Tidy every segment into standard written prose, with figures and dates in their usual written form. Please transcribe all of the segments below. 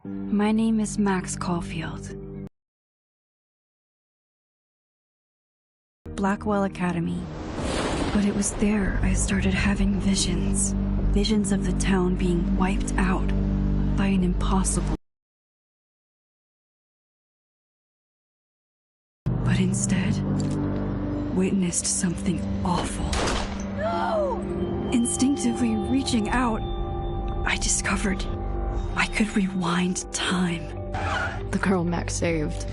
My name is Max Caulfield. Blackwell Academy. But it was there I started having visions. Visions of the town being wiped out by an impossible. But instead, witnessed something awful. No! Instinctively reaching out, I discovered I could rewind time. The girl Max saved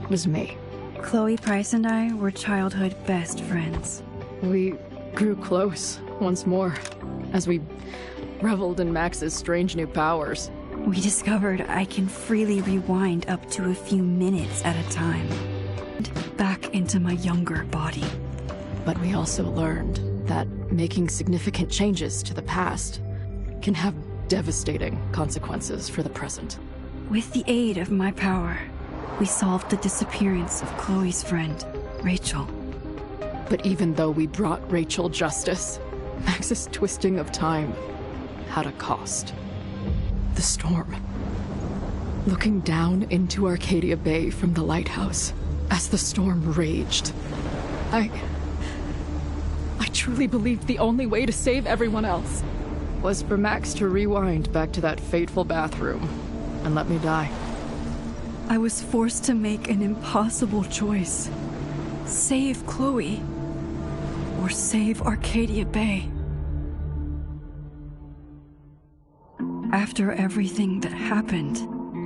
was me. Chloe Price and I were childhood best friends. We grew close once more as we reveled in Max's strange new powers. We discovered I can freely rewind up to a few minutes at a time. Back into my younger body. But we also learned that making significant changes to the past can have devastating consequences for the present. With the aid of my power, we solved the disappearance of Chloe's friend, Rachel. But even though we brought Rachel justice, Max's twisting of time had a cost. The storm. Looking down into Arcadia Bay from the lighthouse, as the storm raged, I truly believed the only way to save everyone else was for Max to rewind back to that fateful bathroom and let me die. I was forced to make an impossible choice. Save Chloe, or save Arcadia Bay. After everything that happened,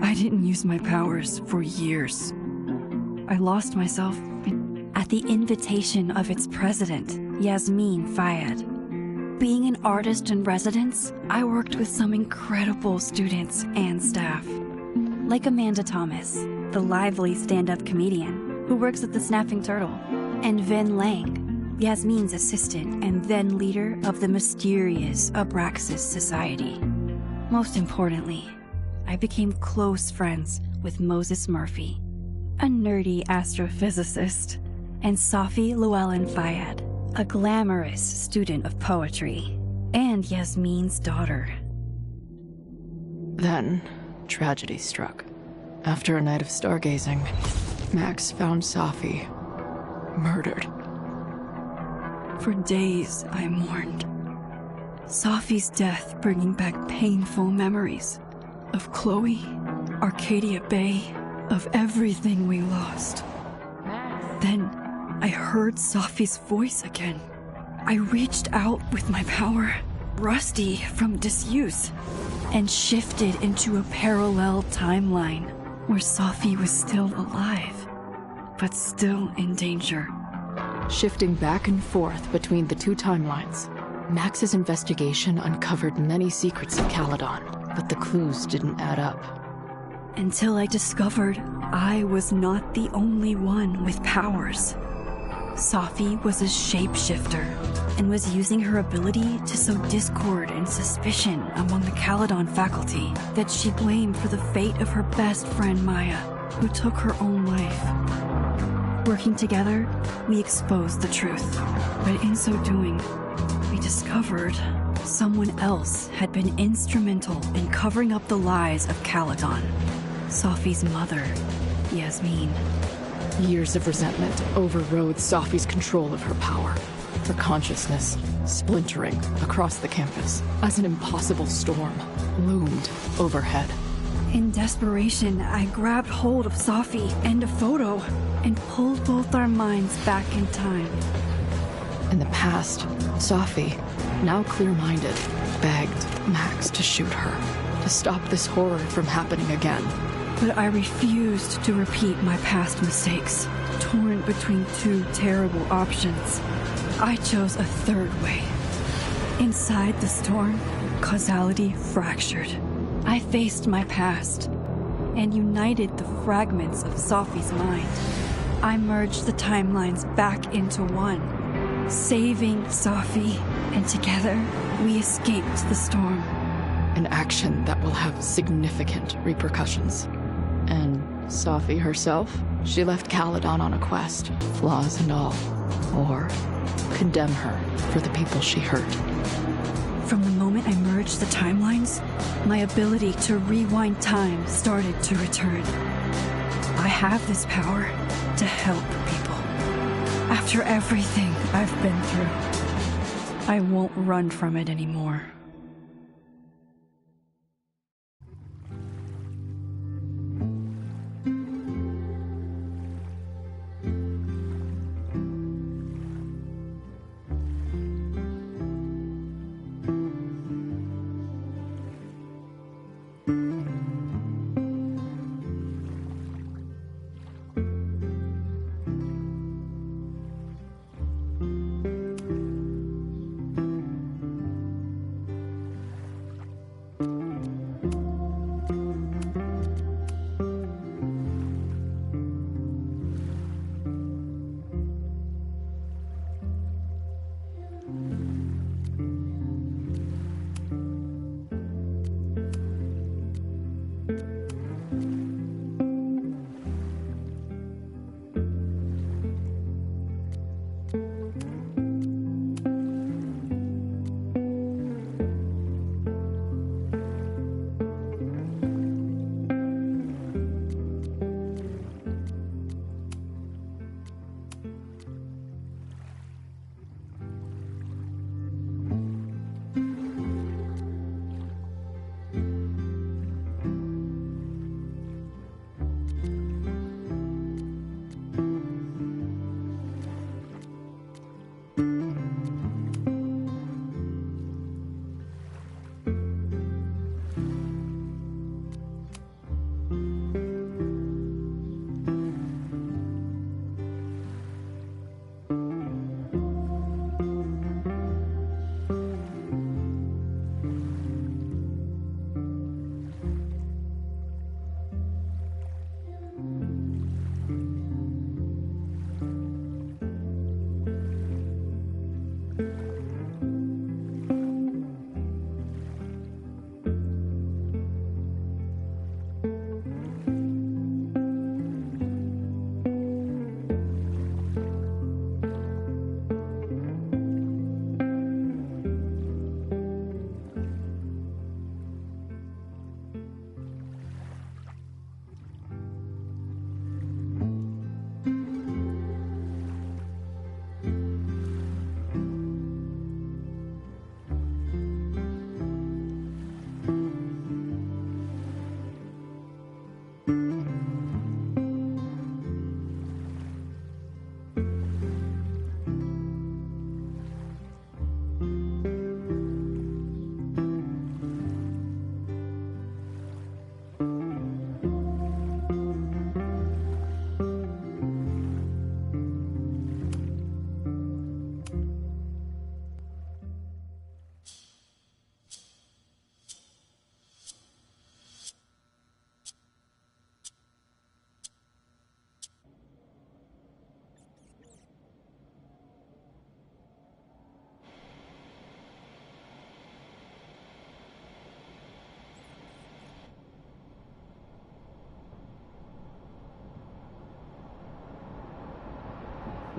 I didn't use my powers for years. I lost myself at the invitation of its president, Yasmin Fayed. Being an artist in residence, I worked with some incredible students and staff. Like Amanda Thomas, the lively stand-up comedian who works at the Snapping Turtle, and Vin Lang, Yasmin's assistant and then leader of the mysterious Abraxas Society. Most importantly, I became close friends with Moses Murphy, a nerdy astrophysicist, and Safi Llewellyn Fayed, a glamorous student of poetry, and Yasmin's daughter. Then, tragedy struck. After a night of stargazing, Max found Safi murdered. For days, I mourned. Safi's death bringing back painful memories of Chloe, Arcadia Bay, of everything we lost. Then, I heard Safi's voice again. I reached out with my power, rusty from disuse, and shifted into a parallel timeline where Safi was still alive, but still in danger. Shifting back and forth between the two timelines, Max's investigation uncovered many secrets of Caledon, but the clues didn't add up. Until I discovered I was not the only one with powers. Safi was a shapeshifter and was using her ability to sow discord and suspicion among the Caledon faculty that she blamed for the fate of her best friend Maya, who took her own life. Working together, we exposed the truth, but in so doing, we discovered someone else had been instrumental in covering up the lies of Caledon. Safi's mother, Yasmin. Years of resentment overrode Safi's control of her power, her consciousness splintering across the campus as an impossible storm loomed overhead. In desperation, I grabbed hold of Safi and a photo and pulled both our minds back in time. In the past, Safi, now clear-minded, begged Max to shoot her, to stop this horror from happening again. But I refused to repeat my past mistakes, torn between two terrible options. I chose a third way. Inside the storm, causality fractured. I faced my past and united the fragments of Safi's mind. I merged the timelines back into one, saving Safi, and together we escaped the storm. An action that will have significant repercussions. And Safi herself, she left Caledon on a quest, flaws and all, or condemn her for the people she hurt. From the moment I merged the timelines, my ability to rewind time started to return. I have this power to help people. After everything I've been through, I won't run from it anymore.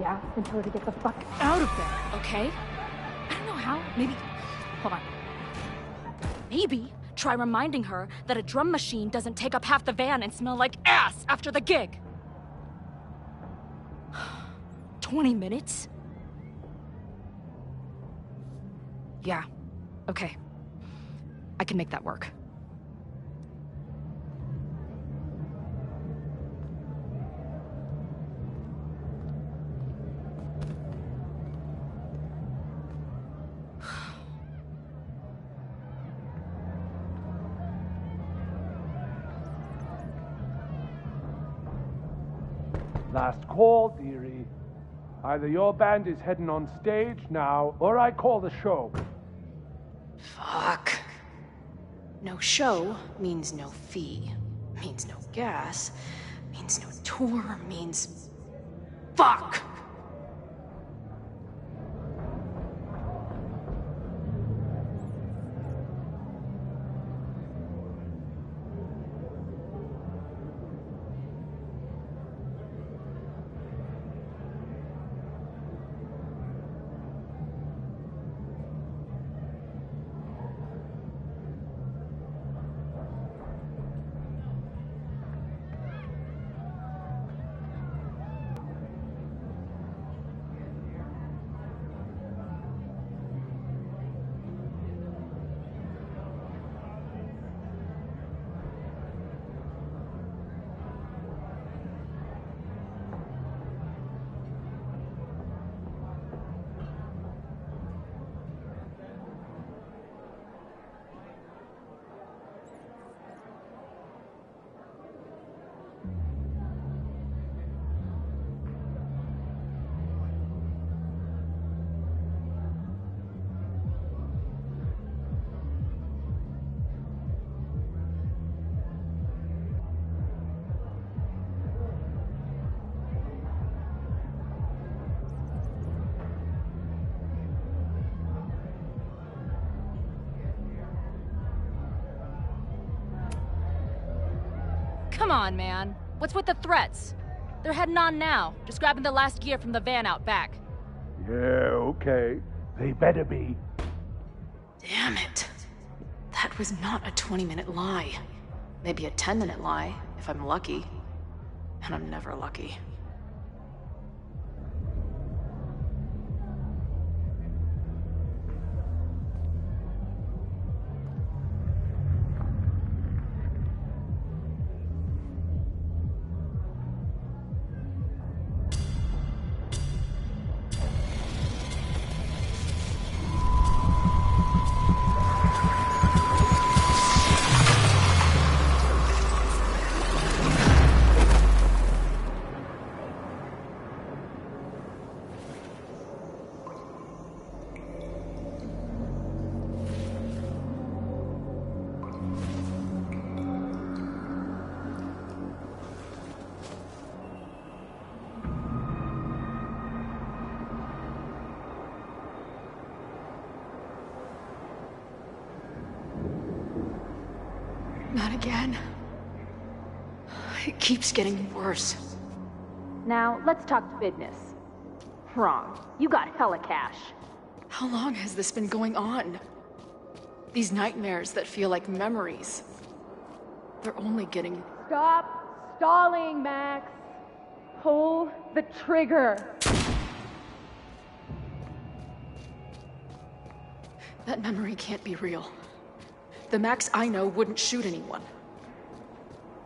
Yeah, and tell her to get the fuck out of there, okay? I don't know how. Maybe... Hold on. Maybe try reminding her that a drum machine doesn't take up half the van and smell like ass after the gig. 20 minutes? Yeah. Okay. I can make that work. Last call, dearie. Either your band is heading on stage now, or I call the show. Fuck. No show means no fee. Means no gas. Means no tour. Means... Fuck! Come on, man. What's with the threats? They're heading on now, just grabbing the last gear from the van out back. Yeah, okay. They better be. Damn it. That was not a 20-minute lie. Maybe a 10-minute lie, if I'm lucky. And I'm never lucky. Not again. It keeps getting worse. Now, let's talk business. Wrong. You got hella cash. How long has this been going on? These nightmares that feel like memories. They're only getting... Stop stalling, Max. Pull the trigger. That memory can't be real. The Max I know wouldn't shoot anyone.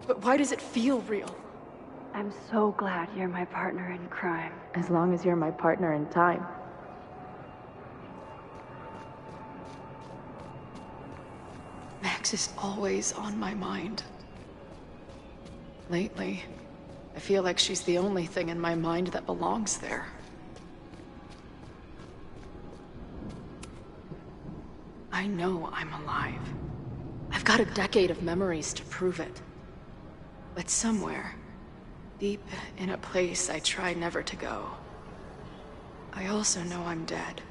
But why does it feel real? I'm so glad you're my partner in crime. As long as you're my partner in time. Max is always on my mind. Lately, I feel like she's the only thing in my mind that belongs there. I know I'm alive. I've got a decade of memories to prove it. But somewhere, deep in a place I try never to go, I also know I'm dead.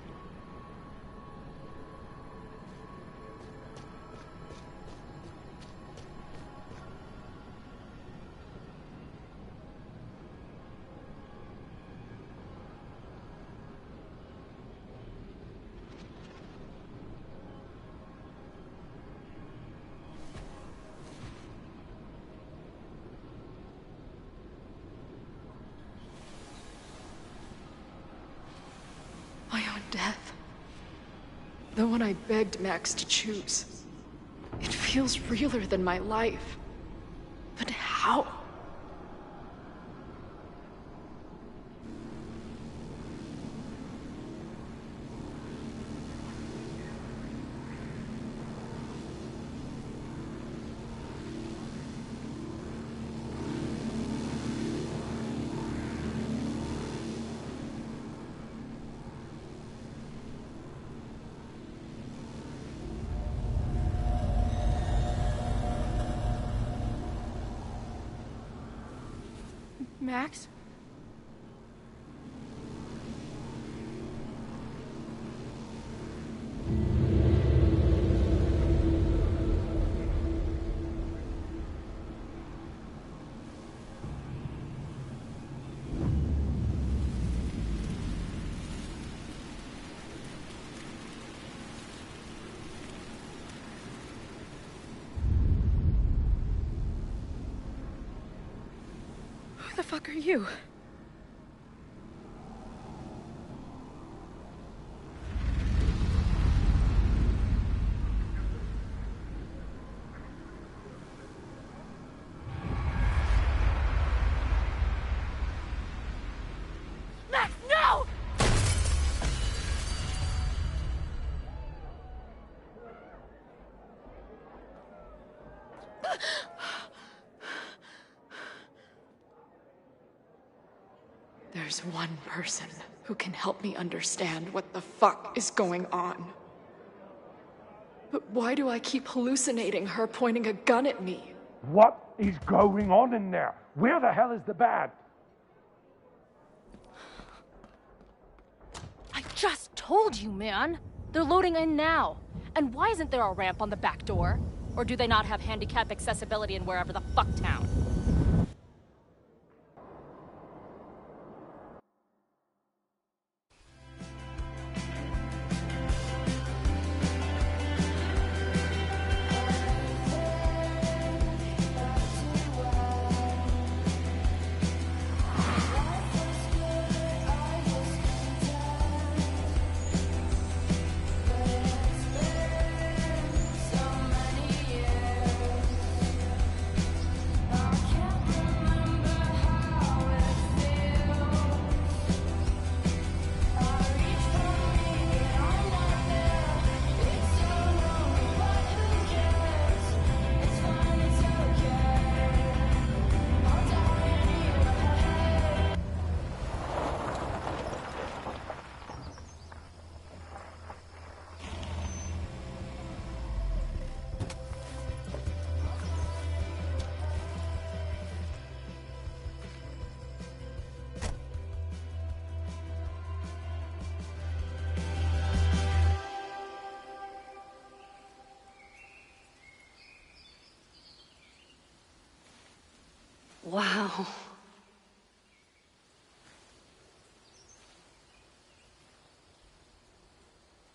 My own death. The one I begged Max to choose. It feels realer than my life. But how? Max? Who the fuck are you? Max, no! There's one person who can help me understand what the fuck is going on. But why do I keep hallucinating her pointing a gun at me? What is going on in there? Where the hell is the bad? I just told you, man. They're loading in now. And why isn't there a ramp on the back door? Or do they not have handicap accessibility in wherever the fuck town? Wow.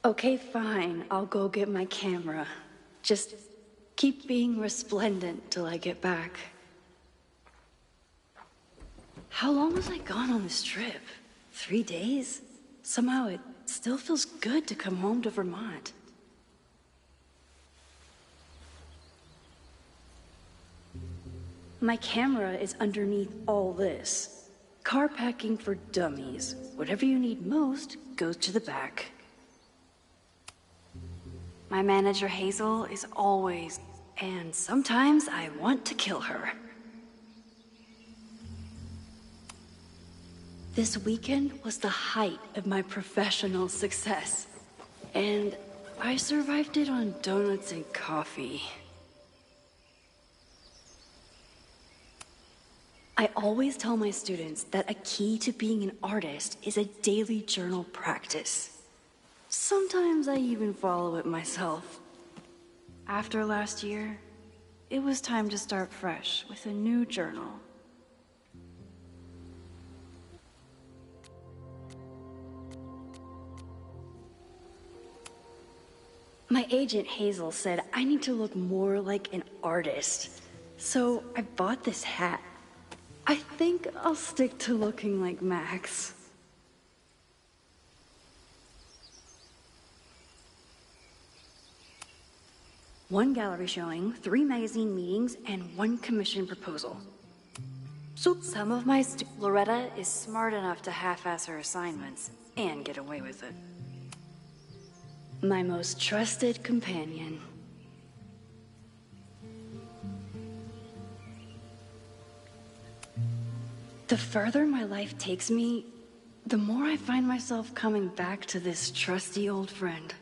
Okay, fine. I'll go get my camera. Just keep being resplendent till I get back. How long was I gone on this trip? 3 days? Somehow it still feels good to come home to Vermont. My camera is underneath all this. Car packing for dummies. Whatever you need most goes to the back. My manager Hazel is always, and sometimes I want to kill her. This weekend was the height of my professional success, and I survived it on donuts and coffee. I always tell my students that a key to being an artist is a daily journal practice. Sometimes I even follow it myself. After last year, it was time to start fresh with a new journal. My agent Hazel said I need to look more like an artist, so I bought this hat. I think I'll stick to looking like Max. One gallery showing, 3 magazine meetings, and 1 commission proposal. So some of my Loretta is smart enough to half-ass her assignments and get away with it. My most trusted companion. The further my life takes me, the more I find myself coming back to this trusty old friend.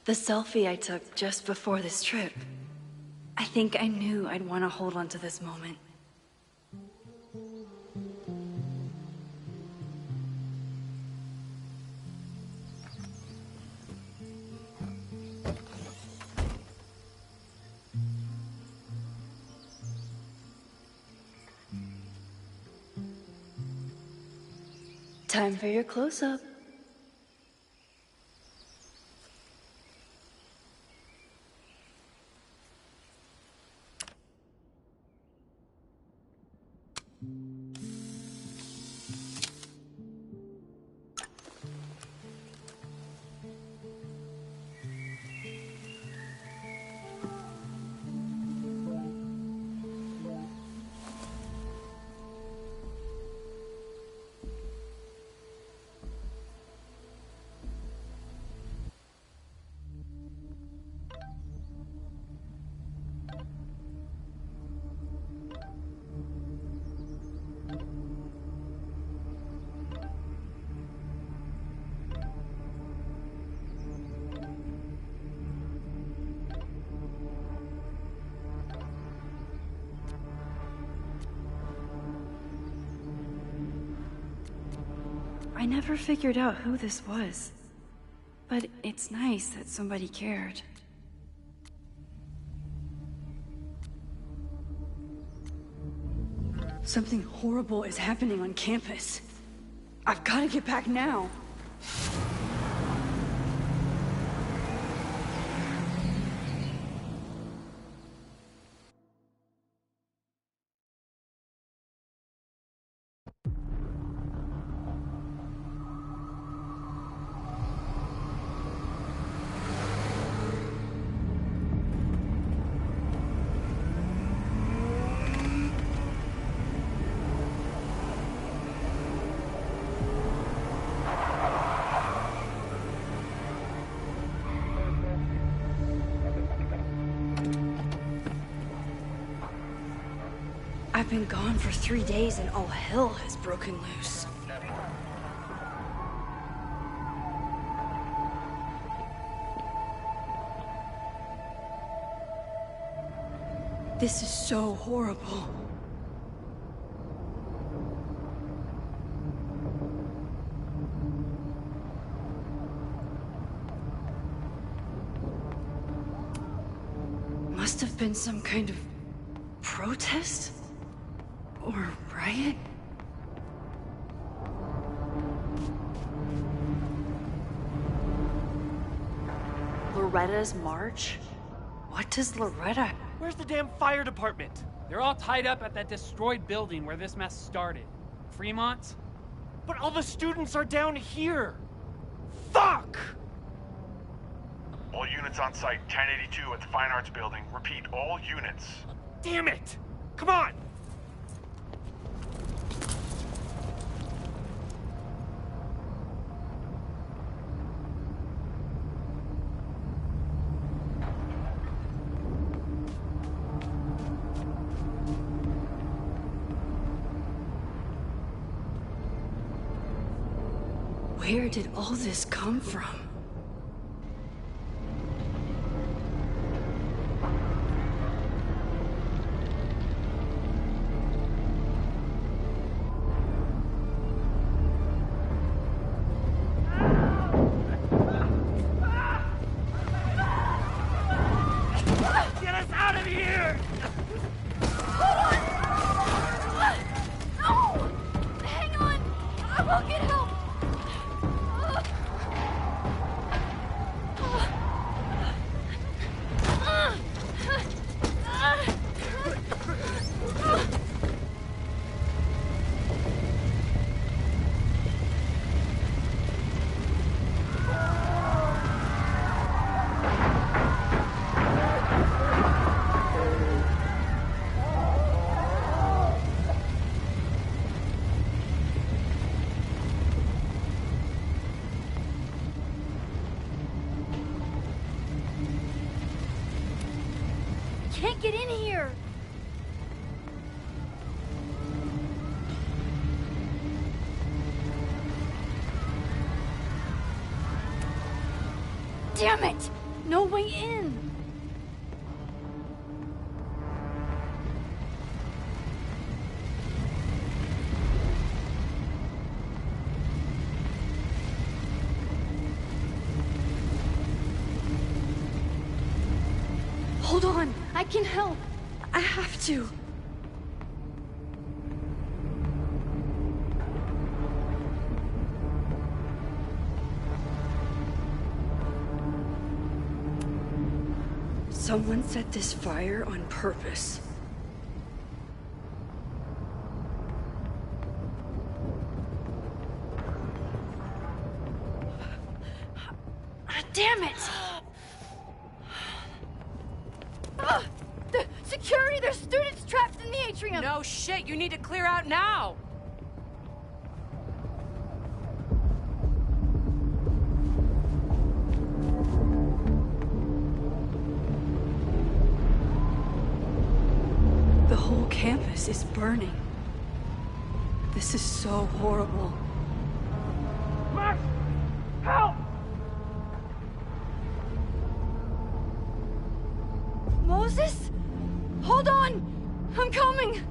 The selfie I took just before this trip. I think I knew I'd want to hold on to this moment. Time for your close-up. I never figured out who this was. But it's nice that somebody cared. Something horrible is happening on campus. I've got to get back now. I've been gone for 3 days and all hell has broken loose. This is so horrible. Must have been some kind of protest? Or riot? Loretta's march? What does Loretta... Where's the damn fire department? They're all tied up at that destroyed building where this mess started. Fremont's? But all the students are down here! Fuck! All units on site, 1082 at the Fine Arts Building. Repeat, all units. Damn it! Come on! Where did all this come from? Get us out of here! No! Hang on! I will get help! Can't get in here! Damn it! No way in! Hold on! I can help! I have to! Someone set this fire on purpose. Damn it! The security! There's students trapped in the atrium! No shit, you need to clear out now! The whole campus is burning. This is so horrible. Max! Help! Moses? Hold on! I'm coming!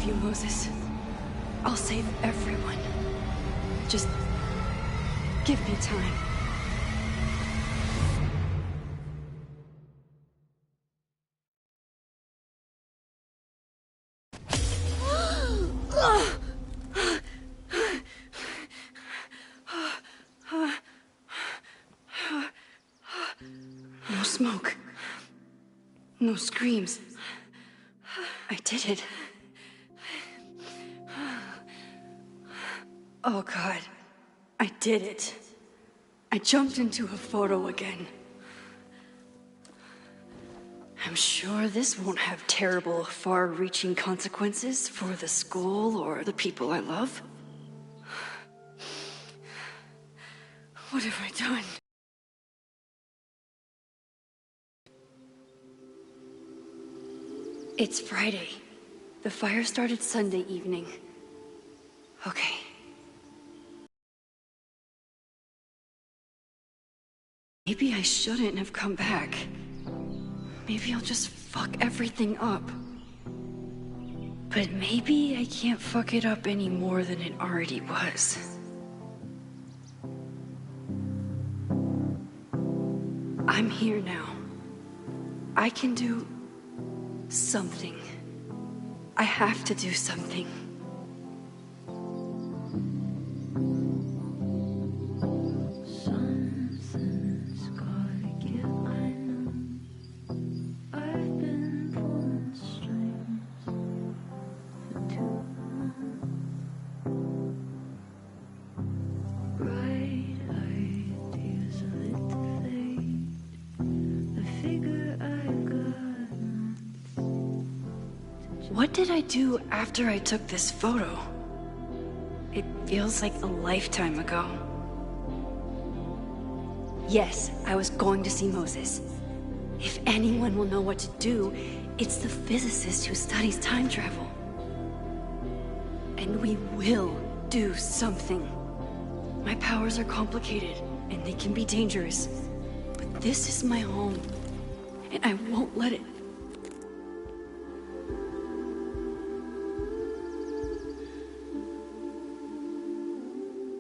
save you, Moses. I'll save everyone. Just give me time. No smoke. No screams. I did it. Oh God, I did it. I jumped into a photo again. I'm sure this won't have terrible, far-reaching consequences for the school or the people I love. What have I done? It's Friday. The fire started Sunday evening. Okay. Maybe I shouldn't have come back. Maybe I'll just fuck everything up. But maybe I can't fuck it up any more than it already was. I'm here now. I can do something. I have to do something. Something's gotta give, I know. I've been pulling strings for too long. Bright ideas are lit to fade. I figure I've got months. What did I do after I took this photo? It feels like a lifetime ago. Yes, I was going to see Moses. If anyone will know what to do, it's the physicist who studies time travel. And we will do something. My powers are complicated, and they can be dangerous. But this is my home, and I won't let it.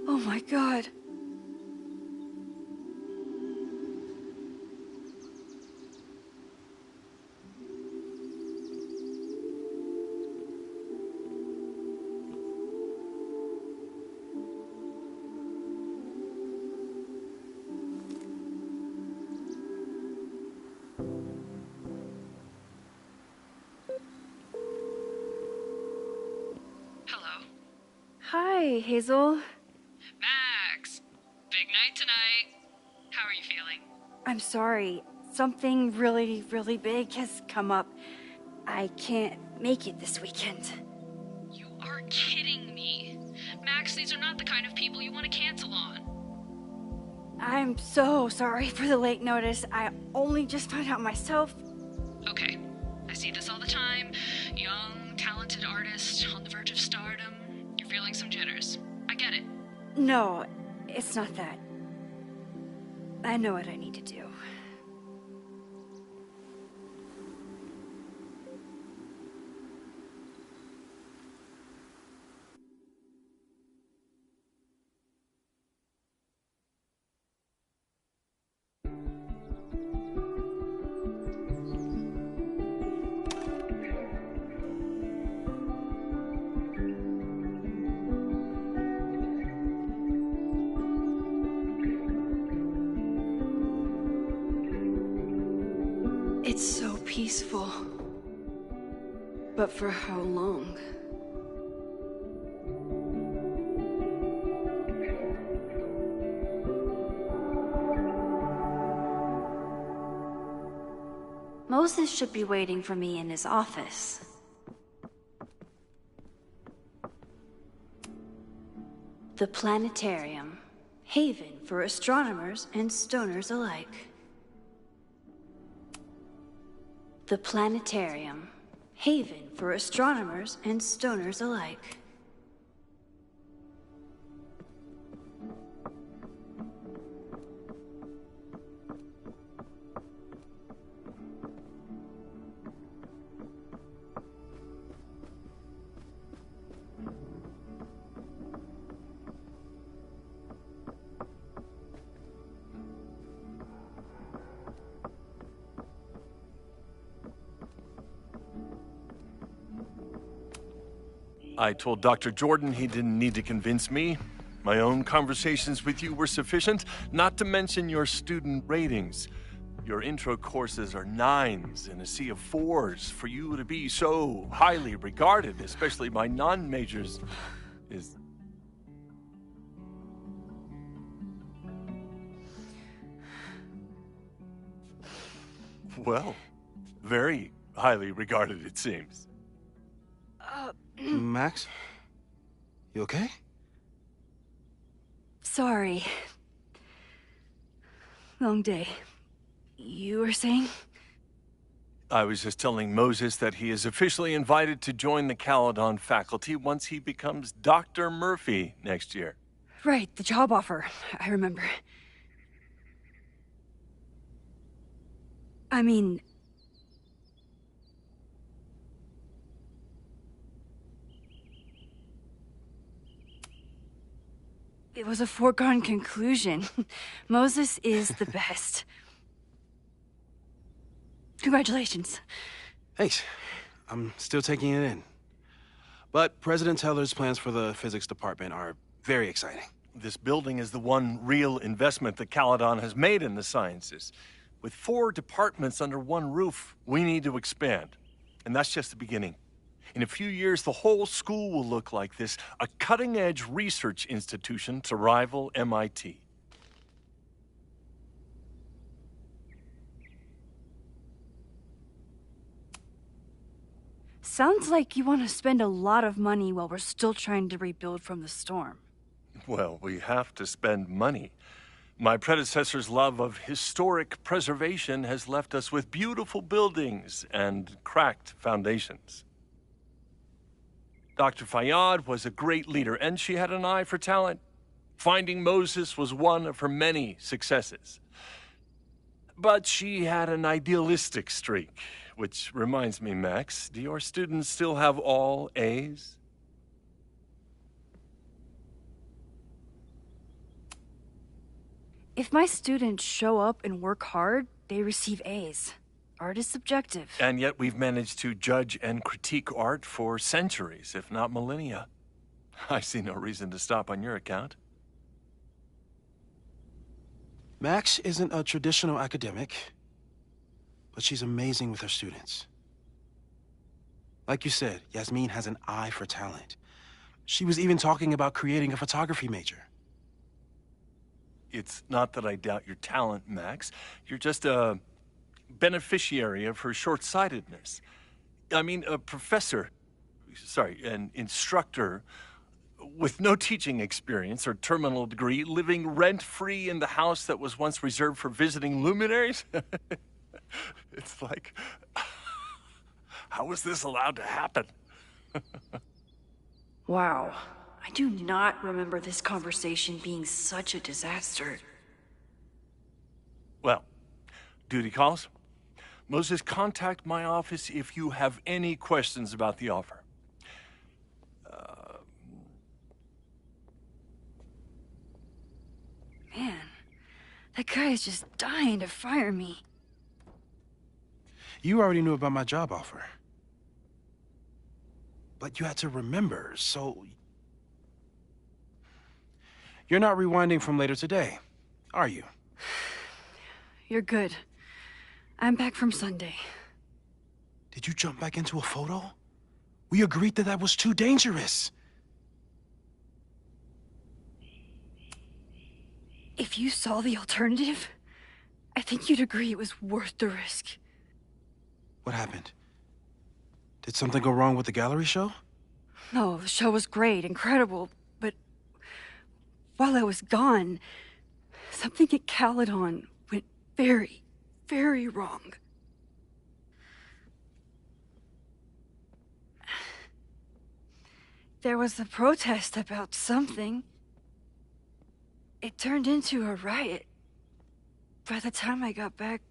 Oh my God. Hello. Hi, Hazel. Max! Big night tonight. How are you feeling? I'm sorry. Something really, really big has come up. I can't make it this weekend. You are kidding me. Max, these are not the kind of people you want to cancel on. I'm so sorry for the late notice. I only just found out myself. Okay. I see this all the time. Young, talented artist on the verge of stardom. You're feeling some jitters. I get it. No, it's not that. I know what I need to do. It's so peaceful. But for how long? Moses should be waiting for me in his office. The planetarium, haven for astronomers and stoners alike. The planetarium, haven for astronomers and stoners alike. I told Dr. Jordan he didn't need to convince me. My own conversations with you were sufficient, not to mention your student ratings. Your intro courses are 9s in a sea of 4s. For you to be so highly regarded, especially by non-majors, is... well, very highly regarded, it seems. Max? You okay? Sorry. Long day. You were saying? I was just telling Moses that he is officially invited to join the Caledon faculty once he becomes Dr. Murphy next year. Right, the job offer. I remember. I mean... it was a foregone conclusion. Moses is the best. Congratulations. Thanks. I'm still taking it in. But President Teller's plans for the physics department are very exciting. This building is the one real investment that Caledon has made in the sciences. With 4 departments under one roof, we need to expand. And that's just the beginning. In a few years, the whole school will look like this, a cutting-edge research institution to rival MIT. Sounds like you want to spend a lot of money while we're still trying to rebuild from the storm. Well, we have to spend money. My predecessor's love of historic preservation has left us with beautiful buildings and cracked foundations. Dr. Fayyad was a great leader, and she had an eye for talent. Finding Moses was one of her many successes. But she had an idealistic streak, which reminds me, Max, do your students still have all A's? If my students show up and work hard, they receive A's. Art is subjective. And yet we've managed to judge and critique art for centuries, if not millennia. I see no reason to stop on your account. Max isn't a traditional academic, but she's amazing with her students. Like you said, Yasmin has an eye for talent. She was even talking about creating a photography major. It's not that I doubt your talent, Max. You're just a beneficiary of her short-sightedness. I mean, a professor, an instructor with no teaching experience or terminal degree, living rent-free in the house that was once reserved for visiting luminaries? It's like, how was this allowed to happen? Wow. I do not remember this conversation being such a disaster. Well, duty calls. Moses, contact my office if you have any questions about the offer. Man, that guy is just dying to fire me. You already knew about my job offer. But you had to remember, so... You're not rewinding from later today, are you? You're good. I'm back from Sunday. Did you jump back into a photo? We agreed that that was too dangerous. If you saw the alternative, I think you'd agree it was worth the risk. What happened? Did something go wrong with the gallery show? No, the show was great, incredible, but while I was gone, something at Caledon went very, very wrong. There was a protest about something. It turned into a riot. By the time I got back,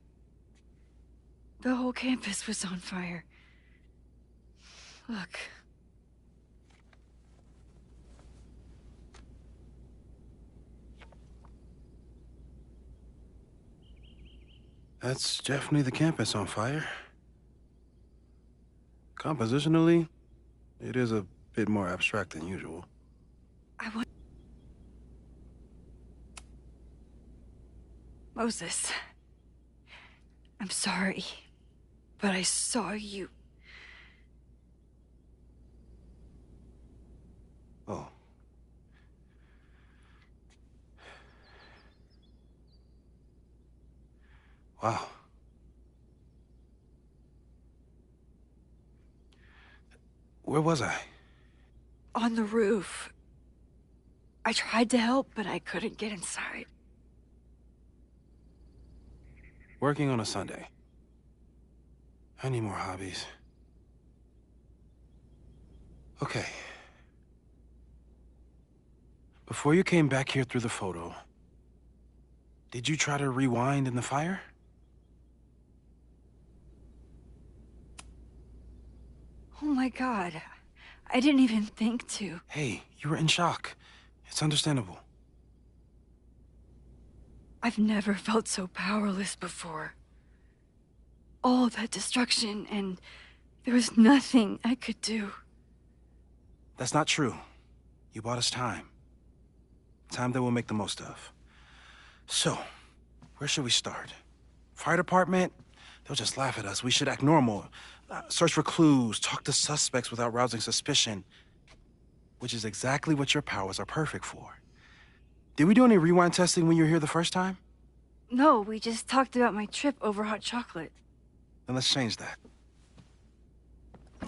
the whole campus was on fire. Look. That's definitely the campus on fire. Compositionally, it is a Bit more abstract than usual. Moses, I'm sorry, but I saw you. Oh. Wow. Where was I? On the roof. I tried to help, but I couldn't get inside. Working on a Sunday. I need more hobbies. Okay. Before you came back here through the photo, did you try to rewind in the fire? Oh my God. I didn't even think to. Hey, you were in shock. It's understandable. I've never felt so powerless before. All that destruction, and there was nothing I could do. That's not true. You bought us time. Time that we'll make the most of. So, where should we start? Fire department? They'll just laugh at us. We should act normal. Search for clues, talk to suspects without rousing suspicion. Which is exactly what your powers are perfect for. Did we do any rewind testing when you were here the first time? No, we just talked about my trip over hot chocolate. Then let's change that.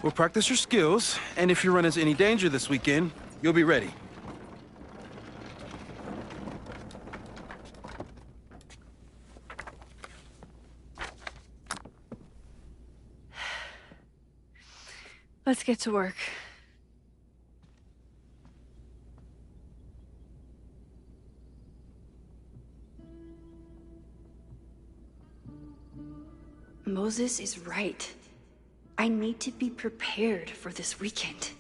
We'll practice your skills, and if you run into any danger this weekend, you'll be ready. Let's get to work. Moses is right. I need to be prepared for this weekend.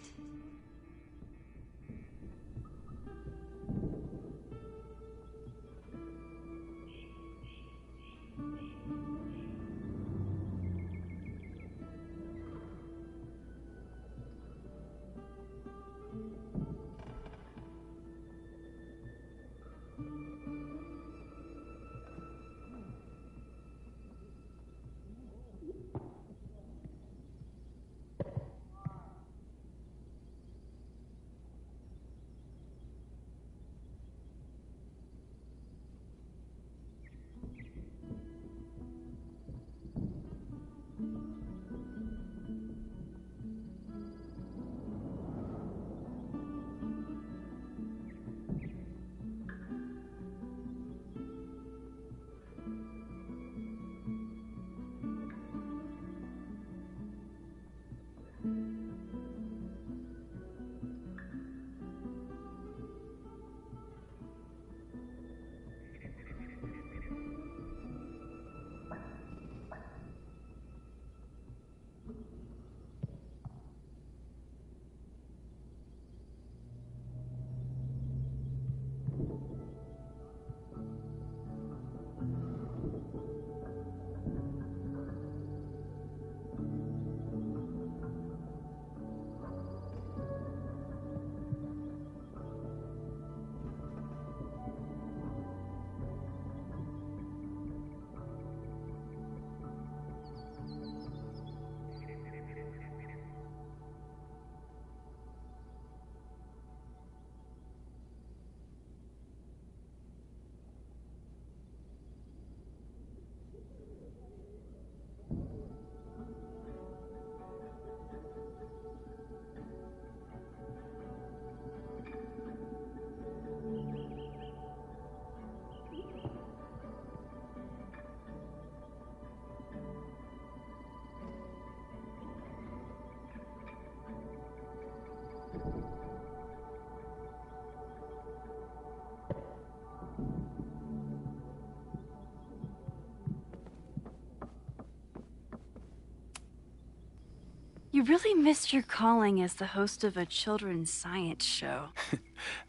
You really missed your calling as the host of a children's science show.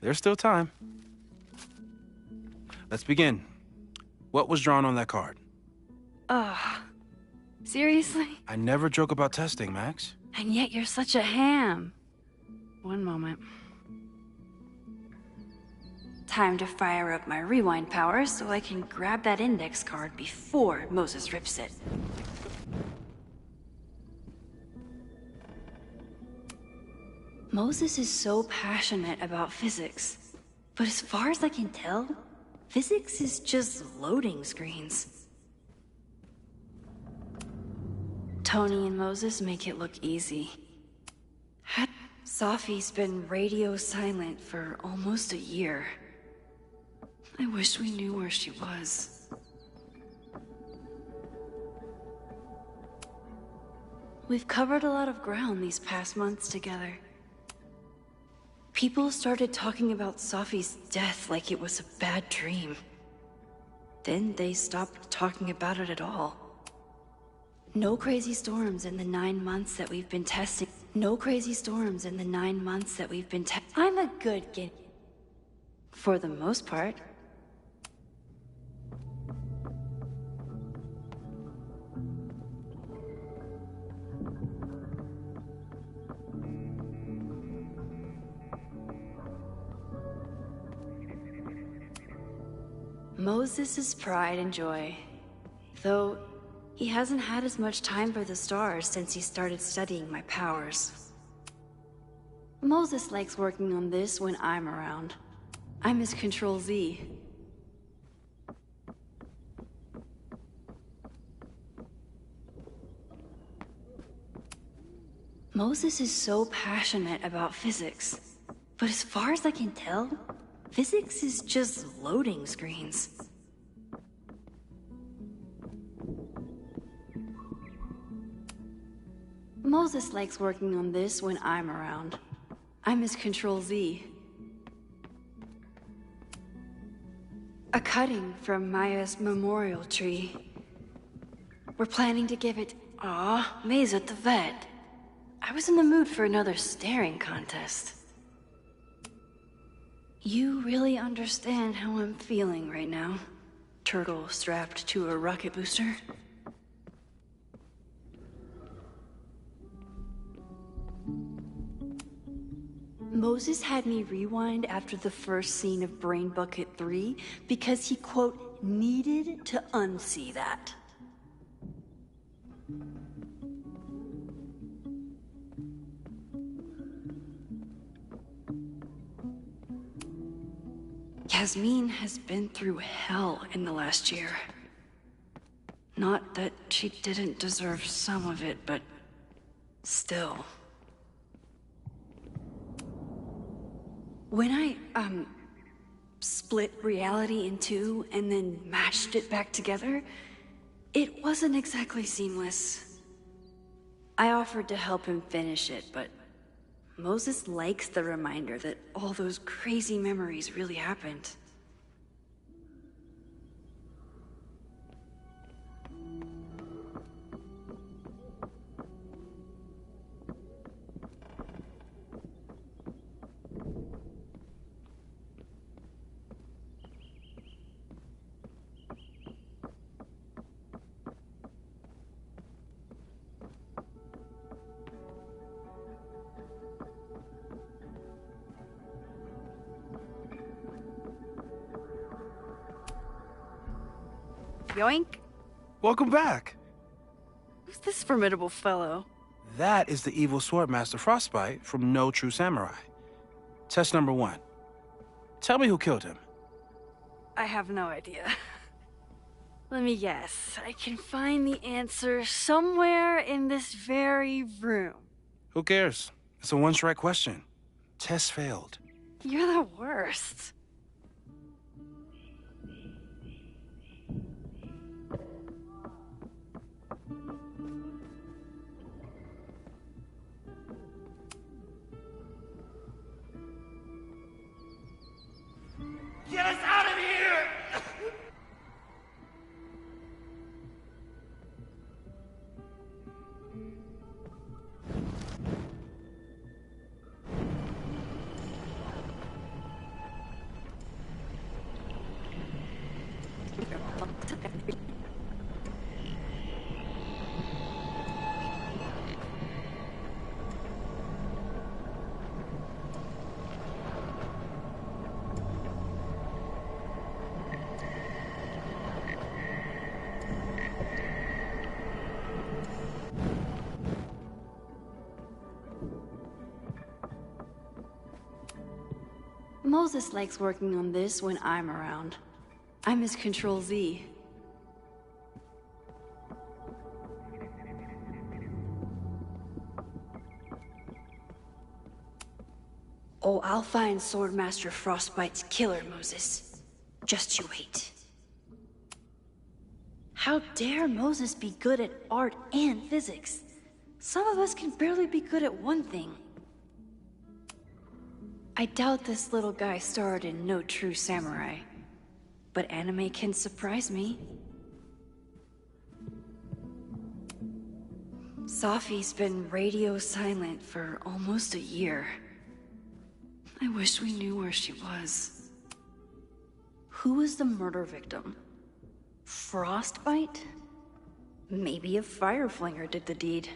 There's still time. Let's begin. What was drawn on that card? Seriously? I never joke about testing, Max. And yet you're such a ham. One moment. Time to fire up my rewind powers so I can grab that index card before Moses rips it. Moses is so passionate about physics, but as far as I can tell, physics is just loading screens. Tony and Moses make it look easy. Safi's been radio silent for almost a year. I wish we knew where she was. We've covered a lot of ground these past months together. People started talking about Safi's death like it was a bad dream. Then they stopped talking about it at all. No crazy storms in the 9 months that we've been testing. No crazy storms in the 9 months that we've been I'm a good kid. For the most part. Moses' pride and joy. Though he hasn't had as much time for the stars since he started studying my powers. Moses likes working on this when I'm around. I'm his Control-Z. Moses is so passionate about physics, but as far as I can tell, physics is just loading screens. Moses likes working on this when I'm around. I'm his Control-Z. A cutting from Maya's memorial tree. We're planning to give it... Aw, May's at the vet. I was in the mood for another staring contest. You really understand how I'm feeling right now? Turtle strapped to a rocket booster? Moses had me rewind after the first scene of Brain Bucket 3 because he, quote, needed to unsee that. Yasmin has been through hell in the last year. Not that she didn't deserve some of it, but still. When I, split reality in two and then mashed it back together, it wasn't exactly seamless. I offered to help him finish it, but Moses likes the reminder that all those crazy memories really happened. Yoink. Welcome back. Who's this formidable fellow? That is the evil Swordmaster Frostbite from No True Samurai. Test number 1. Tell me who killed him. I have no idea. Let me guess. I can find the answer somewhere in this very room. Who cares? It's a one-strike question. Test failed. You're the worst. Get us out of here! Moses likes working on this when I'm around. I'm his Control Z. Oh, I'll find Swordmaster Frostbite's killer, Moses. Just you wait. How dare Moses be good at art and physics? Some of us can barely be good at one thing. I doubt this little guy starred in No True Samurai, but anime can surprise me. Safi's been radio silent for almost a year. I wish we knew where she was. Who was the murder victim? Frostbite? Maybe a Fireflinger did the deed.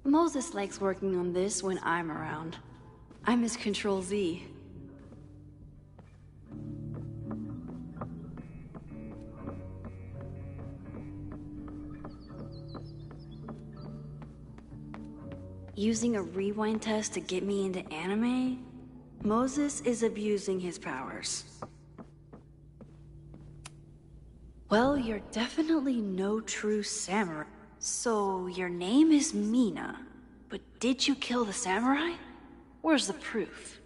Moses likes working on this when I'm around. I'm his Control Z. Using a rewind test to get me into anime? Moses is abusing his powers. Well, you're definitely no true samurai. So, your name is Mina, but did you kill the samurai? Where's the proof?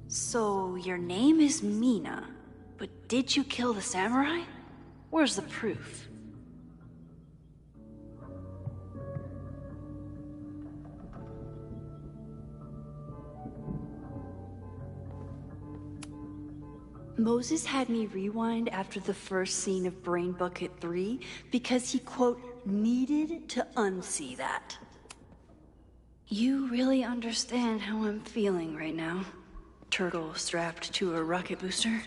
So, your name is Mina, but did you kill the samurai? Where's the proof? Moses had me rewind after the first scene of Brain Bucket 3 because he, quote, needed to unsee that. You really understand how I'm feeling right now, turtle strapped to a rocket booster?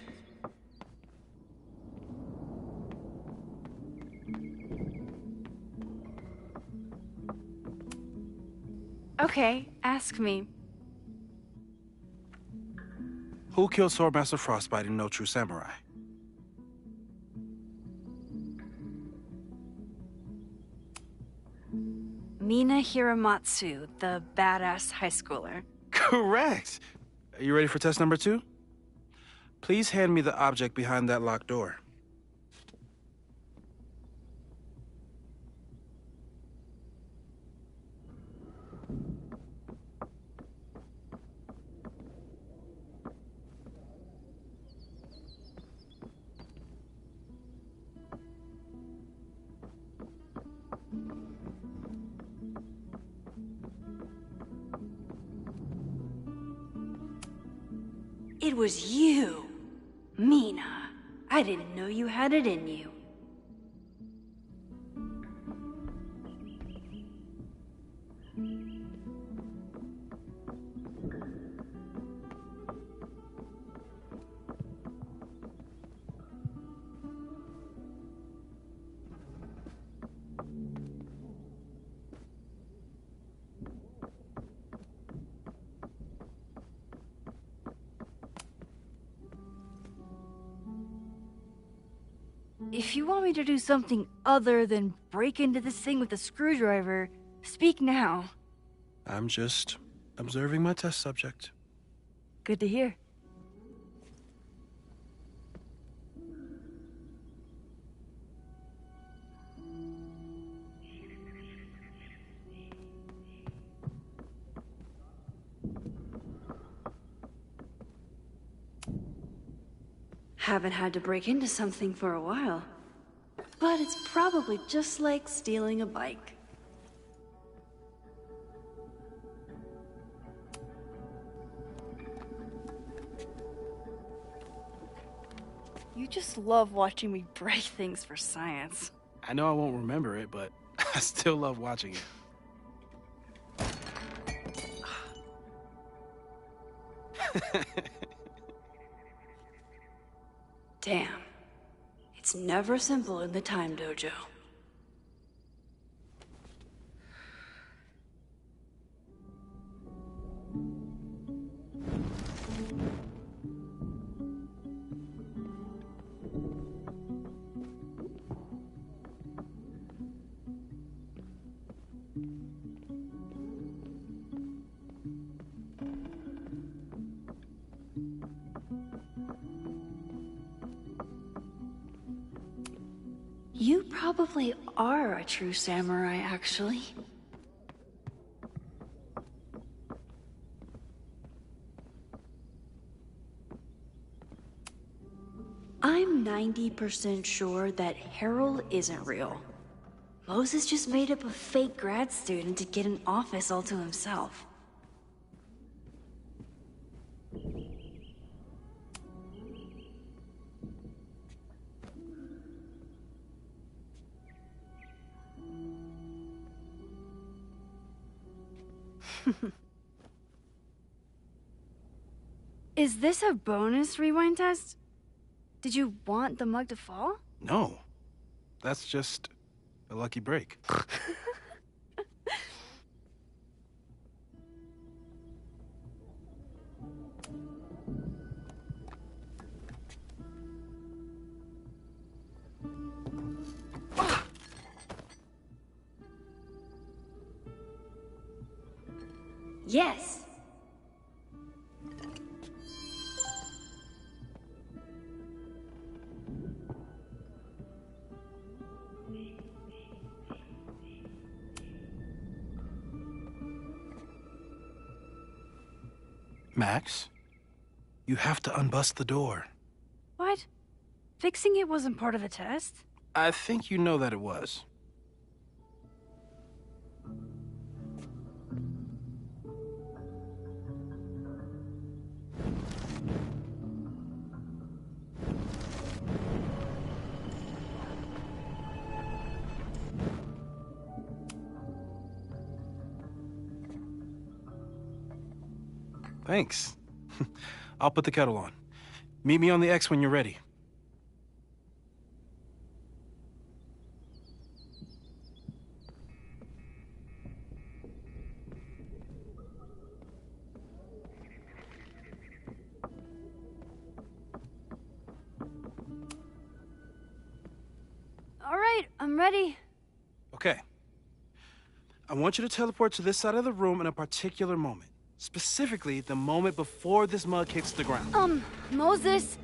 Okay, ask me. Who killed Swordmaster Frostbite in No True Samurai? Mina Hiramatsu, the badass high schooler. Correct! Are you ready for test number 2? Please hand me the object behind that locked door. It was you, Mina. I didn't know you had it in you. If you want me to do something other than break into this thing with a screwdriver, speak now. I'm just observing my test subject. Good to hear. Haven't had to break into something for a while. But it's probably just like stealing a bike. You just love watching me break things for science. I know I won't remember it, but I still love watching it. Damn. It's never simple in the Time Dojo. You probably are a true samurai, actually. I'm 90% sure that Harold isn't real. Moses just made up a fake grad student to get an office all to himself. Is this a bonus rewind test? Did you want the mug to fall? No. That's just a lucky break. Yes. Max, you have to unbust the door. What? Fixing it wasn't part of the test? I think you know that it was. Thanks. I'll put the kettle on. Meet me on the X when you're ready. All right, I'm ready. Okay. I want you to teleport to this side of the room in a particular moment. Specifically, the moment before this mug hits the ground. Moses!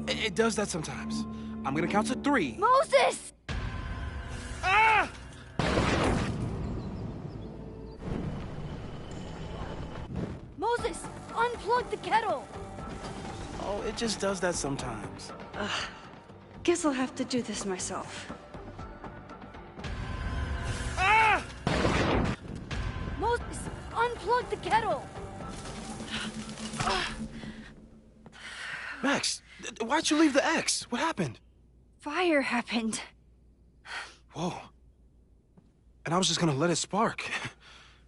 It does that sometimes. I'm gonna count to 3. Moses! Ah! Moses, unplug the kettle! Oh, it just does that sometimes. Guess I'll have to do this myself. Ah! Moses, unplug the kettle! Max, why'd you leave the X? What happened? Fire happened. Whoa. And I was just gonna let it spark.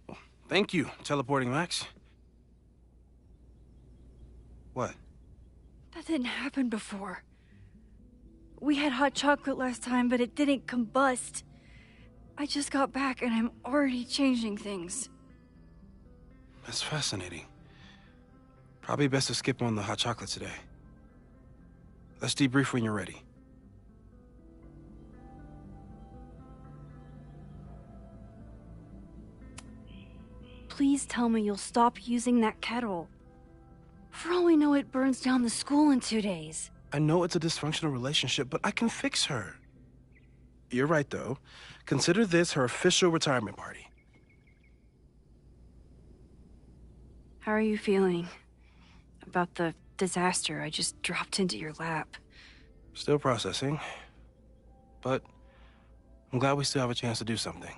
Well, thank you, teleporting Max. What? That didn't happen before. We had hot chocolate last time, but it didn't combust. I just got back and I'm already changing things. That's fascinating. Probably best to skip on the hot chocolate today. Let's debrief when you're ready. Please tell me you'll stop using that kettle. For all we know, it burns down the school in 2 days. I know it's a dysfunctional relationship, but I can fix her. You're right, though. Consider this her official retirement party. How are you feeling about the disaster I just dropped into your lap? Still processing. But I'm glad we still have a chance to do something.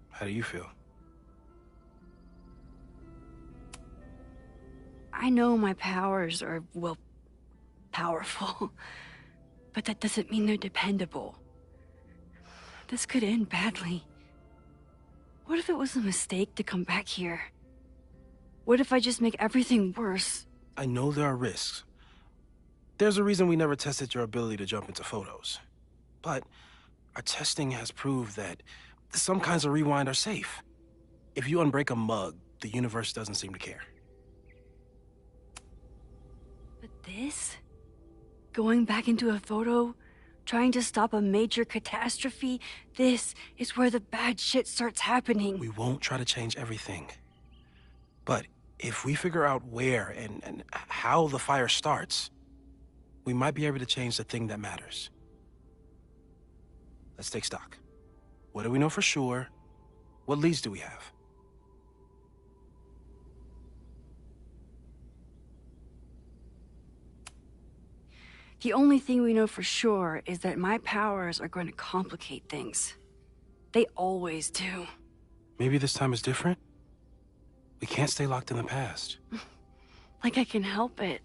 How do you feel? I know my powers are, well, powerful. But that doesn't mean they're dependable. This could end badly. What if it was a mistake to come back here? What if I just make everything worse? I know there are risks. There's a reason we never tested your ability to jump into photos. But our testing has proved that some kinds of rewind are safe. If you unbreak a mug, the universe doesn't seem to care. But this? Going back into a photo? Trying to stop a major catastrophe? This is where the bad shit starts happening. We won't try to change everything. But if we figure out where and how the fire starts, we might be able to change the thing that matters. Let's take stock. What do we know for sure? What leads do we have? The only thing we know for sure is that my powers are going to complicate things. They always do. Maybe this time is different? We can't stay locked in the past. Like I can help it.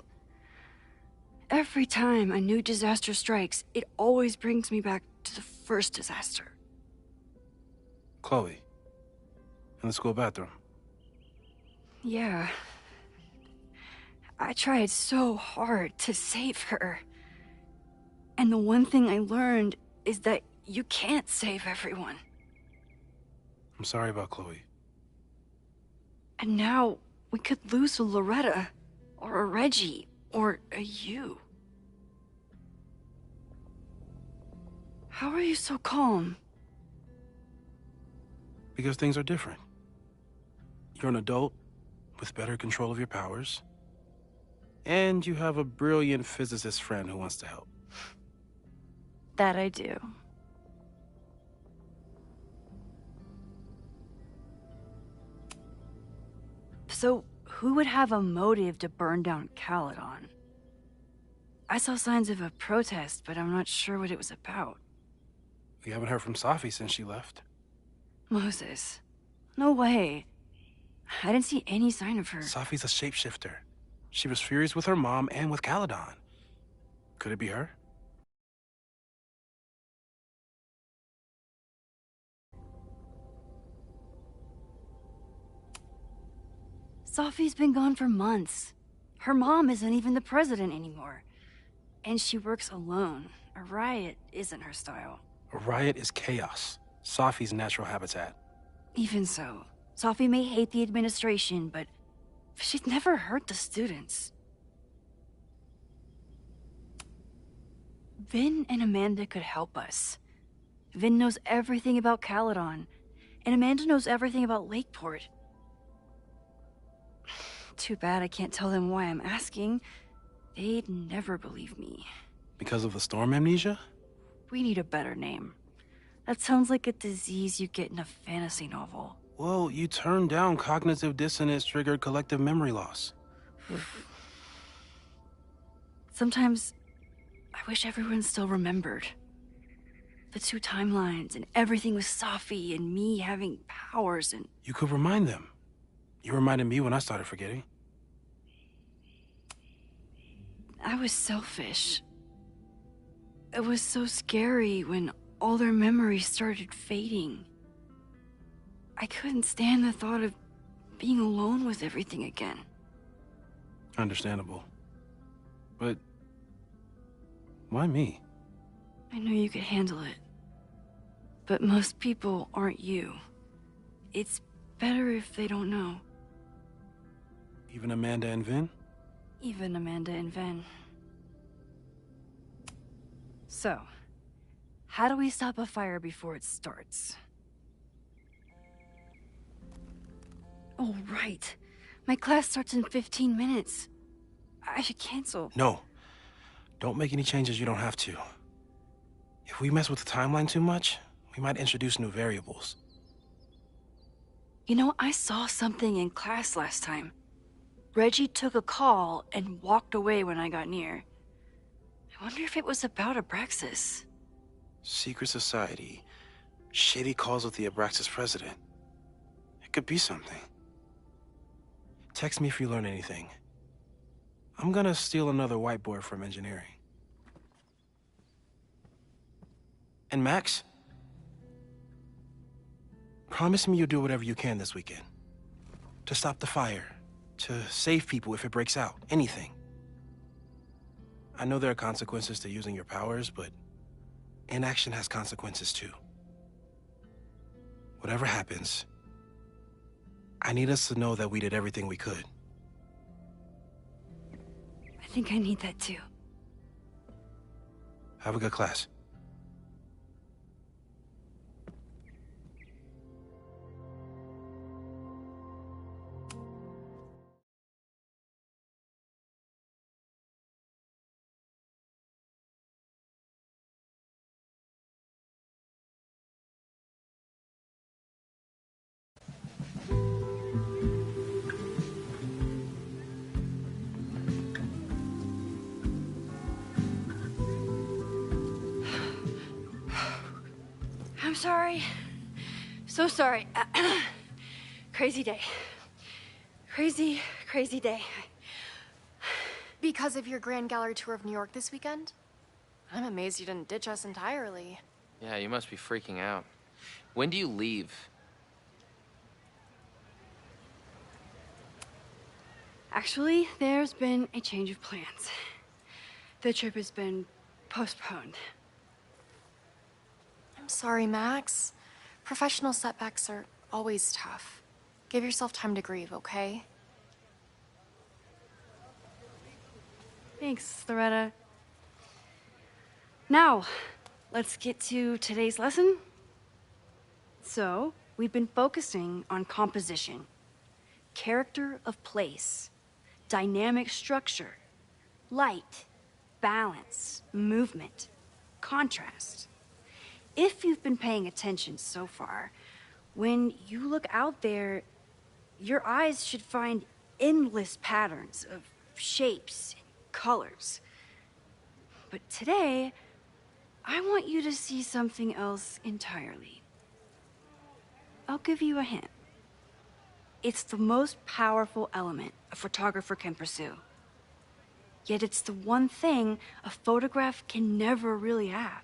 Every time a new disaster strikes, it always brings me back to the first disaster. Chloe, in the school bathroom. Yeah. I tried so hard to save her. And the one thing I learned is that you can't save everyone. I'm sorry about Chloe. And now we could lose a Loretta, or a Reggie, or a you. How are you so calm? Because things are different. You're an adult with better control of your powers. And you have a brilliant physicist friend who wants to help. That I do. So, who would have a motive to burn down Caledon? I saw signs of a protest, but I'm not sure what it was about. We haven't heard from Safi since she left. Moses. No way. I didn't see any sign of her. Safi's a shapeshifter. She was furious with her mom and with Caledon. Could it be her? Safi's been gone for months. Her mom isn't even the president anymore. And she works alone. A riot isn't her style. A riot is chaos. Safi's natural habitat. Even so, Safi may hate the administration, but she's never hurt the students. Vin and Amanda could help us. Vin knows everything about Caledon, and Amanda knows everything about Lakeport. Too bad I can't tell them why I'm asking. They'd never believe me. Because of the storm amnesia? We need a better name. That sounds like a disease you get in a fantasy novel. Well, you turned down cognitive dissonance triggered collective memory loss. Sometimes, I wish everyone still remembered. The two timelines and everything with Safi and me having powers and... You could remind them. You reminded me when I started forgetting. I was selfish. It was so scary when all their memories started fading. I couldn't stand the thought of being alone with everything again. Understandable. But why me? I know you could handle it. But most people aren't you. It's better if they don't know. Even Amanda and Vin? Even Amanda and Vin. So, how do we stop a fire before it starts? Oh, right. My class starts in 15 minutes. I should cancel. No. Don't make any changes you don't have to. If we mess with the timeline too much, we might introduce new variables. You know, I saw something in class last time. Reggie took a call and walked away when I got near. I wonder if it was about Abraxas. Secret society. Shady calls with the Abraxas president. It could be something. Text me if you learn anything. I'm gonna steal another whiteboard from engineering. And Max? Promise me you'll do whatever you can this weekend. To stop the fire. To save people if it breaks out. Anything. I know there are consequences to using your powers, but inaction has consequences too. Whatever happens, I need us to know that we did everything we could. I think I need that too. Have a good class. sorry. So sorry. Crazy day. Crazy, crazy day. Because of your Grand Gallery tour of New York this weekend? I'm amazed you didn't ditch us entirely. Yeah, you must be freaking out. When do you leave? Actually, there's been a change of plans. The trip has been postponed. I'm sorry, Max. Professional setbacks are always tough. Give yourself time to grieve, okay? Thanks, Loretta. Now, let's get to today's lesson. So, we've been focusing on composition, character of place, dynamic structure, light, balance, movement, contrast. If you've been paying attention so far, when you look out there, your eyes should find endless patterns of shapes and colors. But today, I want you to see something else entirely. I'll give you a hint. It's the most powerful element a photographer can pursue. Yet it's the one thing a photograph can never really have.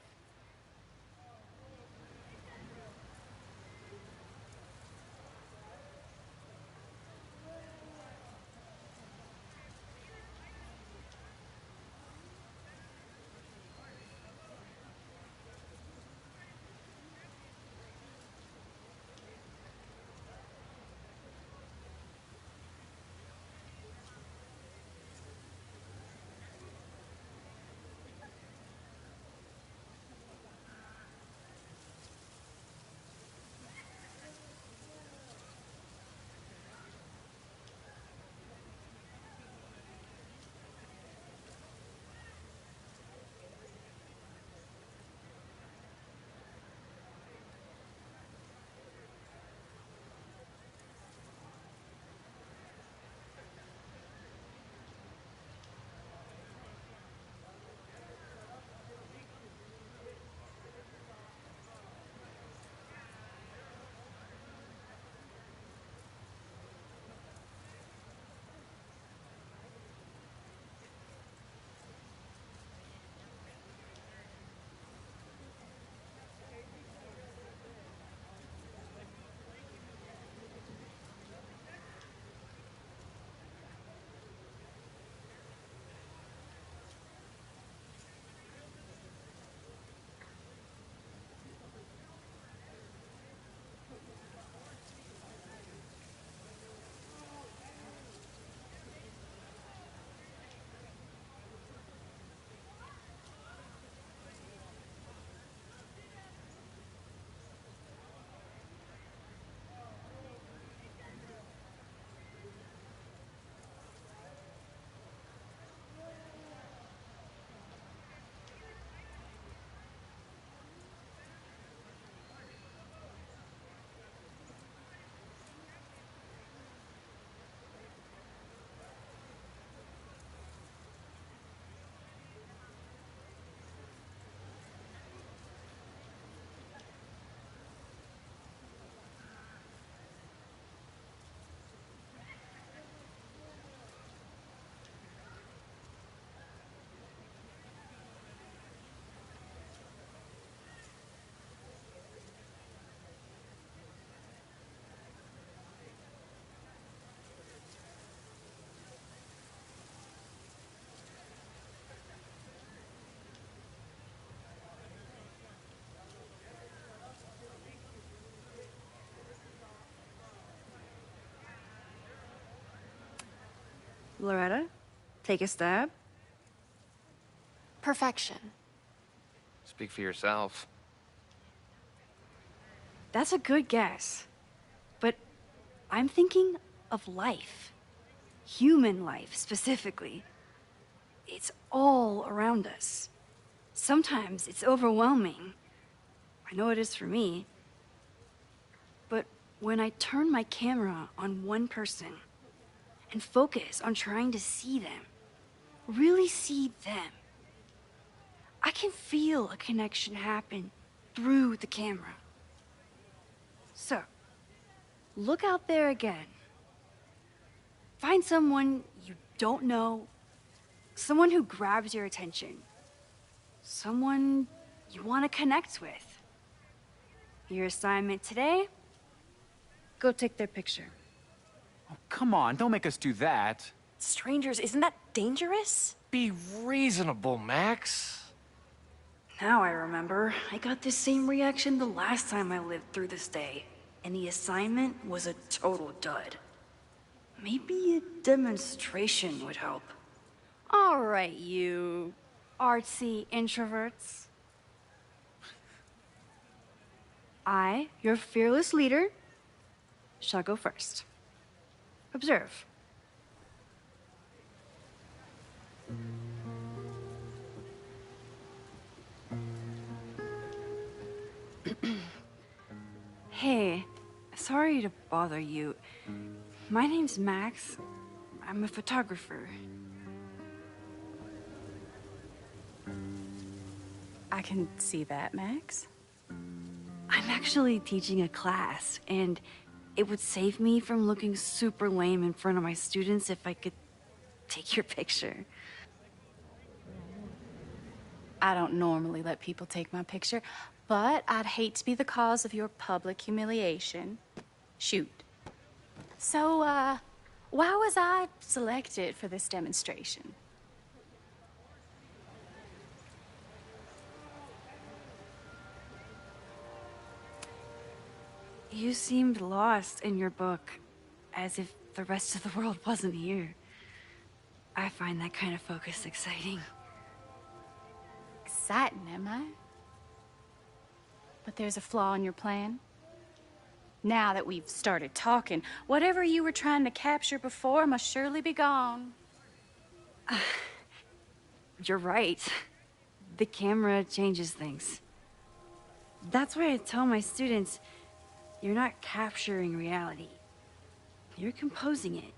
Loretta, take a stab. Perfection. Speak for yourself. That's a good guess. But I'm thinking of life. Human life, specifically. It's all around us. Sometimes it's overwhelming. I know it is for me. But when I turn my camera on one person and focus on trying to see them, really see them, I can feel a connection happen through the camera. So, look out there again. Find someone you don't know, someone who grabs your attention, someone you want to connect with. Your assignment today? Go take their picture. Oh, come on, don't make us do that. Strangers, isn't that dangerous? Be reasonable, Max. Now I remember. I got the same reaction the last time I lived through this day. And the assignment was a total dud. Maybe a demonstration would help. All right, you artsy introverts. I, your fearless leader, shall go first. Observe. Hey, sorry to bother you. My name's Max. I'm a photographer. I can see that, Max. I'm actually teaching a class, and it would save me from looking super lame in front of my students if I could take your picture. I don't normally let people take my picture, but I'd hate to be the cause of your public humiliation. Shoot. So, why was I selected for this demonstration? You seemed lost in your book, as if the rest of the world wasn't here. I find that kind of focus exciting. Exciting, am I? But there's a flaw in your plan. Now that we've started talking, whatever you were trying to capture before must surely be gone. You're right. The camera changes things. That's why I tell my students, you're not capturing reality. You're composing it.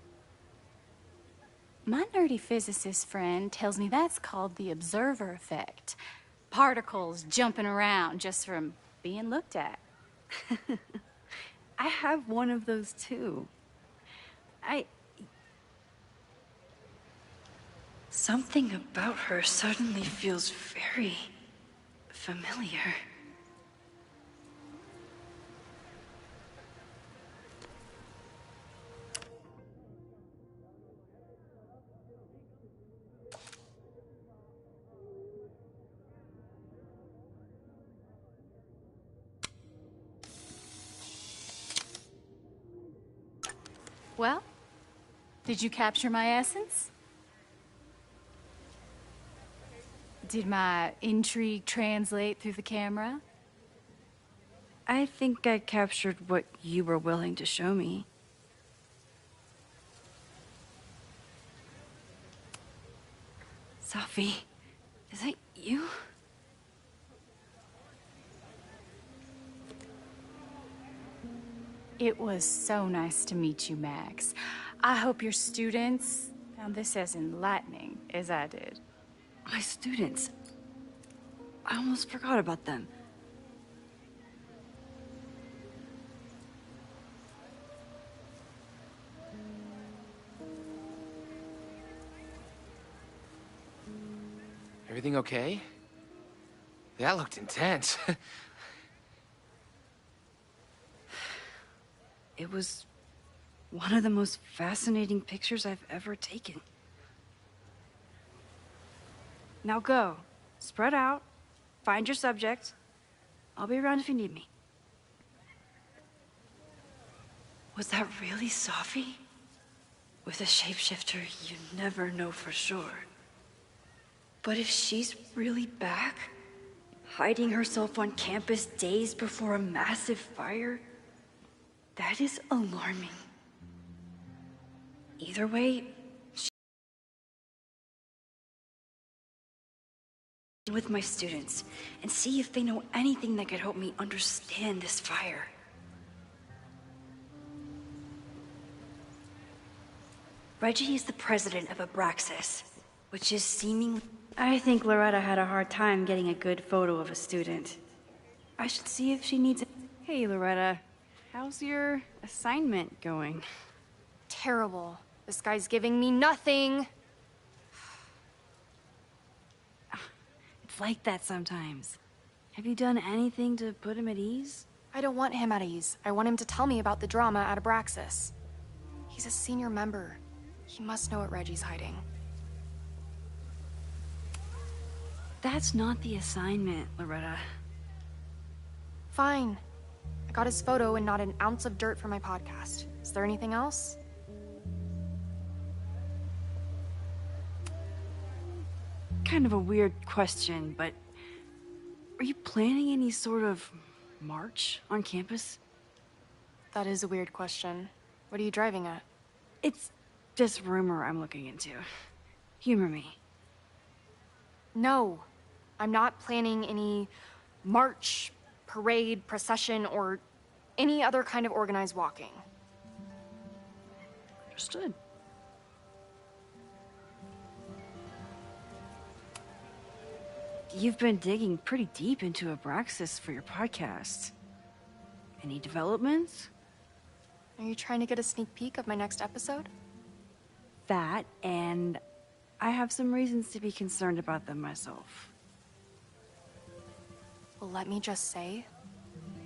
My nerdy physicist friend tells me that's called the observer effect. Particles jumping around just from being looked at. I have one of those too. Something about her suddenly feels very familiar. Well, did you capture my essence? Did my intrigue translate through the camera? I think I captured what you were willing to show me. Sophie, is that you? It was so nice to meet you, Max. I hope your students found this as enlightening as I did. My students? I almost forgot about them. Everything okay? That looked intense. It was one of the most fascinating pictures I've ever taken. Now go. Spread out. Find your subject. I'll be around if you need me. Was that really Sophie? With a shapeshifter, you never know for sure. But if she's really back, hiding herself on campus days before a massive fire, that is alarming. Either way, with my students and see if they know anything that could help me understand this fire. Reggie is the president of Abraxas, which is seemingly... I think Loretta had a hard time getting a good photo of a student. I should see if she needs a... Hey, Loretta. How's your assignment going? Terrible. This guy's giving me nothing. It's like that sometimes. Have you done anything to put him at ease? I don't want him at ease. I want him to tell me about the drama at Abraxas. He's a senior member. He must know what Reggie's hiding. That's not the assignment, Loretta. Fine. I got his photo and not an ounce of dirt for my podcast. Is there anything else? Kind of a weird question, but are you planning any sort of march on campus? That is a weird question. What are you driving at? It's just rumor I'm looking into. Humor me. No. I'm not planning any march, parade, procession, or any other kind of organized walking. Understood. You've been digging pretty deep into Abraxas for your podcast. Any developments? Are you trying to get a sneak peek of my next episode? That, and I have some reasons to be concerned about them myself. Well, let me just say,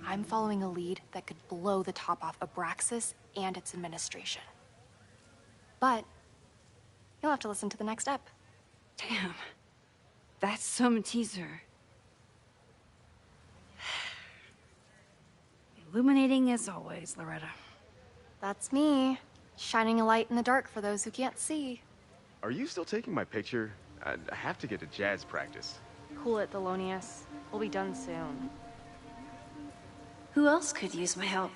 I'm following a lead that could blow the top off Abraxas and its administration. But you'll have to listen to the next ep. Damn. That's some teaser. Illuminating as always, Loretta. That's me, shining a light in the dark for those who can't see. Are you still taking my picture? I have to get to jazz practice. Cool it, Thelonious. We'll be done soon. Who else could use my help?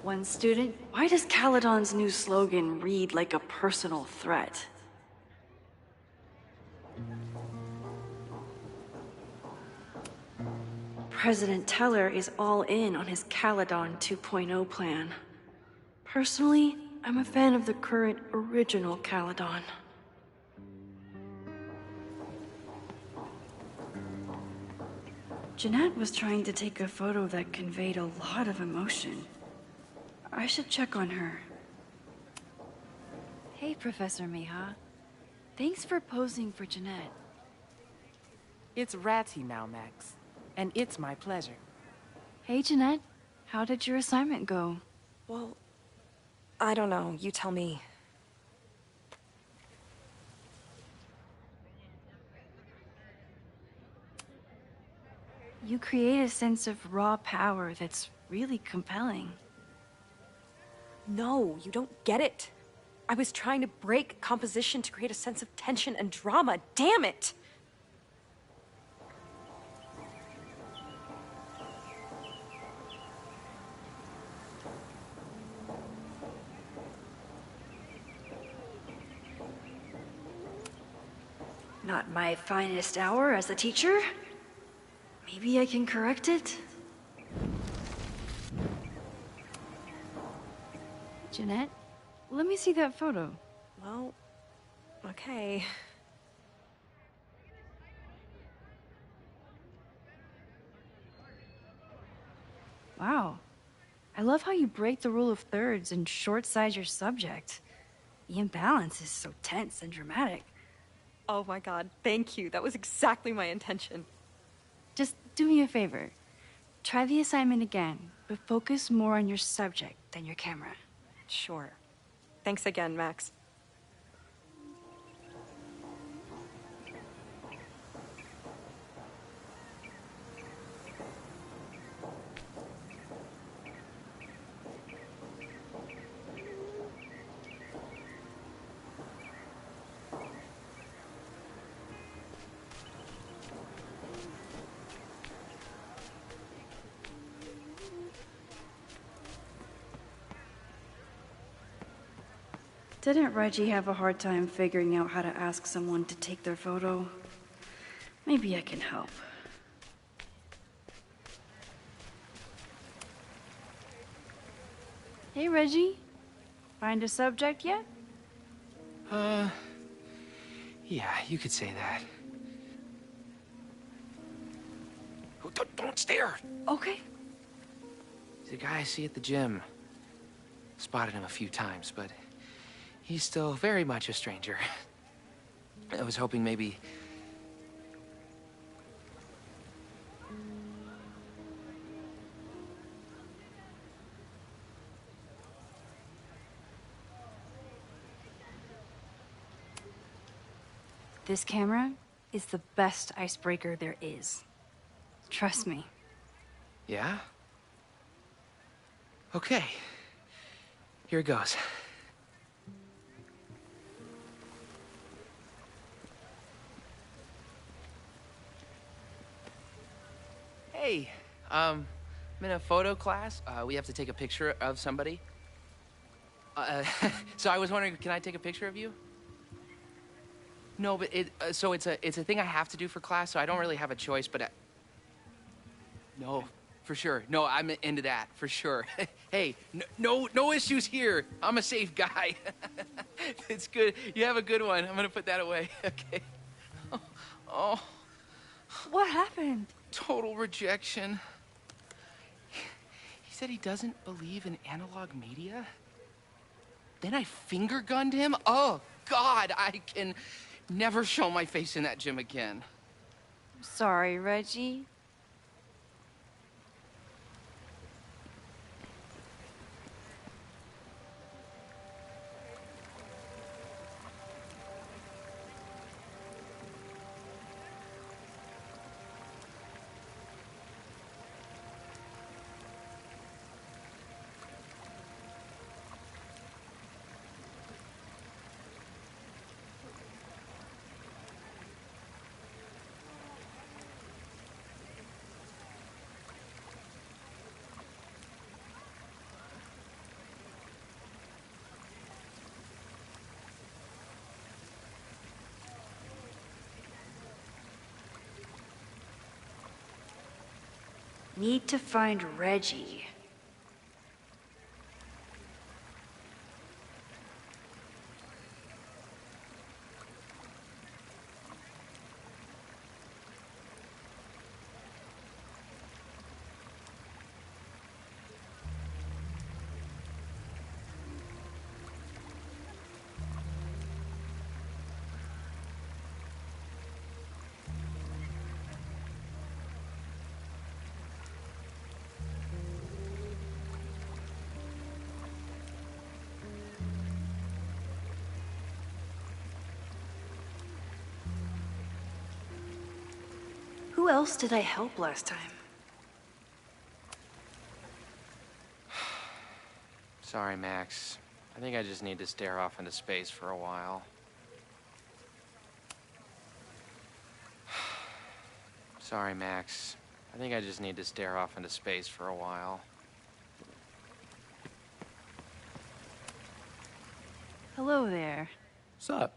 One student, why does Caledon's new slogan read like a personal threat? President Teller is all in on his Caledon 2.0 plan. Personally, I'm a fan of the current original Caledon. Jeanette was trying to take a photo that conveyed a lot of emotion. I should check on her. Hey, Professor Miha. Thanks for posing for Jeanette. It's Ratty now, Max. And it's my pleasure. Hey, Jeanette. How did your assignment go? Well, I don't know. You tell me. You create a sense of raw power that's really compelling. No, you don't get it. I was trying to break composition to create a sense of tension and drama. Damn it! Not my finest hour as a teacher. Maybe I can correct it? Jeanette, let me see that photo. Well, okay. Wow. I love how you break the rule of thirds and short-size your subject. The imbalance is so tense and dramatic. Oh my god, thank you. That was exactly my intention. Just do me a favor. Try the assignment again, but focus more on your subject than your camera. Sure. Thanks again, Max. Didn't Reggie have a hard time figuring out how to ask someone to take their photo? Maybe I can help. Hey, Reggie. Find a subject yet? Yeah, you could say that. Oh, don't stare! Okay. He's a guy I see at the gym. Spotted him a few times, but he's still very much a stranger. I was hoping maybe... This camera is the best icebreaker there is. Trust me. Yeah? Okay. Here goes. Hey, I'm in a photo class. We have to take a picture of somebody. So I was wondering, can I take a picture of you? No, but it's a thing I have to do for class, so I don't really have a choice, but no, for sure. No, I'm into that, for sure. Hey, no issues here. I'm a safe guy. It's good. You have a good one. I'm gonna put that away. Okay. Oh. What happened? Total rejection. He said he doesn't believe in analog media. Then I finger gunned him. Oh, God, I can never show my face in that gym again. Sorry, Reggie. Need to find Reggie. Who else did I help last time? Sorry, Max. I think I just need to stare off into space for a while. Sorry, Max. I think I just need to stare off into space for a while. Hello there. What's up?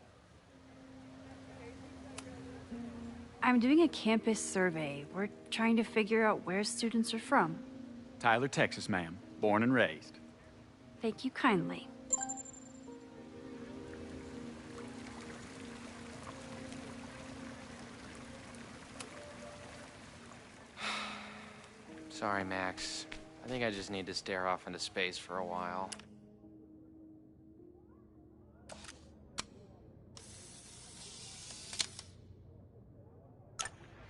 I'm doing a campus survey. We're trying to figure out where students are from. Tyler, Texas, ma'am. Born and raised. Thank you kindly. Sorry, Max. I think I just need to stare off into space for a while.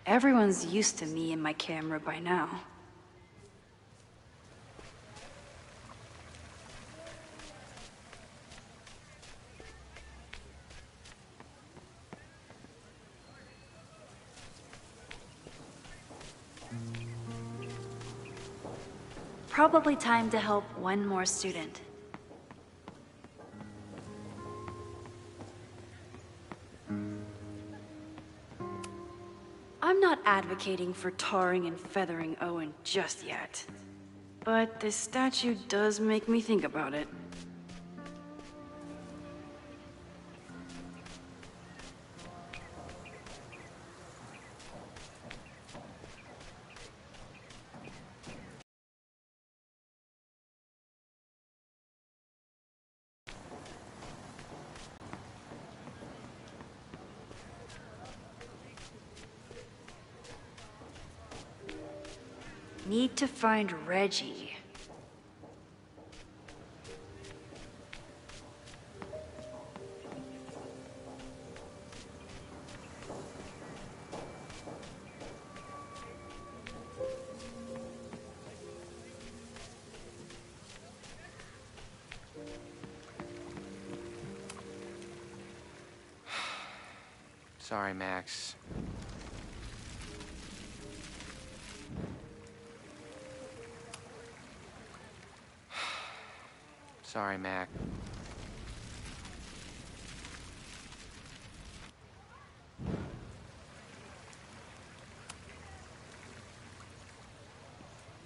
Everyone's used to me and my camera by now. Probably time to help one more student. I'm not advocating for tarring and feathering Owen just yet. But this statue does make me think about it. Need to find Reggie. Sorry, Max. Sorry, Mac.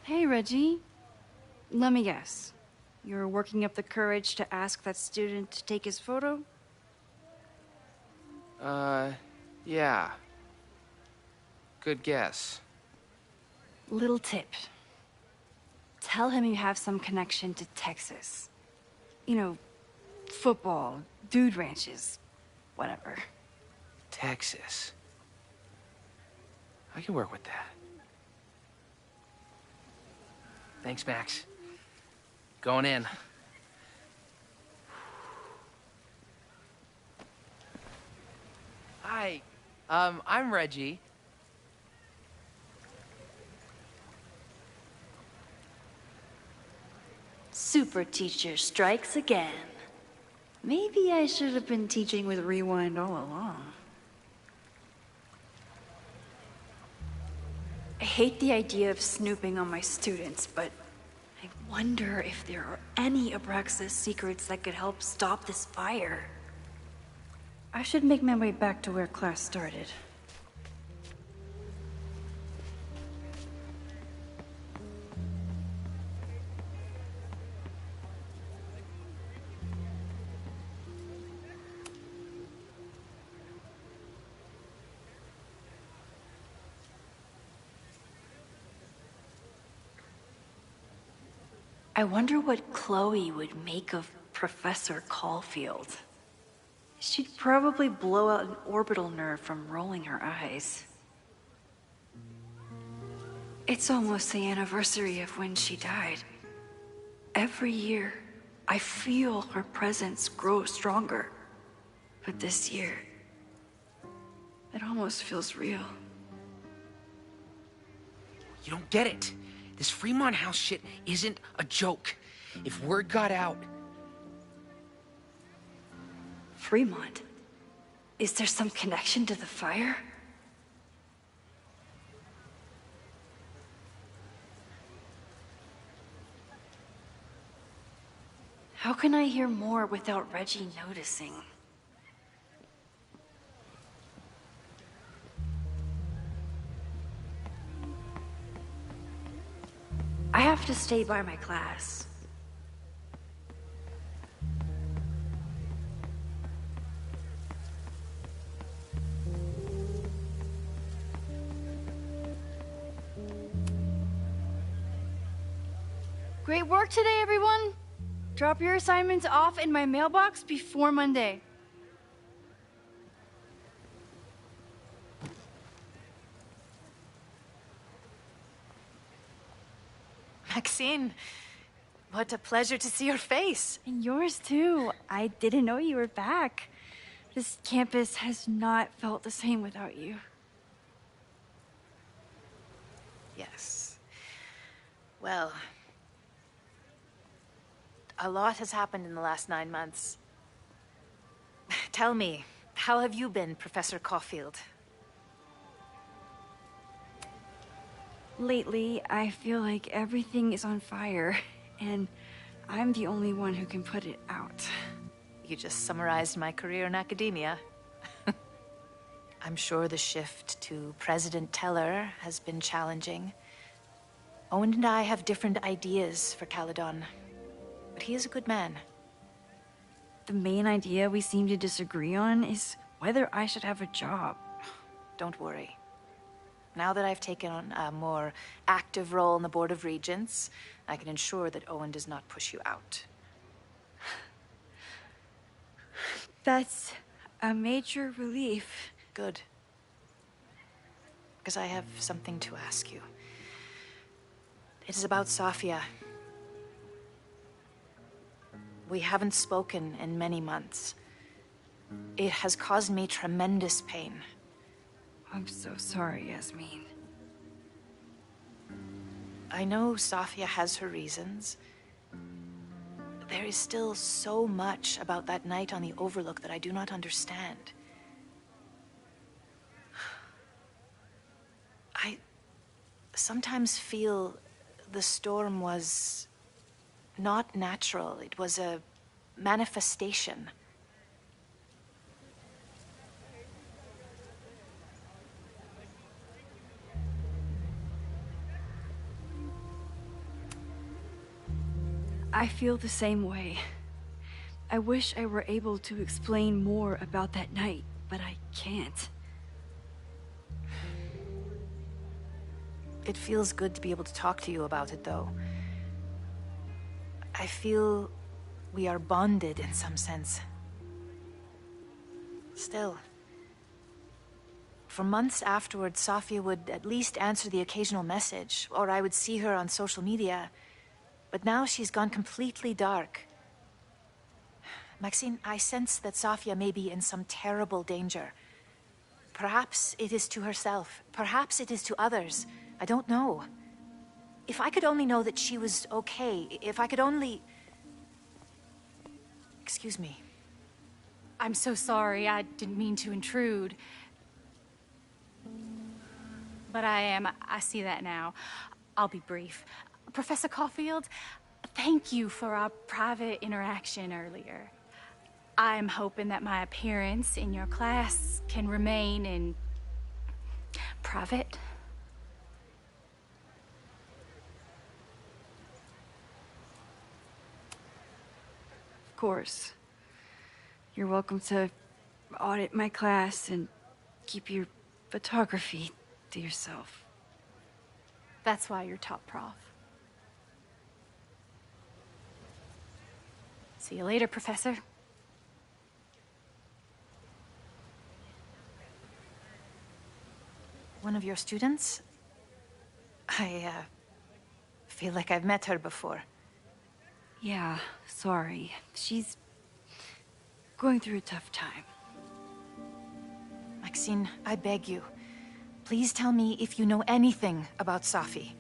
Hey, Reggie. Let me guess. You're working up the courage to ask that student to take his photo? Yeah. Good guess. Little tip. Tell him you have some connection to Texas. You know, football, dude ranches, whatever. Texas. I can work with that. Thanks, Max. Going in. Hi. I'm Reggie. Super teacher strikes again. Maybe I should have been teaching with Rewind all along. I hate the idea of snooping on my students, but I wonder if there are any Abraxas secrets that could help stop this fire. I should make my way back to where class started. I wonder what Chloe would make of Professor Caulfield. She'd probably blow out an orbital nerve from rolling her eyes. It's almost the anniversary of when she died. Every year, I feel her presence grow stronger. But this year, it almost feels real. You don't get it. This Fremont House shit isn't a joke. If word got out... Fremont? Is there some connection to the fire? How can I hear more without Reggie noticing? I have to stay by my class. Great work today, everyone! Drop your assignments off in my mailbox before Monday. Maxine, what a pleasure to see your face. And yours too. I didn't know you were back. This campus has not felt the same without you. Yes. Well, a lot has happened in the last 9 months. Tell me, how have you been, Professor Caulfield? Lately, I feel like everything is on fire, and I'm the only one who can put it out. You just summarized my career in academia. I'm sure the shift to President Teller has been challenging. Owen and I have different ideas for Caledon, but he is a good man. The main idea we seem to disagree on is whether I should have a job. Don't worry. Now that I've taken on a more active role in the Board of Regents, I can ensure that Owen does not push you out. That's a major relief. Good. Because I have something to ask you. It is about Safia. We haven't spoken in many months. It has caused me tremendous pain. I'm so sorry, Yasmin. I know Safia has her reasons. There is still so much about that night on the Overlook that I do not understand. I sometimes feel the storm was not natural. It was a manifestation. I feel the same way. I wish I were able to explain more about that night, but I can't. It feels good to be able to talk to you about it, though. I feel we are bonded in some sense. Still, for months afterwards, Safia would at least answer the occasional message, or I would see her on social media. But now she's gone completely dark. Maxine, I sense that Safia may be in some terrible danger. Perhaps it is to herself. Perhaps it is to others. I don't know. If I could only know that she was okay, if I could only... Excuse me. I'm so sorry. I didn't mean to intrude. But I see that now. I'll be brief. Professor Caulfield, thank you for our private interaction earlier. I'm hoping that my appearance in your class can remain in private. Of course. You're welcome to audit my class and keep your photography to yourself. That's why you're top prof. See you later, Professor. One of your students? I feel like I've met her before. Yeah, sorry. She's going through a tough time. Maxine, I beg you. Please tell me if you know anything about Safi.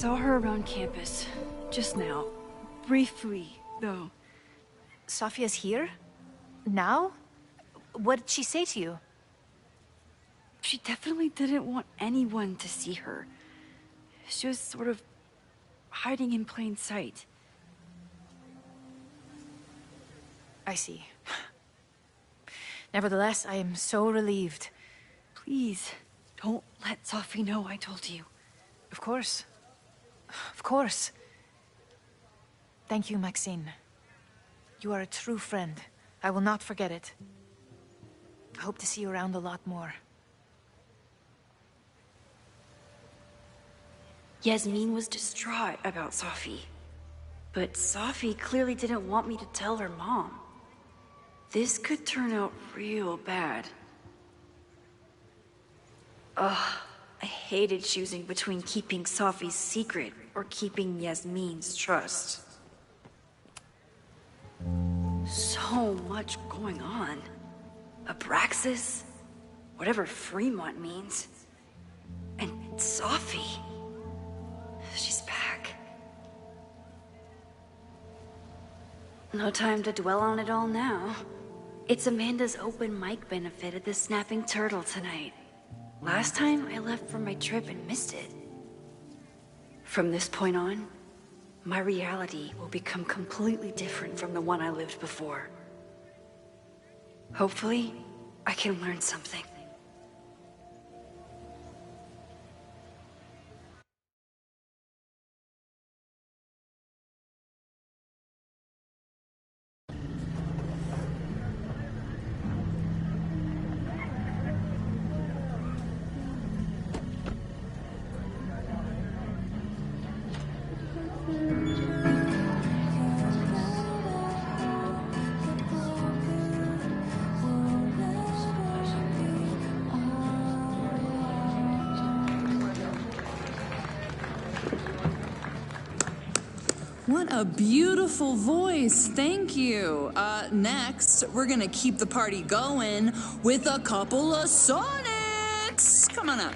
saw her around campus. Just now. Briefly, though. Sophia's here? Now? What did she say to you? She definitely didn't want anyone to see her. She was sort of hiding in plain sight. I see. Nevertheless, I am so relieved. Please, don't let Sophie know I told you. Of course. Of course. Thank you, Maxine. You are a true friend. I will not forget it. I hope to see you around a lot more. Yasmin was distraught about Sophie. But Sophie clearly didn't want me to tell her mom. This could turn out real bad. Ugh, I hated choosing between keeping Sophie's secret or keeping Yasmin's trust. So much going on. Abraxas, whatever Fremont means, and Sophie. She's back. No time to dwell on it all now. It's Amanda's open mic benefit at the Snapping Turtle tonight. Last time I left for my trip and missed it. From this point on, my reality will become completely different from the one I lived before. Hopefully, I can learn something. What a beautiful voice. Thank you. Next, we're gonna keep the party going with a couple of Sonics. Come on up.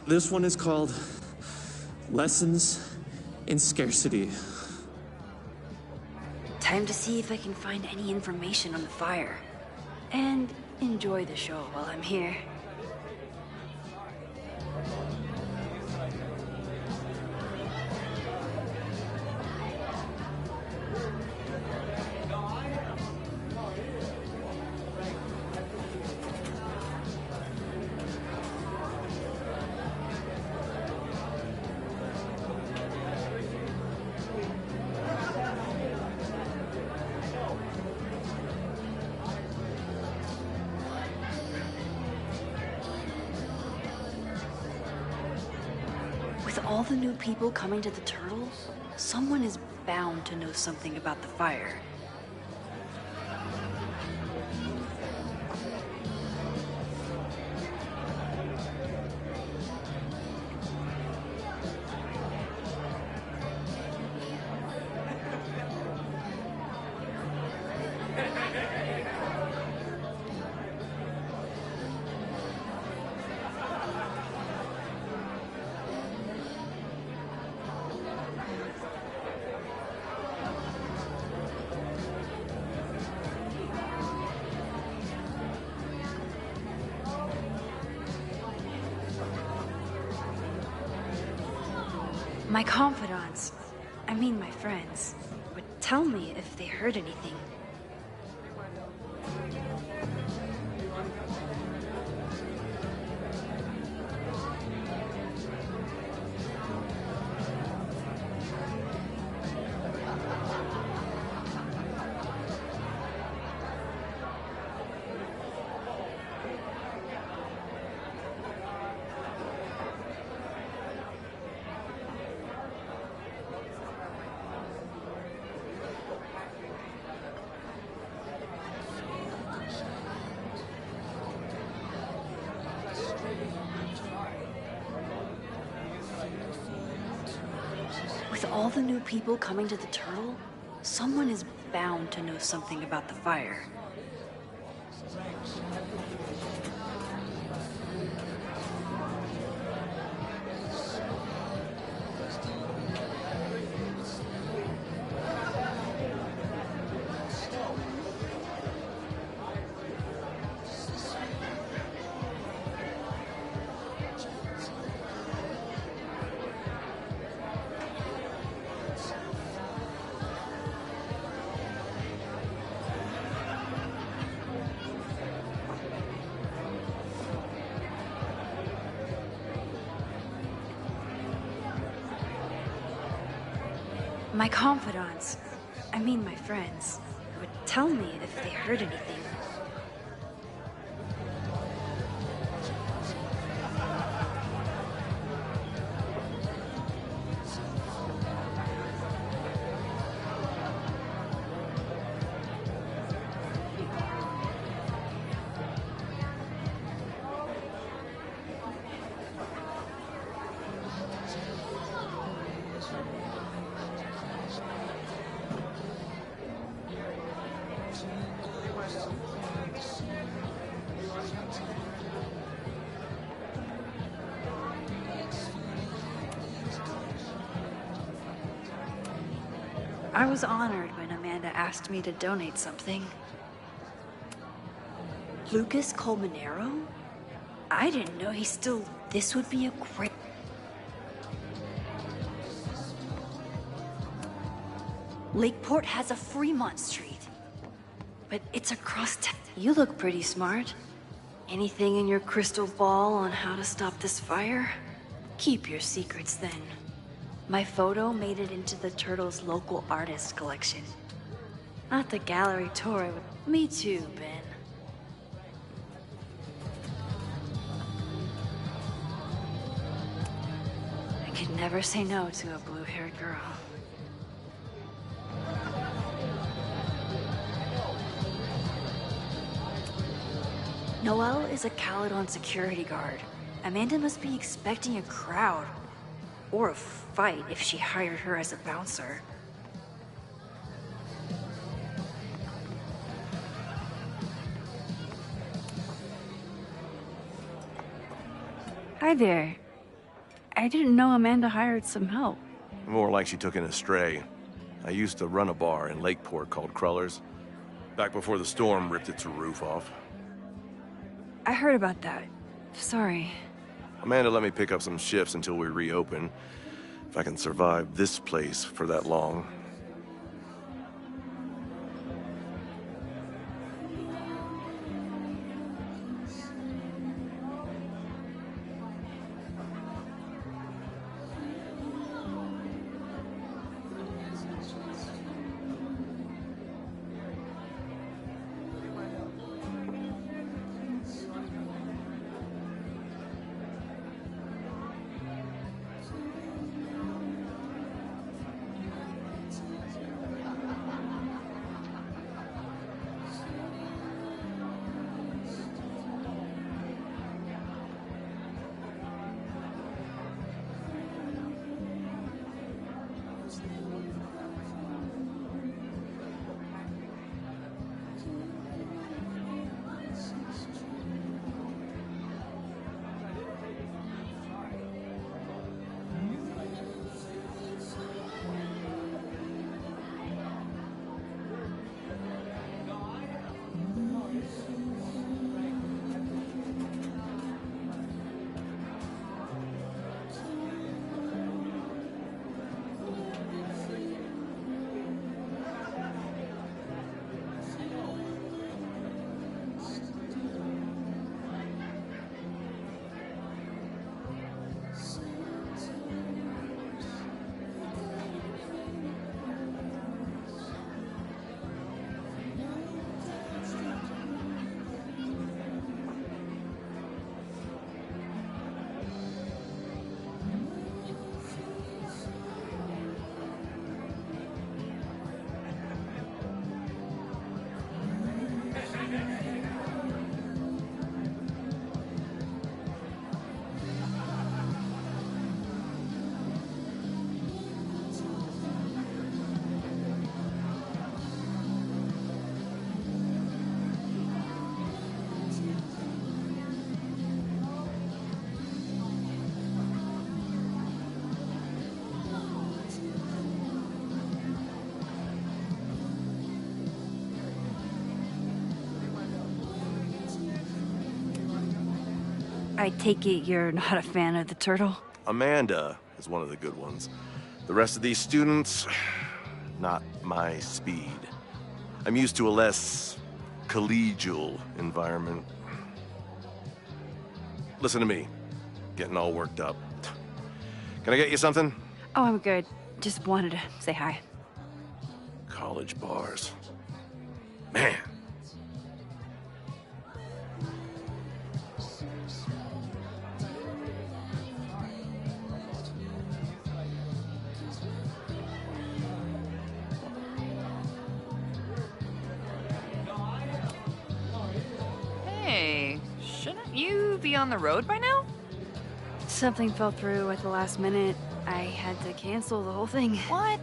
This one is called Lessons in Scarcity. Time to see if I can find any information on the fire. And enjoy the show while I'm here. With all the new people coming to the Turtles, someone is bound to know something about the fire. My confidants, I mean my friends, would tell me if they heard anything. With all the new people coming to the Turtle, someone is bound to know something about the fire. My confidants, I mean my friends, would tell me if they heard anything. I was honored when Amanda asked me to donate something. Lucas Colmenero? I didn't know he still... This would be a great... Lakeport has a Fremont Street. But it's across town. You look pretty smart. Anything in your crystal ball on how to stop this fire? Keep your secrets then. My photo made it into the Turtles' local artist collection. Not the gallery tour. Me too, Ben. I could never say no to a blue-haired girl. Noelle is a Caledon security guard. Amanda must be expecting a crowd. Or a fight if she hired her as a bouncer. Hi there. I didn't know Amanda hired some help. More like she took in a stray. I used to run a bar in Lakeport called Crullers, back before the storm ripped its roof off. I heard about that. Sorry. Amanda let me pick up some shifts until we reopen. If I can survive this place for that long. I take it you're not a fan of the turtle? Amanda is one of the good ones. The rest of these students, not my speed. I'm used to a less collegial environment. Listen to me, getting all worked up. Can I get you something? Oh, I'm good. Just wanted to say hi. College bars. Man. Hey, shouldn't you be on the road by now? Something fell through at the last minute. I had to cancel the whole thing. What?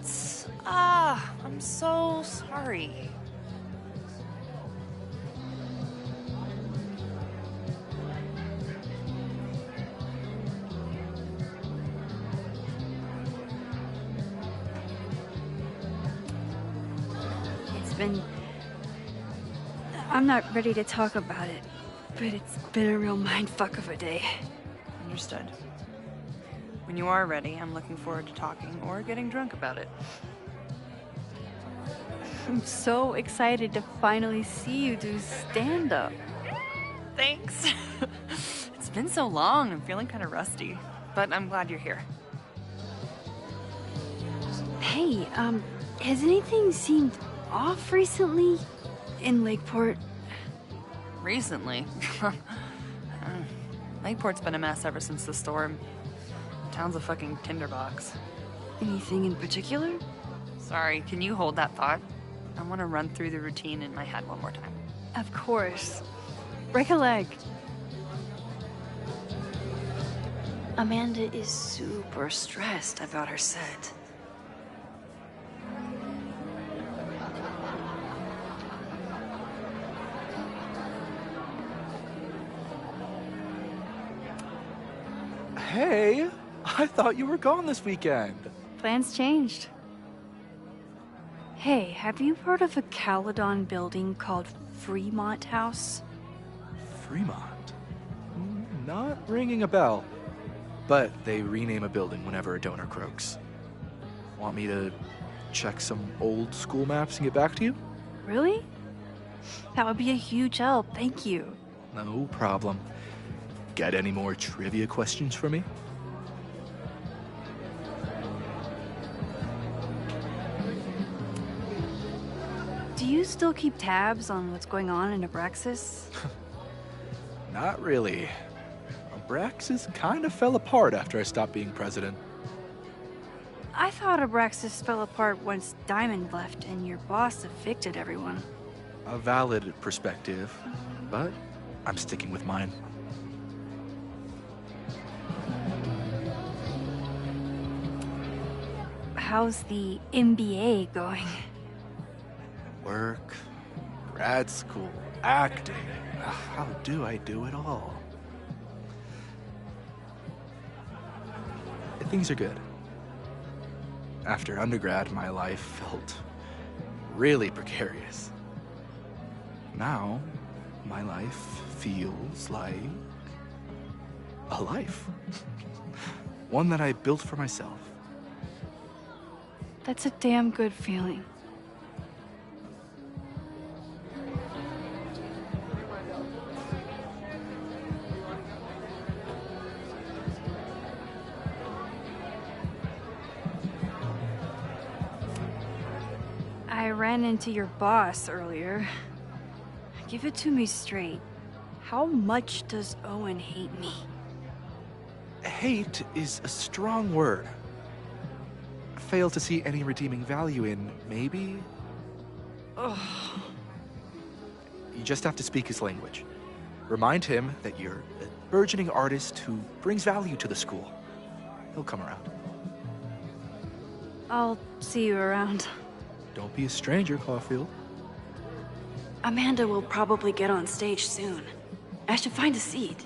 Ah, I'm so sorry. It's been... I'm not ready to talk about it, but it's been a real mindfuck of a day. Understood. When you are ready, I'm looking forward to talking or getting drunk about it. I'm so excited to finally see you do stand-up. Thanks. It's been so long, I'm feeling kind of rusty, but I'm glad you're here. Hey, has anything seemed off recently in Lakeport? Recently? Lakeport's been a mess ever since the storm. Town's a fucking tinderbox. Anything in particular? Sorry, can you hold that thought? I want to run through the routine in my head one more time. Of course. Break a leg. Amanda is super stressed about her set. Hey, I thought you were gone this weekend. Plans changed. Hey, have you heard of a Caledon building called Fremont House? Fremont? Not ringing a bell. But they rename a building whenever a donor croaks. Want me to check some old school maps and get back to you? Really? That would be a huge help, thank you. No problem. Got any more trivia questions for me? Do you still keep tabs on what's going on in Abraxas? Not really. Abraxas kind of fell apart after I stopped being president. I thought Abraxas fell apart once Diamond left and your boss evicted everyone. A valid perspective, but I'm sticking with mine. How's the MBA going? Work, grad school, acting. How do I do it all? Things are good. After undergrad, my life felt really precarious. Now, my life feels like a life. One that I built for myself. That's a damn good feeling. I ran into your boss earlier. Give it to me straight. How much does Owen hate me? Hate is a strong word. Fail to see any redeeming value in, maybe? Ugh. You just have to speak his language. Remind him that you're a burgeoning artist who brings value to the school. He'll come around. I'll see you around. Don't be a stranger, Caulfield. Amanda will probably get on stage soon. I should find a seat.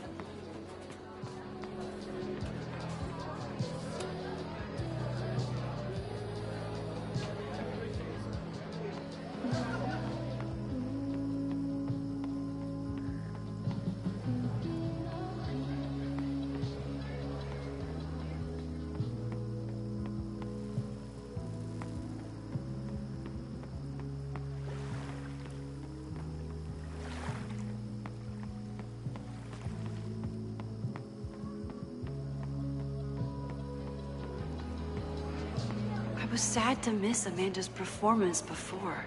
was sad to miss Amanda's performance before,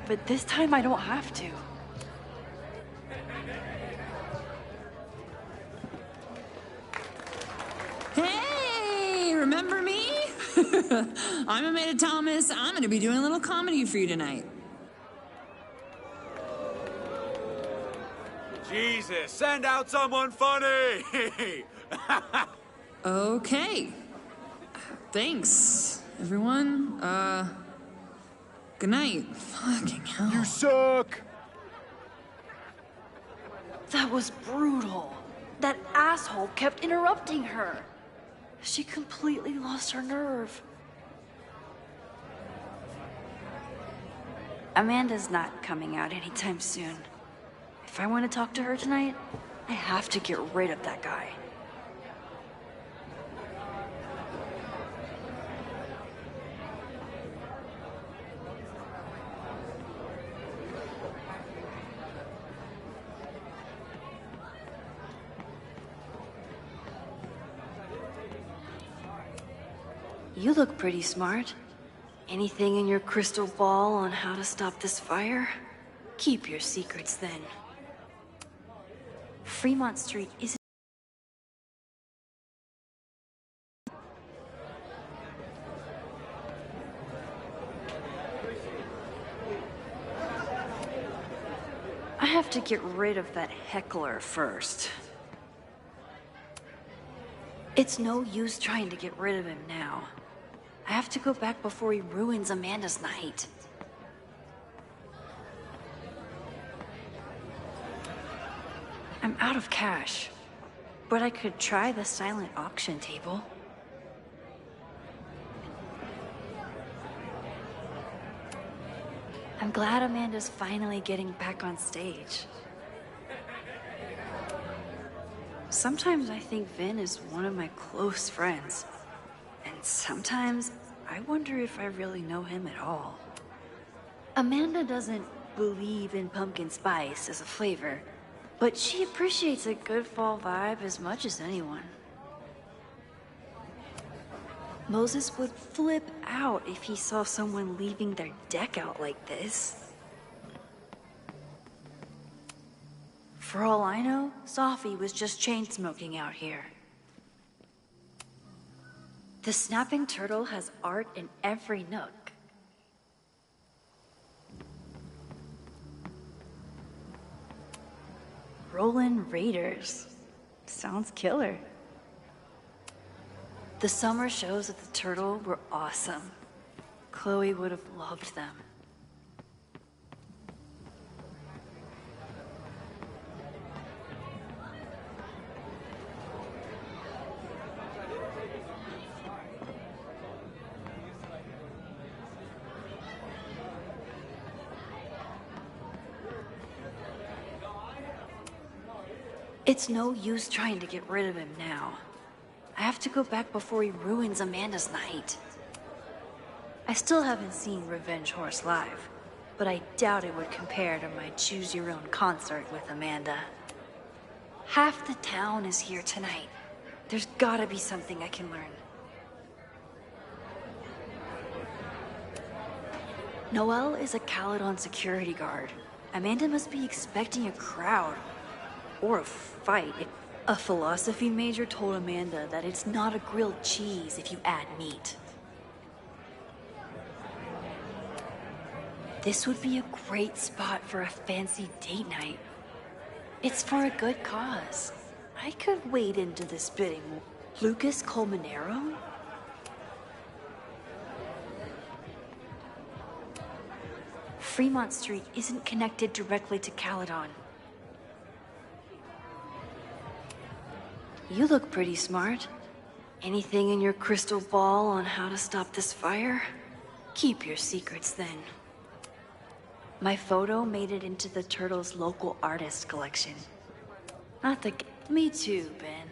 but this time I don't have to. Hey, remember me? I'm Amanda Thomas. I'm gonna be doing a little comedy for you tonight. Jesus, send out someone funny! Okay. Thanks, everyone. Good night. Fucking hell. You suck! That was brutal. That asshole kept interrupting her. She completely lost her nerve. Amanda's not coming out anytime soon. If I want to talk to her tonight, I have to get rid of that guy. You look pretty smart. Anything in your crystal ball on how to stop this fire? Keep your secrets then. Fremont Street isn't... I have to get rid of that heckler first. It's no use trying to get rid of him now. I have to go back before he ruins Amanda's night. I'm out of cash, but I could try the silent auction table. I'm glad Amanda's finally getting back on stage. Sometimes I think Vin is one of my close friends. And sometimes I wonder if I really know him at all. Amanda doesn't believe in pumpkin spice as a flavor, but she appreciates a good fall vibe as much as anyone. Moses would flip out if he saw someone leaving their deck out like this. For all I know, Sophie was just chain smoking out here. The snapping turtle has art in every nook. Rollin' Raiders. Sounds killer. The summer shows at the Turtle were awesome. Chloe would have loved them. It's no use trying to get rid of him now. I have to go back before he ruins Amanda's night. I still haven't seen Revenge Horse live, but I doubt it would compare to my Choose Your Own concert with Amanda. Half the town is here tonight. There's gotta be something I can learn. Noelle is a Caledon security guard. Amanda must be expecting a crowd. Or a fight. A philosophy major told Amanda that it's not a grilled cheese if you add meat. This would be a great spot for a fancy date night. It's for a good cause. I could wade into this bidding. Lucas Colmenero? Fremont Street isn't connected directly to Caledon. You look pretty smart. Anything in your crystal ball on how to stop this fire? Keep your secrets then. My photo made it into the Turtle's local artist collection. Not the... Me too, Ben.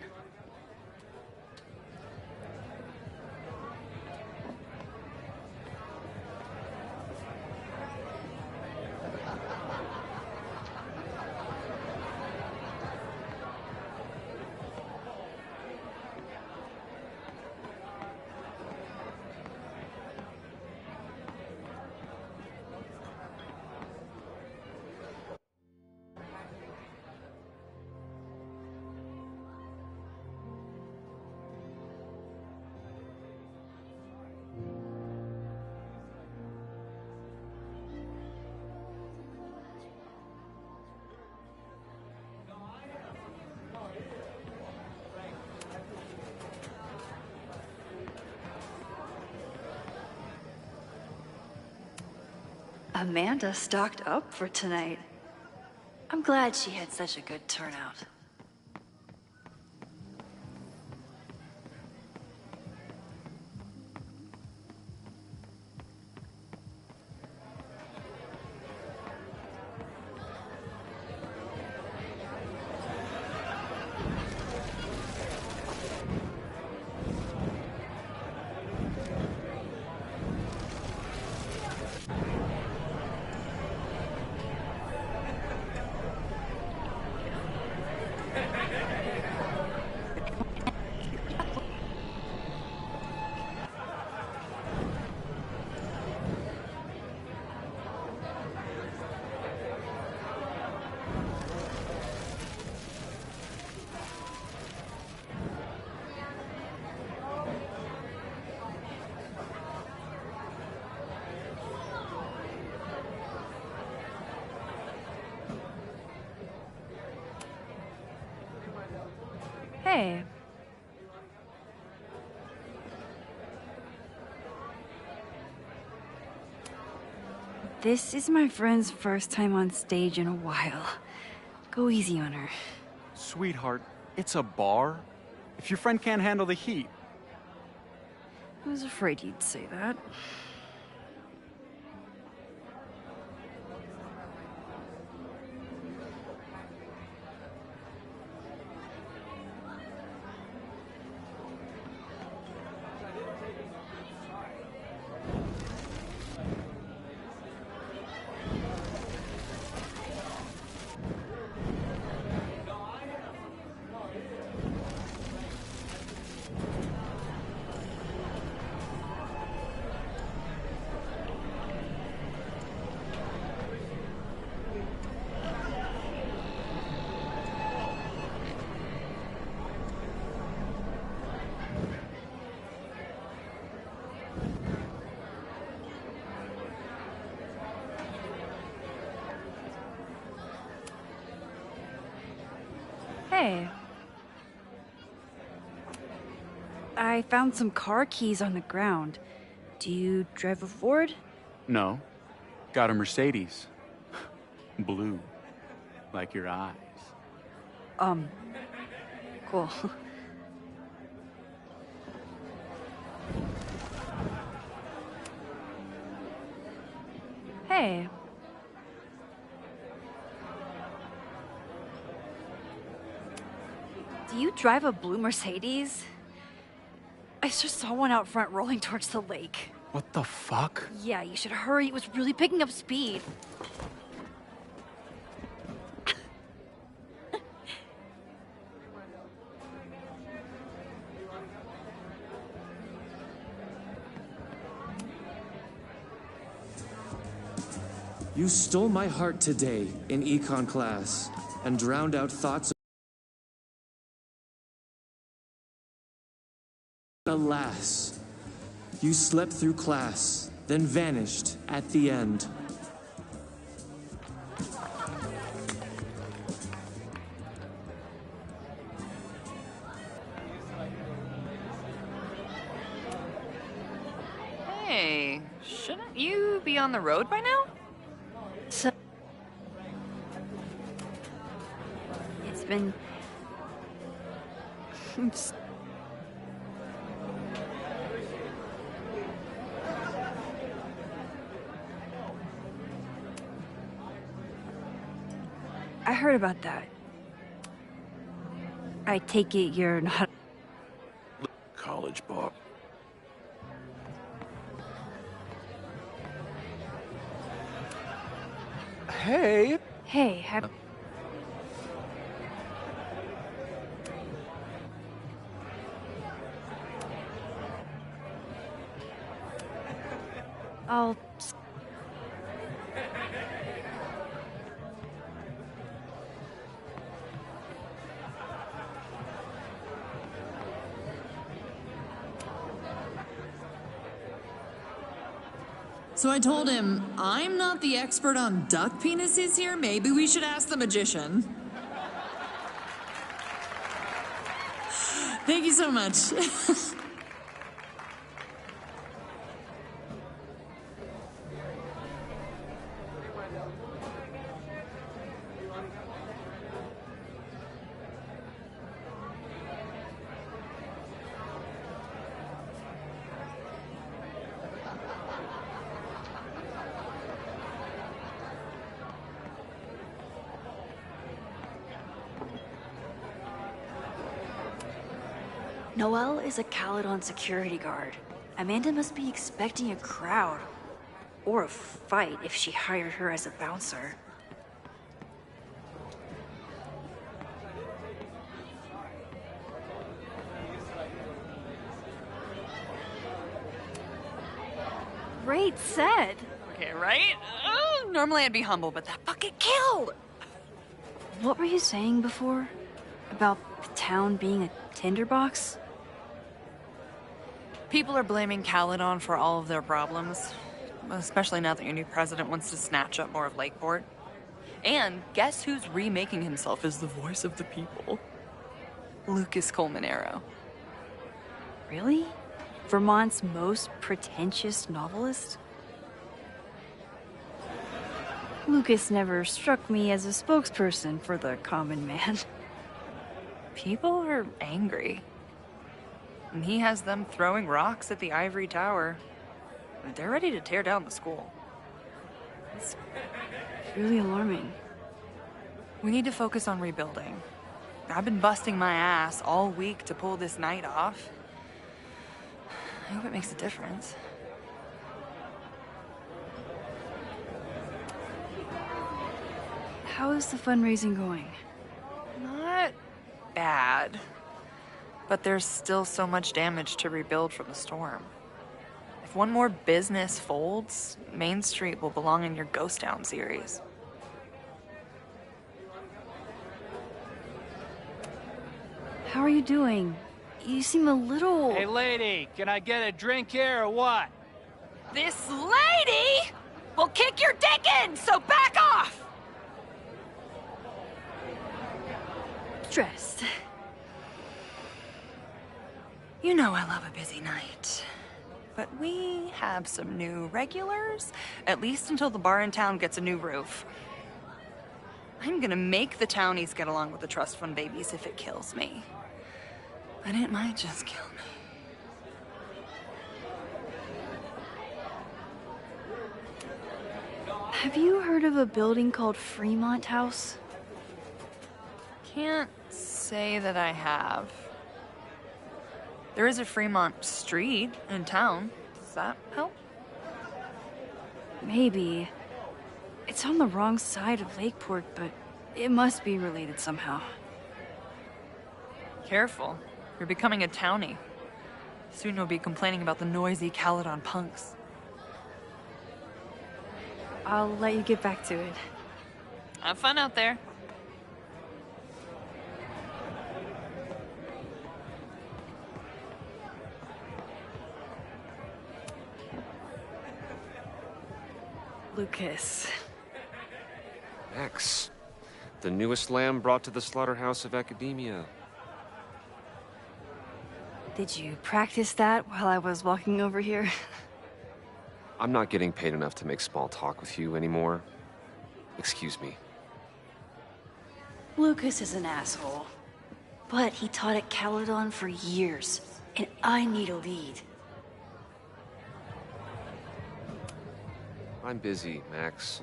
Amanda stocked up for tonight. I'm glad she had such a good turnout. Hey. This is my friend's first time on stage in a while. Go easy on her. Sweetheart, it's a bar. If your friend can't handle the heat. I was afraid you'd say that. Hey. I found some car keys on the ground. Do you drive a Ford? No. Got a Mercedes. Blue. Like your eyes. Cool. Hey. Do you drive a blue Mercedes? I just saw one out front rolling towards the lake. What the fuck? Yeah, you should hurry. It was really picking up speed. You stole my heart today in econ class and drowned out thoughts. Alas, you slept through class, then vanished at the end. Hey, shouldn't you be on the road by now? So it's been I heard about that. I take it you're not College bar. Hey. Hey, I'll So I told him, I'm not the expert on duck penises here. Maybe we should ask the magician. Thank you so much. Noelle is a Caledon security guard. Amanda must be expecting a crowd. Or a fight if she hired her as a bouncer. Great set. Okay, right? Normally I'd be humble, but that fucking killed! What were you saying before? About the town being a tinderbox? People are blaming Caledon for all of their problems. Especially now that your new president wants to snatch up more of Lakeport. And guess who's remaking himself as the voice of the people? Lucas Colmenero. Really? Vermont's most pretentious novelist? Lucas never struck me as a spokesperson for the common man. People are angry. And he has them throwing rocks at the Ivory Tower. They're ready to tear down the school. It's really alarming. We need to focus on rebuilding. I've been busting my ass all week to pull this night off. I hope it makes a difference. How is the fundraising going? Not bad. But there's still so much damage to rebuild from the storm. If one more business folds, Main Street will belong in your Ghost Town series. How are you doing? You seem a little... Hey, lady, can I get a drink here or what? This lady will kick your dick in, so back off! Stressed. You know I love a busy night. But we have some new regulars, at least until the bar in town gets a new roof. I'm gonna make the townies get along with the trust fund babies if it kills me. But it might just kill me. Have you heard of a building called Fremont House? Can't say that I have. There is a Fremont Street in town. Does that help? Maybe. It's on the wrong side of Lakeport, but it must be related somehow. Careful. You're becoming a townie. Soon you'll be complaining about the noisy Caledon punks. I'll let you get back to it. Have fun out there. Lucas. Max, the newest lamb brought to the slaughterhouse of academia. Did you practice that while I was walking over here? I'm not getting paid enough to make small talk with you anymore. Excuse me. Lucas is an asshole. But he taught at Caledon for years, and I need a lead. I'm busy, Max.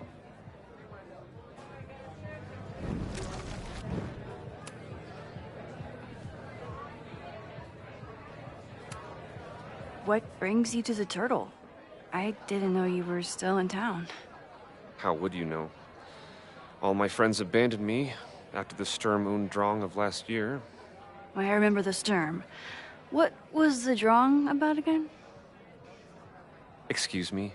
What brings you to the Turtle? I didn't know you were still in town. How would you know? All my friends abandoned me after the Sturm und Drang of last year. I remember the Sturm. What was the Drang about again? Excuse me?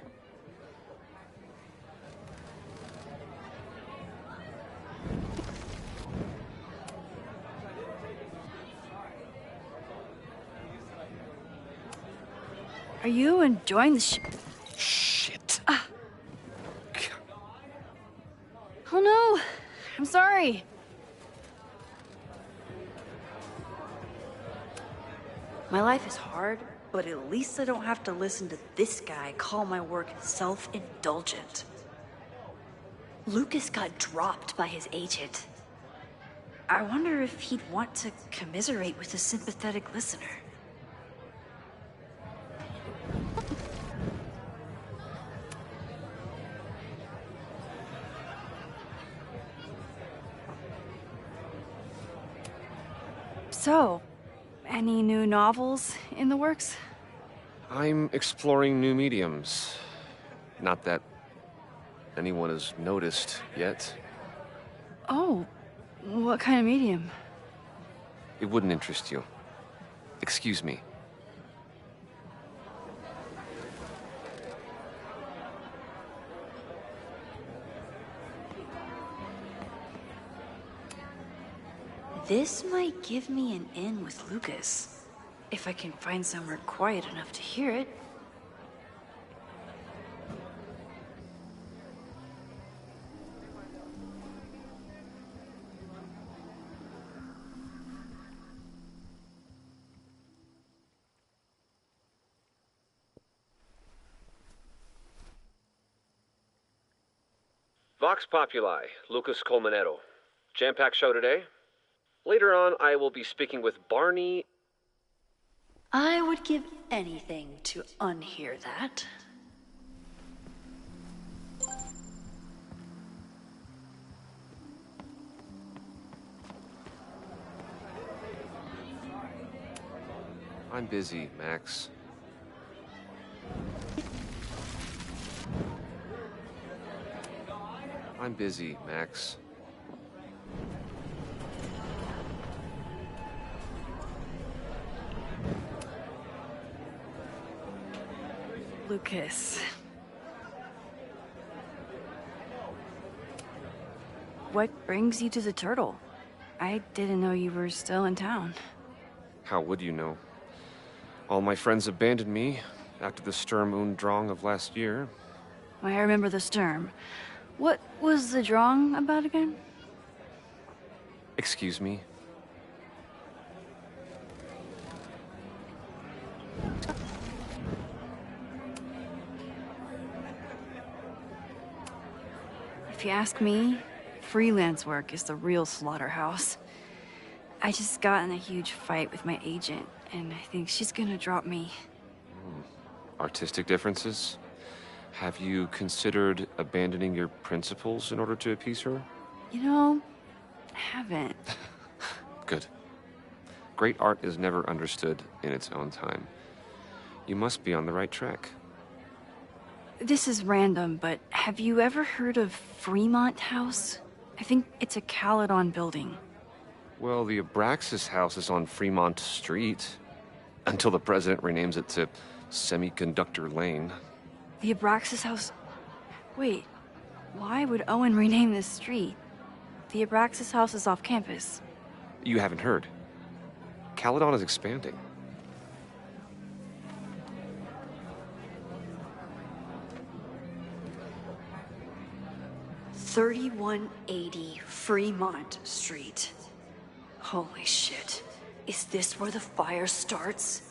Are you enjoying the Shit. Oh no! I'm sorry. My life is hard, but at least I don't have to listen to this guy call my work self-indulgent. Lucas got dropped by his agent. I wonder if he'd want to commiserate with a sympathetic listener. So, Any new novels in the works? I'm exploring new mediums. Not that anyone has noticed yet. Oh, what kind of medium? It wouldn't interest you. Excuse me. This might give me an in with Lucas, if I can find somewhere quiet enough to hear it. Vox Populi, Lucas Colmenero. Jam-packed show today. Later on, I will be speaking with Barney. I would give anything to unhear that. I'm busy, Max. I'm busy, Max. Lucas. What brings you to the Turtle? I didn't know you were still in town. How would you know? All my friends abandoned me after the Sturm und Drang of last year. I remember the Sturm. What was the Drang about again? Excuse me? If you ask me, freelance work is the real slaughterhouse. I just got in a huge fight with my agent, and I think she's gonna drop me. Artistic differences? Have you considered abandoning your principles in order to appease her? You know, I haven't. Good. Great art is never understood in its own time. You must be on the right track. This is random, but have you ever heard of Fremont House? I think it's a Caledon building. Well, the Abraxas house is on Fremont Street. Until the president renames it to Semiconductor Lane. The Abraxas House... Wait, why would Owen rename this street? The Abraxas House is off campus. You haven't heard. Caledon is expanding. $3180 Fremont Street. Holy shit. Is this where the fire starts?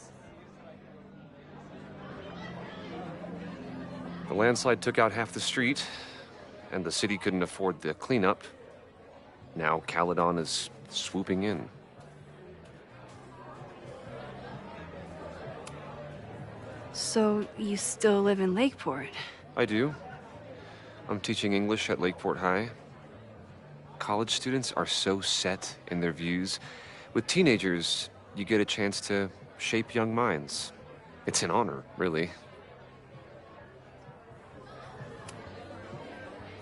The landslide took out half the street, and the city couldn't afford the cleanup. Now Caledon is swooping in. So, you still live in Lakeport? I do. I'm teaching English at Lakeport High. College students are so set in their views. With teenagers, you get a chance to shape young minds. It's an honor, really.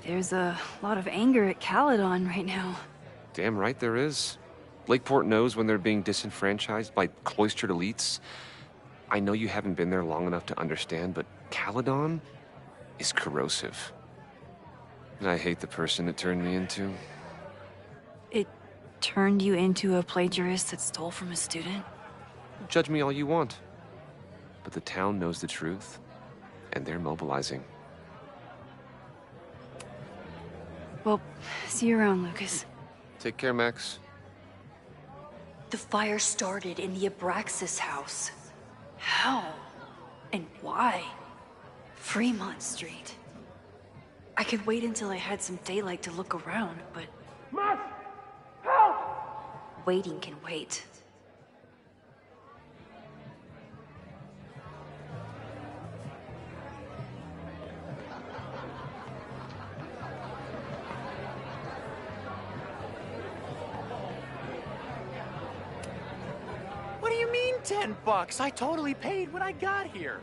There's a lot of anger at Caledon right now. Damn right there is. Lakeport knows when they're being disenfranchised by cloistered elites. I know you haven't been there long enough to understand, but Caledon is corrosive. And I hate the person it turned me into. It turned you into a plagiarist that stole from a student? Judge me all you want. But the town knows the truth, and they're mobilizing. Well, see you around, Lucas. Take care, Max. The fire started in the Abraxas house. How? And why? Fremont Street. I could wait until I had some daylight to look around, but... Max! Help! Waiting can wait. What do you $10. I totally paid when I got here.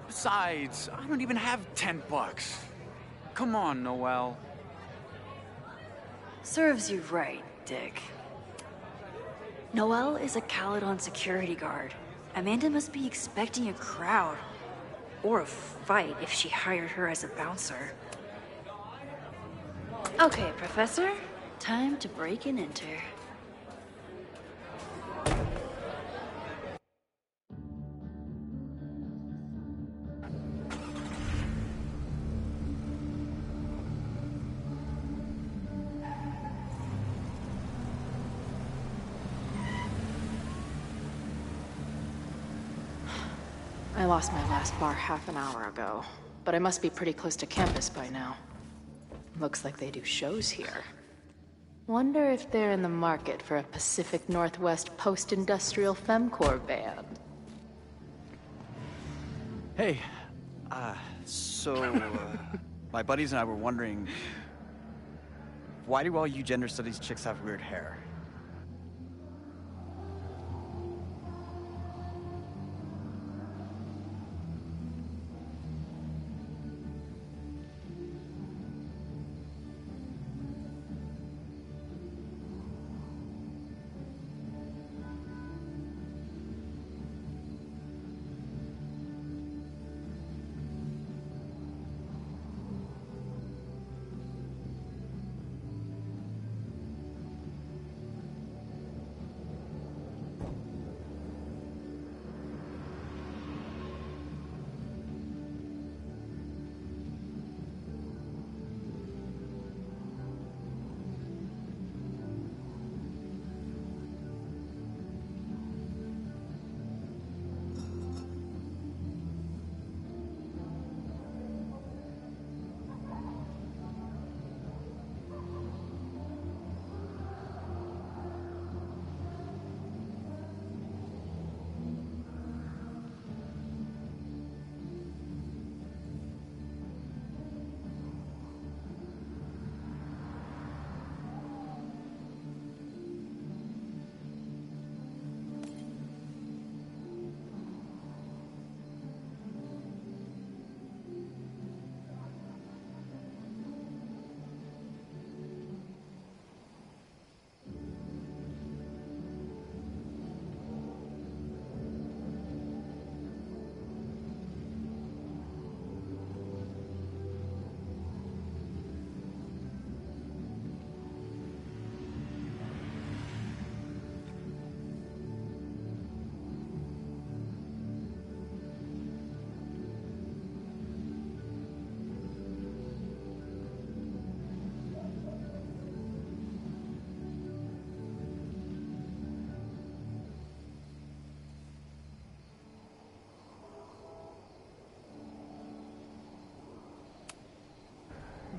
Besides, I don't even have $10. Come on, Noel. Serves you right, Dick. Noelle is a Caledon security guard. Amanda must be expecting a crowd. Or a fight if she hired her as a bouncer. Okay, Professor. Time to break and enter. I lost my last bar half an hour ago, but I must be pretty close to campus by now. Looks like they do shows here. Wonder if they're in the market for a Pacific Northwest post-industrial femcore band. Hey, my buddies and I were wondering, why do all you gender studies chicks have weird hair?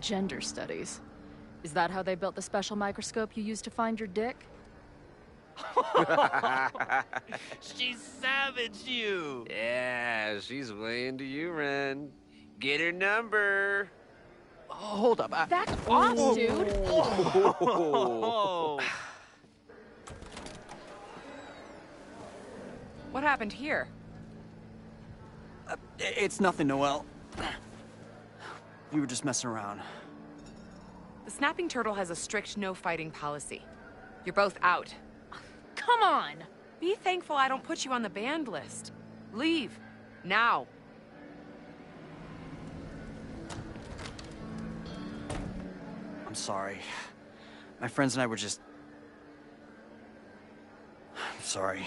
Gender studies. Is that how they built the special microscope you used to find your dick? She savaged you! Yeah, she's way into you, Ren. Get her number. Hold up. Back off, dude! Oh. What happened here? It's nothing, Noel. We were just messing around. The Snapping Turtle has a strict no-fighting policy. You're both out. Come on! Be thankful I don't put you on the banned list. Leave. Now. I'm sorry. My friends and I were just... I'm sorry.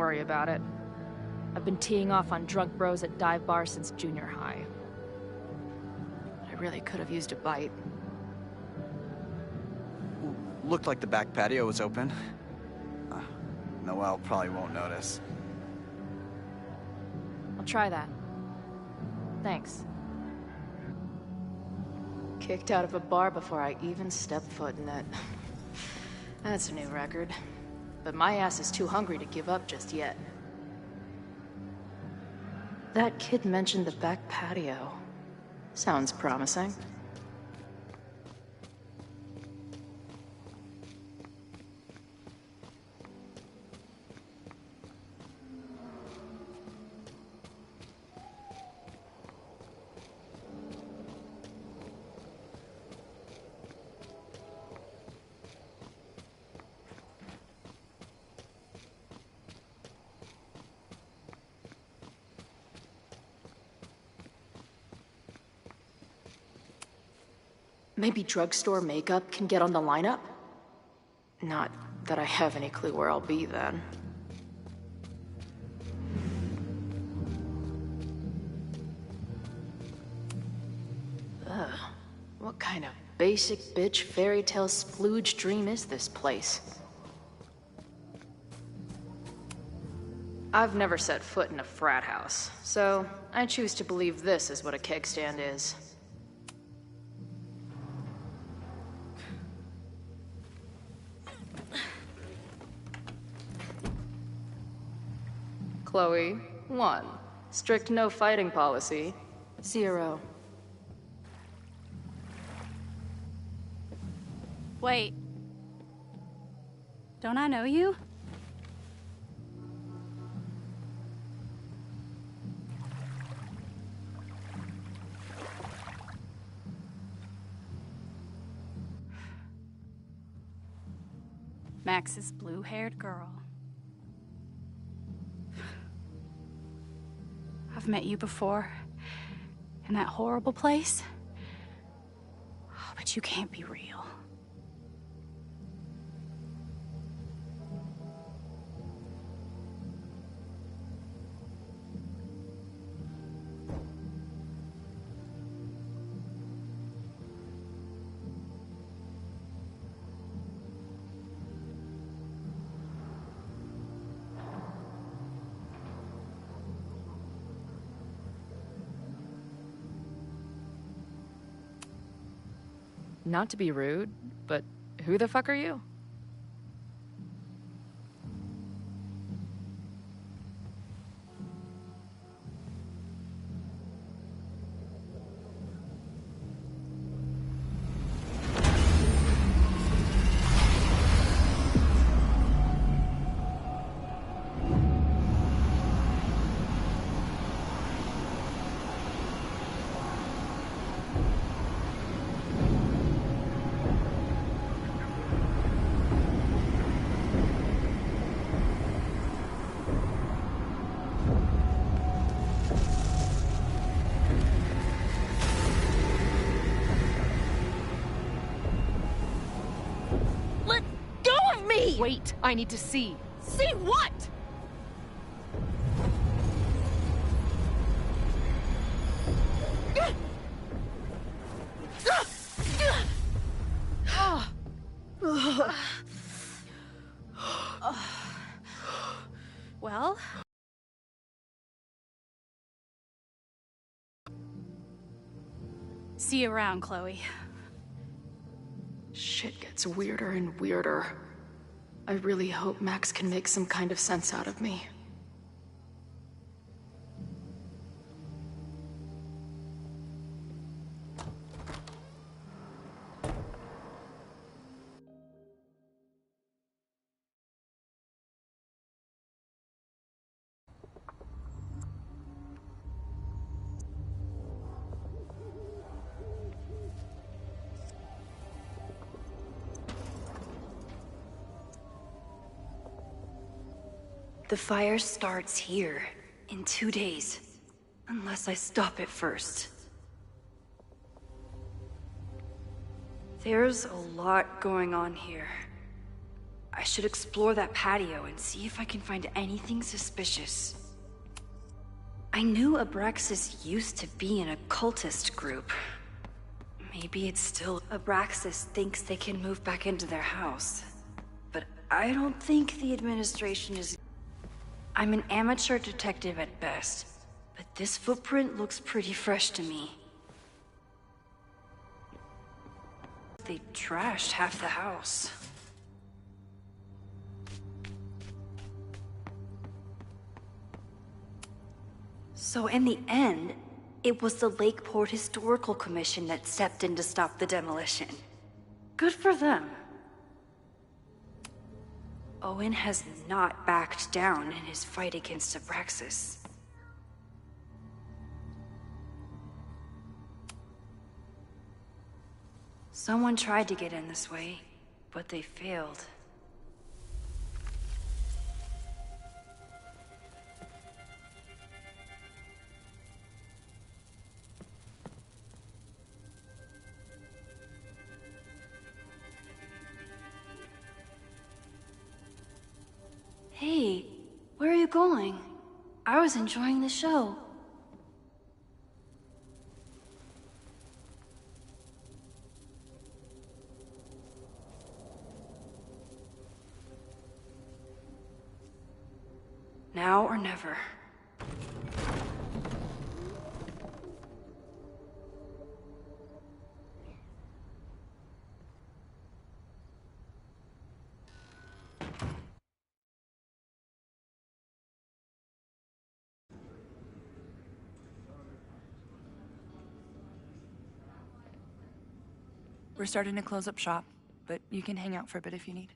worry about it. I've been teeing off on drunk bros at dive bars since junior high. I really could have used a bite. Looked like the back patio was open. Noelle probably won't notice. I'll try that. Thanks. Kicked out of a bar before I even stepped foot in it. That's a new record. But my ass is too hungry to give up just yet. That kid mentioned the back patio. Sounds promising. Maybe drugstore makeup can get on the lineup? Not that I have any clue where I'll be then. Ugh. What kind of basic bitch fairy tale splooge dream is this place? I've never set foot in a frat house, so I choose to believe this is what a keg stand is. Chloe, 1. Strict no fighting policy. 0. Wait. Don't I know you? Max's blue-haired girl. I've met you before. In that horrible place. Oh, but you can't be real. Not to be rude, but who the fuck are you? Wait, I need to see. See what? Well? See you around, Chloe. Shit gets weirder and weirder. I really hope Max can make some kind of sense out of me. The fire starts here, in 2 days. Unless I stop it first. There's a lot going on here. I should explore that patio and see if I can find anything suspicious. I knew Abraxas used to be an occultist group. Maybe it's still... Abraxas thinks they can move back into their house. But I don't think the administration is... I'm an amateur detective at best, but this footprint looks pretty fresh to me. They trashed half the house. So in the end, it was the Lakeport Historical Commission that stepped in to stop the demolition. Good for them. Owen has not backed down in his fight against Abraxas. Someone tried to get in this way, but they failed. Hey, where are you going? I was enjoying the show. Now or never. We're starting to close up shop, but you can hang out for a bit if you need.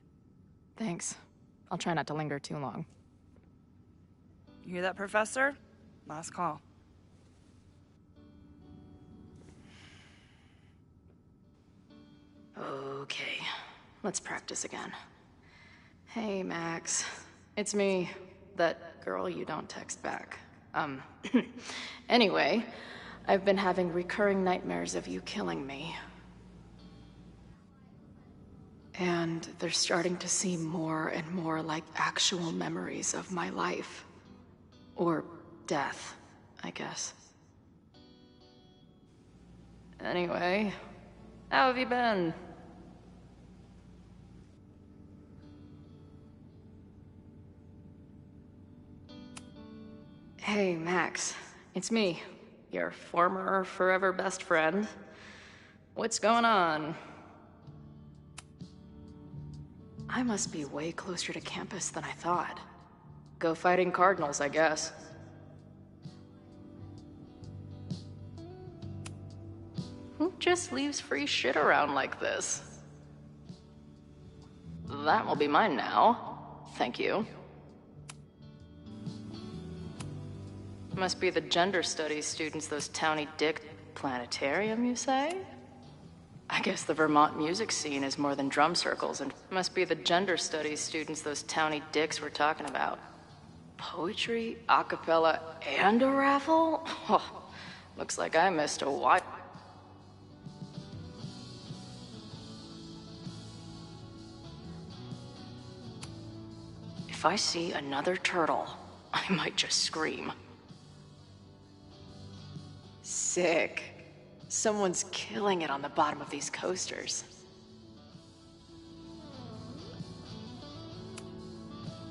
Thanks. I'll try not to linger too long. You hear that, Professor? Last call. Okay, let's practice again. Hey, Max. It's me. That girl you don't text back. Anyway, I've been having recurring nightmares of you killing me. And they're starting to seem more and more like actual memories of my life. Or death, I guess. Anyway, how have you been? Hey, Max. It's me, your former forever best friend. What's going on? I must be way closer to campus than I thought. Go fighting Cardinals, I guess. Who just leaves free shit around like this? That will be mine now. Thank you. Must be the gender studies students, those towny dick. Planetarium, you say? I guess the Vermont music scene is more than drum circles, and must be the gender studies students, those towny dicks we're talking about. Poetry, a cappella, and a raffle? Oh, looks like I missed a while. If I see another turtle, I might just scream. Sick. Someone's killing it on the bottom of these coasters.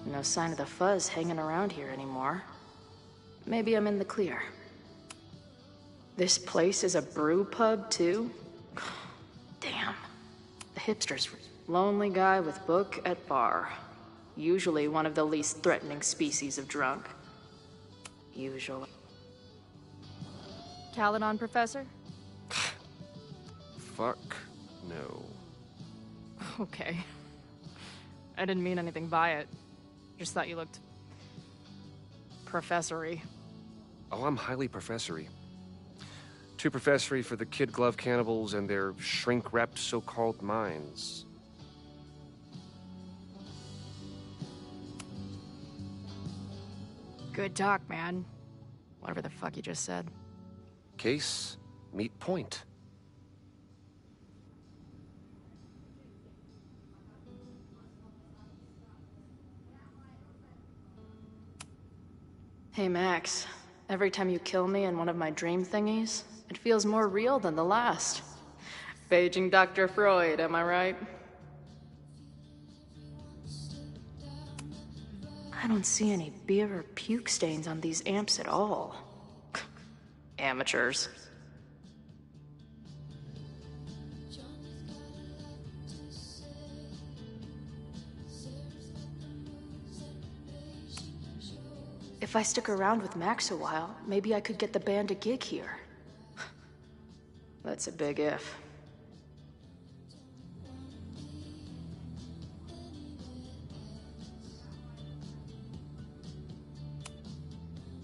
No sign of the fuzz hanging around here anymore. Maybe I'm in the clear. This place is a brew pub, too? Damn. The hipsters. Lonely guy with book at bar. Usually one of the least threatening species of drunk. Usually. Caledon, Professor? Fuck no. Okay. I didn't mean anything by it. Just thought you looked... professory. Oh, I'm highly professory. Too professory for the kid glove cannibals and their shrink-wrapped so-called minds. Good talk, man. Whatever the fuck you just said. Case, meet point. Hey, Max. Every time you kill me in one of my dream thingies, it feels more real than the last. Paging Dr. Freud, am I right? I don't see any beer or puke stains on these amps at all. Amateurs. If I stick around with Max a while, maybe I could get the band a gig here. That's a big if.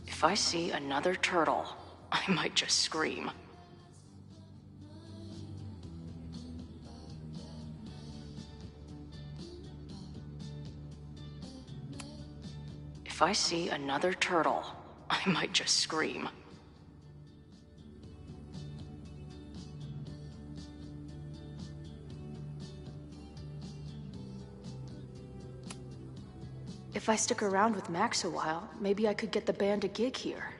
If I see another turtle, I might just scream. If I see another turtle, I might just scream. If I stick around with Max a while, maybe I could get the band a gig here.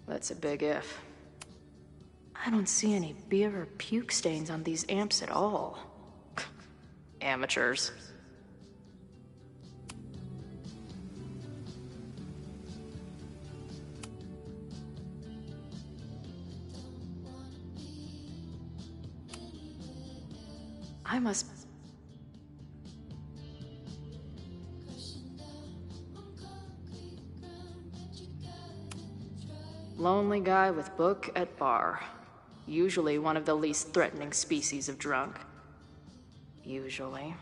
That's a big if. I don't see any beer or puke stains on these amps at all. Amateurs. I must... Lonely guy with book at bar. Usually one of the least threatening species of drunk. Usually.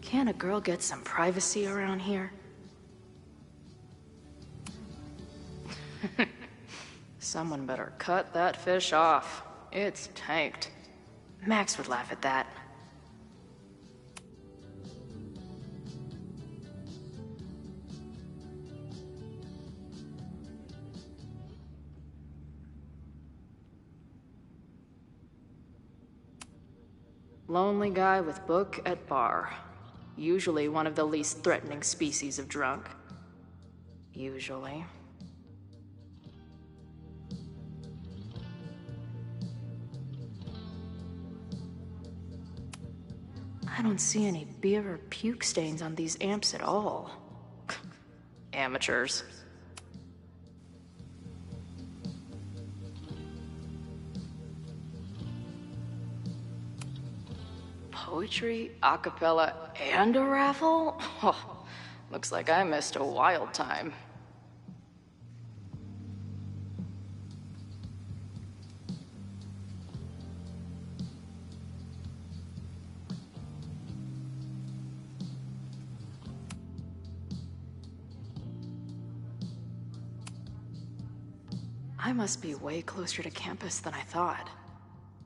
Can't a girl get some privacy around here? Someone better cut that fish off. It's tanked. Max would laugh at that. Lonely guy with book at bar. Usually one of the least threatening species of drunk. Usually. I don't see any beer or puke stains on these amps at all. Amateurs. Poetry, a cappella, and a raffle? Oh, looks like I missed a wild time. I must be way closer to campus than I thought.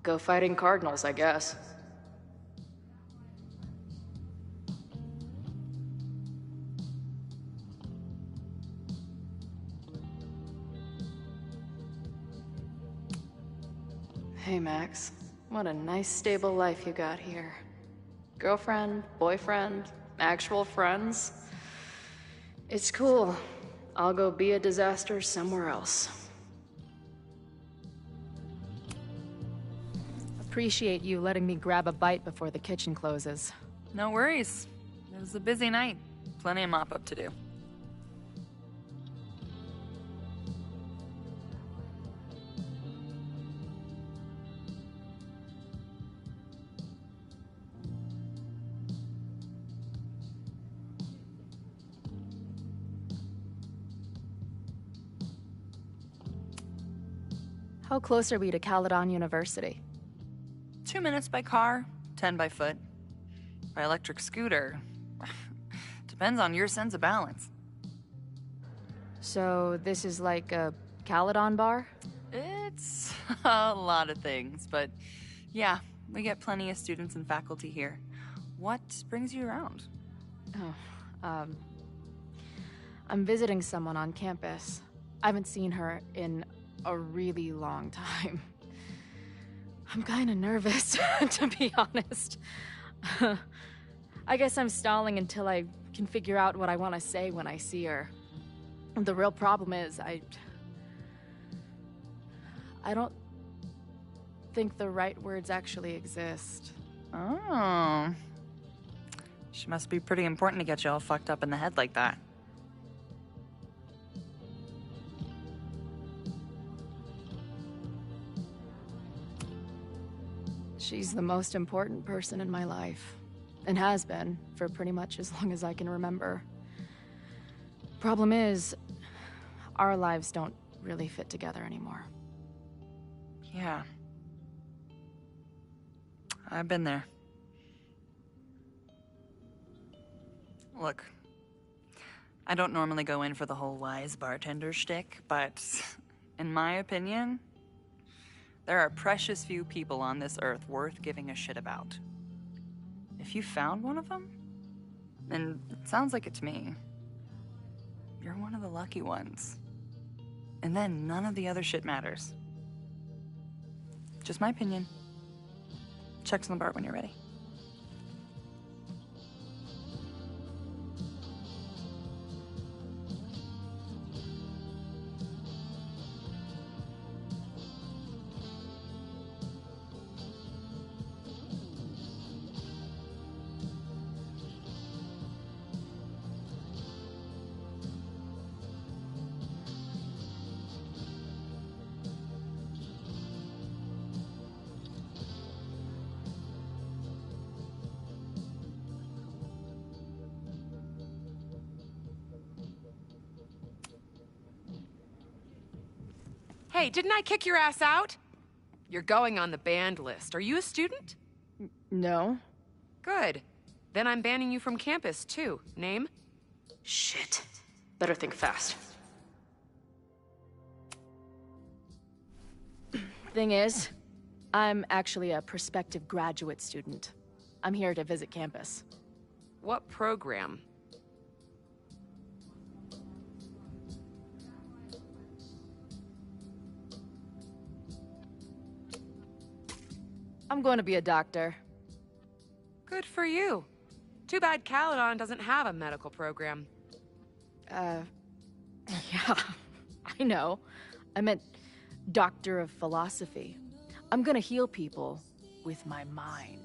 Go fighting Cardinals, I guess. Hey, Max. What a nice, stable life you got here. Girlfriend, boyfriend, actual friends. It's cool. I'll go be a disaster somewhere else. Appreciate you letting me grab a bite before the kitchen closes. No worries. It was a busy night. Plenty of mop-up to do. How close are we to Caledon University? 2 minutes by car, 10 by foot. By electric scooter. Depends on your sense of balance. So this is like a Caledon bar? It's a lot of things, but yeah, we get plenty of students and faculty here. What brings you around? Oh, I'm visiting someone on campus. I haven't seen her in a really long time. I'm kind of nervous, to be honest. I guess I'm stalling until I can figure out what I want to say when I see her. The real problem is, I don't think the right words actually exist. Oh. She must be pretty important to get you all fucked up in the head like that. She's the most important person in my life, and has been for pretty much as long as I can remember. Problem is, our lives don't really fit together anymore. Yeah. I've been there. Look, I don't normally go in for the whole wise bartender shtick, but in my opinion, there are precious few people on this earth worth giving a shit about. If you found one of them, and it sounds like it to me, you're one of the lucky ones. And then none of the other shit matters. Just my opinion. Check's on the bar when you're ready. Hey, didn't I kick your ass out? You're going on the banned list. Are you a student? No. Good. Then I'm banning you from campus, too. Name? Shit. Better think fast. Thing is, I'm actually a prospective graduate student. I'm here to visit campus. What program? I'm going to be a doctor. Good for you. Too bad Caledon doesn't have a medical program. Yeah, I know. I meant Doctor of Philosophy. I'm gonna heal people with my mind.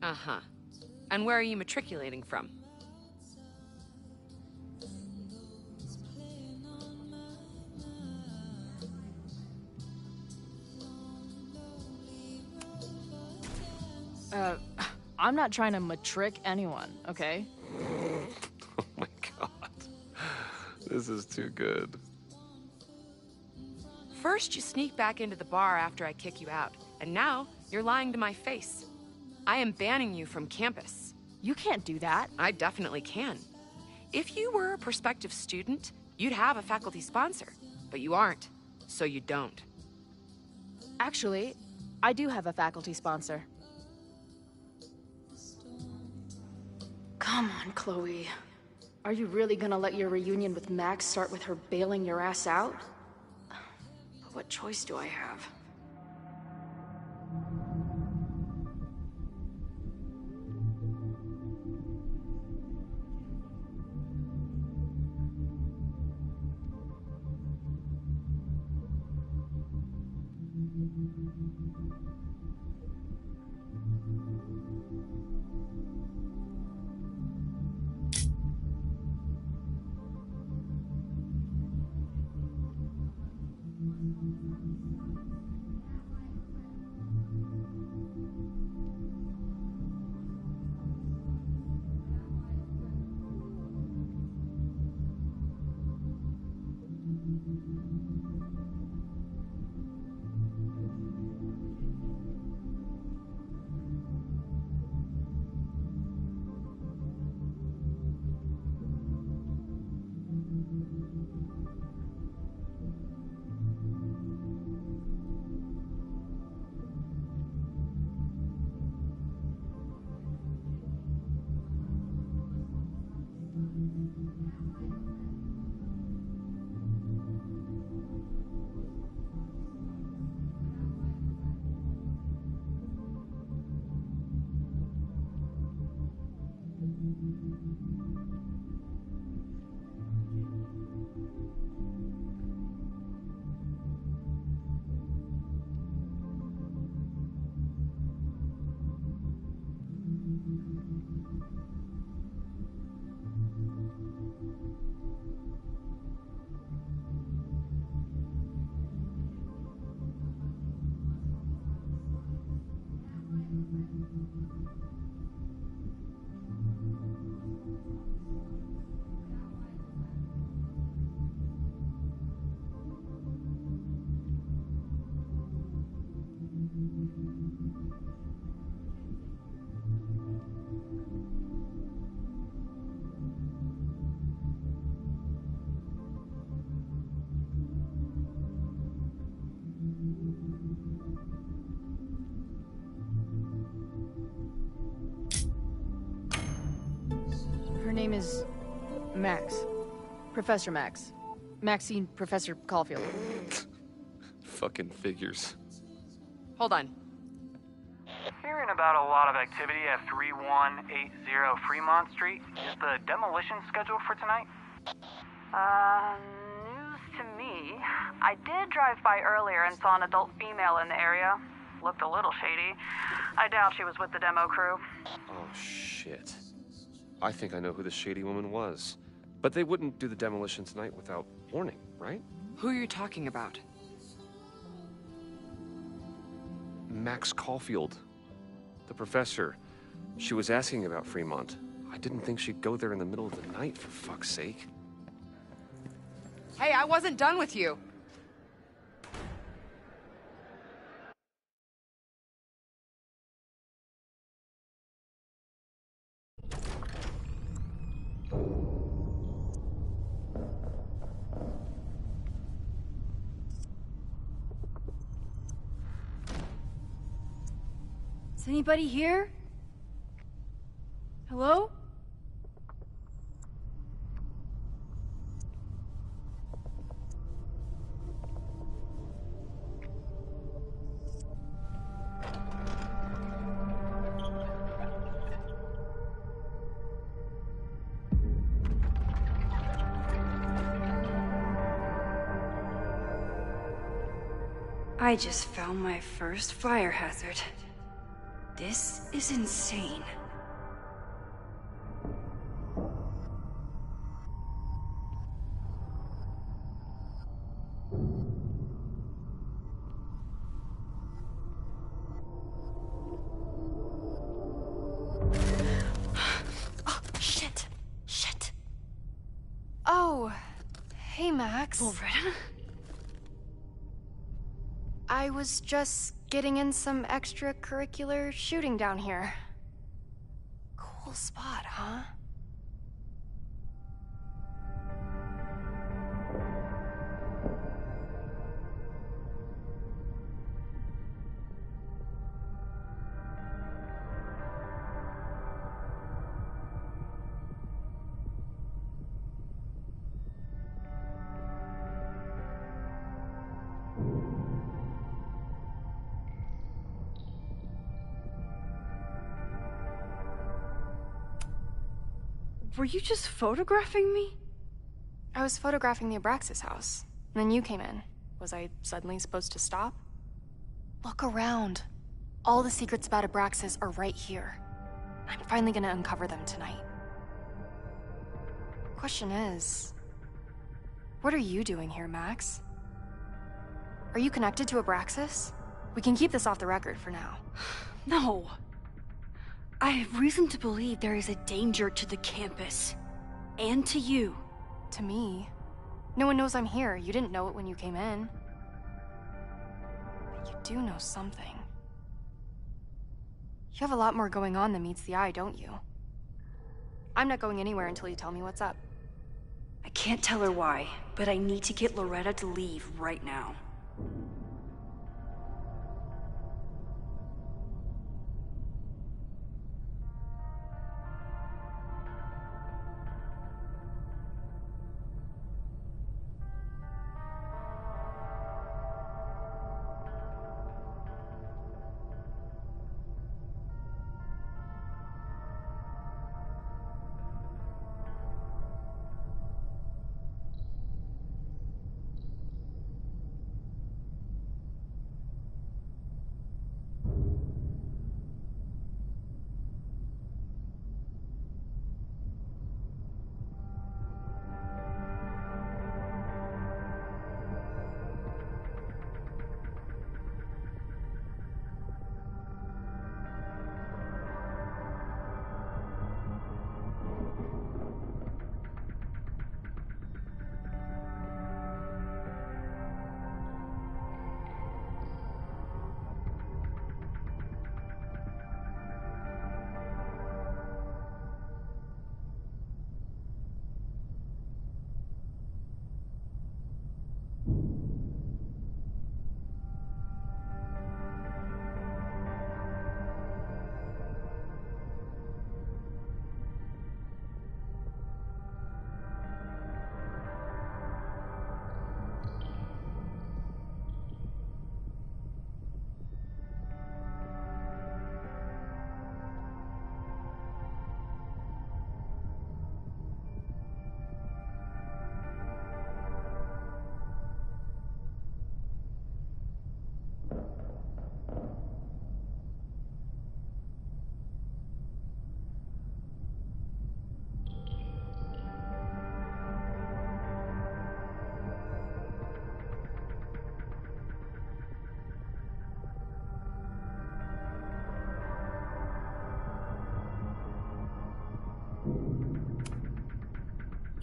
Uh-huh. And where are you matriculating from? I'm not trying to matric anyone, okay? Oh my god. This is too good. First, you sneak back into the bar after I kick you out, and now you're lying to my face. I am banning you from campus. You can't do that. I definitely can. If you were a prospective student, you'd have a faculty sponsor, but you aren't, so you don't. Actually, I do have a faculty sponsor. Come on, Chloe. Are you really gonna let your reunion with Max start with her bailing your ass out? But what choice do I have? Her name is Max. Professor Max. Maxine Professor Caulfield. Fucking figures. Hold on. Hearing about a lot of activity at 3180 Fremont Street. Is the demolition scheduled for tonight? News to me. I did drive by earlier and saw an adult female in the area. Looked a little shady. I doubt she was with the demo crew. Oh, shit. I think I know who the shady woman was. But they wouldn't do the demolition tonight without warning, right? Who are you talking about? Max Caulfield. The professor. She was asking about Fremont. I didn't think she'd go there in the middle of the night, for fuck's sake. Hey, I wasn't done with you. Is anybody here? Hello? I just found my first fire hazard. This is insane. Oh, shit. Shit. Oh, hey, Max. Loretta? I was just getting in some extracurricular shooting down here. Cool spot, huh? Were you just photographing me? I was photographing the Abraxas house, and then you came in. Was I suddenly supposed to stop? Look around. All the secrets about Abraxas are right here. I'm finally gonna uncover them tonight. Question is, what are you doing here, Max? Are you connected to Abraxas? We can keep this off the record for now. No. I have reason to believe there is a danger to the campus. And to you. To me? No one knows I'm here. You didn't know it when you came in. But you do know something. You have a lot more going on than meets the eye, don't you? I'm not going anywhere until you tell me what's up. I can't tell her why, but I need to get Loretta to leave right now.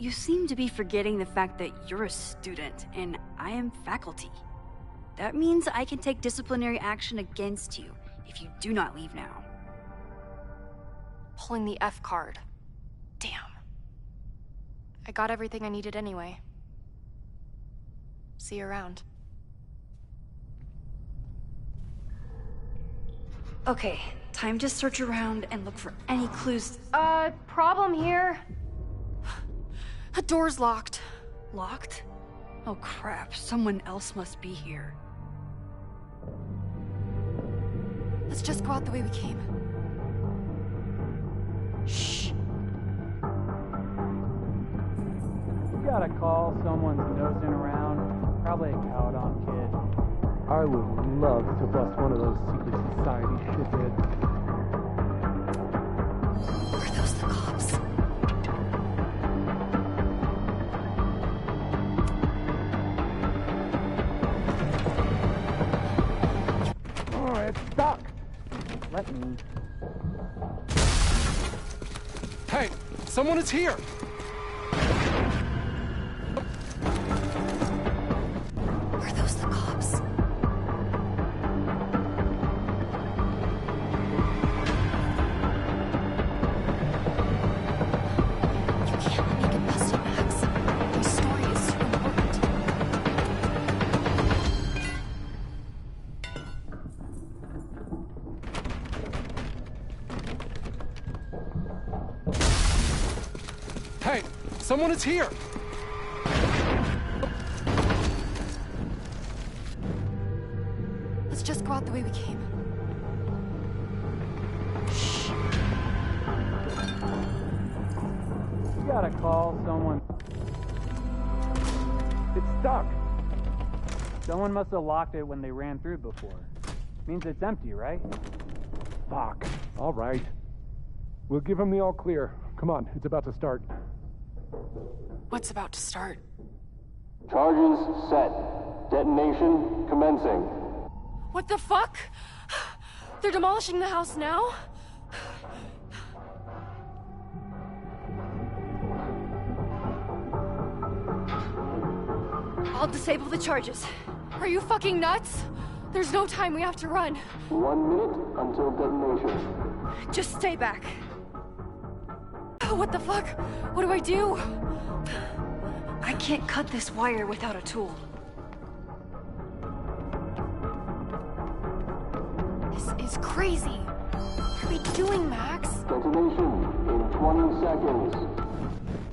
You seem to be forgetting the fact that you're a student and I am faculty. That means I can take disciplinary action against you if you do not leave now. Pulling the F card. Damn. I got everything I needed anyway. See you around. Okay, time to search around and look for any clues. Problem here. The door's locked. Locked? Oh crap, someone else must be here. Let's just go out the way we came. Shh. You gotta call someone's nosing around. Probably a Caledon kid. I would love to bust one of those secret society shitheads. Are those the cops? Oh, it's stuck. Let me. Hey, someone is here! Are those the cops? Hey, someone is here! Let's just go out the way we came. You gotta call someone. It's stuck. Someone must have locked it when they ran through before. Means it's empty, right? Fuck. All right. We'll give him the all clear. Come on, it's about to start. What's about to start? Charges set. Detonation commencing. What the fuck? They're demolishing the house now? I'll disable the charges. Are you fucking nuts? There's no time, we have to run. 1 minute until detonation. Just stay back. What the fuck? What do I do? I can't cut this wire without a tool. This is crazy. What are we doing, Max? Detonation in 20 seconds.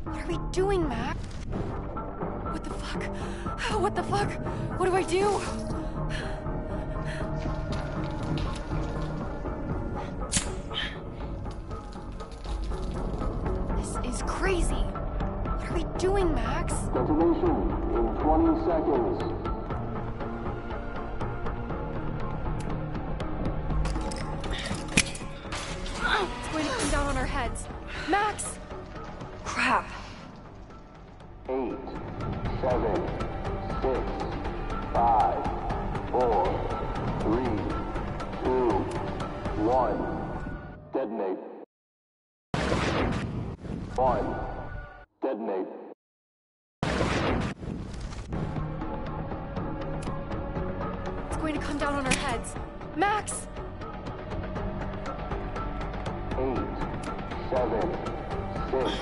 What are we doing, Max? What the fuck? What the fuck? What do I do? This is crazy. What are we doing, Max? Detonation in 20 seconds. It's going to come down on our heads. Max! Crap. 8, 7, 6, 5, 4, 3, 2, 1. Detonate. 1. Detonate. It's going to come down on our heads. Max! 8, 7, 6,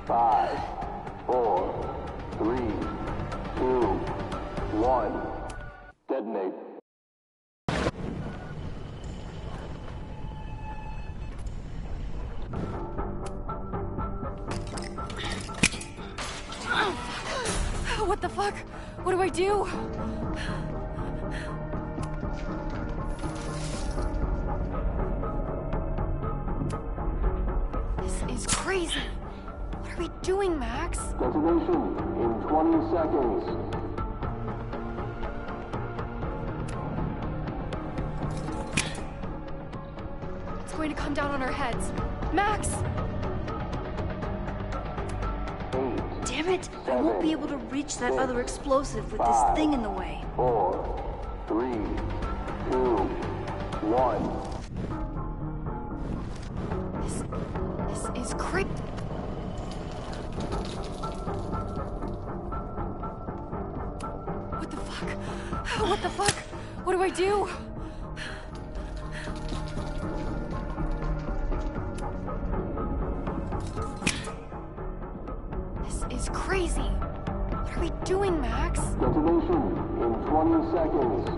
5, 4, 3, 2, 1. Detonate. What the fuck? What do I do? This is crazy. What are we doing, Max? Detonation in 20 seconds. It's going to come down on our heads. Max! Damn it! I won't be able to reach that other explosive with this thing in the way. 4, 3, 2, 1. This is crazy. What the fuck? What the fuck? What do I do? This is crazy. What are we doing, Max? Detonation in 20 seconds.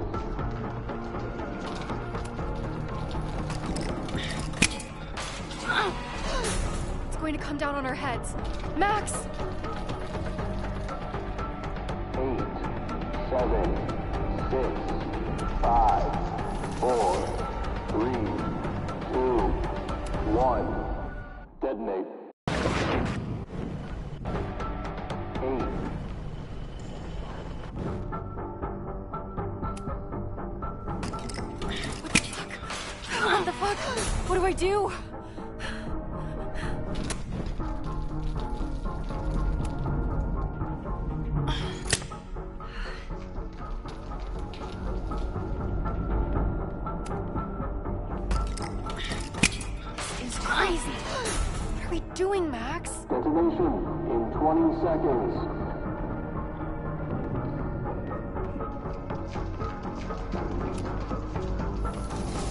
It's going to come down on our heads. Max! 8, 7, 6, 5, 4, 3, 2, 1. Detonate. 8. What the fuck? What do I do? This is crazy. What are we doing, Max? Detonation in 20 seconds.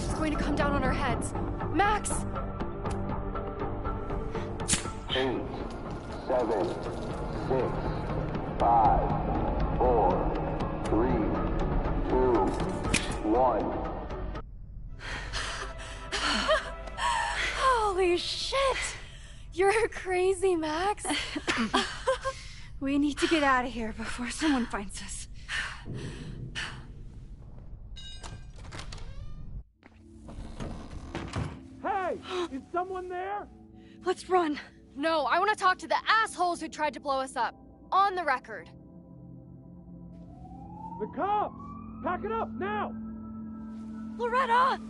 It's going to come down on our heads. Max! 8, 7, 6, 5, 4, 3, 2, 1. Holy shit! You're crazy, Max. We need to get out of here before someone finds us. Hey! Is someone there? Let's run. No, I want to talk to the assholes who tried to blow us up. On the record. The cops! Pack it up, now! Loretta!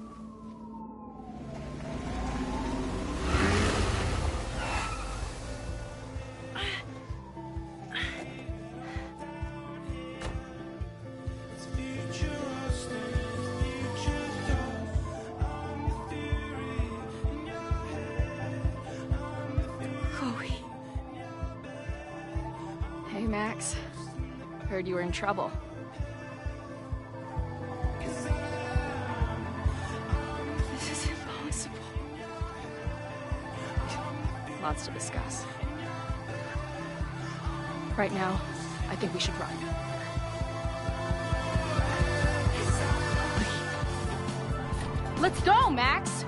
Chloe. Hey, Max. Heard you were in trouble. This is impossible. Lots to discuss. Right now, I think we should run. Let's go, Max!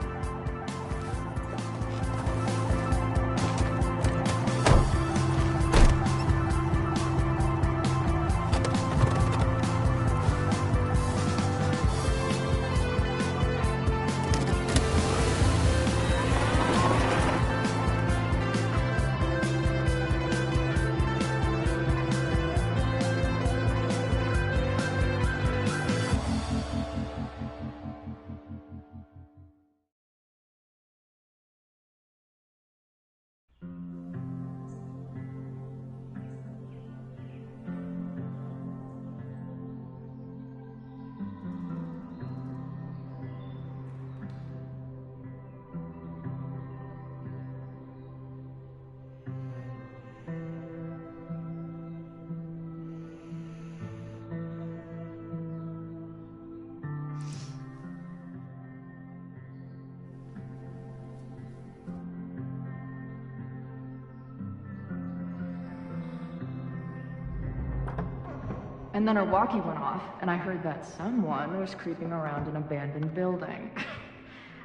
And then our walkie went off, and I heard that someone was creeping around an abandoned building.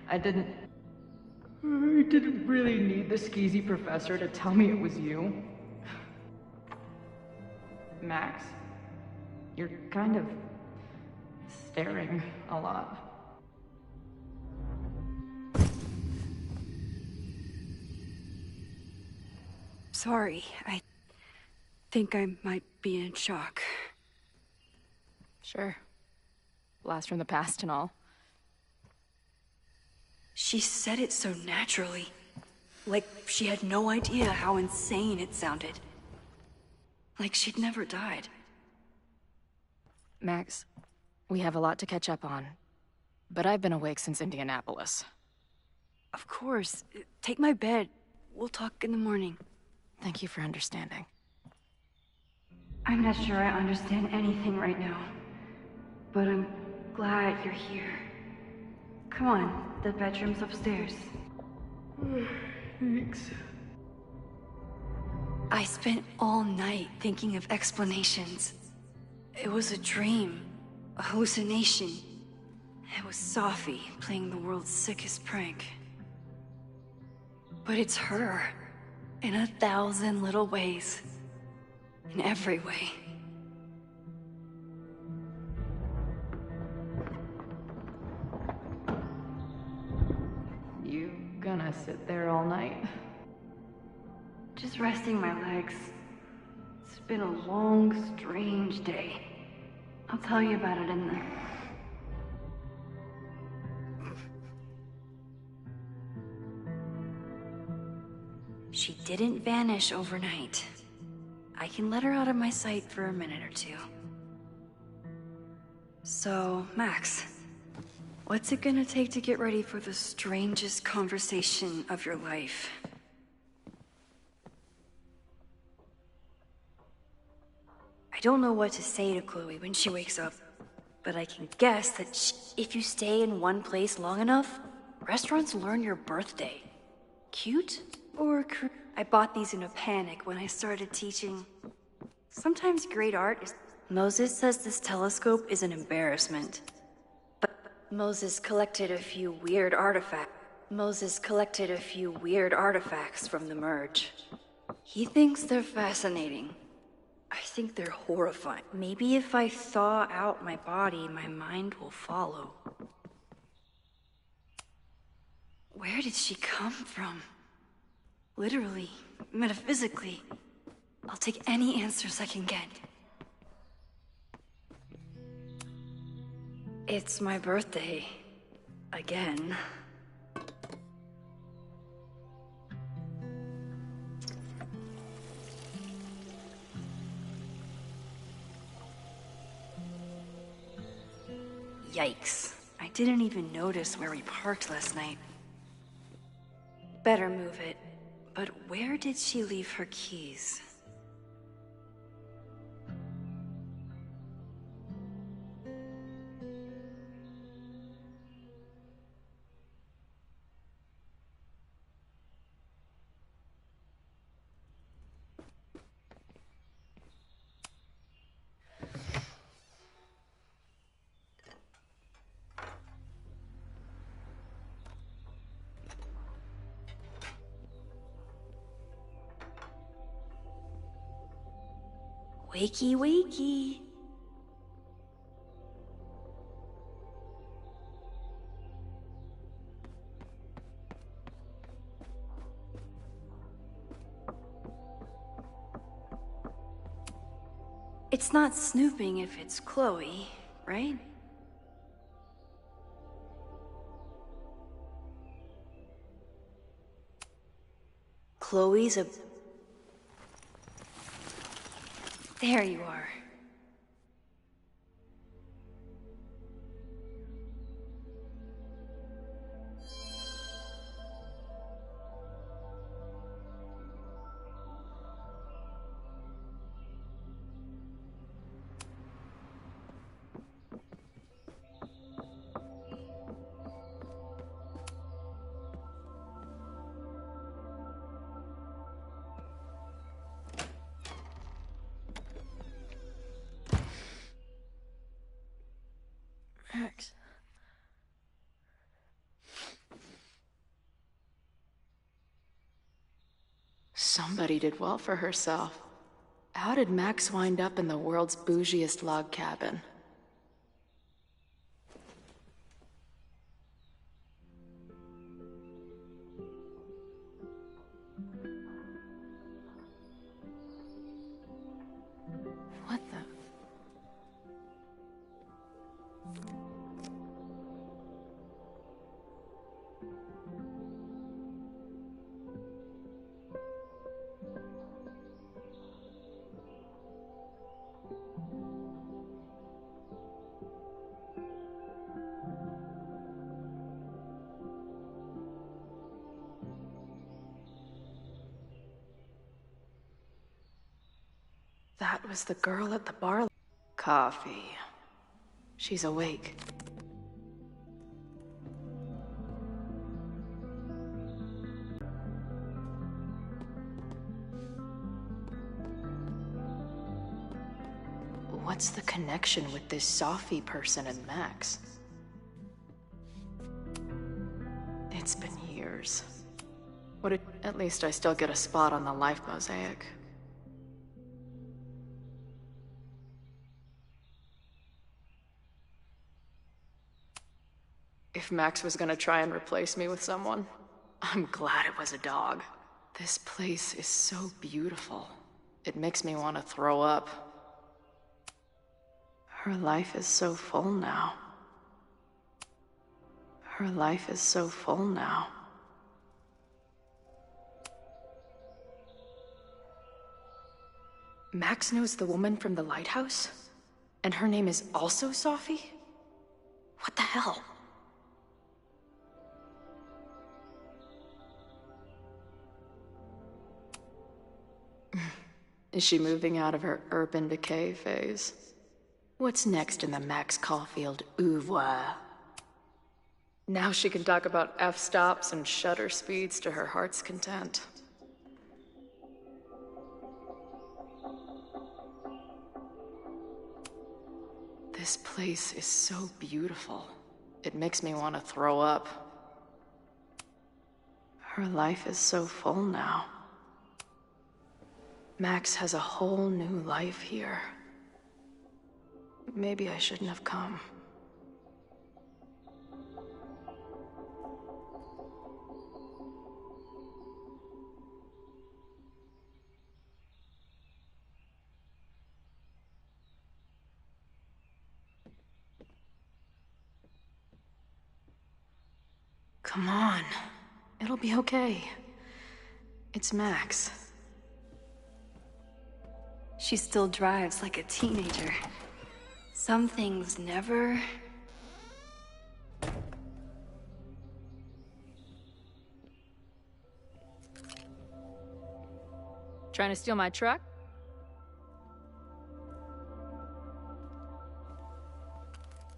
I didn't really need the skeezy professor to tell me it was you. Max, you're kind of staring a lot. Sorry, I think I might be in shock. Sure. Blast from the past and all. She said it so naturally. Like she had no idea how insane it sounded. Like she'd never died. Max, we have a lot to catch up on. But I've been awake since Indianapolis. Of course. Take my bed. We'll talk in the morning. Thank you for understanding. I'm not sure I understand anything right now, but I'm glad you're here. Come on, the bedroom's upstairs. Thanks. I spent all night thinking of explanations. It was a dream, a hallucination. It was Sophie playing the world's sickest prank. But it's her, in 1,000 little ways. In every way. You gonna sit there all night? Just resting my legs. It's been a long, strange day. I'll tell you about it in the... She didn't vanish overnight. I can let her out of my sight for a minute or two. So, Max, what's it gonna take to get ready for the strangest conversation of your life? I don't know what to say to Chloe when she wakes up, but I can guess that if you stay in one place long enough, restaurants learn your birthday. Cute or crude? I bought these in a panic when I started teaching. Sometimes great art is... Moses says this telescope is an embarrassment. But Moses collected a few weird artifacts. From the merge. He thinks they're fascinating. I think they're horrifying. Maybe if I thaw out my body, my mind will follow. Where did she come from? Literally, metaphysically. I'll take any answers I can get. It's my birthday. Again. Yikes. I didn't even notice where we parked last night. Better move it. But where did she leave her keys? Wakey, wakey. It's not snooping if it's Chloe, right? Chloe's a... There you are. Max. Somebody did well for herself. How did Max wind up in the world's bougiest log cabin? What the? That was the girl at the bar. Coffee. She's awake. What's the connection with this Sophie person and Max? It's been years. At least I still get a spot on the life mosaic. If Max was gonna try and replace me with someone, I'm glad it was a dog. This place is so beautiful. It makes me want to throw up. Her life is so full now. Her life is so full now. Max knows the woman from the lighthouse? And her name is also Sophie? What the hell? Is she moving out of her urban decay phase? What's next in the Max Caulfield oeuvre? Now she can talk about f-stops and shutter speeds to her heart's content. This place is so beautiful. It makes me want to throw up. Her life is so full now. Max has a whole new life here. Maybe I shouldn't have come. Come on. It'll be okay. It's Max. She still drives like a teenager. Some things never... Trying to steal my truck?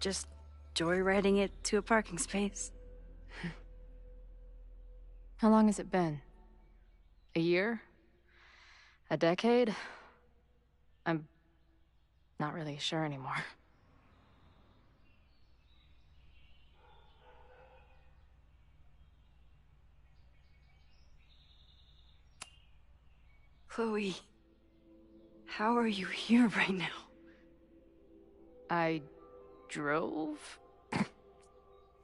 Just joyriding it to a parking space. How long has it been? A year? A decade? I'm not really sure anymore. Chloe, how are you here right now? I drove?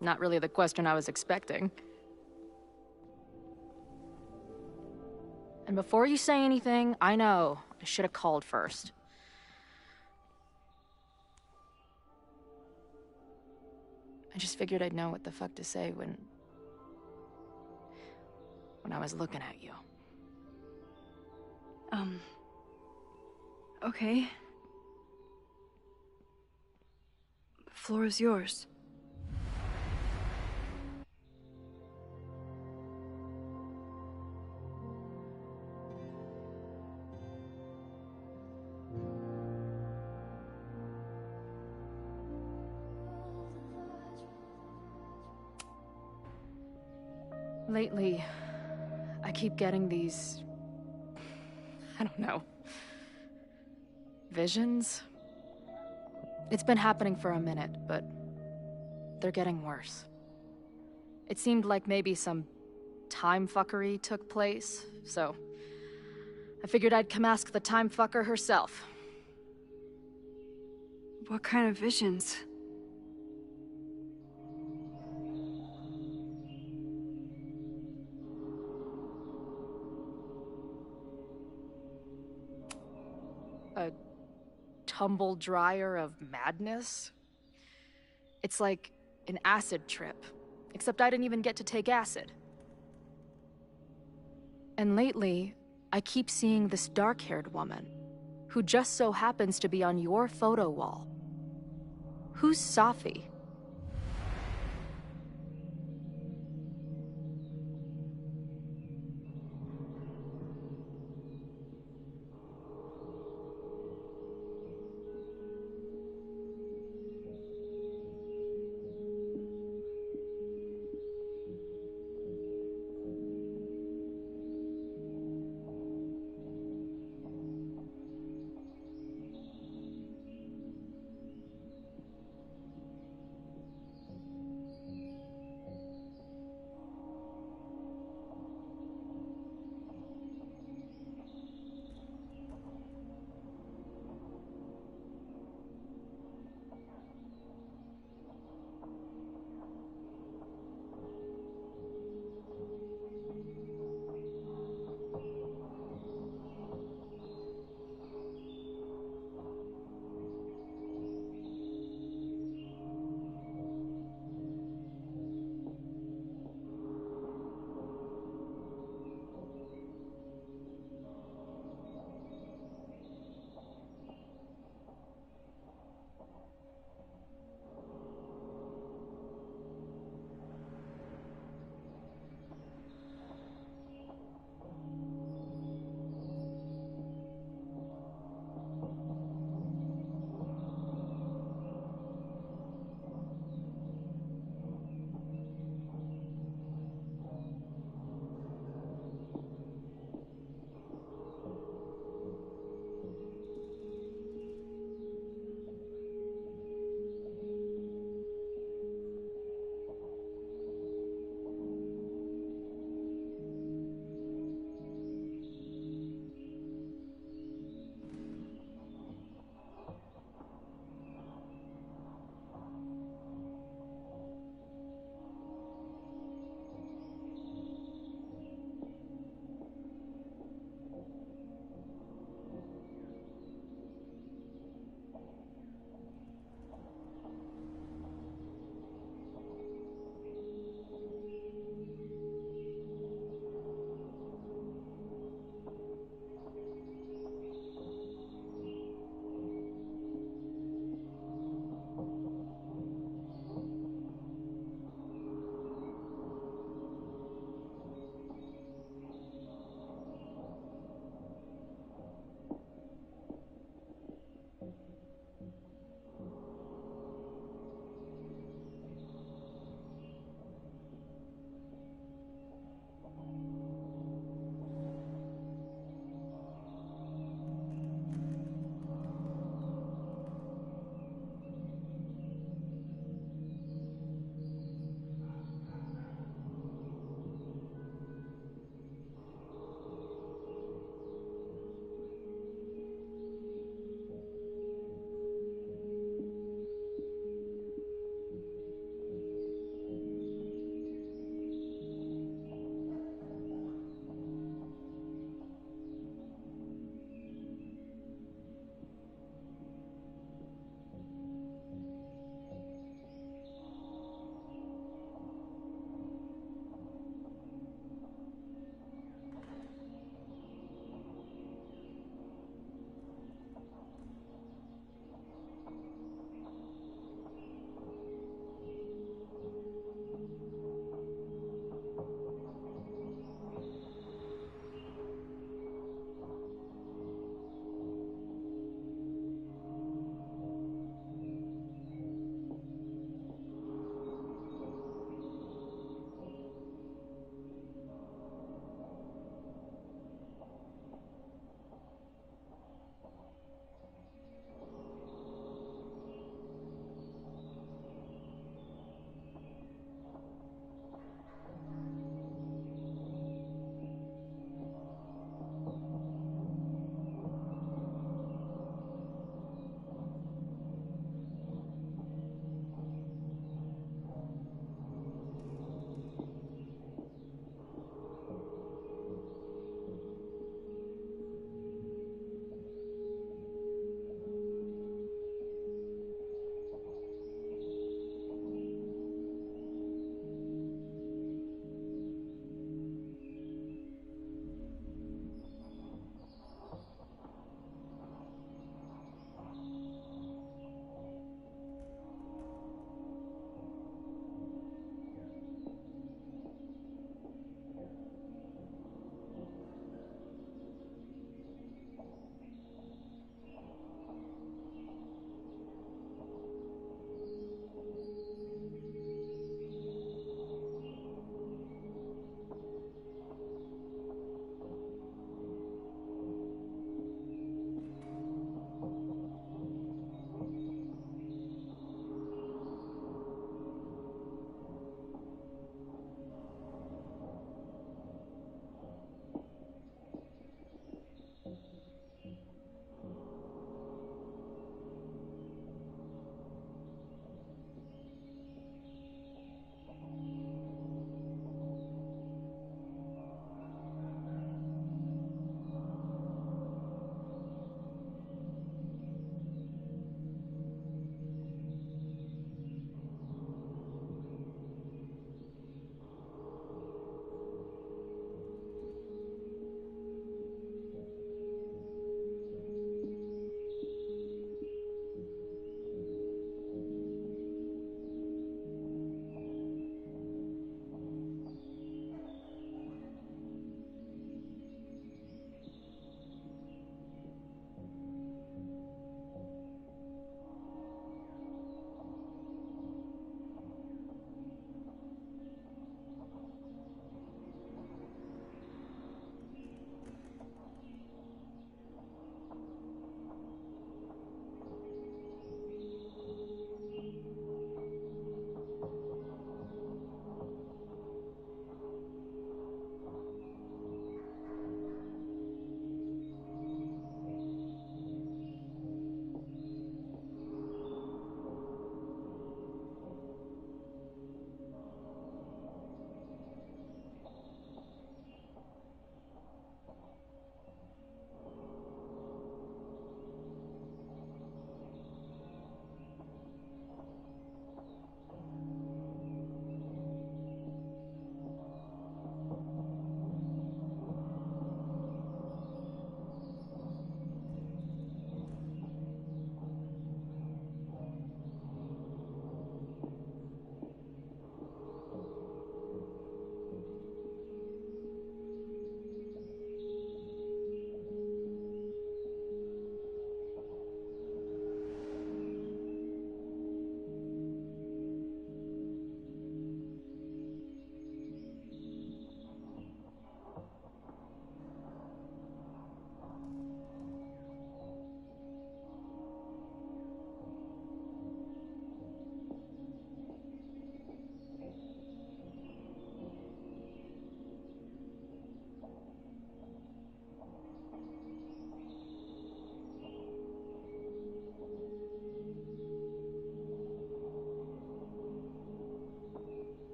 Not really the question I was expecting. And before you say anything, I know I should have called first. I just figured I'd know what the fuck to say when I was looking at you. Okay. The floor is yours. Lately, I keep getting these... I don't know. Visions? It's been happening for a minute, but they're getting worse. It seemed like maybe some time fuckery took place, so I figured I'd come ask the time fucker herself. What kind of visions? A tumble dryer of madness? It's like an acid trip, except I didn't even get to take acid. And lately, I keep seeing this dark-haired woman, who just so happens to be on your photo wall. Who's Sophie?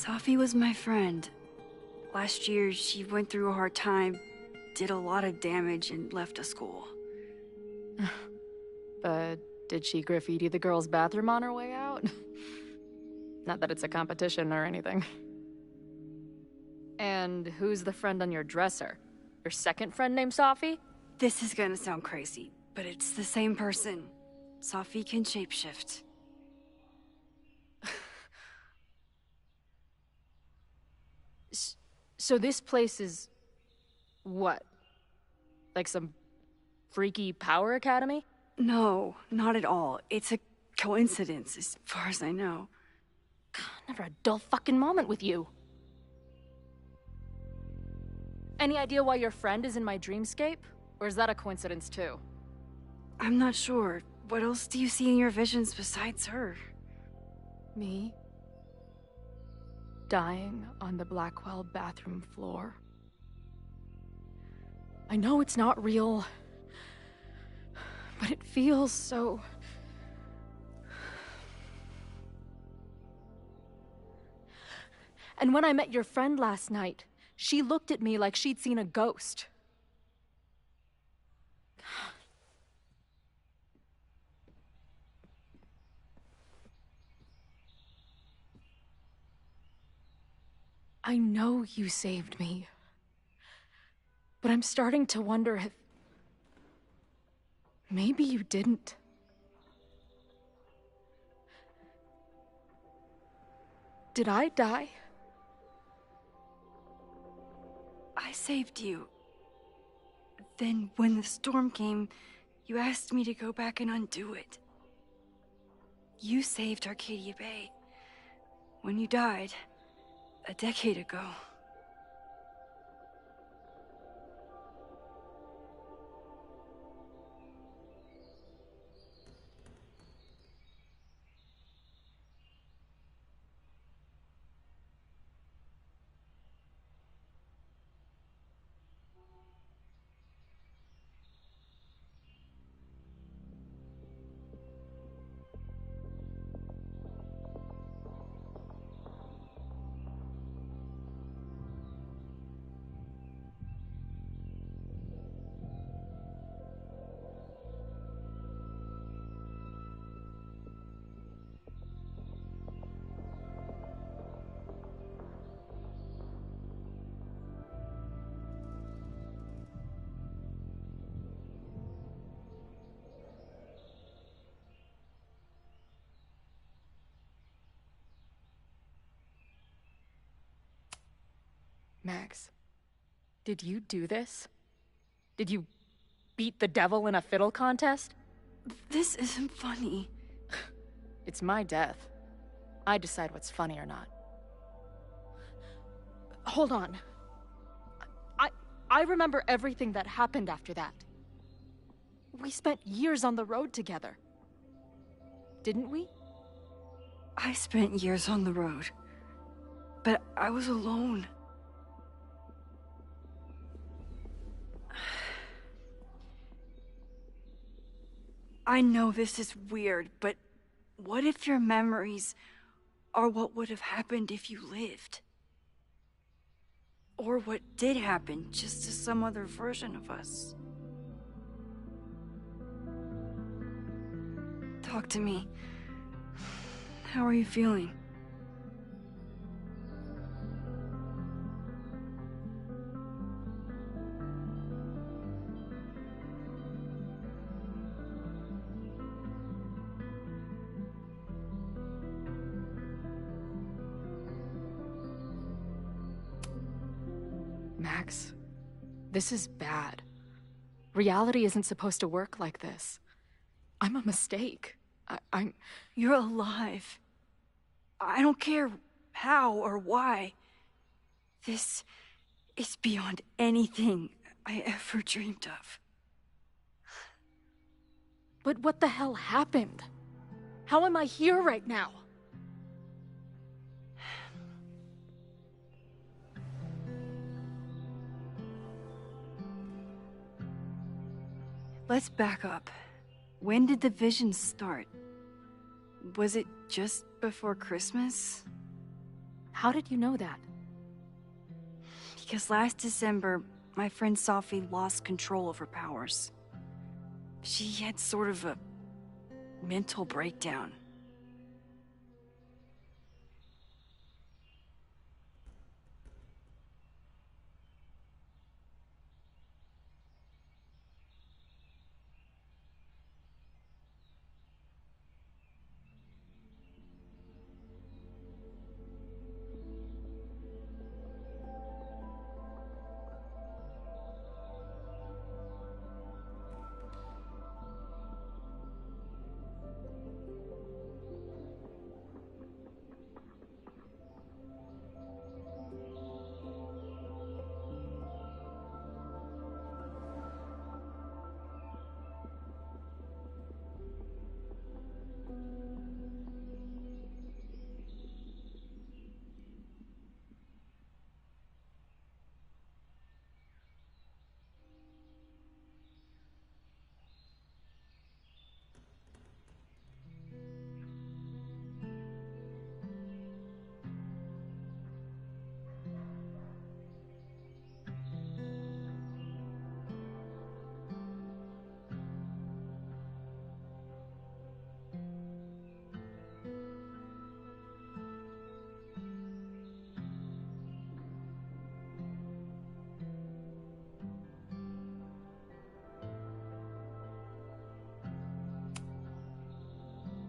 Safi was my friend. Last year, she went through a hard time, did a lot of damage, and left a school. But did she graffiti the girls' bathroom on her way out? Not that it's a competition or anything. And who's the friend on your dresser? Your second friend named Safi? This is gonna sound crazy, but it's the same person. Safi can shapeshift. So this place is... what? Like some freaky power academy? No, not at all. It's a coincidence, as far as I know. Never a dull fucking moment with you. Any idea why your friend is in my dreamscape? Or is that a coincidence too? I'm not sure. What else do you see in your visions besides her? Me? Dying on the Blackwell bathroom floor. I know it's not real, but it feels so... And when I met your friend last night, she looked at me like she'd seen a ghost. I know you saved me, but I'm starting to wonder if... maybe you didn't. Did I die? I saved you. Then, when the storm came, you asked me to go back and undo it. You saved Arcadia Bay. When you died, a decade ago. Max, did you do this? Did you beat the devil in a fiddle contest? This isn't funny. It's my death. I decide what's funny or not. Hold on. I remember everything that happened after that. We spent years on the road together. Didn't we? I spent years on the road. But I was alone. I know this is weird, but what if your memories are what would have happened if you lived? Or what did happen, just to some other version of us? Talk to me. How are you feeling? Max, this is bad. Reality isn't supposed to work like this. I'm a mistake. I'm... You're alive. I don't care how or why. This is beyond anything I ever dreamed of. But what the hell happened? How am I here right now? Let's back up. When did the visions start? Was it just before Christmas? How did you know that? Because last December, my friend Sophie lost control of her powers. She had sort of a mental breakdown.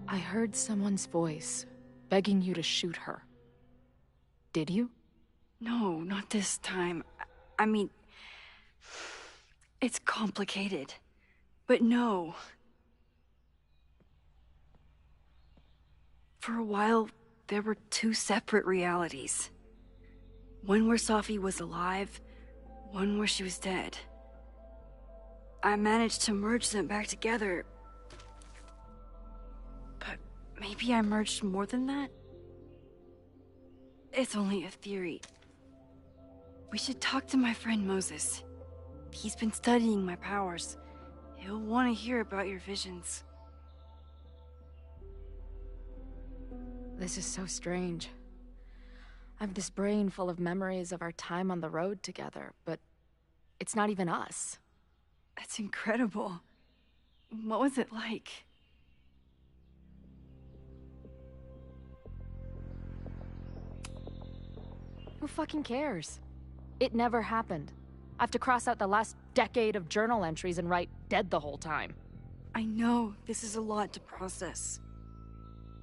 I heard someone's voice, begging you to shoot her. Did you? No, not this time. I mean, it's complicated. But no. For a while, there were two separate realities. One where Sophie was alive, one where she was dead. I managed to merge them back together. But maybe I merged more than that? It's only a theory. We should talk to my friend Moses. He's been studying my powers. He'll want to hear about your visions. This is so strange. I have this brain full of memories of our time on the road together, but it's not even us. That's incredible. What was it like? Who fucking cares? It never happened. I have to cross out the last decade of journal entries and write dead the whole time. I know this is a lot to process.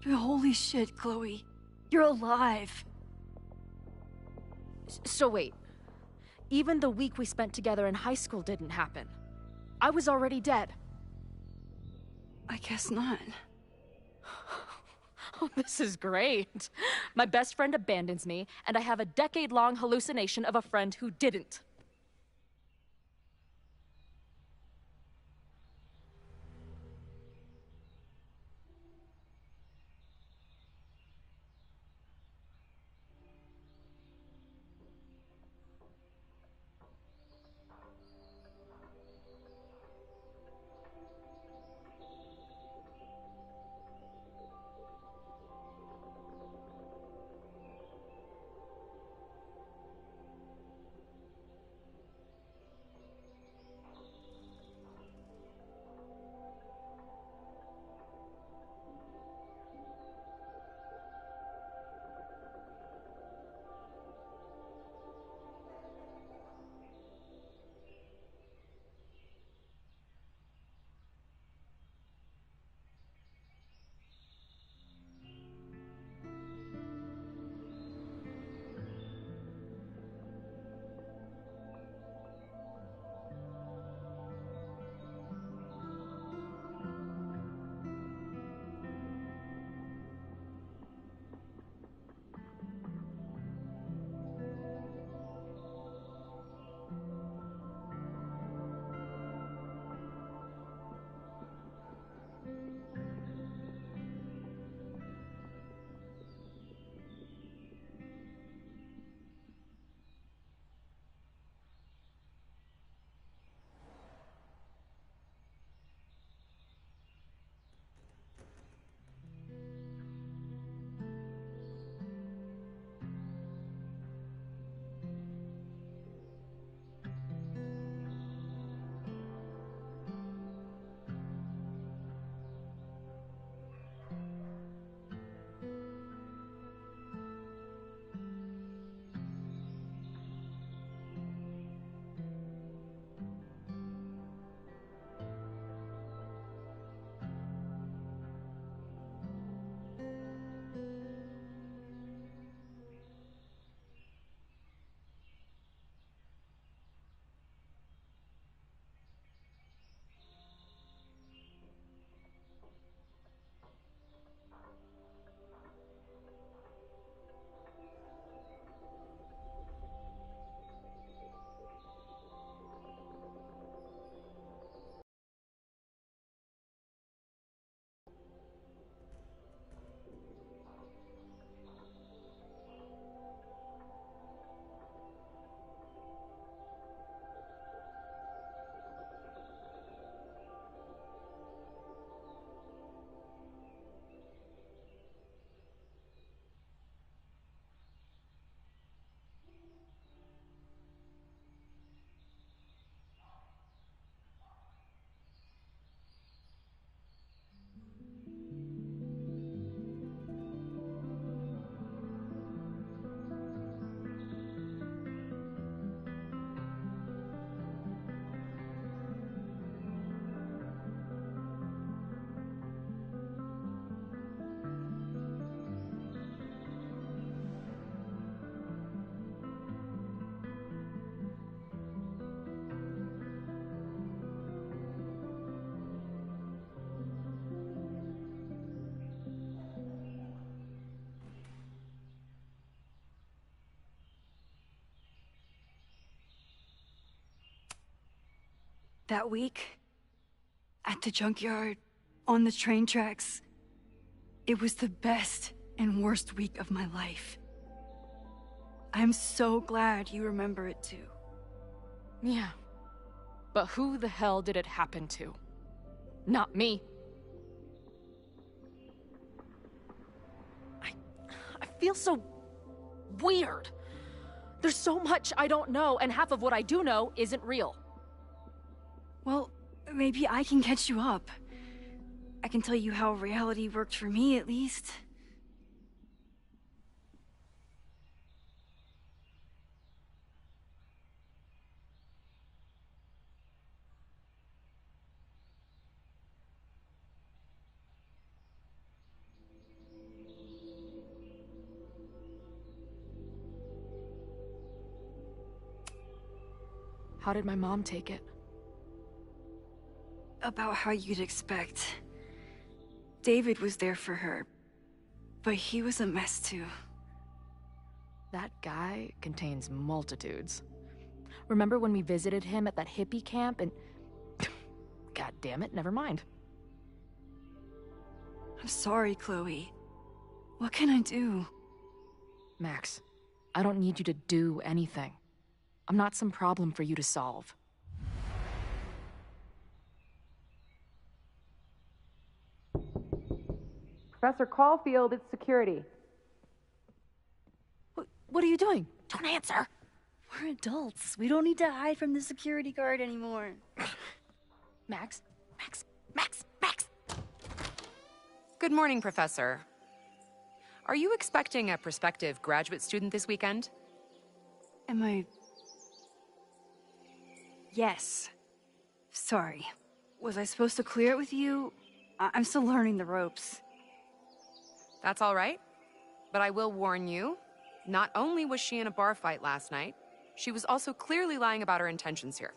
But holy shit, Chloe. You're alive. So wait. Even the week we spent together in high school didn't happen. I was already dead. I guess not. Oh, this is great. My best friend abandons me, and I have a decade-long hallucination of a friend who didn't. That week, at the junkyard, on the train tracks, it was the best and worst week of my life. I'm so glad you remember it too. Yeah. But who the hell did it happen to? Not me. I feel so weird. There's so much I don't know, and half of what I do know isn't real. Well, maybe I can catch you up. I can tell you how reality worked for me, at least. How did my mom take it? About how you'd expect. David was there for her, but he was a mess too. That guy contains multitudes. Remember when we visited him at that hippie camp and... God damn it, never mind. I'm sorry, Chloe. What can I do? Max, I don't need you to do anything. I'm not some problem for you to solve. Professor Caulfield, it's security. What are you doing? Don't answer! We're adults. We don't need to hide from the security guard anymore. Max? Max! Good morning, Professor. Are you expecting a prospective graduate student this weekend? Am I... Yes. Sorry. Was I supposed to clear it with you? I'm still learning the ropes. That's all right. But I will warn you, not only was she in a bar fight last night, she was also clearly lying about her intentions here.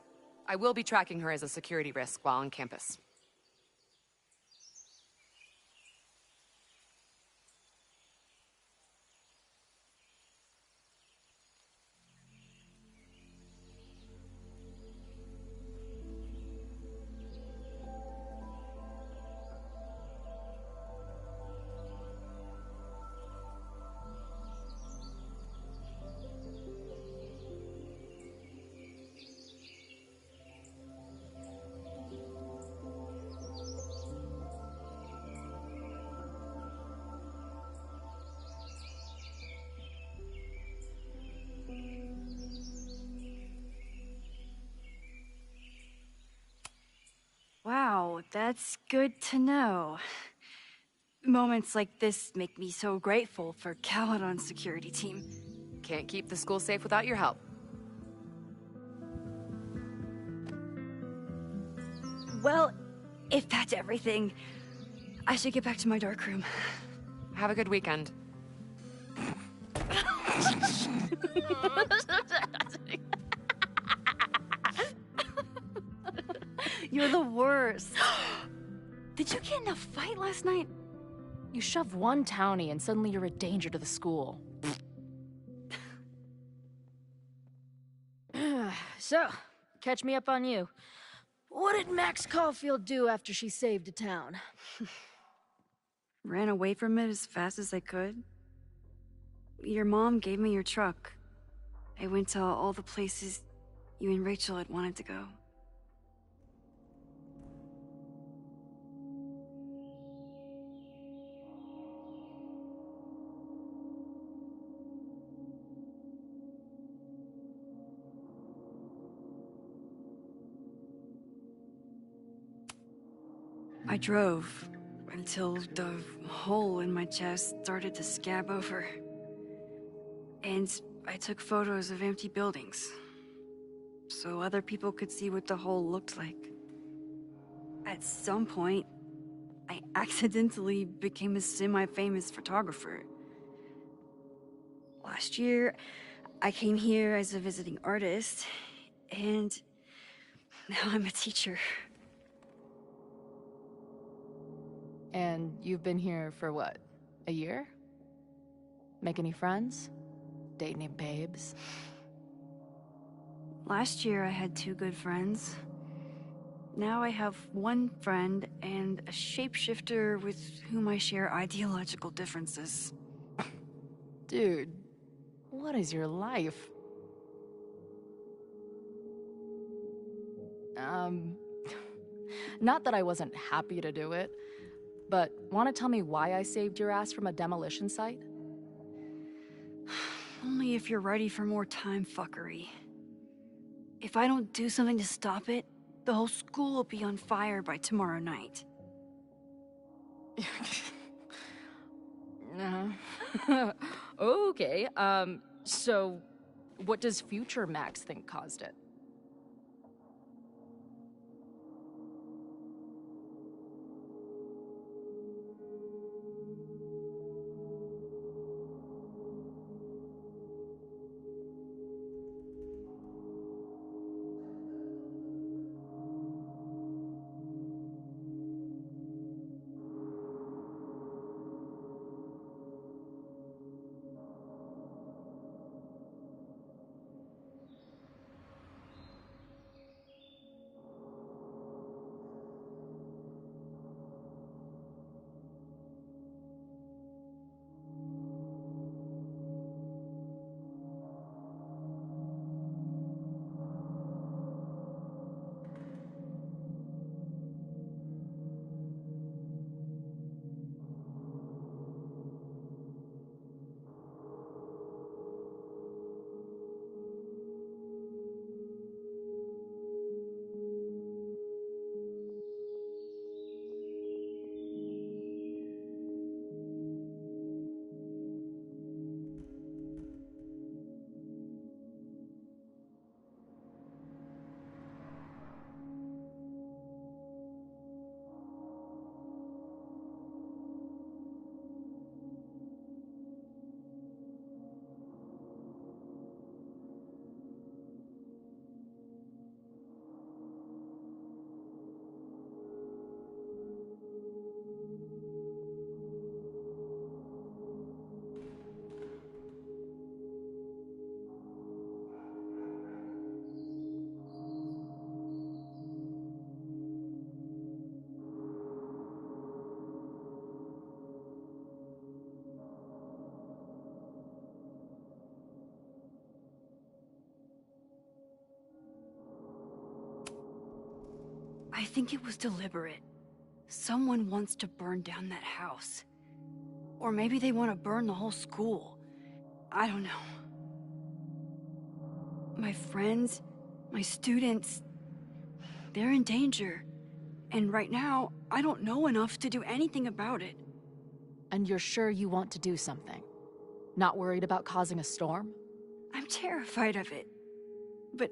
I will be tracking her as a security risk while on campus. Wow, that's good to know. Moments like this make me so grateful for Caledon's security team. Can't keep the school safe without your help. Well, if that's everything, I should get back to my dark room. Have a good weekend. You're the worst. Did you get in a fight last night? You shove one townie and suddenly you're a danger to the school. So, catch me up on you. What did Max Caulfield do after she saved a town? Ran away from it as fast as I could. Your mom gave me your truck. I went to all the places you and Rachel had wanted to go. I drove until the hole in my chest started to scab over. And I took photos of empty buildings, so other people could see what the hole looked like. At some point, I accidentally became a semi-famous photographer. Last year, I came here as a visiting artist, and now I'm a teacher. And you've been here for what? A year? Make any friends? Date any babes? Last year I had 2 good friends. now I have one friend and a shapeshifter with whom I share ideological differences. Dude, what is your life? Not that I wasn't happy to do it, but want to tell me why I saved your ass from a demolition site? Only if you're ready for more time fuckery. If I don't do something to stop it, the whole school will be on fire by tomorrow night. Okay, so what does future Max think caused it? I think it was deliberate. Someone wants to burn down that house. Or maybe they want to burn the whole school. I don't know. My friends, my students, they're in danger. And right now, I don't know enough to do anything about it. And you're sure you want to do something? Not worried about causing a storm? I'm terrified of it. But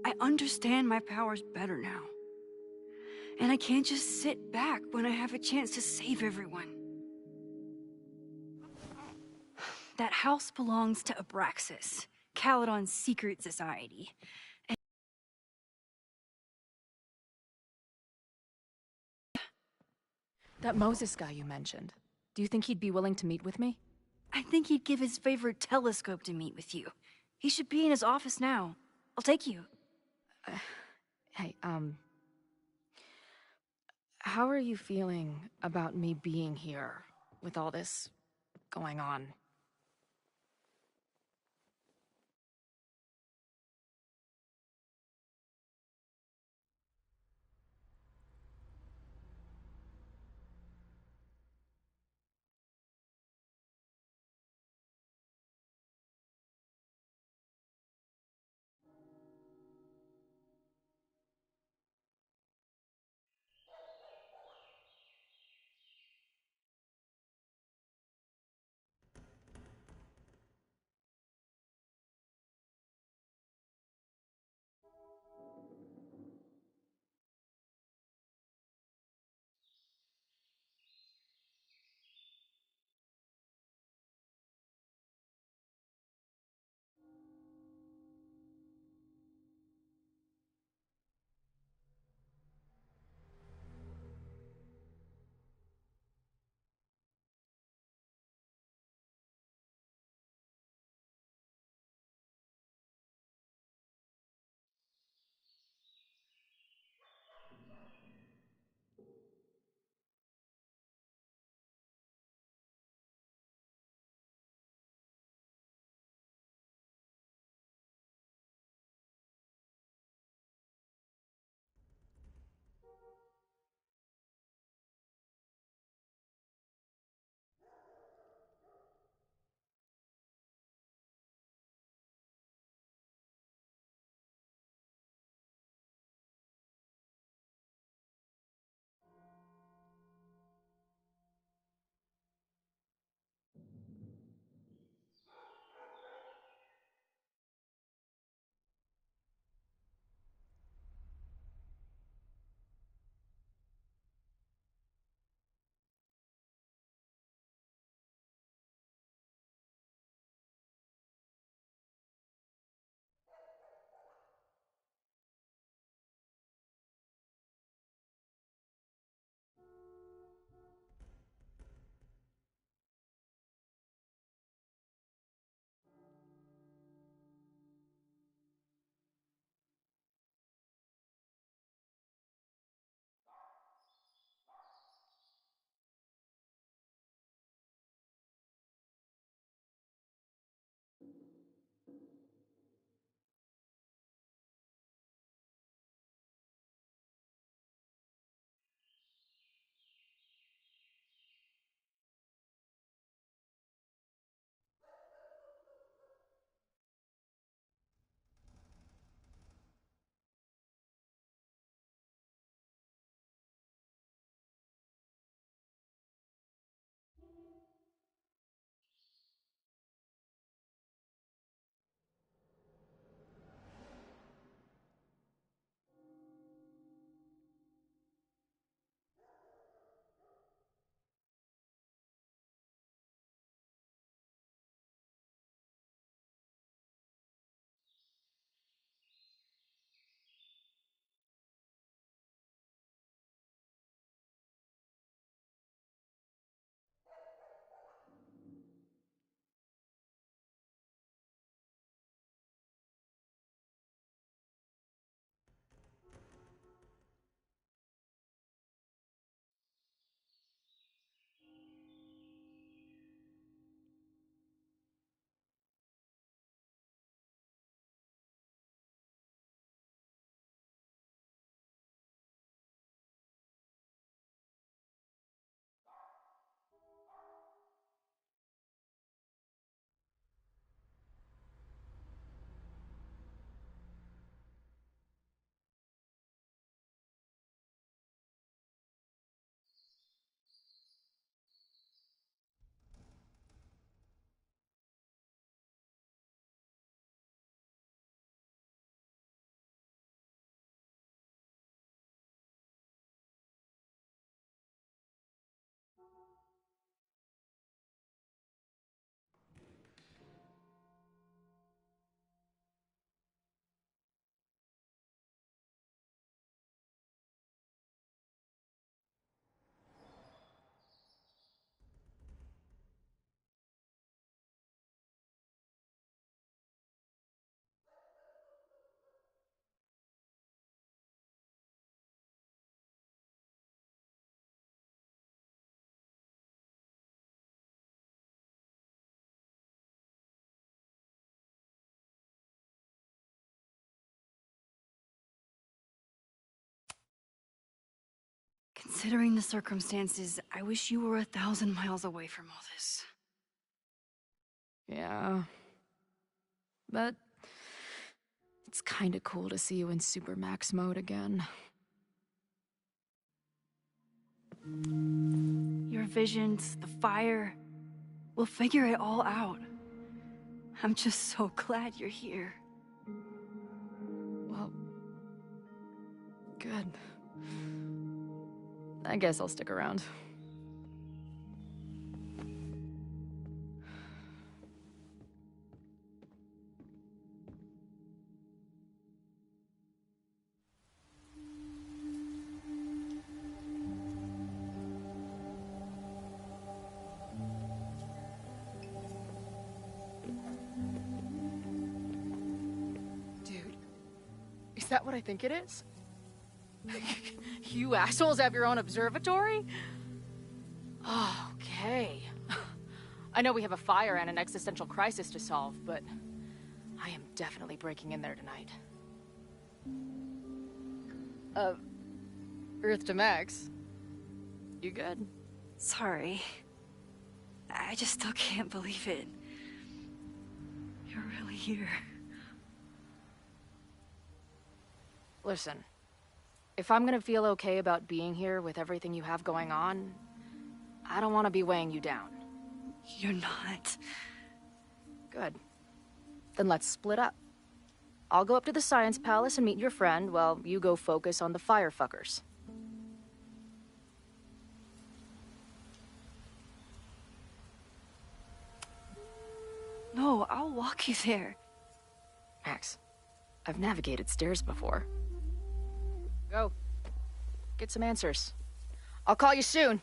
I understand my powers better now. And I can't just sit back when I have a chance to save everyone. That house belongs to Abraxas, Caledon's secret society. That Moses guy you mentioned, do you think he'd be willing to meet with me? I think he'd give his favorite telescope to meet with you. He should be in his office now. I'll take you. Hey, how are you feeling about me being here with all this going on? Considering the circumstances, I wish you were 1,000 miles away from all this. Yeah. But it's kinda cool to see you in Super Max mode again. Your visions, the fire, we'll figure it all out. I'm just so glad you're here. Well, good. I guess I'll stick around. Is that what I think it is? You assholes have your own observatory? Oh, okay. I know we have a fire and an existential crisis to solve, but I am definitely breaking in there tonight. Earth to Max. You good? Sorry. I just still can't believe it. You're really here. Listen, if I'm gonna feel okay about being here with everything you have going on, I don't want to be weighing you down. You're not. Good. Then let's split up. I'll go up to the Science Palace and meet your friend while you go focus on the firefuckers. No, I'll walk you there. Max, I've navigated stairs before. Go. Get some answers. I'll call you soon.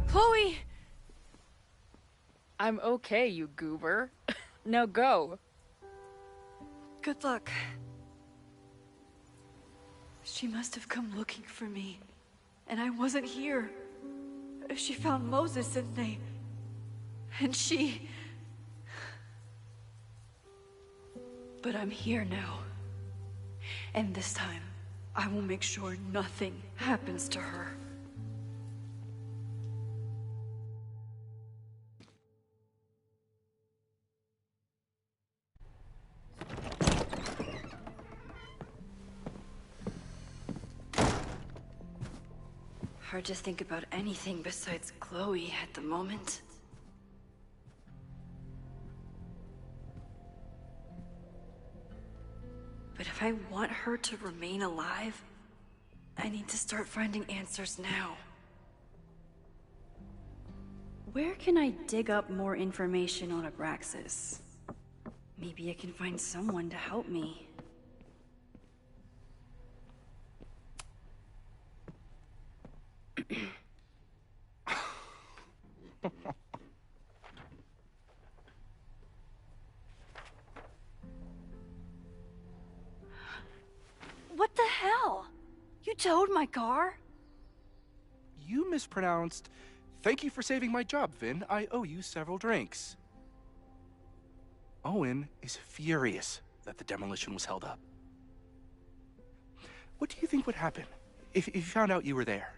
Chloe! I'm okay, you goober. Now go. Good luck. She must have come looking for me, and I wasn't here. She found Moses and she... But I'm here now. And this time, I will make sure nothing happens to her. Hard to think about anything besides Chloe at the moment. But if I want her to remain alive, I need to start finding answers now. Where can I dig up more information on Abraxas? Maybe I can find someone to help me. What the hell? You towed my car? You mispronounced, "Thank you for saving my job, Vin. I owe you several drinks." Owen is furious that the demolition was held up. What do you think would happen if he found out you were there?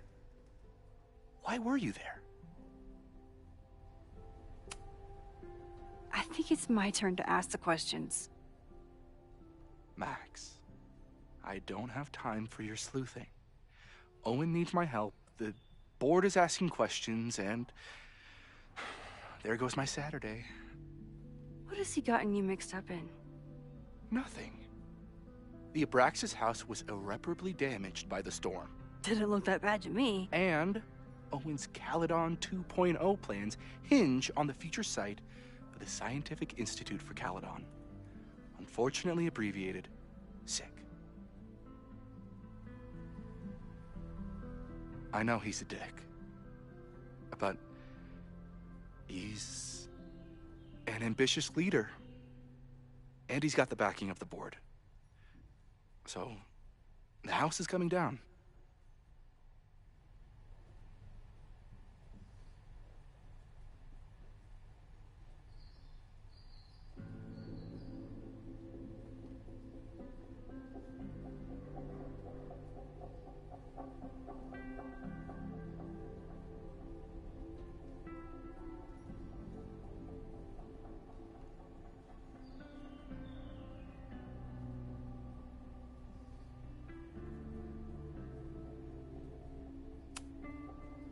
Why were you there? I think it's my turn to ask the questions. Max, I don't have time for your sleuthing. Owen needs my help, the board is asking questions, and there goes my Saturday. What has he gotten you mixed up in? Nothing. The Abraxas house was irreparably damaged by the storm. Didn't look that bad to me. And Owen's Caledon 2.0 plans hinge on the future site of the Scientific Institute for Caledon. Unfortunately abbreviated, SICK. I know he's a dick, but he's an ambitious leader, and he's got the backing of the board. So The house is coming down.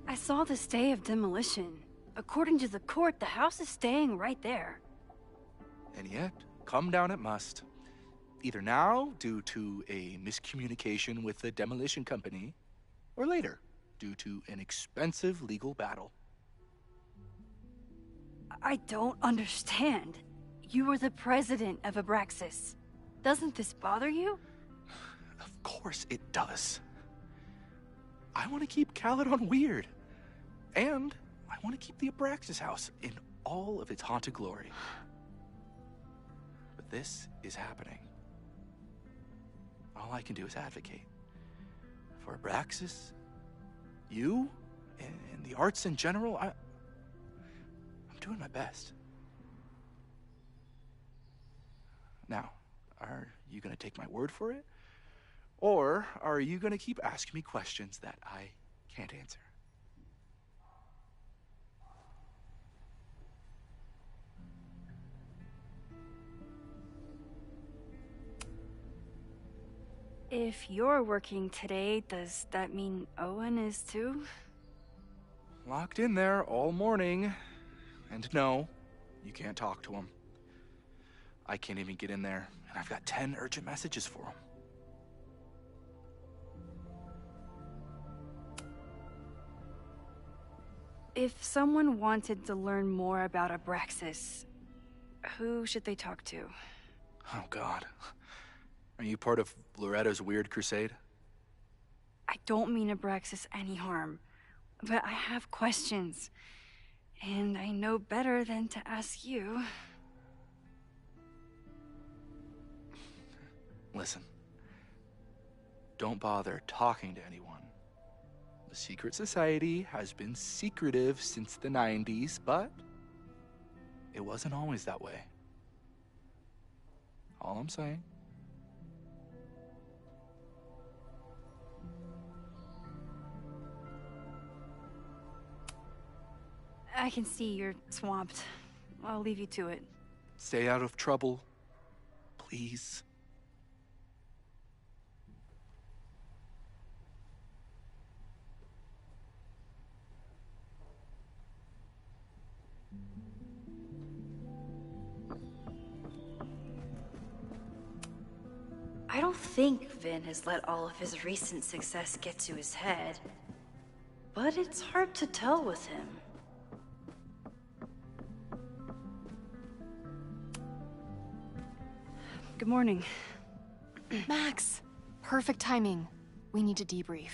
I saw the stay of demolition. According to the court, the house is staying right there. And yet, come down it must. Either now, due to a miscommunication with the demolition company, or later, due to an expensive legal battle. I don't understand. You were the president of Abraxas. Doesn't this bother you? Of course it does. I want to keep Caledon weird. And I want to keep the Abraxas house in all of its haunted glory. But this is happening. All I can do is advocate. For Abraxas, you, and the arts in general, I'm doing my best. Now, are you going to take my word for it? Or are you going to keep asking me questions that I can't answer? If you're working today, does that mean Owen is too? Locked in there all morning. And no, you can't talk to him. I can't even get in there, and I've got 10 urgent messages for him. If someone wanted to learn more about Abraxas, who should they talk to? Oh, God. Are you part of Loretta's weird crusade? I don't mean Abraxas any harm, but I have questions, and I know better than to ask you. Listen, don't bother talking to anyone. The secret society has been secretive since the 90s, but it wasn't always that way. All I'm saying. I can see you're swamped. I'll leave you to it. Stay out of trouble, please. I don't think Vin has let all of his recent success get to his head, but it's hard to tell with him. Good morning. Max, perfect timing. We need to debrief.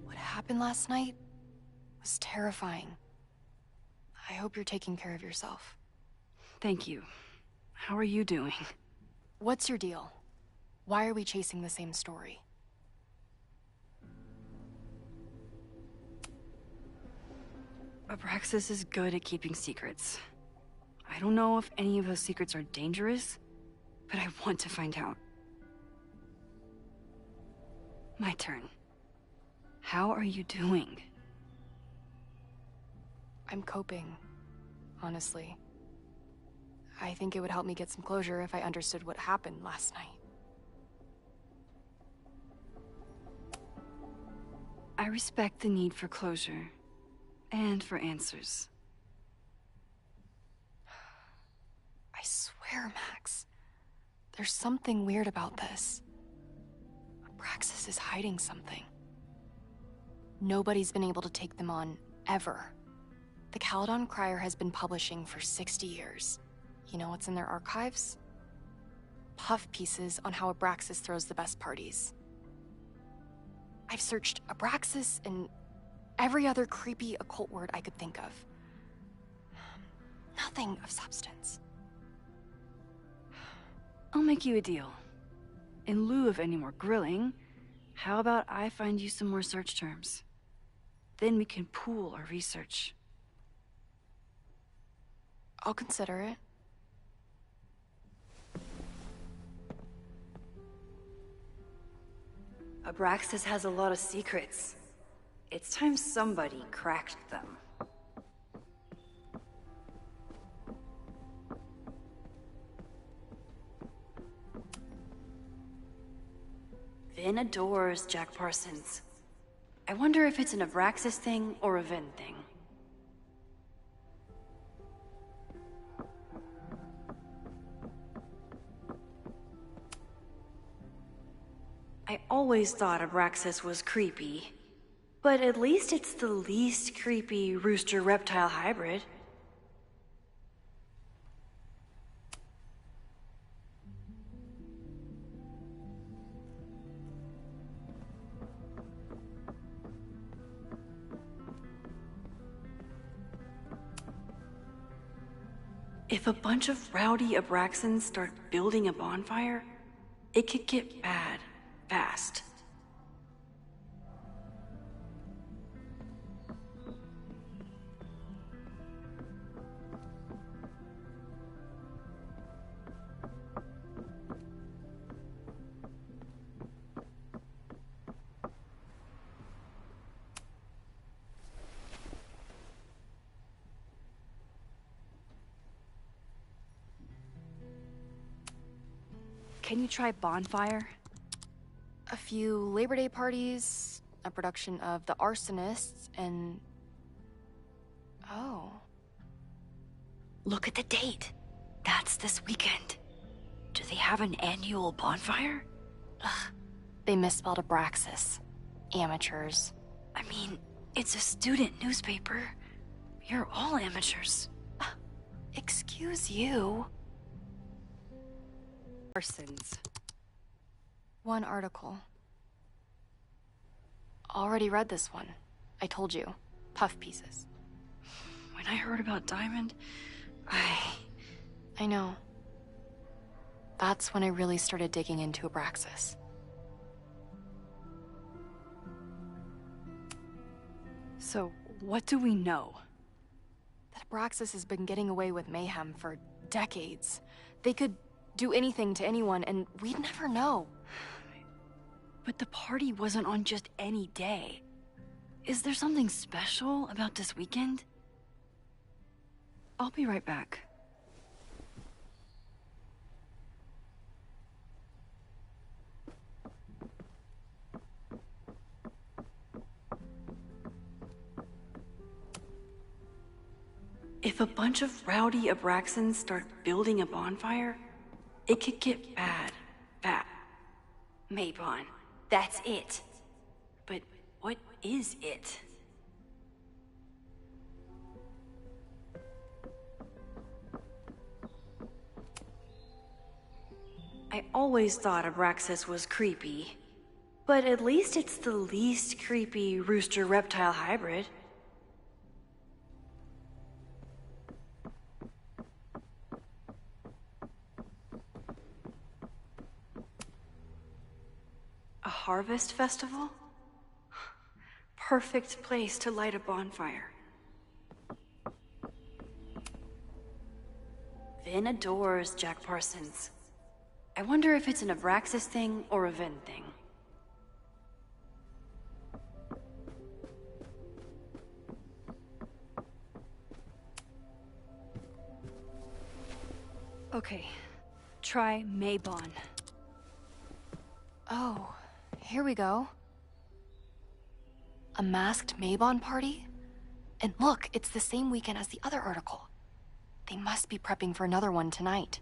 What happened last night was terrifying. I hope you're taking care of yourself. Thank you. How are you doing? What's your deal? Why are we chasing the same story? Abraxas is good at keeping secrets. I don't know if any of those secrets are dangerous, but I want to find out. My turn. How are you doing? I'm coping, honestly. I think it would help me get some closure if I understood what happened last night. I respect the need for closure. And for answers. I swear, Max. There's something weird about this. Abraxas is hiding something. Nobody's been able to take them on, ever. The Caledon Crier has been publishing for 60 years. You know what's in their archives? Puff pieces on how Abraxas throws the best parties. I've searched Abraxas and every other creepy occult word I could think of. Nothing of substance. I'll make you a deal. In lieu of any more grilling, how about I find you some more search terms? Then we can pool our research. I'll consider it. Abraxas has a lot of secrets. It's time somebody cracked them. Vin adores Jack Parsons. I wonder if it's an Abraxas thing or a Vin thing. I always thought Abraxas was creepy, but at least it's the least creepy rooster-reptile hybrid. If a bunch of rowdy Abraxans start building a bonfire, it could get bad fast. Can you try bonfire? A few Labor Day parties, a production of The Arsonists, and... Oh. Look at the date. That's this weekend. Do they have an annual bonfire? Ugh. They misspelled Abraxas. Amateurs. I mean, it's a student newspaper. You're all amateurs. Excuse you. Parsons. One article. Already read this one. I told you. Puff pieces. When I heard about Diamond, I know. That's when I really started digging into Abraxas. So, what do we know? That Abraxas has been getting away with mayhem for decades. They could do anything to anyone, and we'd never know. But the party wasn't on just any day. Is there something special about this weekend? I'll be right back. If a bunch of rowdy Abraxans start building a bonfire, it could get bad. Maybon, that's it. But what is it? I always thought Abraxas was creepy, but at least it's the least creepy rooster-reptile hybrid. A harvest festival? Perfect place to light a bonfire. Vin adores Jack Parsons. I wonder if it's an Abraxas thing or a Vin thing. Okay, try Maybon. Oh, here we go. A masked Maybon party? And look, it's the same weekend as the other article. They must be prepping for another one tonight.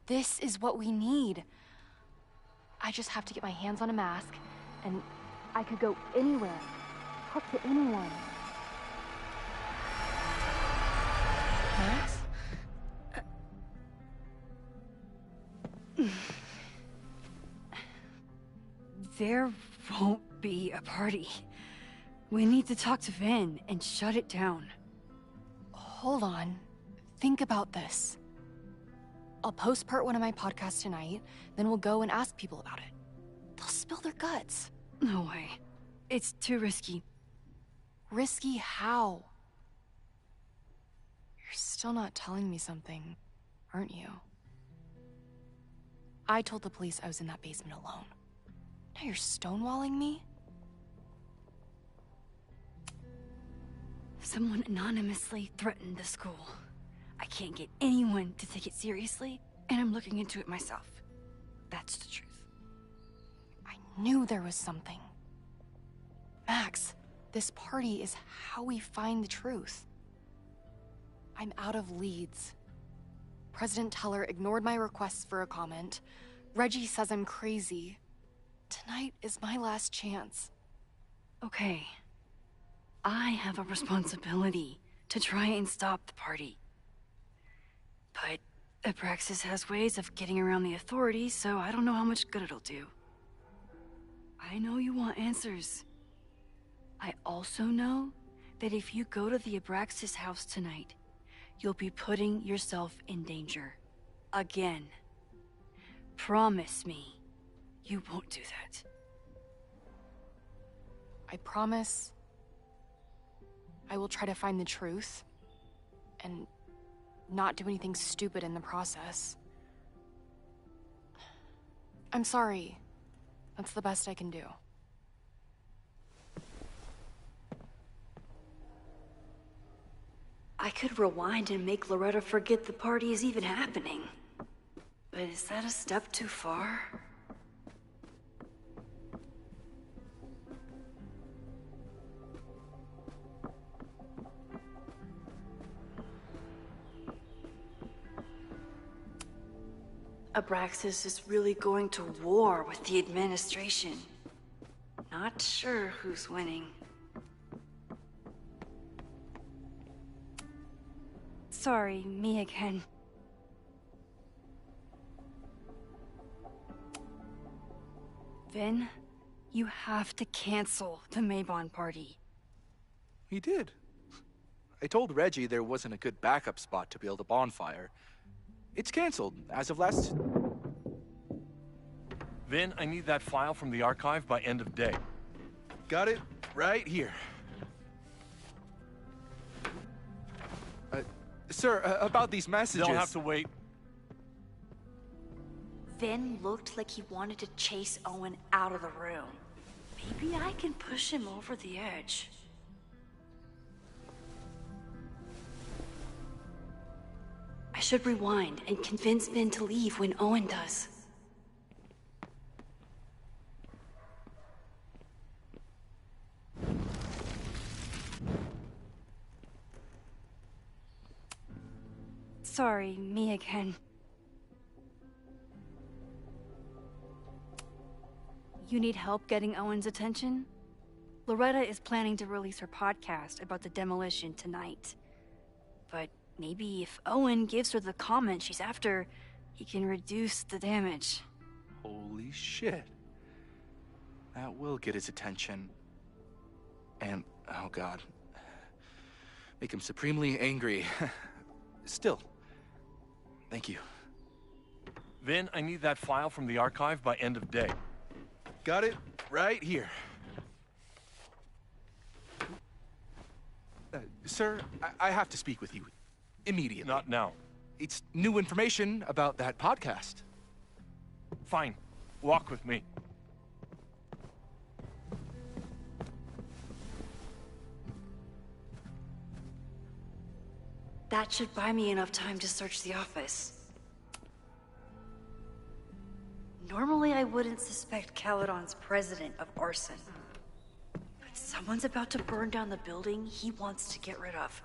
This is what we need. I just have to get my hands on a mask, and I could go anywhere, talk to anyone. Max? There won't be a party. We need to talk to Vin and shut it down. Hold on. Think about this. I'll post part 1 of my podcast tonight, then we'll go and ask people about it. They'll spill their guts. No way. It's too risky. Risky how? You're still not telling me something, aren't you? I told the police I was in that basement alone. Now you're stonewalling me? Someone anonymously threatened the school. I can't get anyone to take it seriously, and I'm looking into it myself. That's the truth. I knew there was something. Max, this party is how we find the truth. I'm out of leads. President Teller ignored my requests for a comment. Reggie says I'm crazy. Tonight is my last chance. Okay. I have a responsibility to try and stop the party. But Abraxas has ways of getting around the authorities, so I don't know how much good it'll do. I know you want answers. I also know that if you go to the Abraxas house tonight, you'll be putting yourself in danger. Again. Promise me you won't do that. I promise I will try to find the truth and not do anything stupid in the process. I'm sorry. That's the best I can do. I could rewind and make Loretta forget the party is even happening. But is that a step too far? Abraxas is really going to war with the administration. Not sure who's winning. Sorry, me again. Vin, you have to cancel the Maybon party. He did. I told Reggie there wasn't a good backup spot to build a bonfire. It's canceled as of last... Vin, I need that file from the archive by end of day. Got it right here. Sir, about these messages... They'll have to wait. Vin looked like he wanted to chase Owen out of the room. Maybe I can push him over the edge. I should rewind and convince Vin to leave when Owen does. Sorry, me again. You need help getting Owen's attention? Loretta is planning to release her podcast about the demolition tonight. But maybe if Owen gives her the comment she's after, he can reduce the damage. Holy shit. That will get his attention. And, oh god, make him supremely angry. Still, thank you. Vin, I need that file from the archive by end of day. Got it right here. Sir, I have to speak with you immediately. Not now. It's new information about that podcast. Fine. Walk with me. That should buy me enough time to search the office. Normally I wouldn't suspect Caledon's president of arson. But someone's about to burn down the building he wants to get rid of.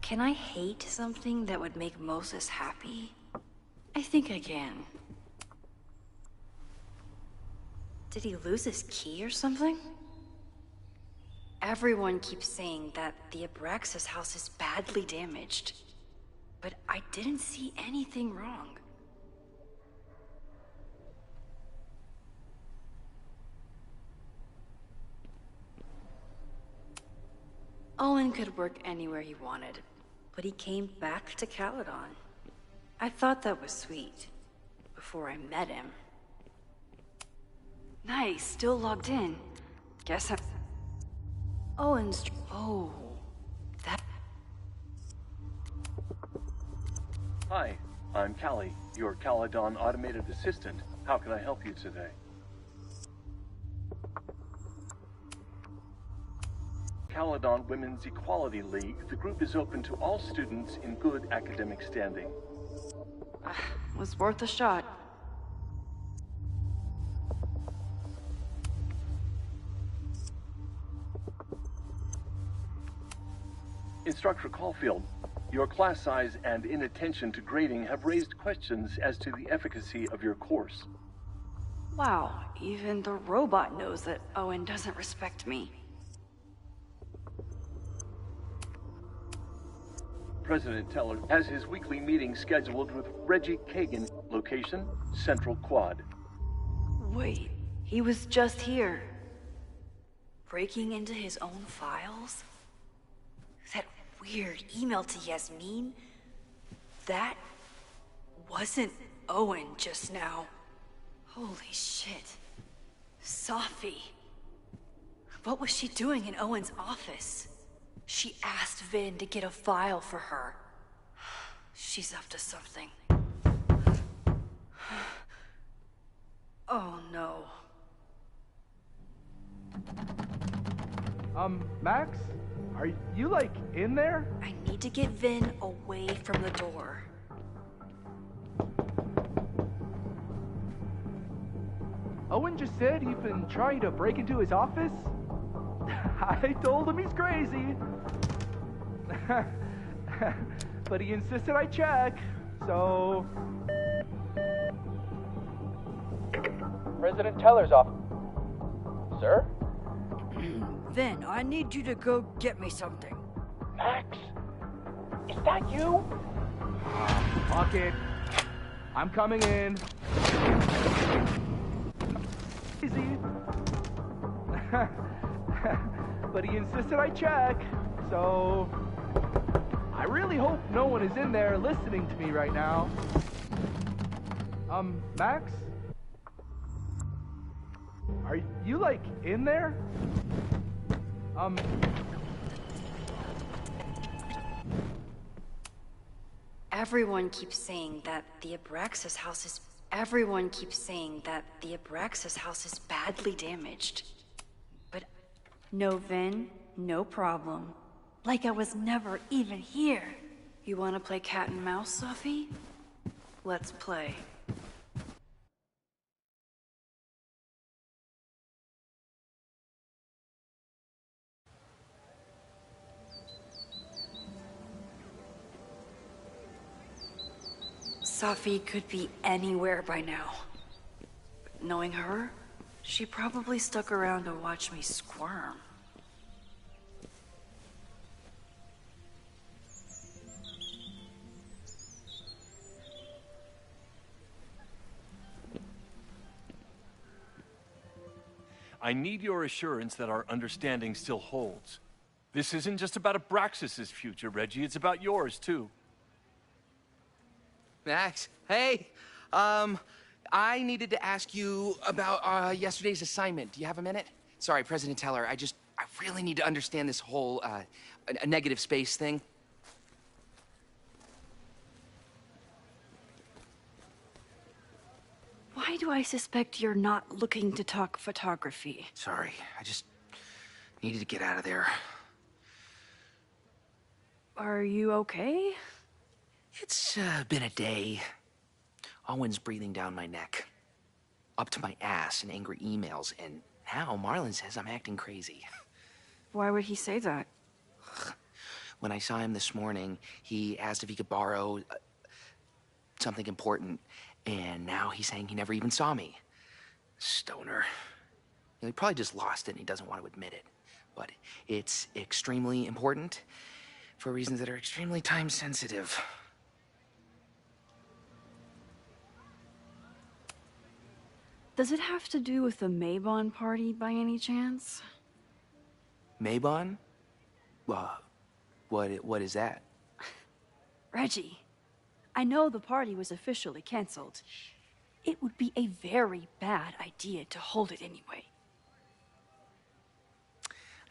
Can I hate something that would make Moses happy? I think I can. Did he lose his key or something? Everyone keeps saying that the Abraxas house is badly damaged. But I didn't see anything wrong. Owen could work anywhere he wanted, but he came back to Caledon. I thought that was sweet, before I met him. Nice, still logged in. Guess I'm... Owen's... Oh, that... Hi, I'm Callie, your Caledon automated assistant. How can I help you today? Caledon Women's Equality League, the group is open to all students in good academic standing. Was worth a shot. Instructor Caulfield, your class size and inattention to grading have raised questions as to the efficacy of your course. Wow, even the robot knows that Owen doesn't respect me. President Teller has his weekly meeting scheduled with Reggie Kagan, location, Central Quad. Wait, he was just here. Breaking into his own files? That weird email to Yasmin? That wasn't Owen just now. Holy shit. Safi. What was she doing in Owen's office? She asked Vin to get a file for her. She's up to something. Oh no. Max? Are you, like, in there? I need to get Vin away from the door. Owen just said you've been trying to break into his office? I told him he's crazy. But he insisted I check, so... President Teller's office. Sir? Vin, I need you to go get me something. Max? Is that you? Fuck it. I'm coming in. Easy. But he insisted I check, so... I really hope no one is in there listening to me right now. Max? Are you, like, in there? Everyone keeps saying that the Abraxas house is... Everyone keeps saying that the Abraxas house is badly damaged. But no Vin, no problem. Like I was never even here. You want to play cat and mouse, Safi? Let's play. Safi could be anywhere by now. But knowing her, she probably stuck around to watch me squirm. I need your assurance that our understanding still holds. This isn't just about Abraxas' future, Reggie. It's about yours, too. Max, hey. I needed to ask you about yesterday's assignment. Do you have a minute? Sorry, President Teller, I really need to understand this whole a negative space thing. Why do I suspect you're not looking to talk photography? Sorry, I just needed to get out of there. Are you okay? It's been a day. Owen's breathing down my neck, up to my ass in angry emails, and now Marlon says I'm acting crazy. Why would he say that? When I saw him this morning, he asked if he could borrow something important, and now he's saying he never even saw me. Stoner. He probably just lost it and he doesn't want to admit it. But it's extremely important for reasons that are extremely time sensitive. Does it have to do with the Maybon party by any chance? Maybon? What is that? Reggie, I know the party was officially canceled. It would be a very bad idea to hold it anyway.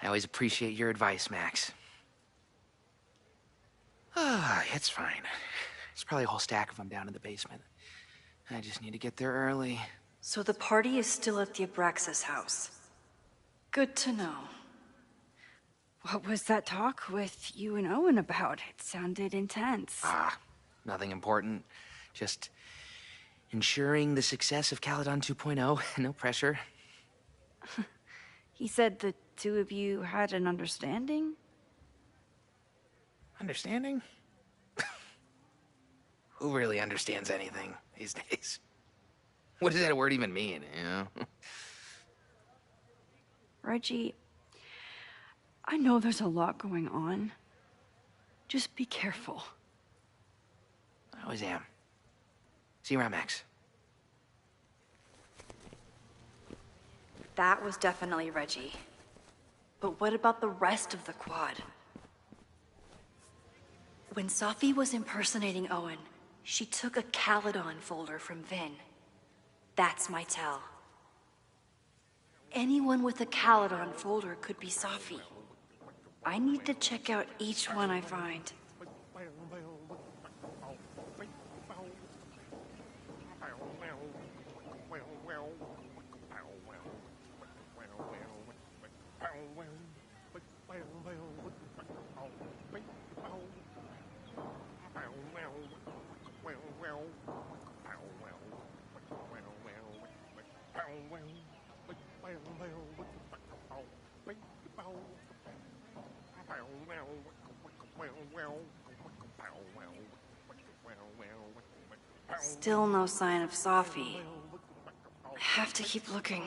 I always appreciate your advice, Max. It's fine. There's probably a whole stack of them down in the basement. I just need to get there early. So the party is still at the Abraxas house. Good to know. What was that talk with you and Owen about? It sounded intense. Nothing important. Just ensuring the success of Caledon 2.0. No pressure. He said the two of you had an understanding? Understanding? Who really understands anything these days? What does that word even mean, you know? Reggie, I know there's a lot going on. Just be careful. I always am. See you around, Max. That was definitely Reggie. But what about the rest of the quad? When Safi was impersonating Owen, she took a Caledon folder from Vin. That's my tell. Anyone with a Caledon folder could be Safi. I need to check out each one I find. Still no sign of Safi. I have to keep looking.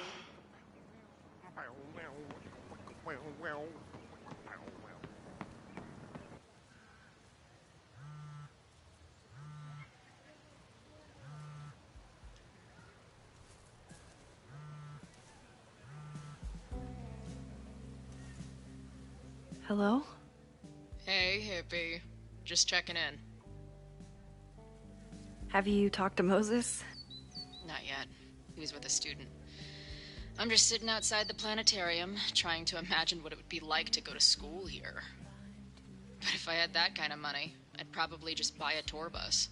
Hello? Hey, hippie. Just checking in. Have you talked to Moses? Not yet. He was with a student. I'm just sitting outside the planetarium, trying to imagine what it would be like to go to school here. But if I had that kind of money, I'd probably just buy a tour bus.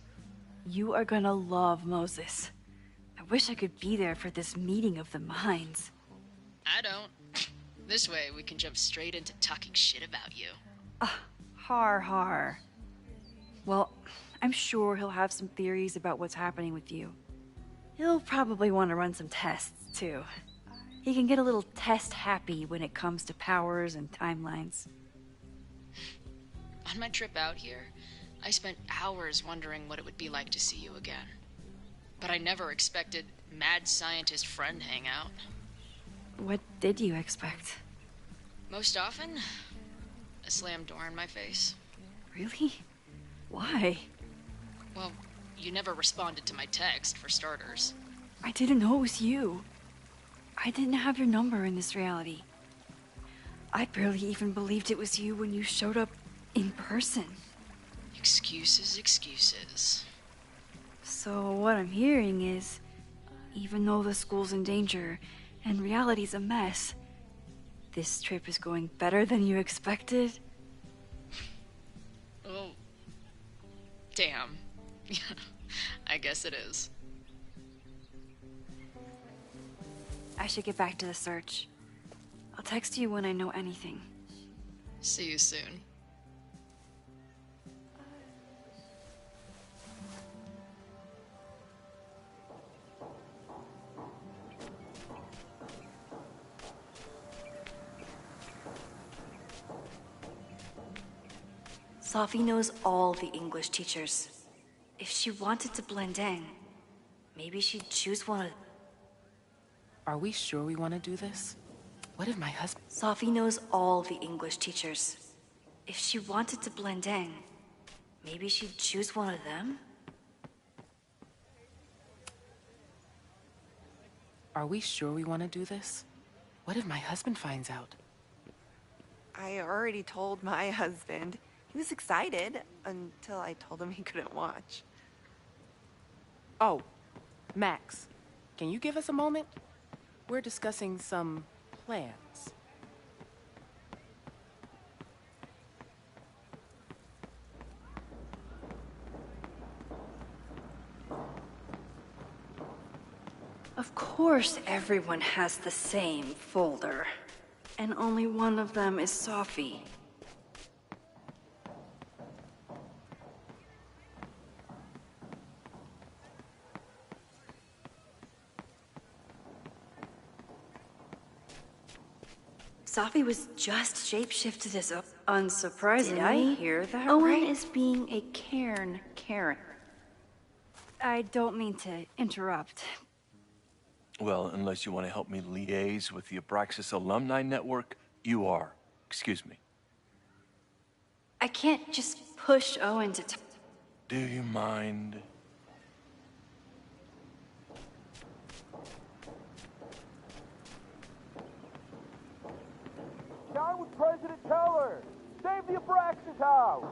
You are gonna love Moses. I wish I could be there for this meeting of the minds. I don't. This way, we can jump straight into talking shit about you. Har har. Well, I'm sure he'll have some theories about what's happening with you. He'll probably want to run some tests, too. He can get a little test-happy when it comes to powers and timelines. On my trip out here, I spent hours wondering what it would be like to see you again. But I never expected mad scientist friend hangout. What did you expect? Most often, a slammed door in my face. Really? Why? Well, you never responded to my text, for starters. I didn't know it was you. I didn't have your number in this reality. I barely even believed it was you when you showed up in person. Excuses, excuses. So what I'm hearing is, even though the school's in danger and reality's a mess, this trip is going better than you expected? Oh. Damn. I guess it is. I should get back to the search. I'll text you when I know anything. See you soon. Safi knows all the English teachers. If she wanted to blend in, maybe she'd choose one of... Are we sure we want to do this? What if my husband... Safi knows all the English teachers. If she wanted to blend in, maybe she'd choose one of them? Are we sure we want to do this? What if my husband finds out? I already told my husband. He was excited until I told him he couldn't watch. Oh, Max, can you give us a moment? We're discussing some plans. Of course everyone has the same folder. And only one of them is Sophie. Sophie was just shapeshifted as a... Unsurprisingly, did I hear that Owen right? Is being a Karen. I don't mean to interrupt. Well, unless you want to help me liaise with the Abraxas Alumni Network, you are. Excuse me. I can't just push Owen to... Do you mind? Down with President Teller! Save the Abraxas house!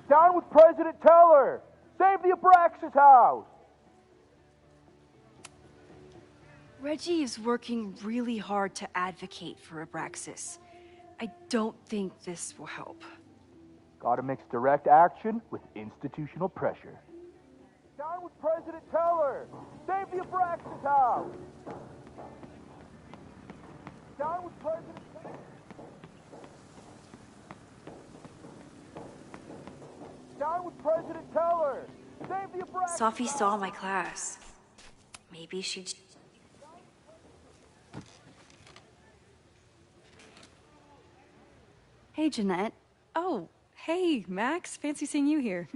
Down with President Teller! Save the Abraxas house! Reggie is working really hard to advocate for Abraxas. I don't think this will help. Gotta mix direct action with institutional pressure. Down with President Teller! Save the Abraxas house! Down with President Teller! Down with President Teller! Save the Abraxas Sophie saw my class. Maybe she'd... Hey, Jeanette. Oh, hey, Max. Fancy seeing you here.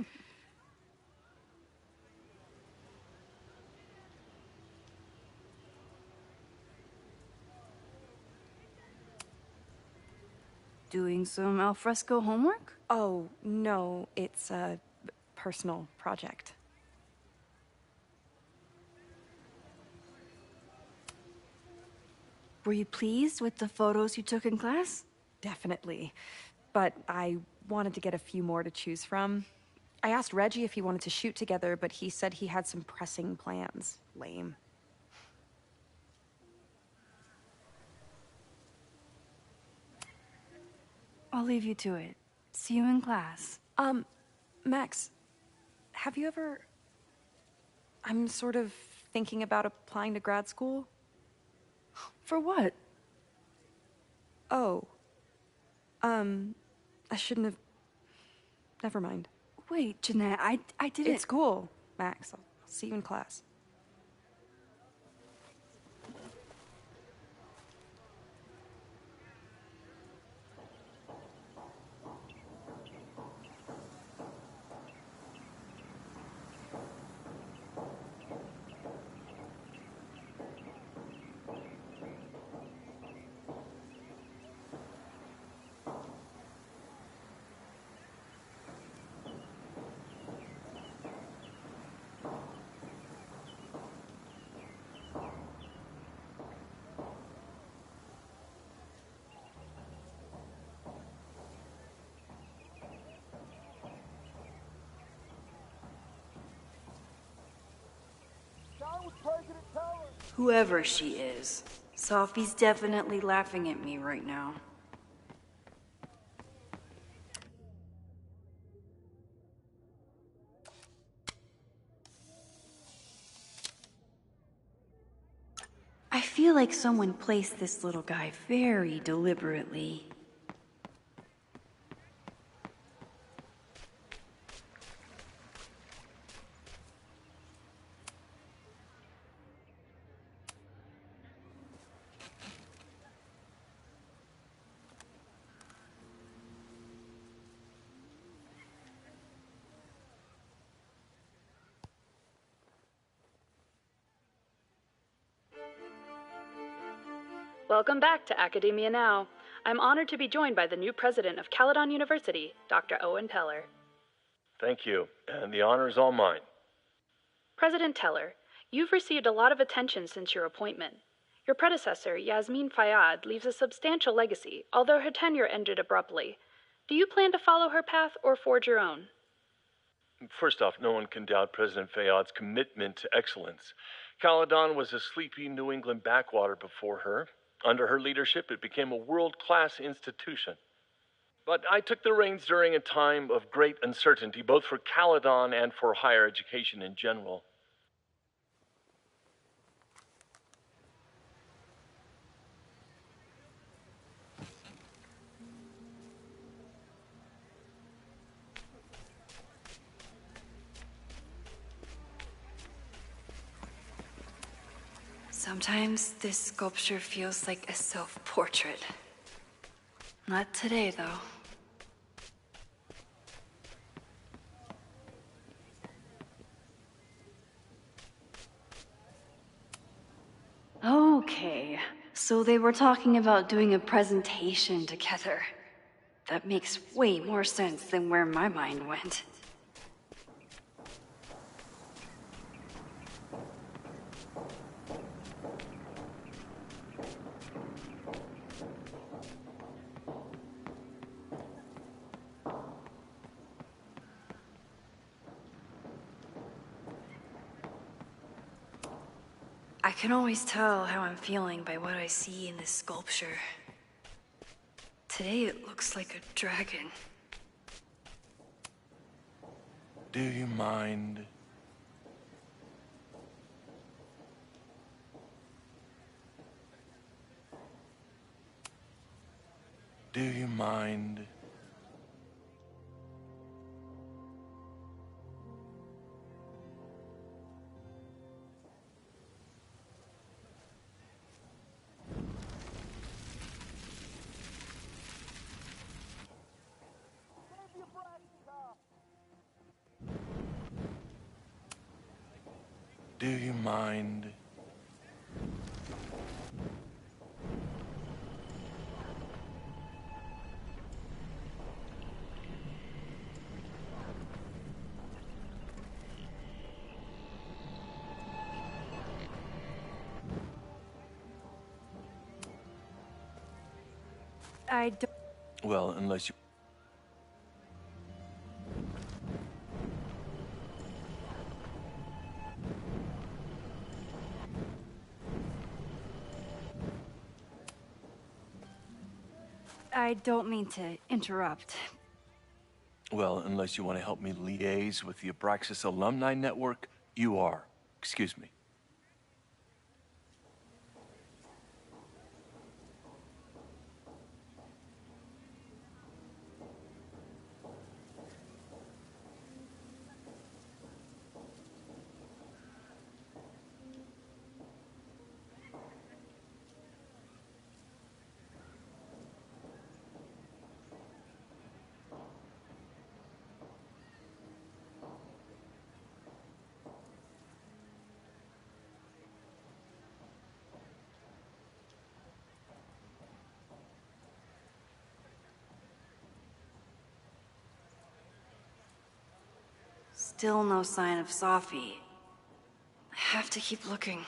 Doing some alfresco homework? Oh, no, it's a personal project. Were you pleased with the photos you took in class? Definitely. But I wanted to get a few more to choose from. I asked Reggie if he wanted to shoot together, but he said he had some pressing plans. Lame. I'll leave you to it. See you in class. Max, have you ever... I'm sort of thinking about applying to grad school. For what? Oh. I shouldn't have... Never mind. Wait, Jeanette, I didn't... It's cool, Max. I'll see you in class. Whoever she is, Sophie's definitely laughing at me right now. I feel like someone placed this little guy very deliberately. Welcome back to Academia Now. I'm honored to be joined by the new president of Caledon University, Dr. Owen Teller. Thank you, and the honor is all mine. President Teller, You've received a lot of attention since your appointment. Your predecessor, Yasmin Fayyad, leaves a substantial legacy, although her tenure ended abruptly. Do you plan to follow her path or forge your own? First off, no one can doubt President Fayyad's commitment to excellence. Caledon was a sleepy New England backwater before her. Under her leadership, it became a world-class institution. But I took the reins during a time of great uncertainty, both for Caledon and for higher education in general. Sometimes this sculpture feels like a self-portrait. Not today, though. Okay, so they were talking about doing a presentation together. That makes way more sense than where my mind went. I can always tell how I'm feeling by what I see in this sculpture. Today it looks like a dragon. Do you mind? Do you mind? Do you mind? I don't... Well, unless you... I don't mean to interrupt. Well, unless you want to help me liaise with the Abraxas Alumni Network, you are. Excuse me. Still no sign of Safi. I have to keep looking.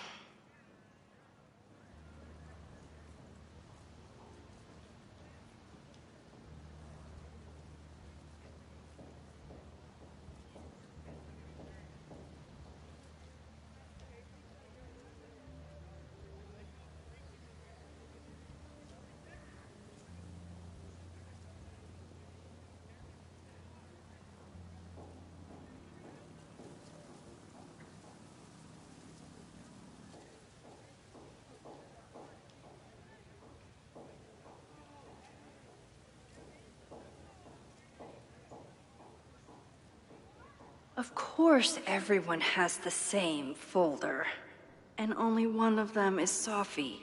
Of course everyone has the same folder. And only one of them is Safi.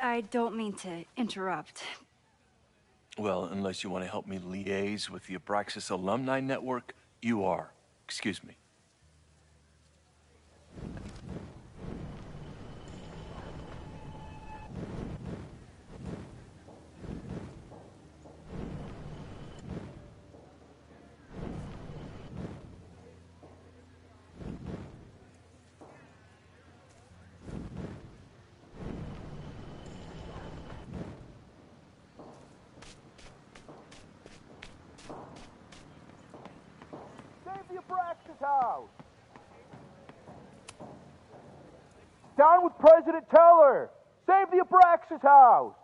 I don't mean to interrupt. Well, unless you want to help me liaise with the Abraxas Alumni Network, you are. Excuse me. The Abraxas House! Down with President Teller! Save the Abraxas House!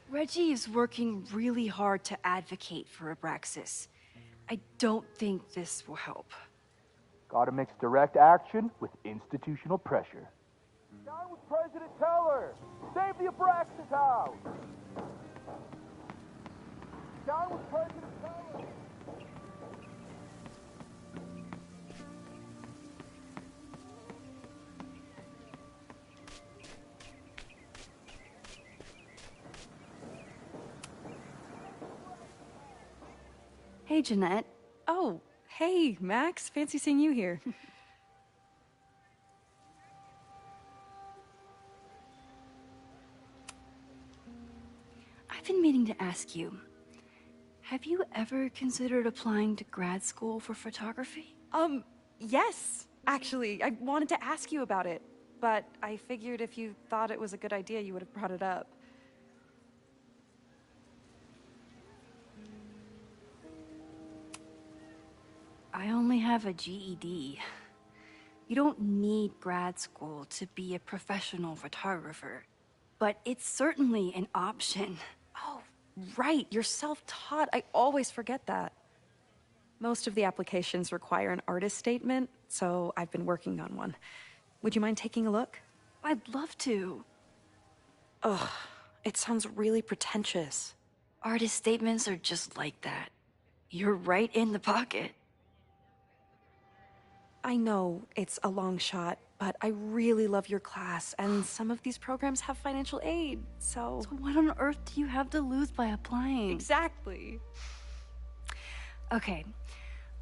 Reggie is working really hard to advocate for Abraxas. I don't think this will help. Gotta mix direct action with institutional pressure. Down with President Teller! Save the Abraxas House! Down with President Teller! Hey, Jeanette. Oh, hey, Max. Fancy seeing you here. I've been meaning to ask you, have you ever considered applying to grad school for photography? Yes. Actually, I wanted to ask you about it, but I figured if you thought it was a good idea, you would have brought it up. I only have a GED. You don't need grad school to be a professional photographer, but it's certainly an option. Oh, right, you're self-taught. I always forget that. Most of the applications require an artist statement, so I've been working on one. Would you mind taking a look? I'd love to. Ugh, it sounds really pretentious. Artist statements are just like that. You're right in the pocket. I know it's a long shot, but I really love your class, and some of these programs have financial aid, so... So what on earth do you have to lose by applying? Exactly. Okay,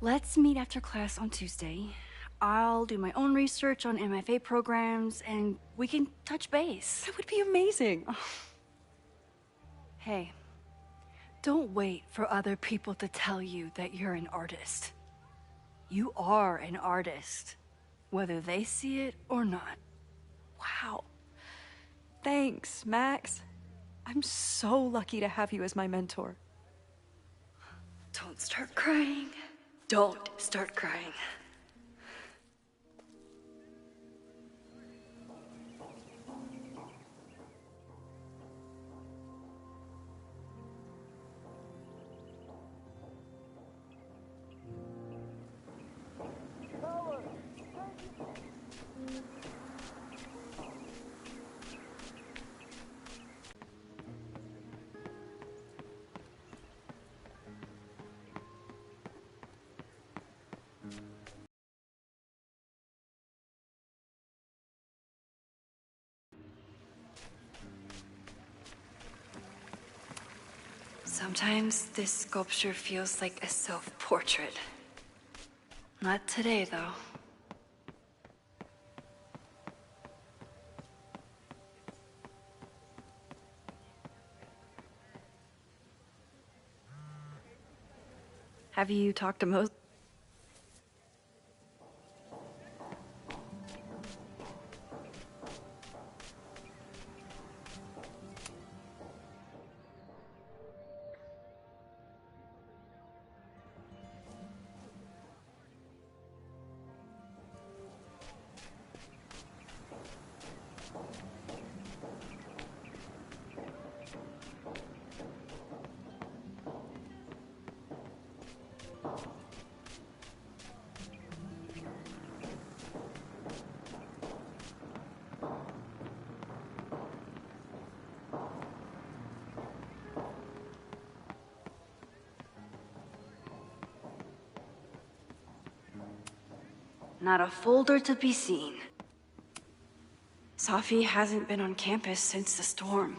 let's meet after class on Tuesday. I'll do my own research on MFA programs, and we can touch base. That would be amazing. Hey, don't wait for other people to tell you that you're an artist. You are an artist, whether they see it or not. Wow. Thanks, Max. I'm so lucky to have you as my mentor. Don't start crying. Don't start crying. Sometimes this sculpture feels like a self-portrait. Not today, though. Have you talked to most? Not a folder to be seen. Safi hasn't been on campus since the storm.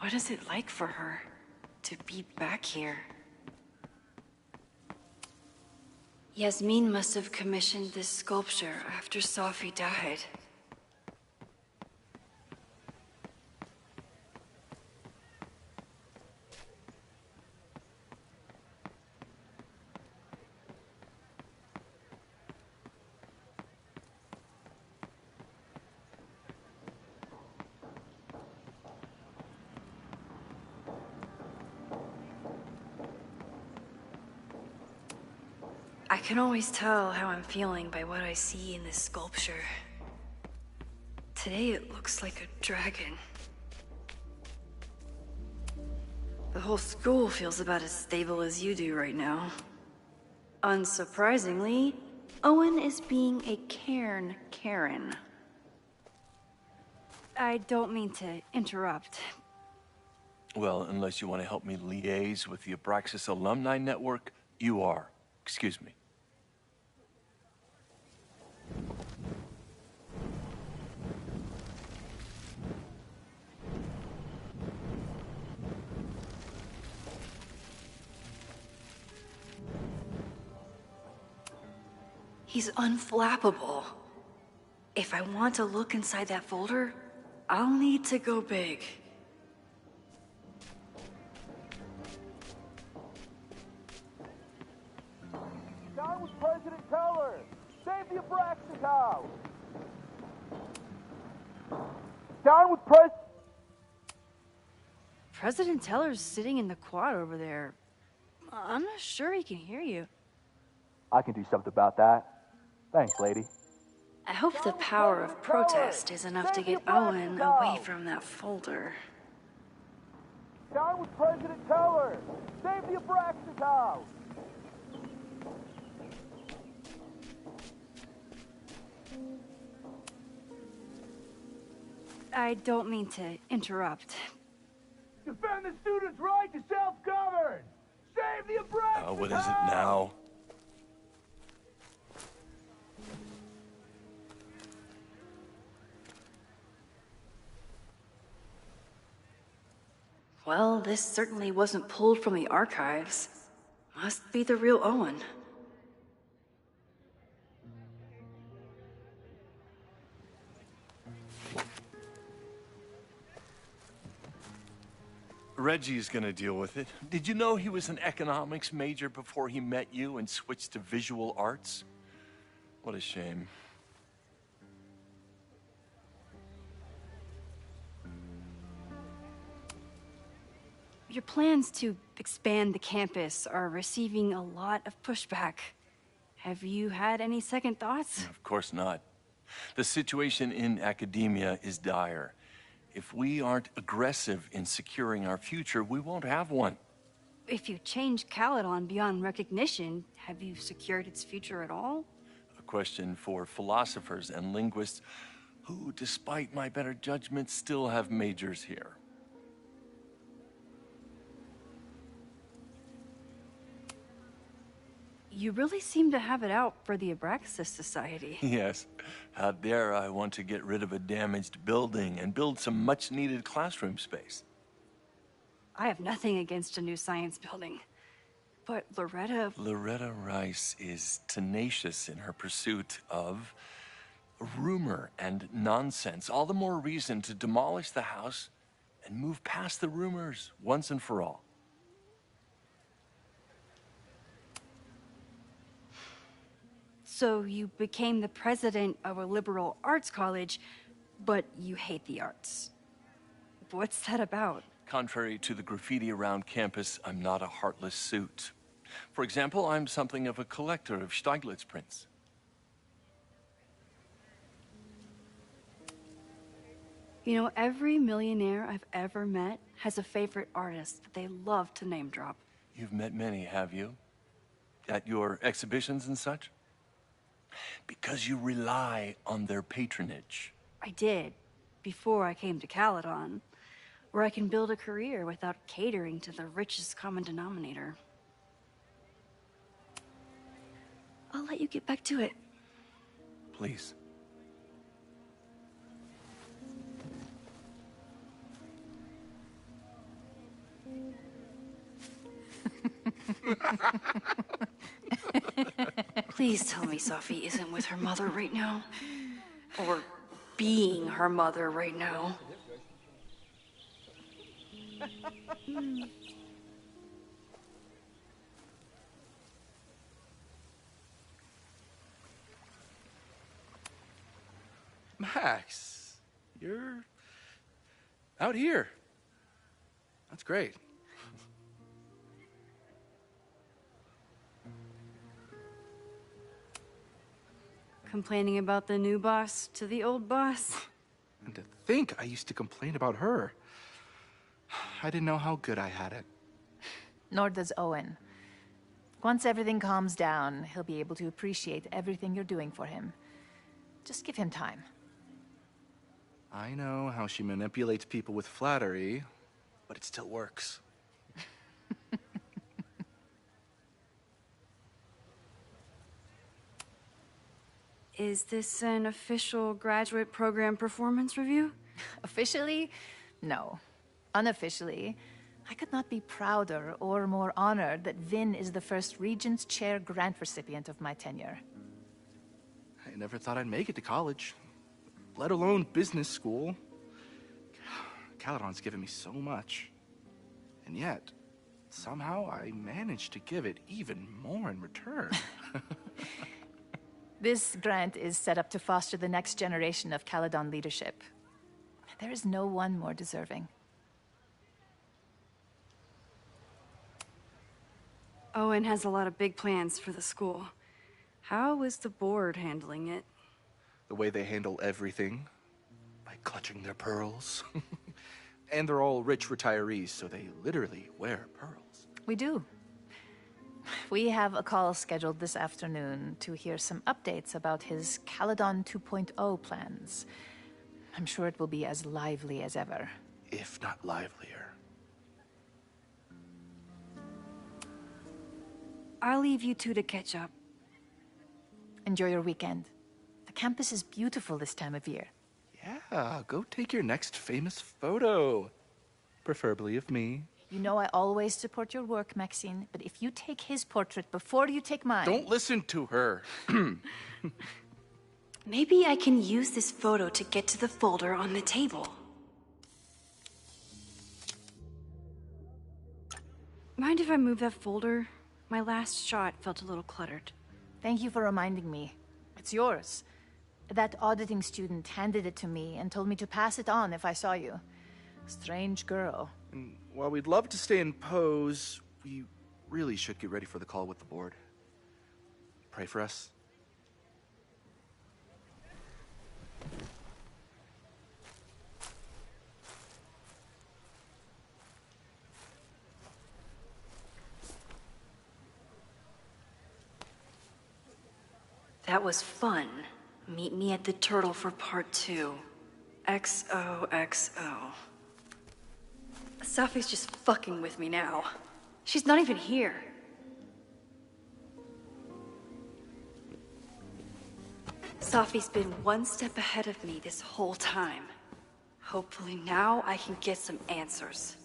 What is it like for her to be back here? Yasmin must have commissioned this sculpture after Safi died. I can always tell how I'm feeling by what I see in this sculpture. Today it looks like a dragon. The whole school feels about as stable as you do right now. Unsurprisingly, Owen is being a cairn Karen. I don't mean to interrupt. Well, unless you want to help me liaise with the Abraxas Alumni Network, you are. Excuse me. He's unflappable. If I want to look inside that folder, I'll need to go big. Down with President Teller! Save the Abraxas House! Down with President Teller's sitting in the quad over there. I'm not sure he can hear you. I can do something about that. Thanks, lady. I hope the power of protest is enough to get Owen away from that folder. Down with President Teller! Save the Abraxas House! I don't mean to interrupt. Defend the students' right to self-govern! Save the Abraxas What is it now? Well, this certainly wasn't pulled from the archives. Must be the real Owen. Reggie's gonna deal with it. Did you know he was an economics major before he met you and switched to visual arts? What a shame. Your plans to expand the campus are receiving a lot of pushback. Have you had any second thoughts? Of course not. The situation in academia is dire. If we aren't aggressive in securing our future, we won't have one. If you change Caledon beyond recognition, have you secured its future at all? A question for philosophers and linguists who, despite my better judgment, still have majors here. You really seem to have it out for the Abraxas Society. Yes. How dare I want to get rid of a damaged building and build some much-needed classroom space. I have nothing against a new science building. But Loretta Rice is tenacious in her pursuit of rumor and nonsense. All the more reason to demolish the house and move past the rumors once and for all. So you became the president of a liberal arts college, but you hate the arts. What's that about? Contrary to the graffiti around campus, I'm not a heartless suit. For example, I'm something of a collector of Stieglitz prints. You know, every millionaire I've ever met has a favorite artist that they love to name drop. You've met many, have you? At your exhibitions and such? Because you rely on their patronage. I did, before I came to Caledon, where I can build a career without catering to the richest common denominator. I'll let you get back to it. Please. Please tell me Safi isn't with her mother right now. Or being her mother right now. Max, you're out here. That's great. Complaining about the new boss to the old boss. And to think I used to complain about her. I didn't know how good I had it. Nor does Owen. Once everything calms down, he'll be able to appreciate everything you're doing for him. Just give him time. I know how she manipulates people with flattery, but it still works. Is this an official graduate program performance review? Officially? No. Unofficially, I could not be prouder or more honored that Vin is the first Regents Chair grant recipient of my tenure. I never thought I'd make it to college, let alone business school. Caledon's given me so much. And yet, somehow I managed to give it even more in return. This grant is set up to foster the next generation of Caledon leadership. There is no one more deserving. Owen has a lot of big plans for the school. How is the board handling it? The way they handle everything, by clutching their pearls. And they're all rich retirees, so they literally wear pearls. We do. We have a call scheduled this afternoon to hear some updates about his Caledon 2.0 plans. I'm sure it will be as lively as ever. If not livelier. I'll leave you two to catch up. Enjoy your weekend. The campus is beautiful this time of year. Yeah, go take your next famous photo. Preferably of me. You know I always support your work, Maxine, but if you take his portrait before you take mine... Don't listen to her. Maybe I can use this photo to get to the folder on the table. Mind if I move that folder? My last shot felt a little cluttered. Thank you for reminding me. It's yours. That auditing student handed it to me and told me to pass it on if I saw you. Strange girl. And while we'd love to stay in pose, we really should get ready for the call with the board. Pray for us. That was fun. Meet me at the Turtle for part 2. XOXO. Safi's just fucking with me now. She's not even here. Safi's been one step ahead of me this whole time. Hopefully now I can get some answers.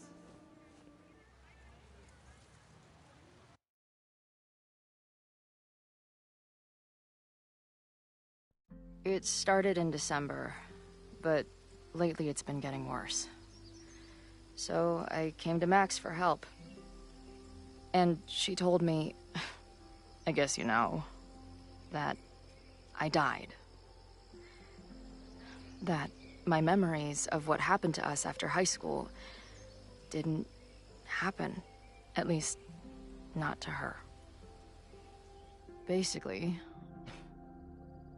It started in December, but lately it's been getting worse. So I came to Max for help. And she told me, I guess you know, that I died. That my memories of what happened to us after high school didn't happen. At least, not to her. Basically,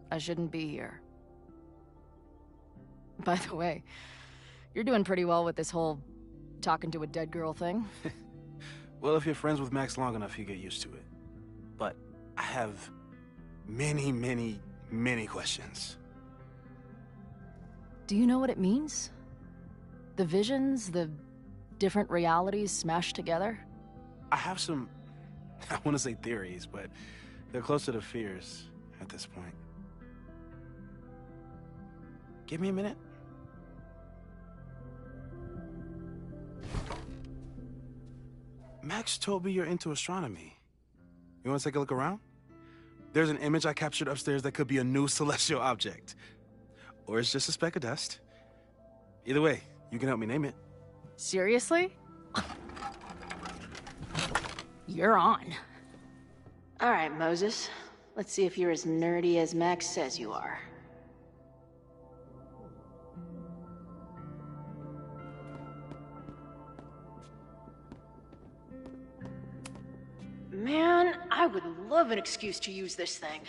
I shouldn't be here. By the way, you're doing pretty well with this whole talking to a dead girl thing. Well, if you're friends with Max long enough, you get used to it. But I have many, many, many questions. Do you know what it means? The visions, the different realities smashed together? I have some, I want to say theories, but they're closer to fears at this point. Give me a minute. Max told me you're into astronomy. You want to take a look around? There's an image I captured upstairs that could be a new celestial object. Or it's just a speck of dust. Either way, you can help me name it. Seriously? You're on. All right, Moses. Let's see if you're as nerdy as Max says you are. Man, I would love an excuse to use this thing.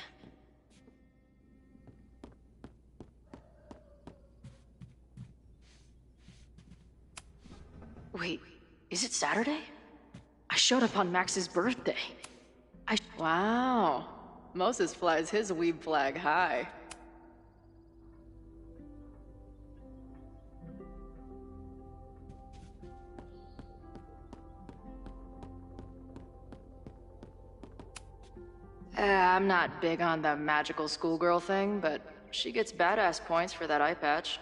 Wait, is it Saturday? I showed up on Max's birthday. Wow. Moses flies his weeb flag high. I'm not big on the magical schoolgirl thing, but she gets badass points for that eye patch.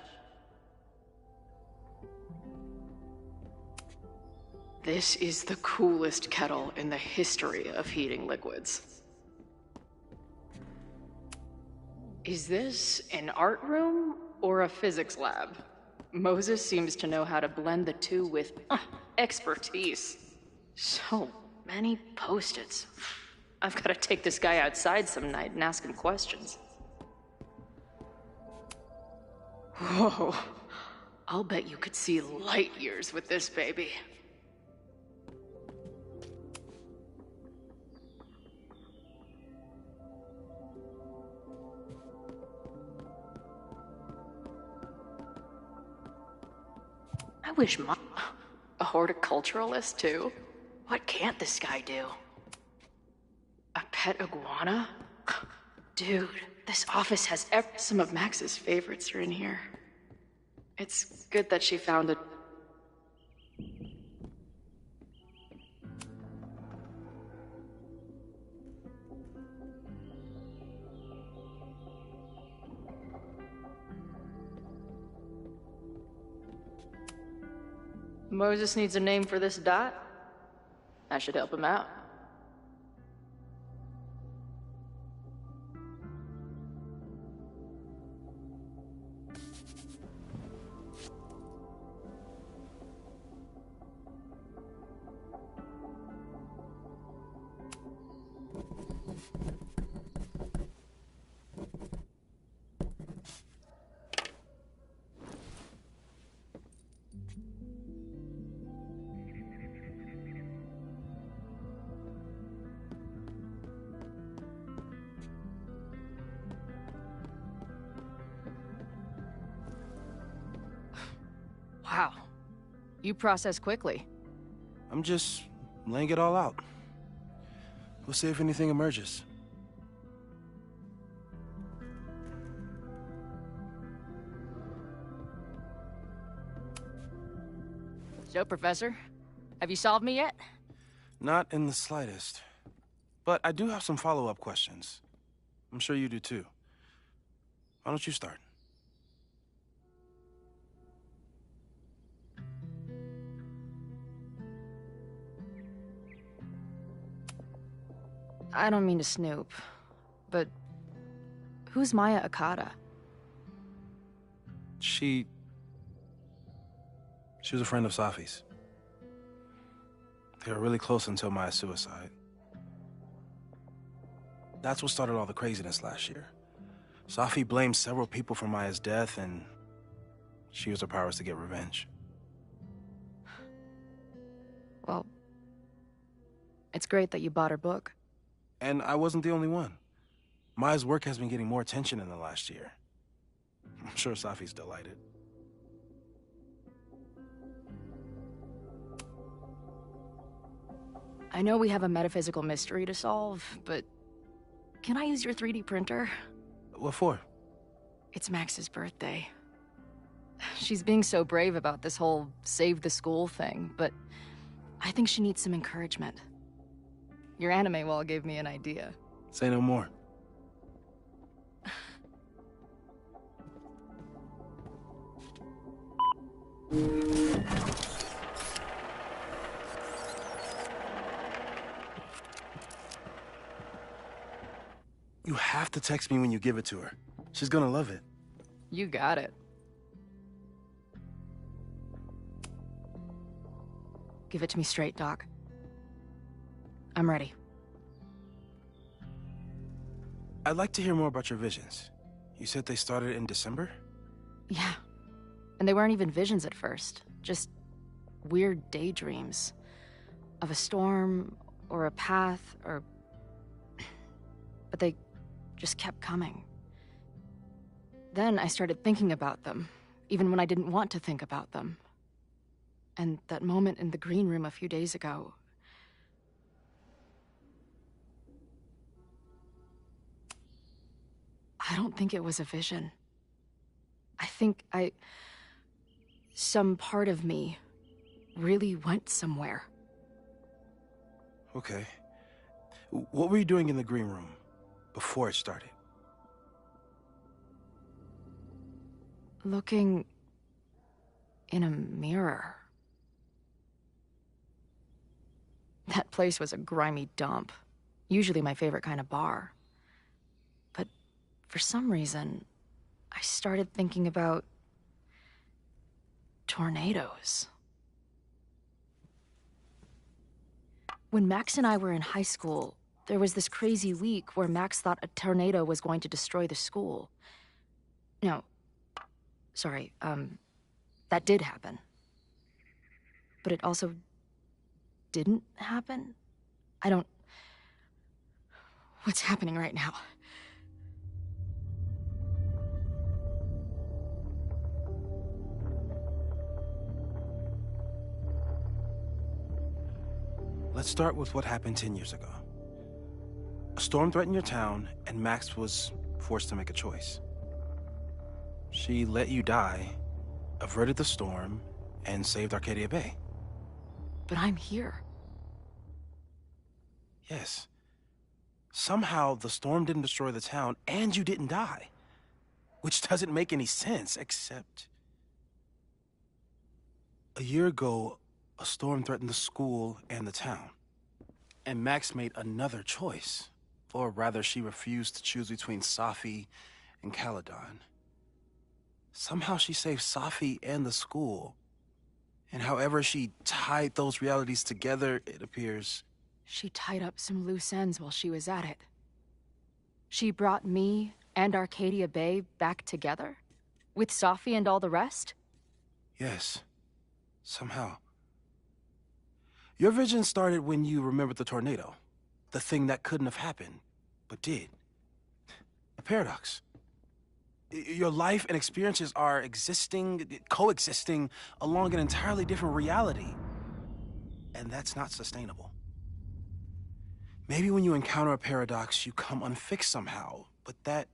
This is the coolest kettle in the history of heating liquids. Is this an art room or a physics lab? Moses seems to know how to blend the two with expertise. So many Post-its. I've got to take this guy outside some night and ask him questions. Whoa. I'll bet you could see light years with this baby. I wish a horticulturalist, too. What can't this guy do? A pet iguana? Dude, this office has some of Max's favorites are in here. It's good that she found it. Moses needs a name for this dot. I should help him out. Wow. You process quickly. I'm just laying it all out. We'll see if anything emerges. So, Professor, have you solved me yet? Not in the slightest. But I do have some follow-up questions. I'm sure you do too. Why don't you start? I don't mean to snoop, but who's Maya Okada? She was a friend of Safi's. They were really close until Maya's suicide. That's what started all the craziness last year. Safi blamed several people for Maya's death, and she used her powers to get revenge. Well, it's great that you bought her book. And I wasn't the only one. Maya's work has been getting more attention in the last year. I'm sure Safi's delighted. I know we have a metaphysical mystery to solve, but can I use your 3D printer? What for? It's Max's birthday. She's being so brave about this whole save the school thing, but I think she needs some encouragement. Your anime wall gave me an idea. Say no more. have to text me when you give it to her. She's gonna love it. You got it. Give it to me straight, Doc. I'm ready. I'd like to hear more about your visions. You said they started in December? Yeah. And they weren't even visions at first. Just weird daydreams. Of a storm, or a path, or... But they just kept coming. Then I started thinking about them, even when I didn't want to think about them. And that moment in the green room a few days ago... I don't think it was a vision. I think some part of me really went somewhere. Okay. What were you doing in the green room before it started? Looking in a mirror. That place was a grimy dump. Usually my favorite kind of bar. But for some reason, I started thinking about tornadoes. When Max and I were in high school, there was this crazy week where Max thought a tornado was going to destroy the school. No, sorry, that did happen. But it also didn't happen? What's happening right now? Let's start with what happened 10 years ago. A storm threatened your town, and Max was forced to make a choice. She let you die, averted the storm, and saved Arcadia Bay. But I'm here. Yes. Somehow, the storm didn't destroy the town, and you didn't die. Which doesn't make any sense, except... A year ago, a storm threatened the school and the town. And Max made another choice. Or rather, she refused to choose between Safi and Caledon. Somehow she saved Safi and the school. And however she tied those realities together, it appears... She tied up some loose ends while she was at it. She brought me and Arcadia Bay back together? With Safi and all the rest? Yes. Somehow. Your vision started when you remembered the tornado. The thing that couldn't have happened, but did. A paradox. Your life and experiences are coexisting along an entirely different reality. And that's not sustainable. Maybe when you encounter a paradox, you come unfixed somehow, but that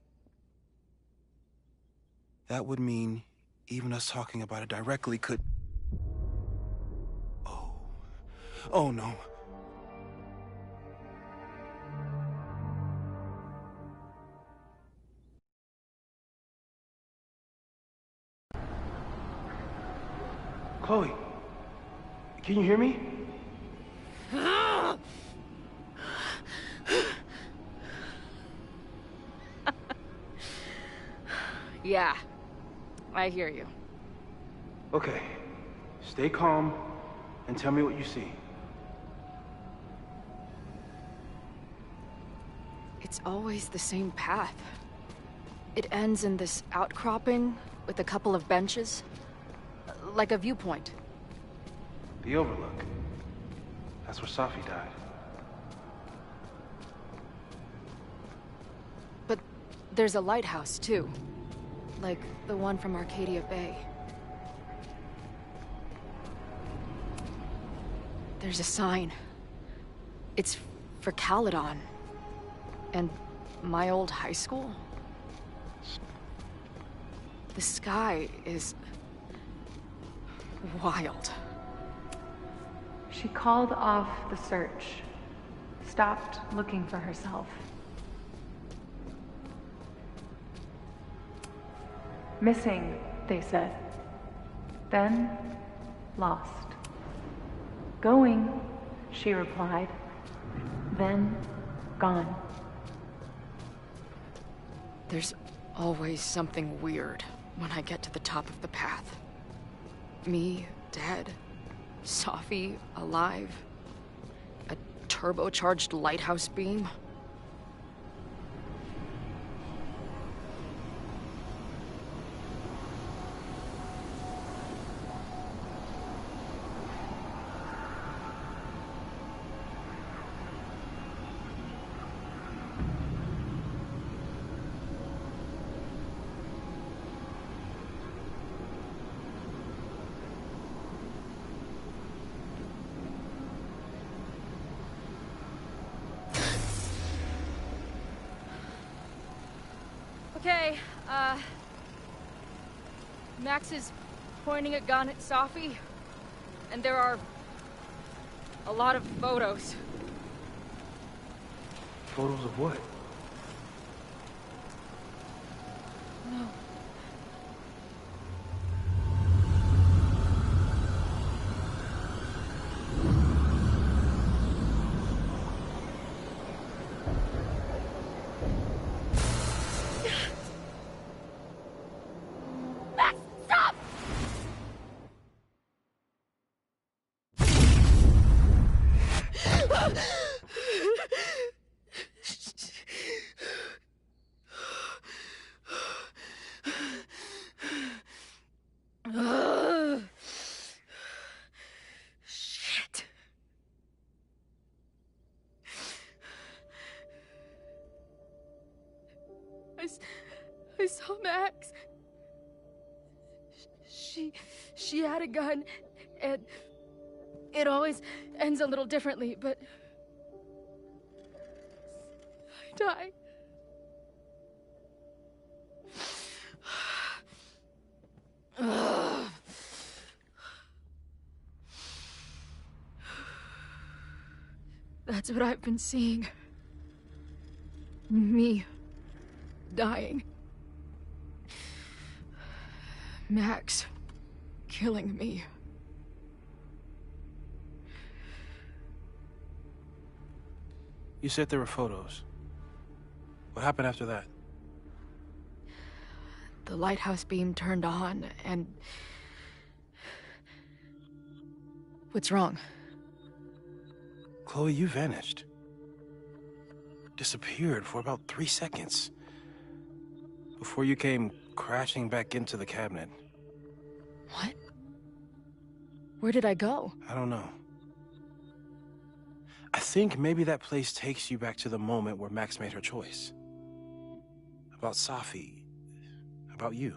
would mean even us talking about it directly could... Oh no. Chloe, can you hear me? Yeah, I hear you. Okay, stay calm and tell me what you see. It's always the same path. It ends in this outcropping with a couple of benches. Like a viewpoint. The Overlook. That's where Safi died. But there's a lighthouse, too. Like the one from Arcadia Bay. There's a sign. It's for Caledon. And my old high school? The sky is... wild. She called off the search, stopped looking for herself. Missing, they said. Then, lost. Going, she replied. Then, gone. There's always something weird when I get to the top of the path. Me, dead. Safi, alive. A turbocharged lighthouse beam. Okay, Max is pointing a gun at Safi, and there are a lot of photos. Photos of what? No. Shit. I saw Max. She had a gun, and it always ends a little differently, but I died. That's what I've been seeing. Me dying. Max killing me. You said there were photos. What happened after that? The lighthouse beam turned on, and... What's wrong? Chloe, you vanished. Disappeared for about 3 seconds. Before you came crashing back into the cabinet. What? Where did I go? I don't know. I think maybe that place takes you back to the moment where Max made her choice. About Safi. About you.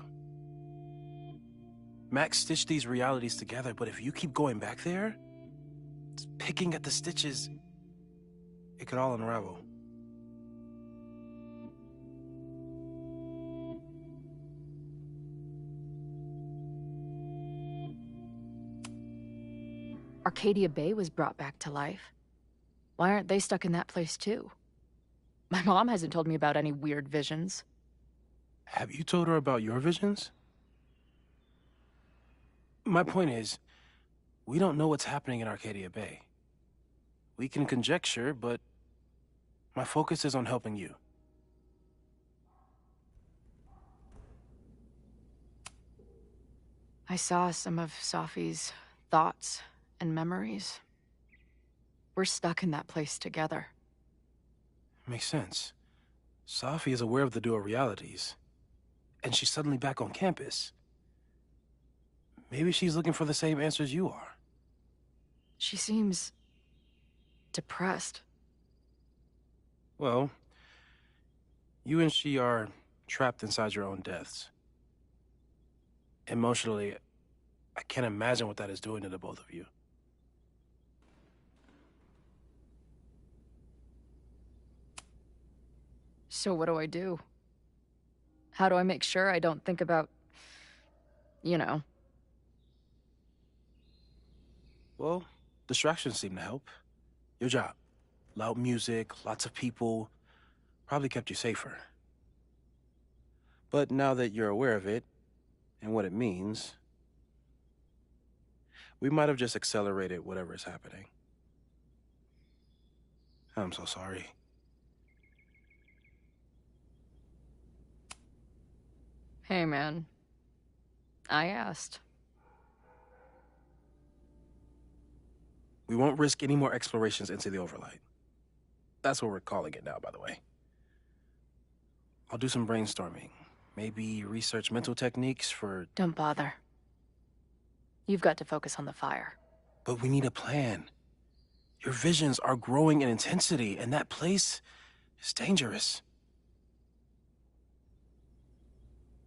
Max stitched these realities together, but if you keep going back there, picking at the stitches, it could all unravel. Arcadia Bay was brought back to life. Why aren't they stuck in that place too? My mom hasn't told me about any weird visions. Have you told her about your visions? My point is, we don't know what's happening in Arcadia Bay. We can conjecture, but my focus is on helping you. I saw some of Safi's thoughts and memories. We're stuck in that place together. Makes sense. Safi is aware of the dual realities, and she's suddenly back on campus. Maybe she's looking for the same answers you are. She seems... depressed. Well, you and she are trapped inside your own deaths. Emotionally, I can't imagine what that is doing to the both of you. So what do I do? How do I make sure I don't think about, you know? Well, distractions seem to help. Your job. Loud music, lots of people, probably kept you safer. But now that you're aware of it, and what it means, we might have just accelerated whatever is happening. I'm so sorry. Hey, man. I asked. We won't risk any more explorations into the Overlight. That's what we're calling it now, by the way. I'll do some brainstorming. Maybe research mental techniques for... Don't bother. You've got to focus on the fire. But we need a plan. Your visions are growing in intensity, and that place is dangerous.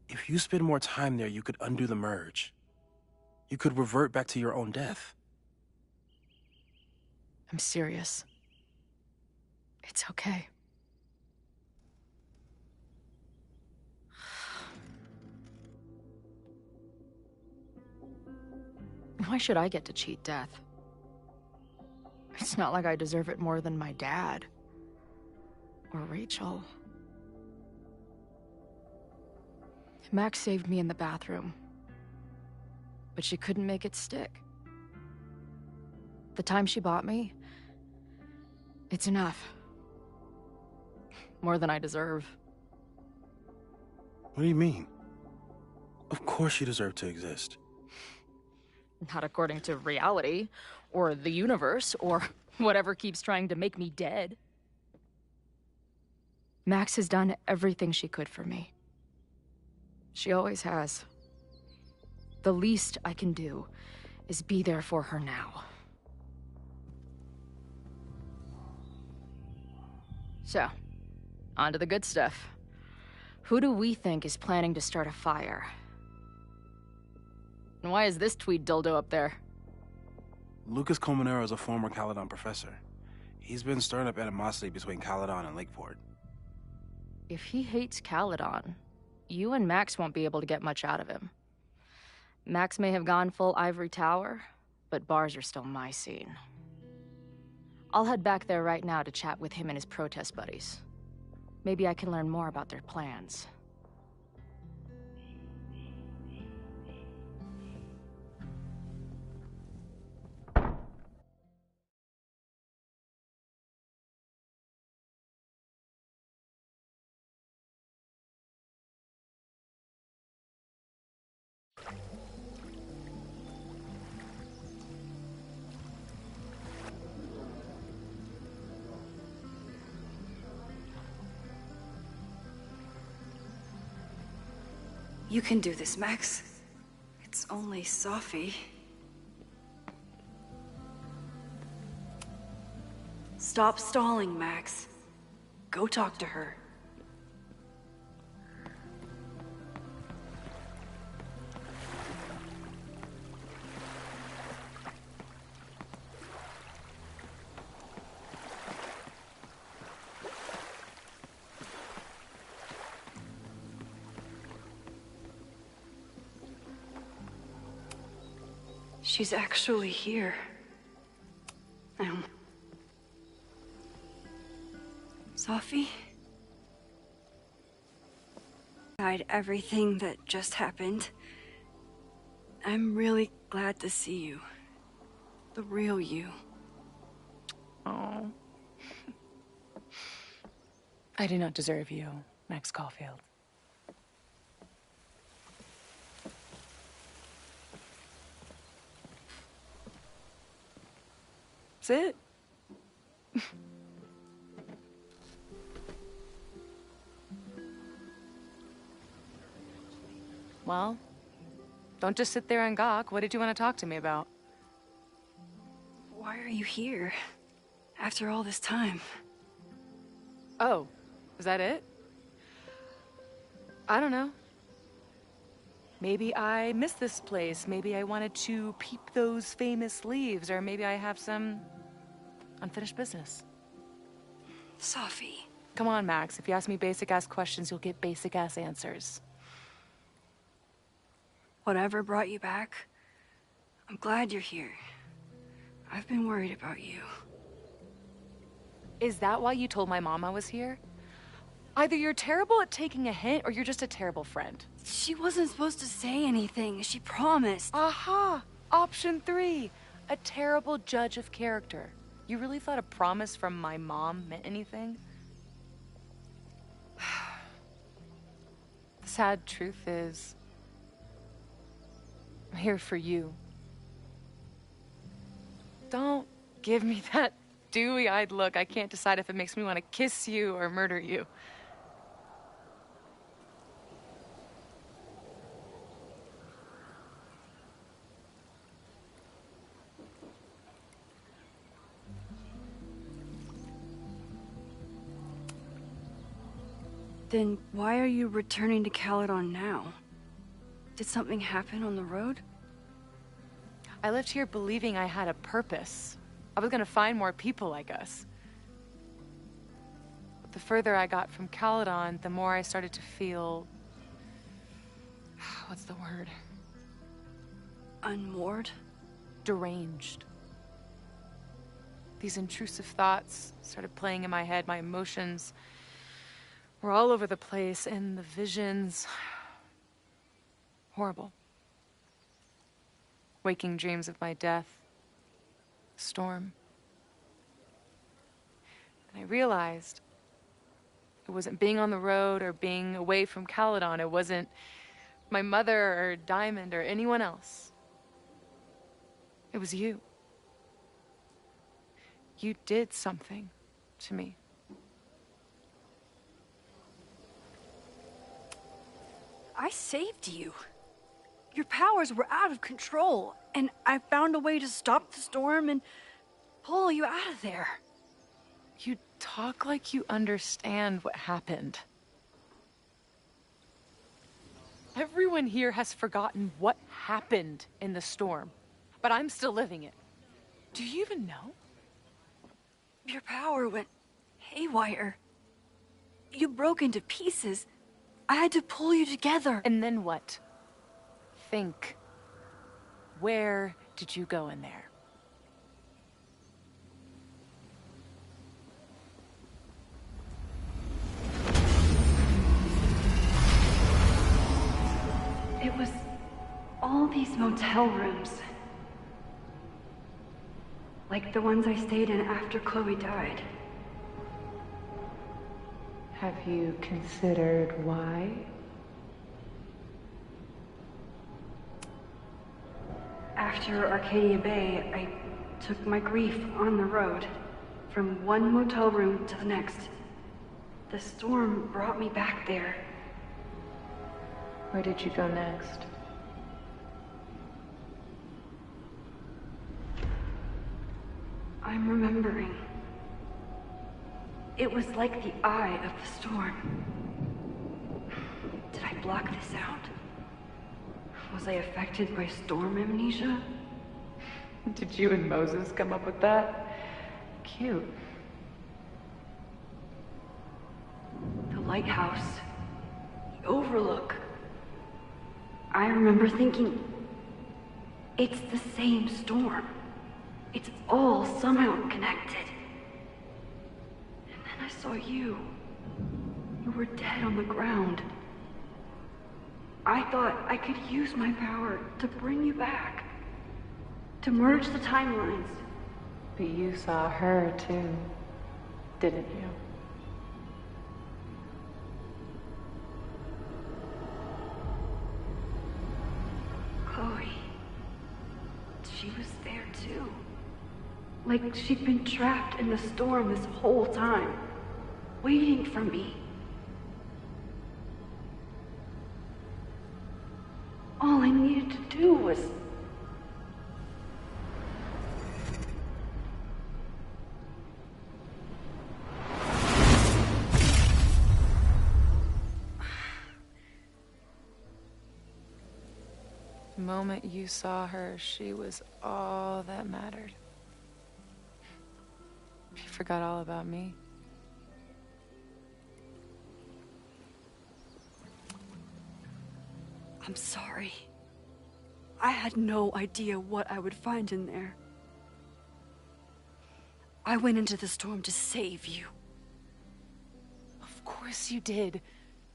If you spend more time there, you could undo the merge. You could revert back to your own death. I'm serious. It's okay. Why should I get to cheat death? It's not like I deserve it more than my dad. Or Rachel. Max saved me in the bathroom. But she couldn't make it stick. The time she bought me, it's enough. More than I deserve. What do you mean? Of course you deserve to exist. Not according to reality, or the universe, or whatever keeps trying to make me dead. Max has done everything she could for me. She always has. The least I can do is be there for her now. So, on to the good stuff. Who do we think is planning to start a fire? And why is this tweed dildo up there? Lucas Colmenero is a former Caledon professor. He's been stirring up animosity between Caledon and Lakeport. If he hates Caledon, you and Max won't be able to get much out of him. Max may have gone full Ivory Tower, but bars are still my scene. I'll head back there right now to chat with him and his protest buddies. Maybe I can learn more about their plans. You can do this, Max. It's only Safi. Stop stalling, Max. Go talk to her. She's actually here. Safi? Beside everything that just happened, I'm really glad to see you. The real you. Oh. I do not deserve you, Max Caulfield. That's it. Well, don't just sit there and gawk. What did you want to talk to me about? Why are you here? After all this time? Oh, is that it? I don't know. Maybe I miss this place. Maybe I wanted to peep those famous leaves, or maybe I have some unfinished business. Safi. Come on, Max. If you ask me basic-ass questions, you'll get basic-ass answers. Whatever brought you back, I'm glad you're here. I've been worried about you. Is that why you told my mom I was here? Either you're terrible at taking a hint, or you're just a terrible friend. She wasn't supposed to say anything. She promised. Aha! Option 3. A terrible judge of character. You really thought a promise from my mom meant anything? The sad truth is, I'm here for you. Don't give me that dewy-eyed look. I can't decide if it makes me want to kiss you or murder you. Then why are you returning to Caledon now? Did something happen on the road? I left here believing I had a purpose. I was gonna find more people like us. But the further I got from Caledon, the more I started to feel... what's the word? Unmoored? Deranged. These intrusive thoughts started playing in my head. My emotions were all over the place, and the visions... horrible. Waking dreams of my death. Storm. And I realized it wasn't being on the road or being away from Caledon. It wasn't my mother or Diamond or anyone else. It was you. You did something to me. I saved you. Your powers were out of control, and I found a way to stop the storm and pull you out of there. You talk like you understand what happened. Everyone here has forgotten what happened in the storm, but I'm still living it. Do you even know? Your power went haywire. You broke into pieces. I had to pull you together. And then what? Think. Where did you go in there? It was all these motel rooms. Like the ones I stayed in after Chloe died. Have you considered why? After Arcadia Bay, I took my grief on the road, from one motel room to the next. The storm brought me back there. Where did you go next? I'm remembering. It was like the eye of the storm. Did I block this out? Was I affected by storm amnesia? Did you and Moses come up with that? Cute. The lighthouse. The overlook. I remember thinking, it's the same storm. It's all somehow connected. And then I saw you. You were dead on the ground. I thought I could use my power to bring you back. To merge the timelines. But you saw her too, didn't you? Chloe. She was there too. Like she'd been trapped in the storm this whole time. Waiting for me. All I needed to do was... The moment you saw her, she was all that mattered. She forgot all about me. I'm sorry. I had no idea what I would find in there. I went into the storm to save you. Of course you did.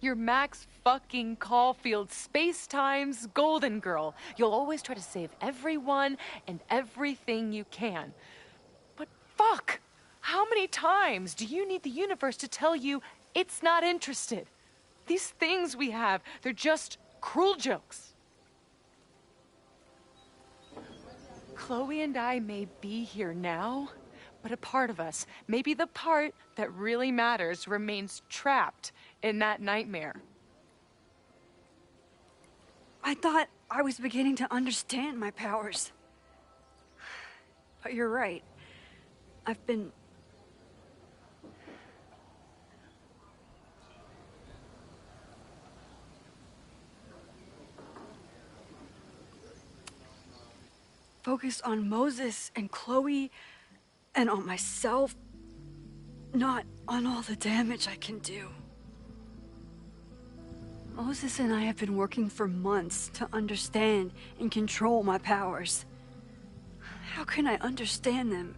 You're Max fucking Caulfield, Space-Time's golden girl. You'll always try to save everyone and everything you can. But fuck! How many times do you need the universe to tell you it's not interested? These things we have, they're just cruel jokes. Chloe and I may be here now, but a part of us, maybe the part that really matters, remains trapped in that nightmare. I thought I was beginning to understand my powers. But you're right. I've been... focused on Moses and Chloe and on myself, not on all the damage I can do. Moses and I have been working for months to understand and control my powers. How can I understand them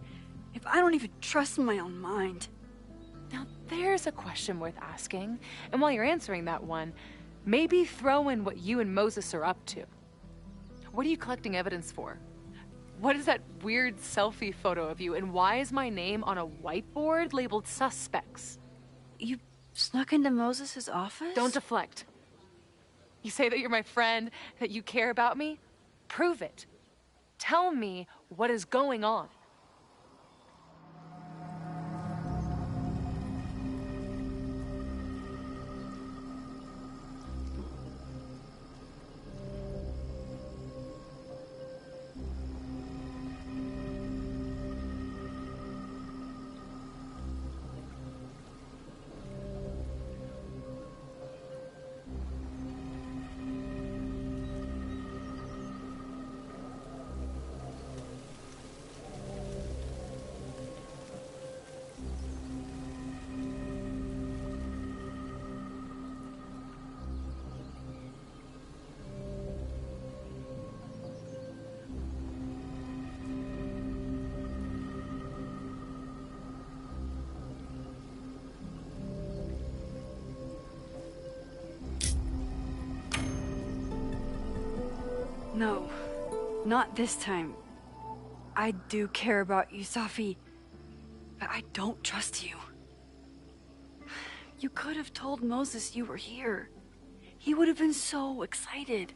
if I don't even trust my own mind? Now, there's a question worth asking. And while you're answering that one, maybe throw in what you and Moses are up to. What are you collecting evidence for? What is that weird selfie photo of you, and why is my name on a whiteboard labeled suspects? You snuck into Moses' office? Don't deflect. You say that you're my friend, that you care about me? Prove it. Tell me what is going on. No, not this time. I do care about you, Safi, but I don't trust you. You could have told Moses you were here. He would have been so excited.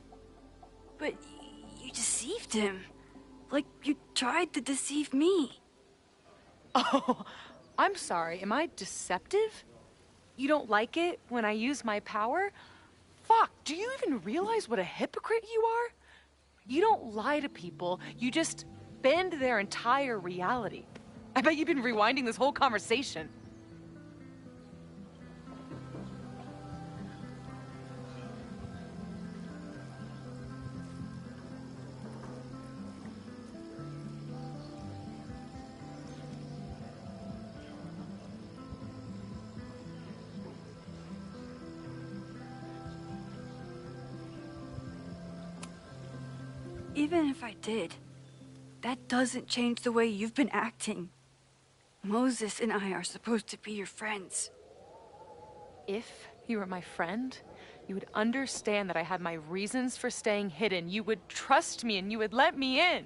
But you deceived him. Like you tried to deceive me. Oh, I'm sorry. Am I deceptive? You don't like it when I use my power? Fuck, do you even realize what a hypocrite you are? You don't lie to people, you just bend their entire reality. I bet you've been rewinding this whole conversation. Even if I did, that doesn't change the way you've been acting. Moses and I are supposed to be your friends. If you were my friend, you would understand that I had my reasons for staying hidden. You would trust me and you would let me in.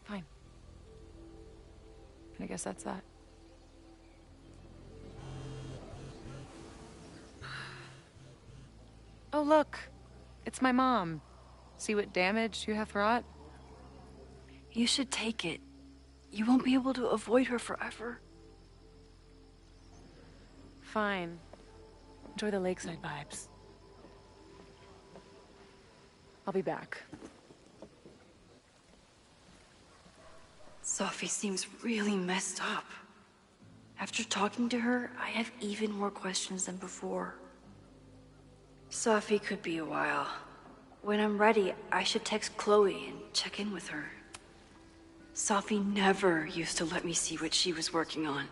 Fine. I guess that's that. Oh, look. It's my mom. See what damage you have wrought? You should take it. You won't be able to avoid her forever. Fine. Enjoy the lakeside vibes. I'll be back. Safi seems really messed up. After talking to her, I have even more questions than before. Safi could be a while. When I'm ready, I should text Chloe and check in with her. Safi never used to let me see what she was working on.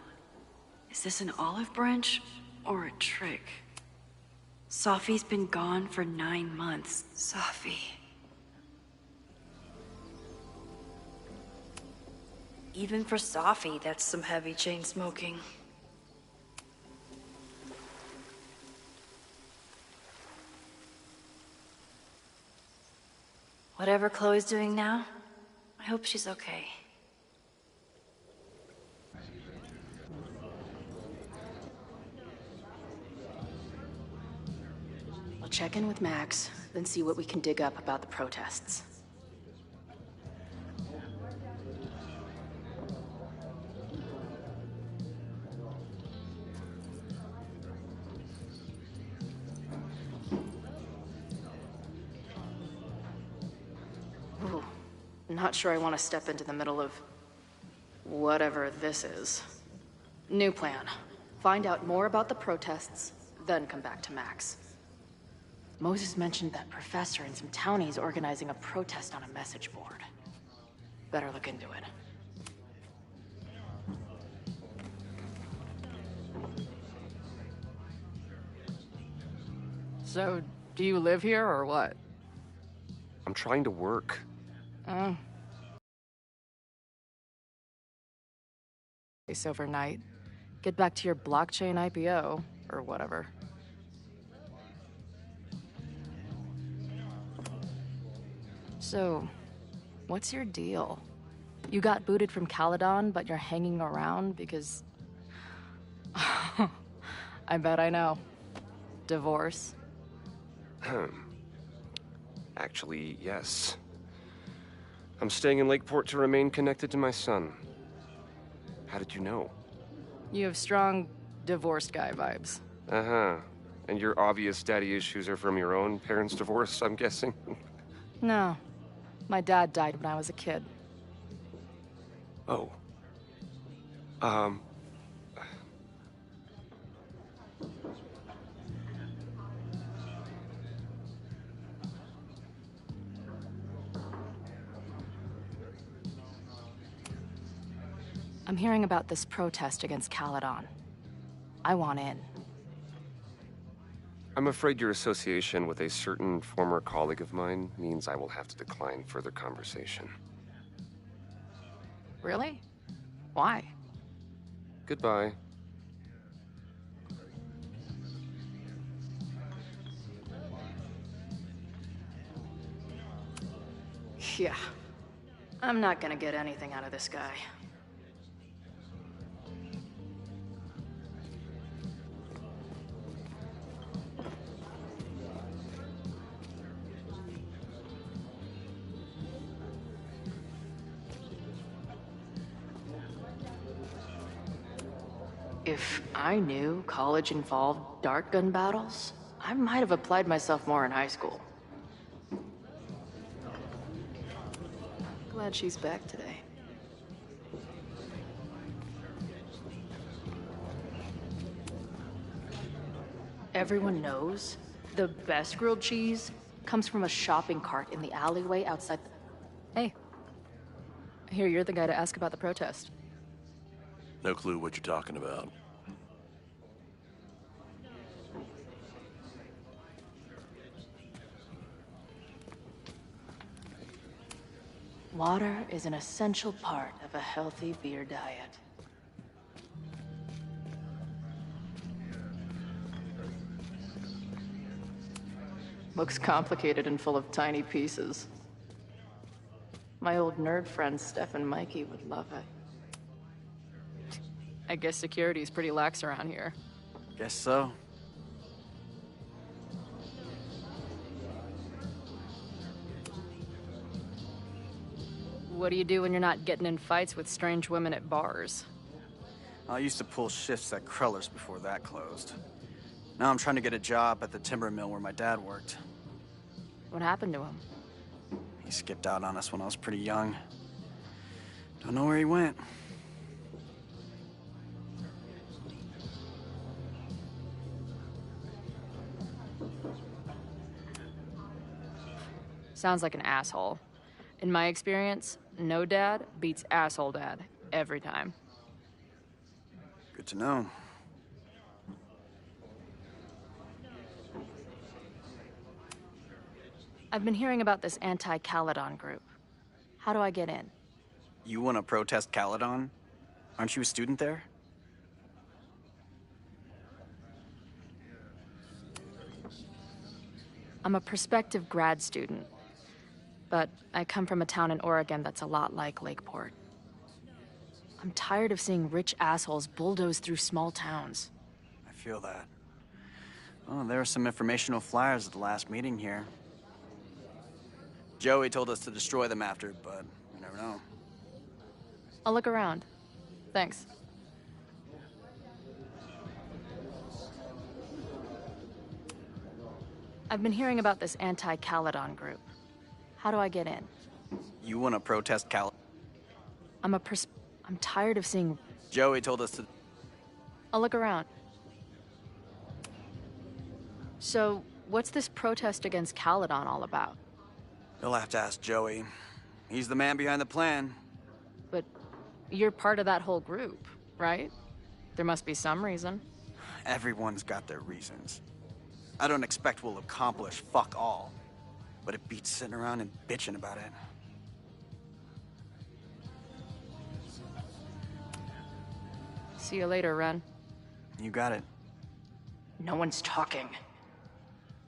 Is this an olive branch or a trick? Safi's been gone for 9 months. Safi. Even for Safi, that's some heavy chain smoking. Whatever Chloe's doing now, I hope she's okay. check in with Max, then see what we can dig up about the protests. Ooh, not sure I want to step into the middle of whatever this is. New plan. Find out more about the protests, then come back to Max. Moses mentioned that professor and some townies organizing a protest on a message board. Better look into it. So, do you live here or what? I'm trying to work. Oh. It's overnight. Get back to your blockchain IPO, or whatever. So, what's your deal? You got booted from Caledon, but you're hanging around because... I bet I know. Divorce? Actually, yes. I'm staying in Lakeport to remain connected to my son. How did you know? You have strong divorced guy vibes. Uh-huh. And your obvious daddy issues are from your own parents' divorce, I'm guessing? No. My dad died when I was a kid. Oh. I'm hearing about this protest against Caledon. I want in. I'm afraid your association with a certain former colleague of mine means I will have to decline further conversation. Really? Why? Goodbye. Yeah. I'm not gonna get anything out of this guy. If I knew college involved dart gun battles, I might have applied myself more in high school. Glad she's back today. Everyone knows the best grilled cheese comes from a shopping cart in the alleyway outside the... Hey. I hear you're the guy to ask about the protest. No clue what you're talking about. Water is an essential part of a healthy beer diet. Looks complicated and full of tiny pieces. My old nerd friend Steph and Mikey would love it. I guess security's pretty lax around here. Guess so. What do you do when you're not getting in fights with strange women at bars? I used to pull shifts at Cruller's before that closed. Now I'm trying to get a job at the timber mill where my dad worked. What happened to him? He skipped out on us when I was pretty young. Don't know where he went. Sounds like an asshole. In my experience, no dad beats asshole dad every time. Good to know. I've been hearing about this anti-Caledon group. How do I get in? You want to protest Caledon? Aren't you a student there? I'm a prospective grad student, but I come from a town in Oregon that's a lot like Lakeport. I'm tired of seeing rich assholes bulldoze through small towns. I feel that. Oh, there were some informational flyers at the last meeting here. Joey told us to destroy them after, but you never know. I'll look around. Thanks. I've been hearing about this anti-Caledon group. How do I get in? You want to protest Cal? I'm tired of seeing... Joey told us to... I'll look around. So, what's this protest against Caledon all about? You'll have to ask Joey. He's the man behind the plan. But you're part of that whole group, right? There must be some reason. Everyone's got their reasons. I don't expect we'll accomplish fuck all, but it beats sitting around and bitching about it. See you later, Ren. You got it. No one's talking.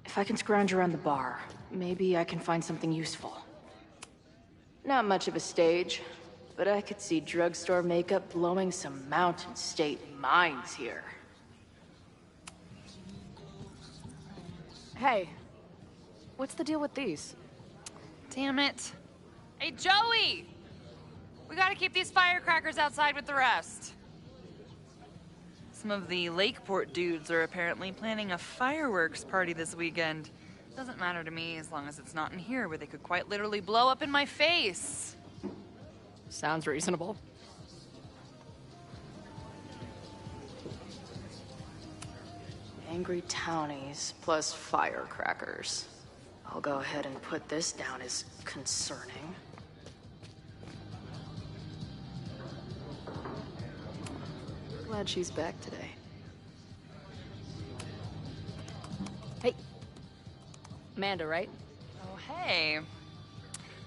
If I can scrounge around the bar, maybe I can find something useful. Not much of a stage, but I could see drugstore makeup blowing some Mountain State minds here. Hey, what's the deal with these? Damn it. Hey, Joey! We gotta keep these firecrackers outside with the rest. Some of the Lakeport dudes are apparently planning a fireworks party this weekend. Doesn't matter to me as long as it's not in here where they could quite literally blow up in my face. Sounds reasonable. Angry townies plus firecrackers. I'll go ahead and put this down as concerning. Glad she's back today. Hey. Amanda, right? Oh, hey.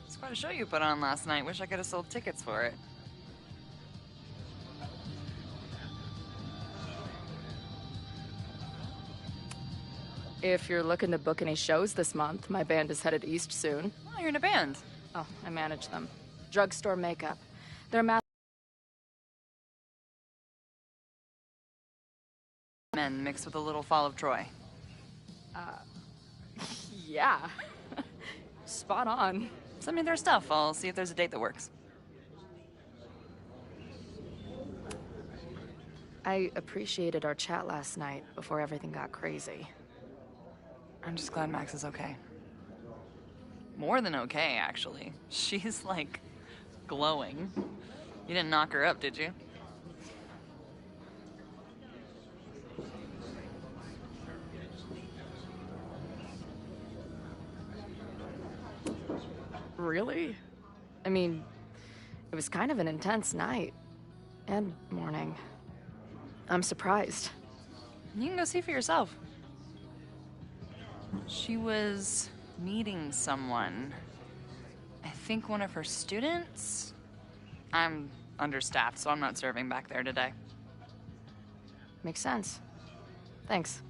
It's quite a show you put on last night. Wish I could have sold tickets for it. If you're looking to book any shows this month, my band is headed east soon. Oh, you're in a band? Oh, I manage them. Drugstore Makeup. They're Men mixed with a little Fall of Troy. Yeah. Spot on. Send me their stuff. I'll see if there's a date that works. I appreciated our chat last night before everything got crazy. I'm just glad Max is okay. More than okay, actually. She's, like, glowing. You didn't knock her up, did you? Really? I mean, it was kind of an intense night. And morning. I'm surprised. You can go see for yourself. She was meeting someone. I think one of her students? I'm understaffed, so I'm not serving back there today. Makes sense. Thanks.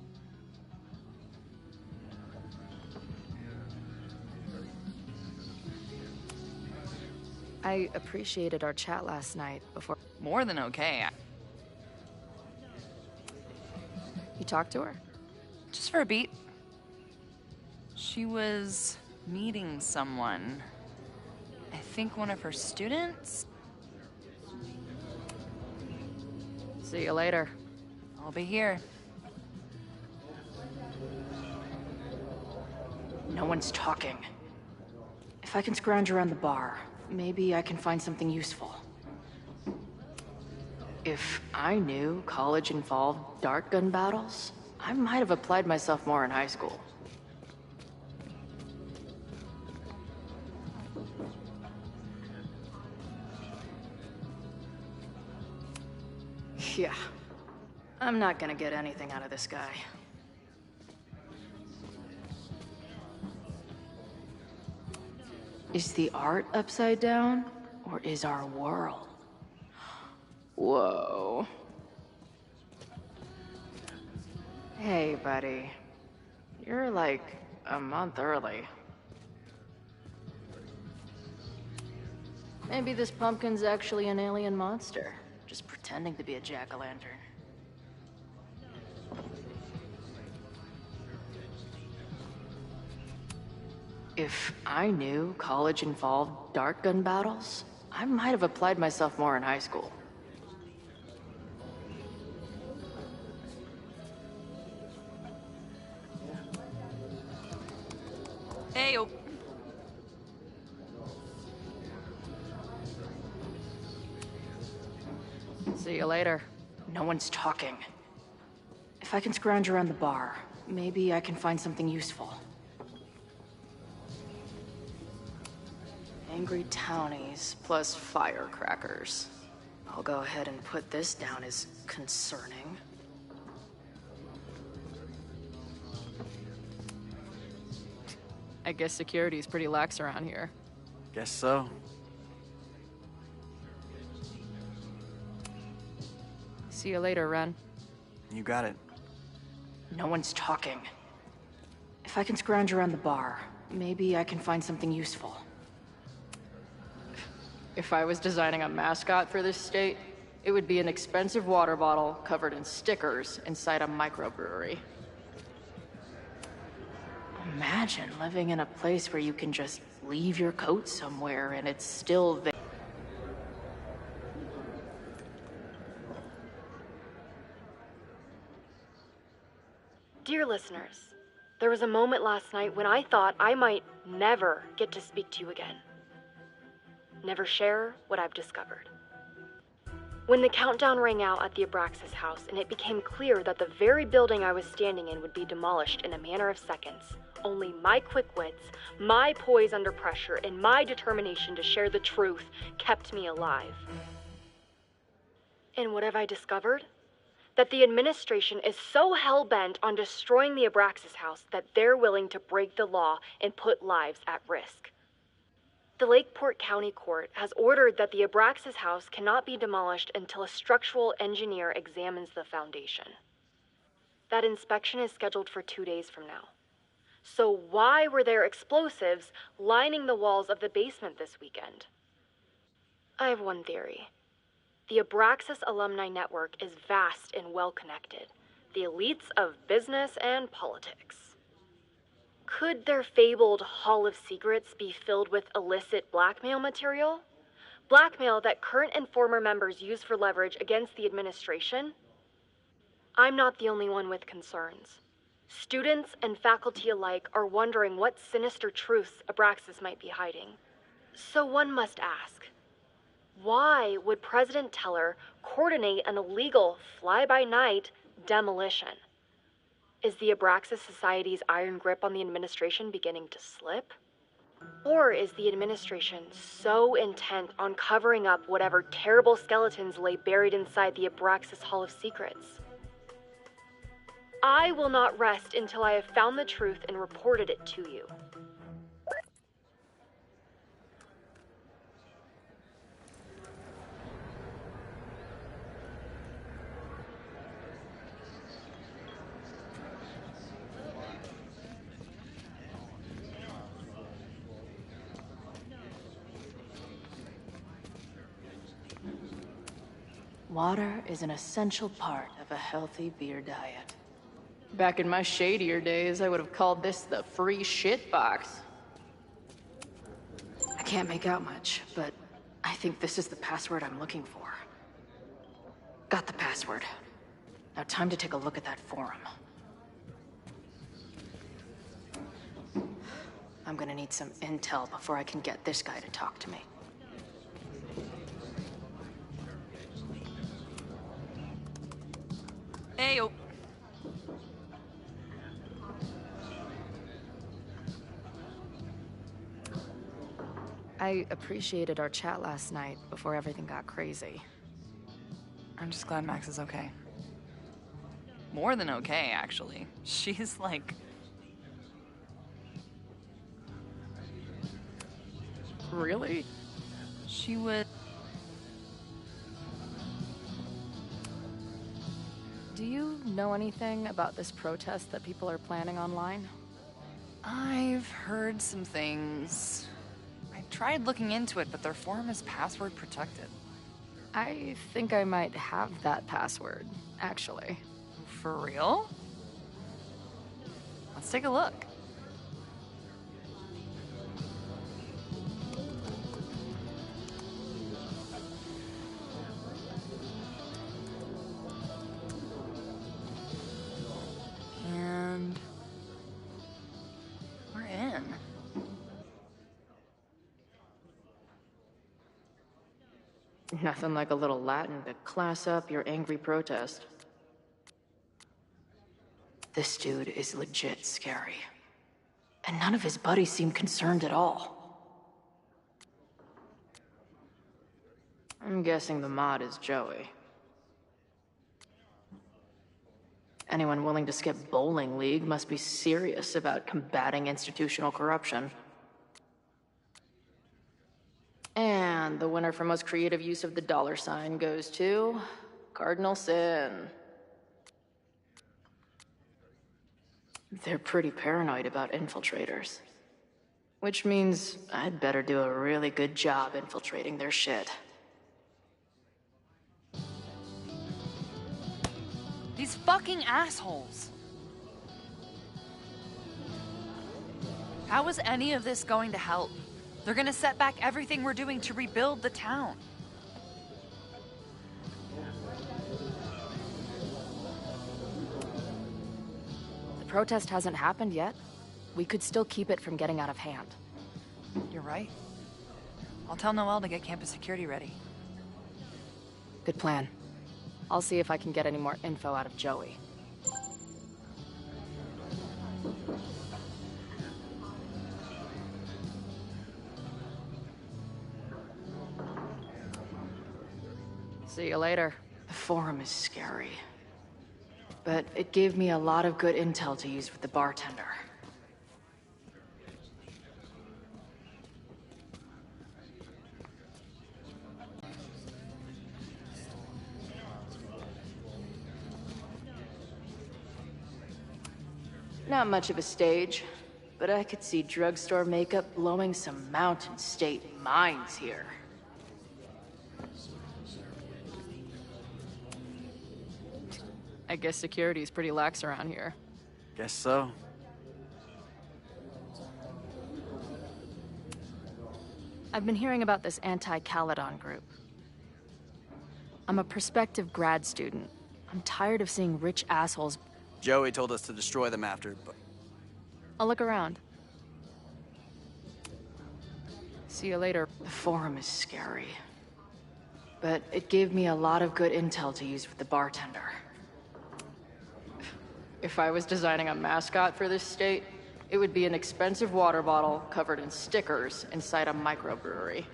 I appreciated our chat last night before... More than okay. You talked to her? Just for a beat. She was meeting someone. I think one of her students? See you later. I'll be here. No one's talking. If I can scrounge around the bar, maybe I can find something useful. If I knew college involved dart gun battles, I might have applied myself more in high school. Yeah. I'm not gonna get anything out of this guy. Is the art upside down, or is our world? Whoa. Hey, buddy. You're like a month early. Maybe this pumpkin's actually an alien monster, just pretending to be a jack-o'-lantern. If I knew college involved dart gun battles, I might have applied myself more in high school. Hey, oh. See you later. No one's talking. If I can scrounge around the bar, maybe I can find something useful. Angry townies plus firecrackers. I'll go ahead and put this down as concerning. I guess security's pretty lax around here. Guess so. See you later, Ren. You got it. No one's talking. If I can scrounge around the bar, maybe I can find something useful. If I was designing a mascot for this state, it would be an expensive water bottle covered in stickers inside a microbrewery. Imagine living in a place where you can just leave your coat somewhere and it's still there. Dear listeners, there was a moment last night when I thought I might never get to speak to you again. Never share what I've discovered. When the countdown rang out at the Abraxas house and it became clear that the very building I was standing in would be demolished in a matter of seconds, only my quick wits, my poise under pressure, and my determination to share the truth kept me alive. And what have I discovered? That the administration is so hell-bent on destroying the Abraxas house that they're willing to break the law and put lives at risk. The Lakeport County Court has ordered that the Abraxas house cannot be demolished until a structural engineer examines the foundation. That inspection is scheduled for 2 days from now. So why were there explosives lining the walls of the basement this weekend? I have one theory. The Abraxas alumni network is vast and well-connected, the elites of business and politics. Could their fabled Hall of Secrets be filled with illicit blackmail material? Blackmail that current and former members use for leverage against the administration? I'm not the only one with concerns. Students and faculty alike are wondering what sinister truths Abraxas might be hiding. So one must ask, why would President Teller coordinate an illegal fly-by-night demolition? Is the Abraxas Society's iron grip on the administration beginning to slip? Or is the administration so intent on covering up whatever terrible skeletons lay buried inside the Abraxas Hall of Secrets? I will not rest until I have found the truth and reported it to you. Water is an essential part of a healthy beer diet. Back in my shadier days, I would have called this the free shit box. I can't make out much, but I think this is the password I'm looking for. Got the password. Now time to take a look at that forum. I'm gonna need some intel before I can get this guy to talk to me. Hey, oh. I appreciated our chat last night before everything got crazy. I'm just glad Max is okay. More than okay, actually. She's like... Really? She would... Do you know anything about this protest that people are planning online? I've heard some things. I tried looking into it, but their forum is password protected. I think I might have that password, actually. For real? Let's take a look. Nothing like a little Latin to class up your angry protest. This dude is legit scary. And none of his buddies seem concerned at all. I'm guessing the mod is Joey. Anyone willing to skip bowling league must be serious about combating institutional corruption. And the winner for most creative use of the $sign goes to Cardinal Sin. They're pretty paranoid about infiltrators. Which means I'd better do a really good job infiltrating their shit. These fucking assholes. How is any of this going to help? They're gonna set back everything we're doing to rebuild the town. The protest hasn't happened yet. We could still keep it from getting out of hand. You're right. I'll tell Noelle to get campus security ready. Good plan. I'll see if I can get any more info out of Joey. See you later. The Forum is scary. But it gave me a lot of good intel to use with the bartender. Not much of a stage, but I could see drugstore makeup blowing some Mountain State minds here. I guess security is pretty lax around here. Guess so. I've been hearing about this anti-Caledon group. I'm a prospective grad student. I'm tired of seeing rich assholes. Joey told us to destroy them after, but... I'll look around. See you later. The Forum is scary. But it gave me a lot of good intel to use with the bartender. If I was designing a mascot for this state, it would be an expensive water bottle covered in stickers inside a microbrewery.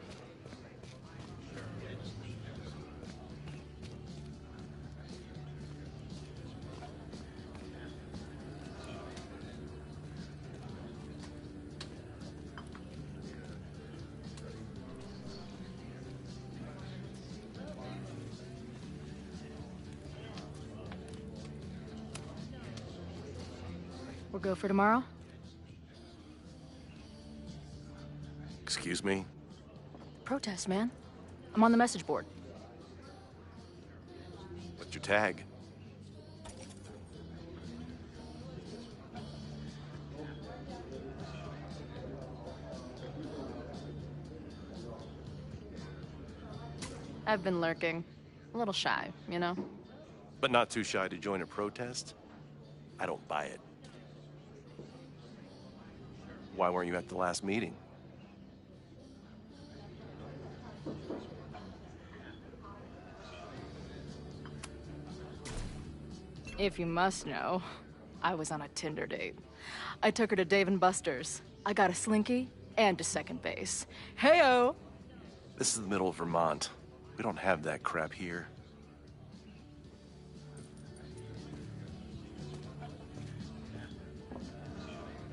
We'll go for tomorrow? Excuse me? Protest, man. I'm on the message board. What's your tag? I've been lurking. A little shy, you know? But not too shy to join a protest? I don't buy it. Why weren't you at the last meeting? If you must know, I was on a Tinder date. I took her to Dave & Buster's. I got a Slinky and to second base. Heyo! This is the middle of Vermont. We don't have that crap here.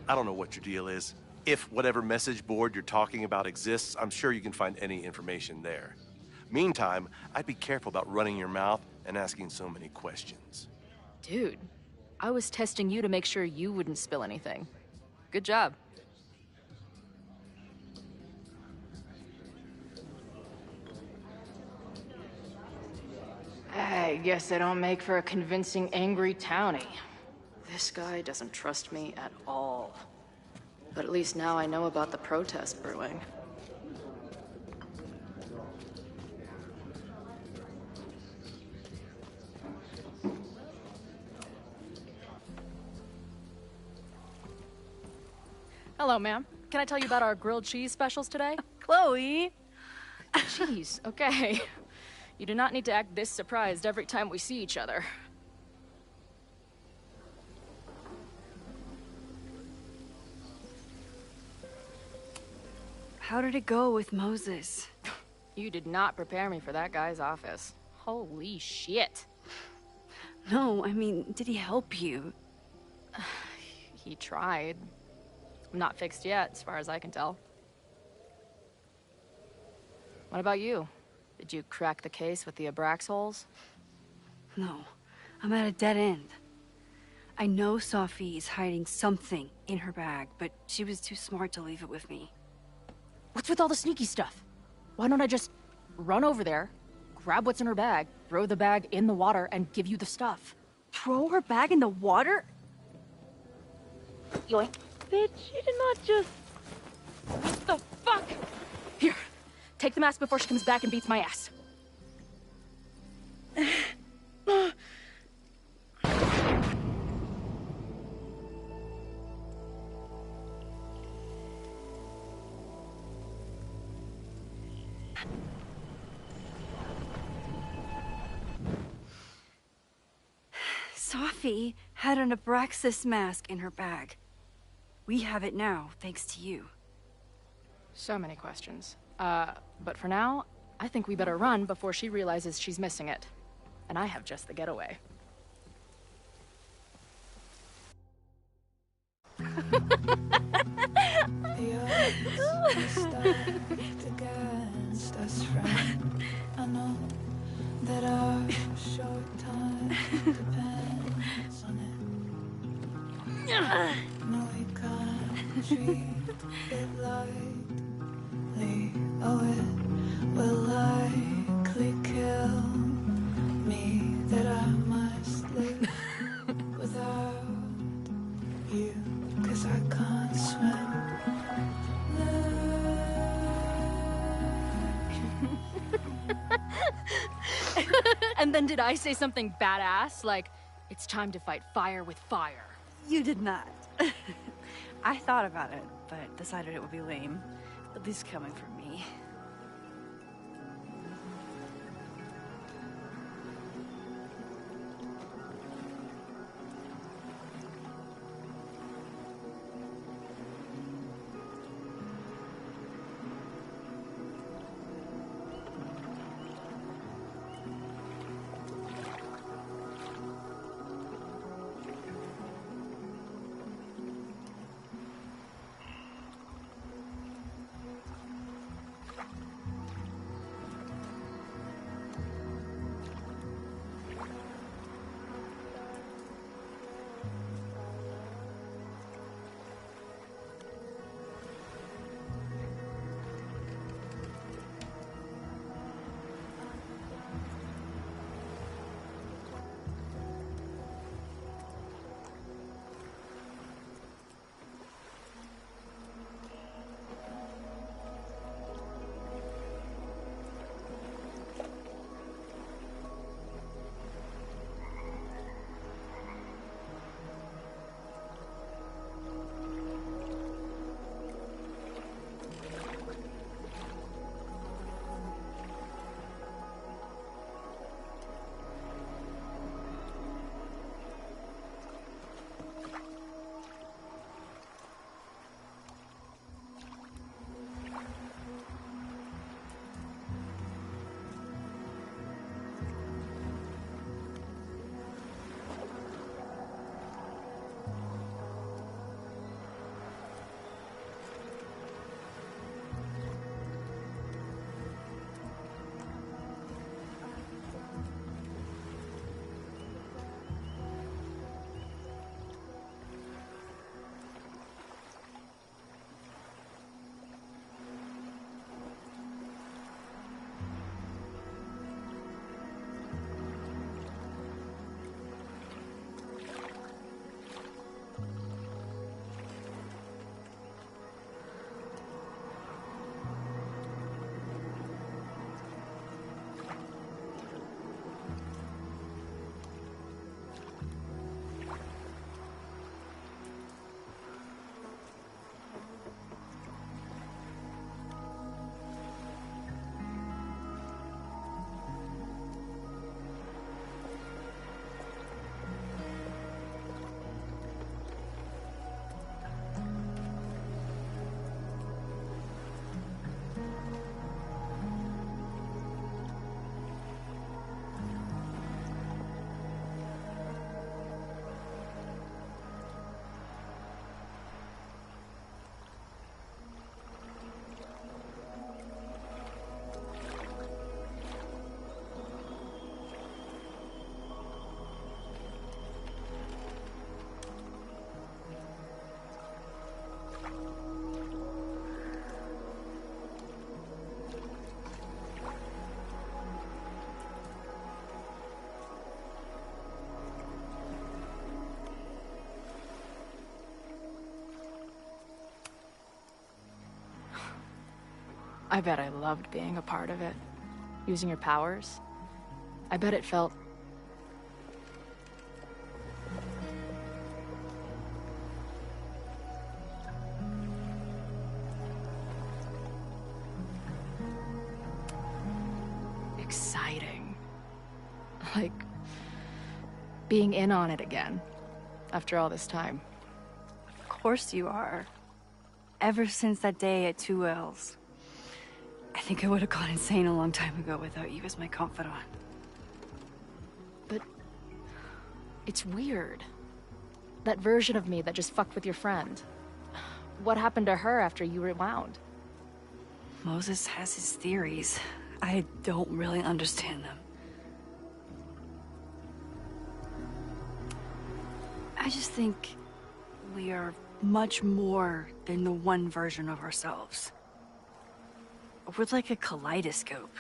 I don't know what your deal is. If whatever message board you're talking about exists, I'm sure you can find any information there. Meantime, I'd be careful about running your mouth and asking so many questions. Dude, I was testing you to make sure you wouldn't spill anything. Good job. I guess I don't make for a convincing angry townie. This guy doesn't trust me at all. But at least now I know about the protest brewing. Hello, ma'am. Can I tell you about our grilled cheese specials today? Chloe! Cheese, okay. You do not need to act this surprised every time we see each other. How did it go with Moses? You did not prepare me for that guy's office. Holy shit. No, I mean, did he help you? He tried. I'm not fixed yet, as far as I can tell. What about you? Did you crack the case with the Abrax holes? No, I'm at a dead end. I know Sophie is hiding something in her bag, but she was too smart to leave it with me. What's with all the sneaky stuff? Why don't I just run over there, grab what's in her bag, throw the bag in the water, and give you the stuff? Throw her bag in the water? Yoink. Bitch, you did not just... What the fuck? Here, take the mask before she comes back and beats my ass. Sophie had an Abraxas mask in her bag. We have it now, thanks to you. So many questions. But for now, I think we better run before she realizes she's missing it. And I have just the getaway. I know that our short time depends on it. No, we can't treat it lightly. Oh, it will likely kill me that I must live without you, 'cause I can't swim. And then did I say something badass? Like, it's time to fight fire with fire. You did not. I thought about it, but decided it would be lame. At least coming from me. I bet I loved being a part of it. Using your powers. I bet it felt... exciting. Like, being in on it again, after all this time. Of course you are. Ever since that day at 2Ls. I think I would have gone insane a long time ago without you as my confidant. But... it's weird. That version of me that just fucked with your friend. What happened to her after you rewound? Moses has his theories. I don't really understand them. I just think we are much more than the one version of ourselves. We're like a kaleidoscope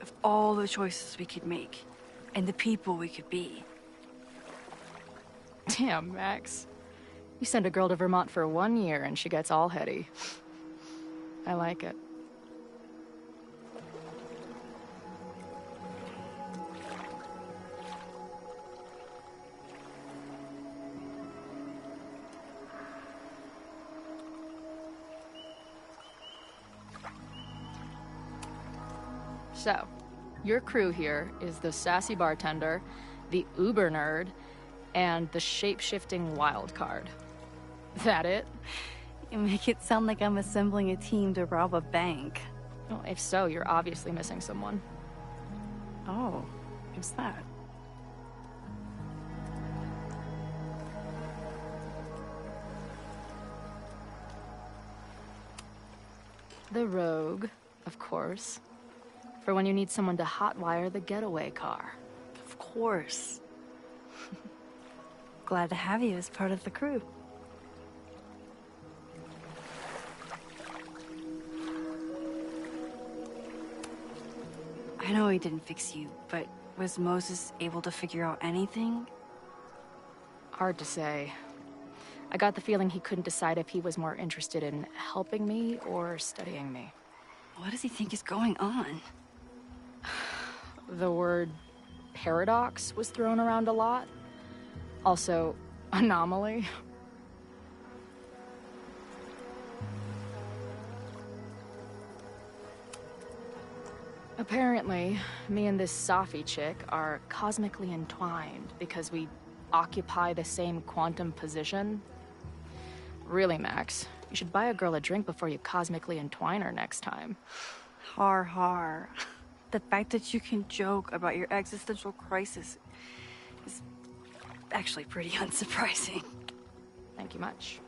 of all the choices we could make and the people we could be. Damn, Max. You send a girl to Vermont for 1 year and she gets all heady. I like it. So, your crew here is the sassy bartender, the uber nerd, and the shape-shifting wild card. That it? You make it sound like I'm assembling a team to rob a bank. Well, if so, you're obviously missing someone. Oh, who's that? The rogue, of course. For when you need someone to hotwire the getaway car. Of course. Glad to have you as part of the crew. I know he didn't fix you, but was Moses able to figure out anything? Hard to say. I got the feeling he couldn't decide if he was more interested in helping me or studying me. What does he think is going on? The word paradox was thrown around a lot. Also, anomaly. Apparently, me and this Safi chick are cosmically entwined because we occupy the same quantum position. Really, Max, you should buy a girl a drink before you cosmically entwine her next time. Har har. The fact that you can joke about your existential crisis is actually pretty unsurprising. Thank you much.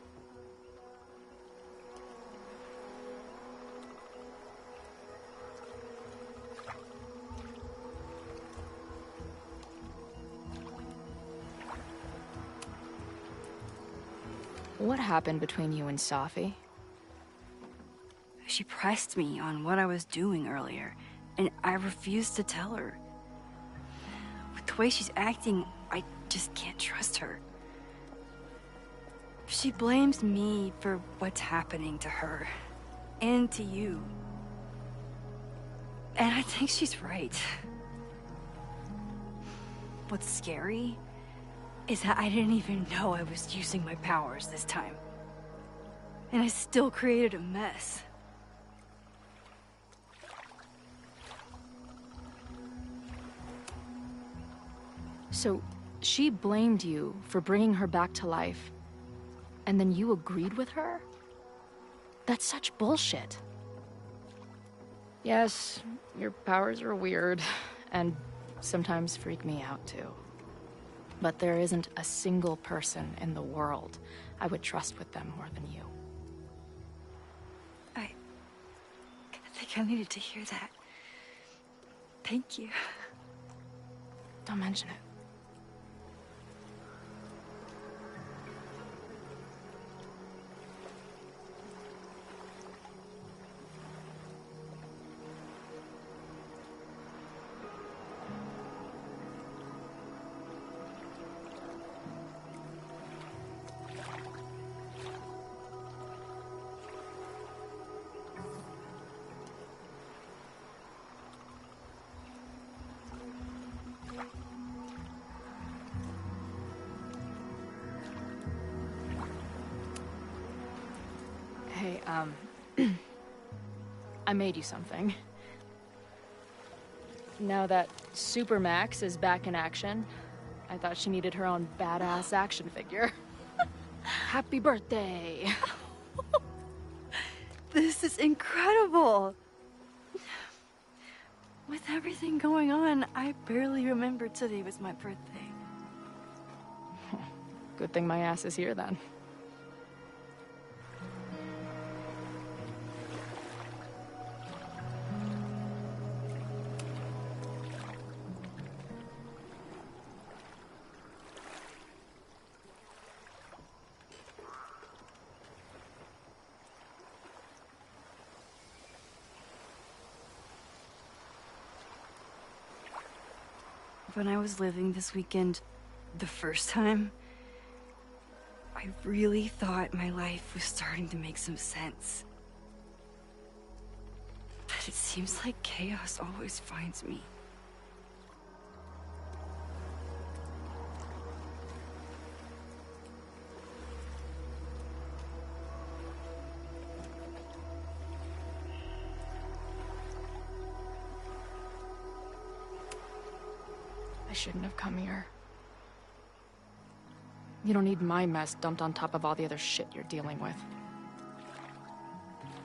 What happened between you and Safi? She pressed me on what I was doing earlier, and I refused to tell her. With the way she's acting, I just can't trust her. She blames me for what's happening to her, and to you. And I think she's right. What's scary is that I didn't even know I was using my powers this time. And I still created a mess. So, she blamed you for bringing her back to life, and then you agreed with her? That's such bullshit. Yes, your powers are weird, and sometimes freak me out too. But there isn't a single person in the world I would trust with them more than you. I think I needed to hear that. Thank you. Don't mention it. I made you something. Now that Super Max is back in action, I thought she needed her own badass action figure. Happy birthday! This is incredible! With everything going on, I barely remembered today was my birthday. Good thing my ass is here then. When I was living this weekend, the first time, I really thought my life was starting to make some sense. But it seems like chaos always finds me. I shouldn't have come here. You don't need my mess dumped on top of all the other shit you're dealing with.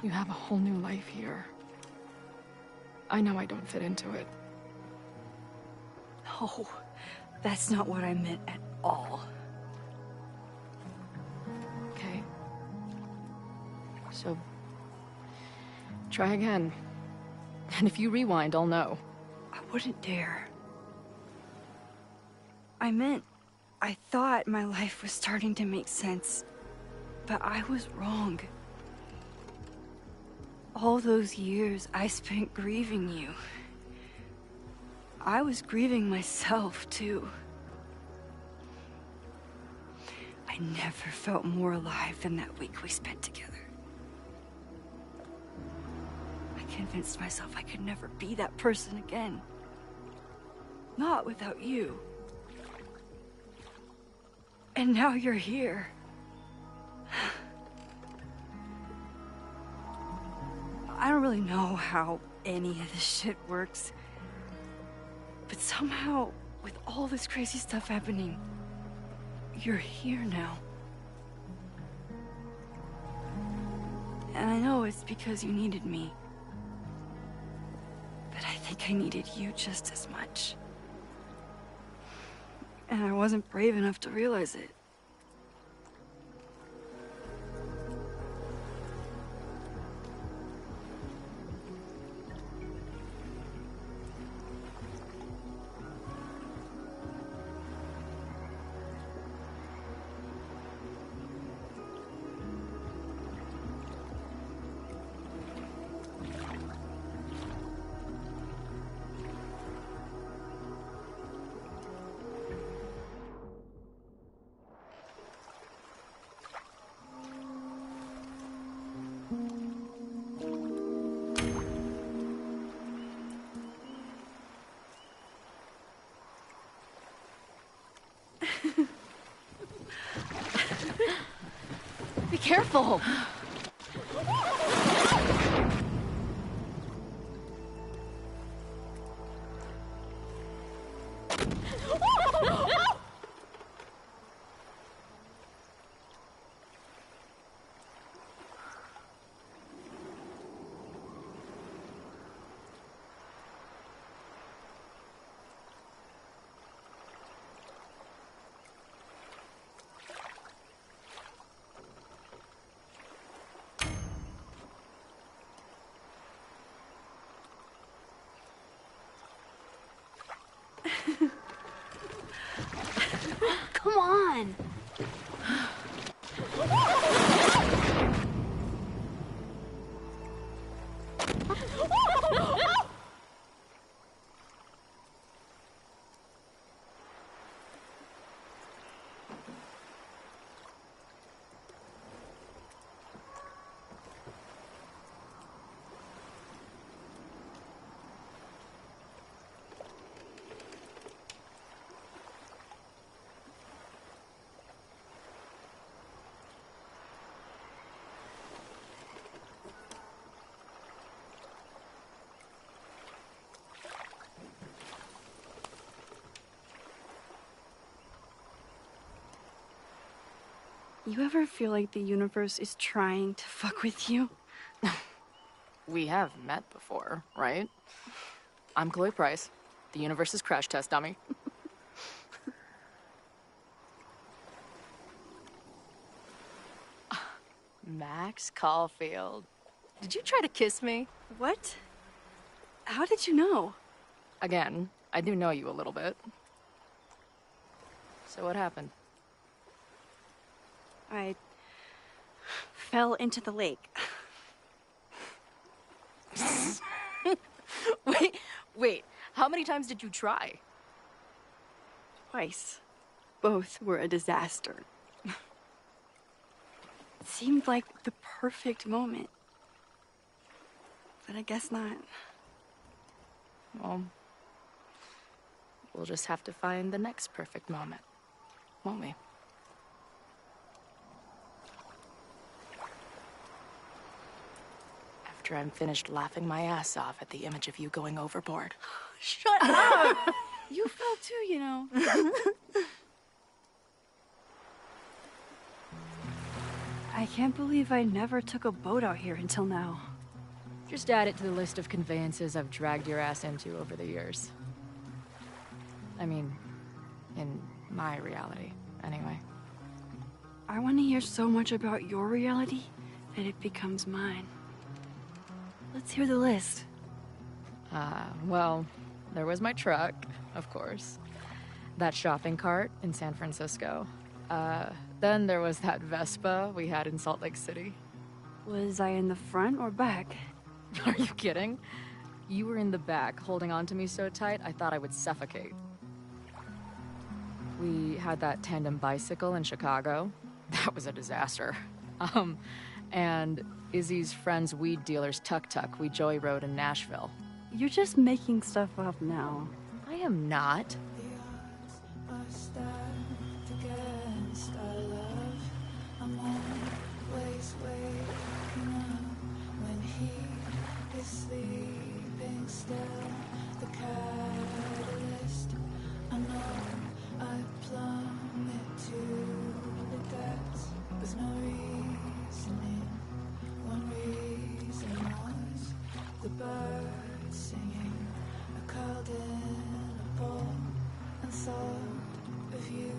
You have a whole new life here. I know I don't fit into it. No, that's not what I meant at all. Okay. So, try again. And if you rewind, I'll know. I wouldn't dare. I thought my life was starting to make sense, but I was wrong. All those years I spent grieving you. I was grieving myself, too. I never felt more alive than that week we spent together. I convinced myself I could never be that person again. Not without you. And now you're here. I don't really know how any of this shit works. But somehow, with all this crazy stuff happening, you're here now. And I know it's because you needed me. But I think I needed you just as much. And I wasn't brave enough to realize it. Be careful! Come on! You ever feel like the universe is trying to fuck with you? We have met before, right? I'm Chloe Price, the universe's crash test dummy. Max Caulfield. Did you try to kiss me? What? How did you know? Again, I do know you a little bit. So what happened? I fell into the lake. Wait, how many times did you try? Twice. Both were a disaster. It seemed like the perfect moment. But I guess not. Well, we'll just have to find the next perfect moment, won't we? After I'm finished laughing my ass off at the image of you going overboard. Shut up! You fell too, you know. I can't believe I never took a boat out here until now. Just add it to the list of conveyances I've dragged your ass into over the years. I mean, in my reality, anyway. I want to hear so much about your reality that it becomes mine. Let's hear the list. Well, there was my truck, of course. That shopping cart in San Francisco. Then there was that Vespa we had in Salt Lake City. Was I in the front or back? Are you kidding? You were in the back, holding on to me so tight, I thought I would suffocate. We had that tandem bicycle in Chicago. That was a disaster. And Izzy's friend's weed dealer's tuk-tuk we joy rode in Nashville. You're just making stuff up now. I am not. Sleeping still, the catalyst. I know I plummet to the depths with no reasoning. One reason was the birds singing. I curled in a ball and thought of you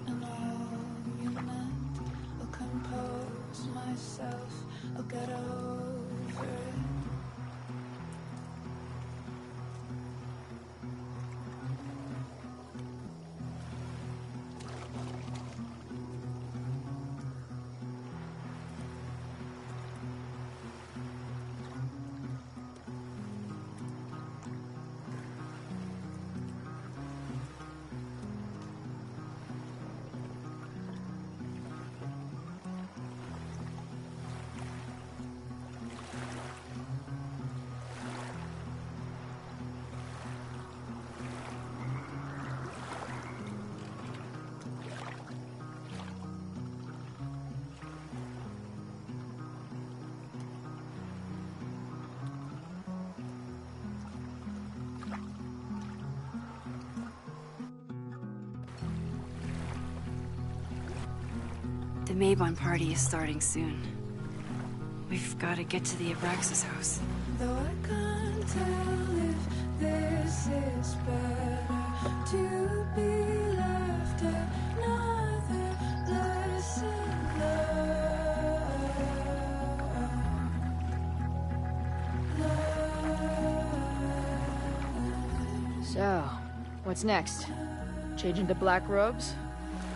and all you meant. I'll compose myself, I'll get over it. The Mabon party is starting soon. We've got to get to the Abraxas house. Though I can't tell if this is better to be left another lesson learned. So, what's next? Change into black robes?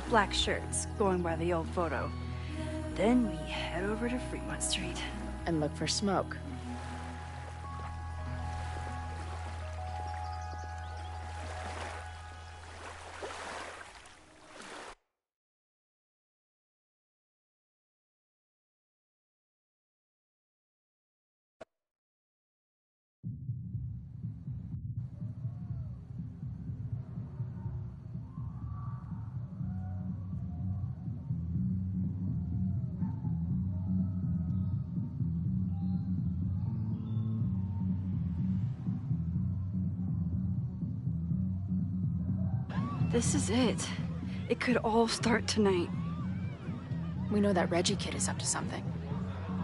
Black shirts, going by the old photo. Then we head over to Fremont Street. And look for smoke. This is it. It could all start tonight. We know that Reggie kid is up to something.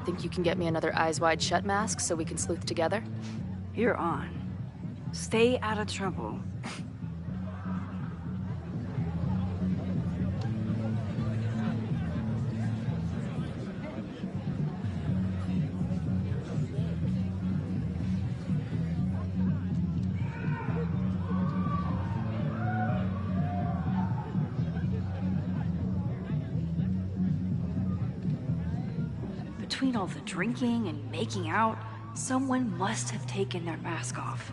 Think you can get me another Eyes Wide Shut mask so we can sleuth together? You're on. Stay out of trouble. Between all the drinking and making out, someone must have taken their mask off.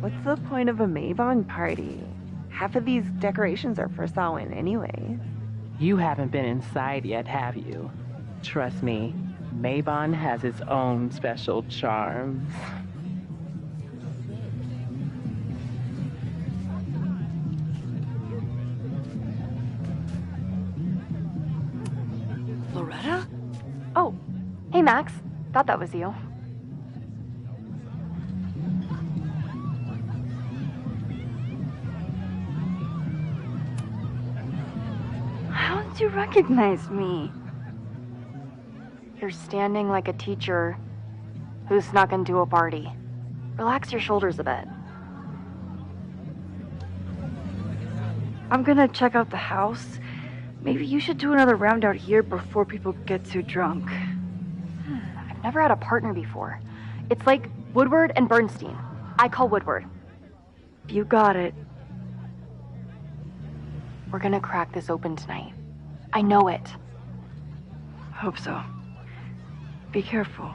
What's the point of a Mabon party? Half of these decorations are for Samhain anyway. You haven't been inside yet, have you? Trust me, Mabon has its own special charms. Loretta? Oh, hey Max. Thought that was you. How did you recognize me? You're standing like a teacher who snuck into a party. Relax your shoulders a bit. I'm gonna check out the house. Maybe you should do another round out here before people get too drunk. I've never had a partner before. It's like Woodward and Bernstein. I call Woodward. You got it. We're gonna crack this open tonight. I know it. Hope so. Be careful.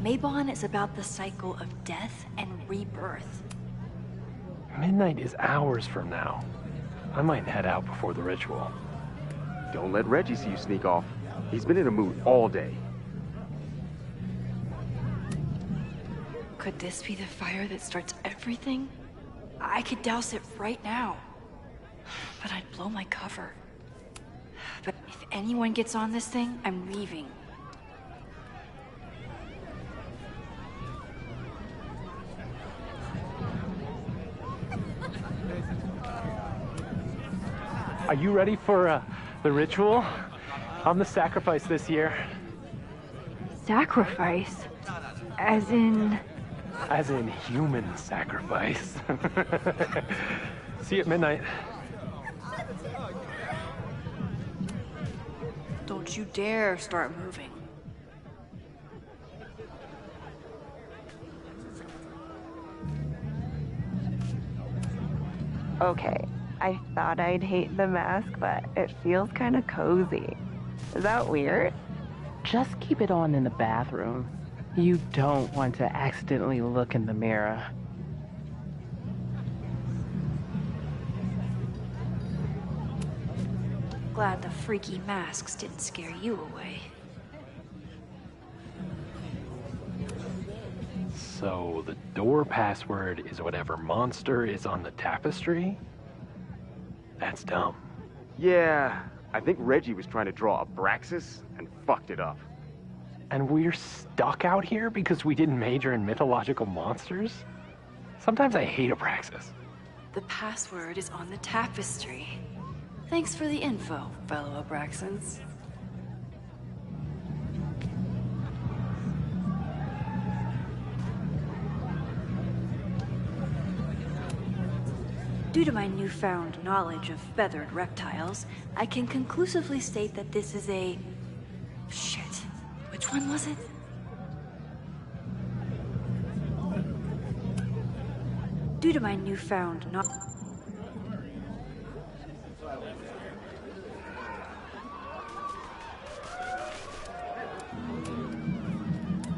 Mabon is about the cycle of death and rebirth. Midnight is hours from now. I might head out before the ritual. Don't let Reggie see you sneak off. He's been in a mood all day. Could this be the fire that starts everything? I could douse it right now. But I'd blow my cover. But if anyone gets on this thing, I'm leaving. Are you ready for the ritual? I'm the sacrifice this year. Sacrifice? As in... As in human sacrifice. See you at midnight. Don't you dare start moving. Okay, I thought I'd hate the mask, but it feels kind of cozy. Is that weird? Just keep it on in the bathroom. You don't want to accidentally look in the mirror. Glad the freaky masks didn't scare you away. So the door password is whatever monster is on the tapestry? That's dumb. Yeah, I think Reggie was trying to draw Abraxas and fucked it up. And we're stuck out here because we didn't major in mythological monsters? Sometimes I hate Abraxas. The password is on the tapestry. Thanks for the info, fellow Abraxans. Due to my newfound knowledge of feathered reptiles, I can conclusively state that this is a... Shit. Which one was it? Due to my newfound knowledge...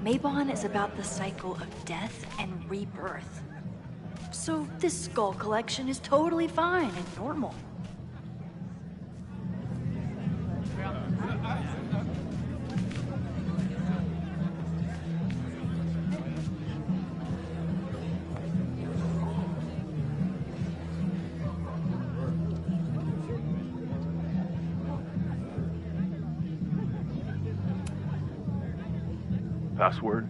Mabon is about the cycle of death and rebirth. So this skull collection is totally fine and normal. Password?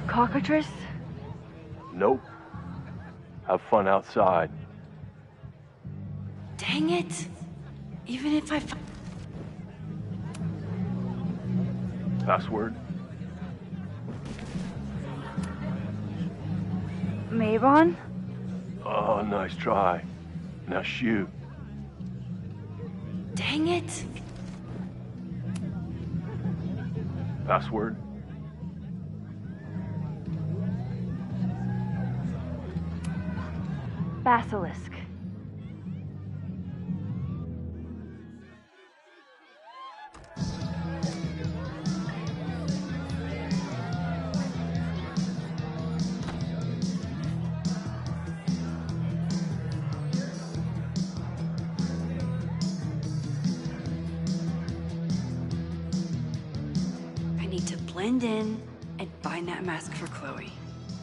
Cockatrice? Nope. Have fun outside. Dang it! Even if I Password? Mabon? Oh, nice try. Now shoot. Dang it! Password? Basilisk. I need to blend in and find that mask for Chloe.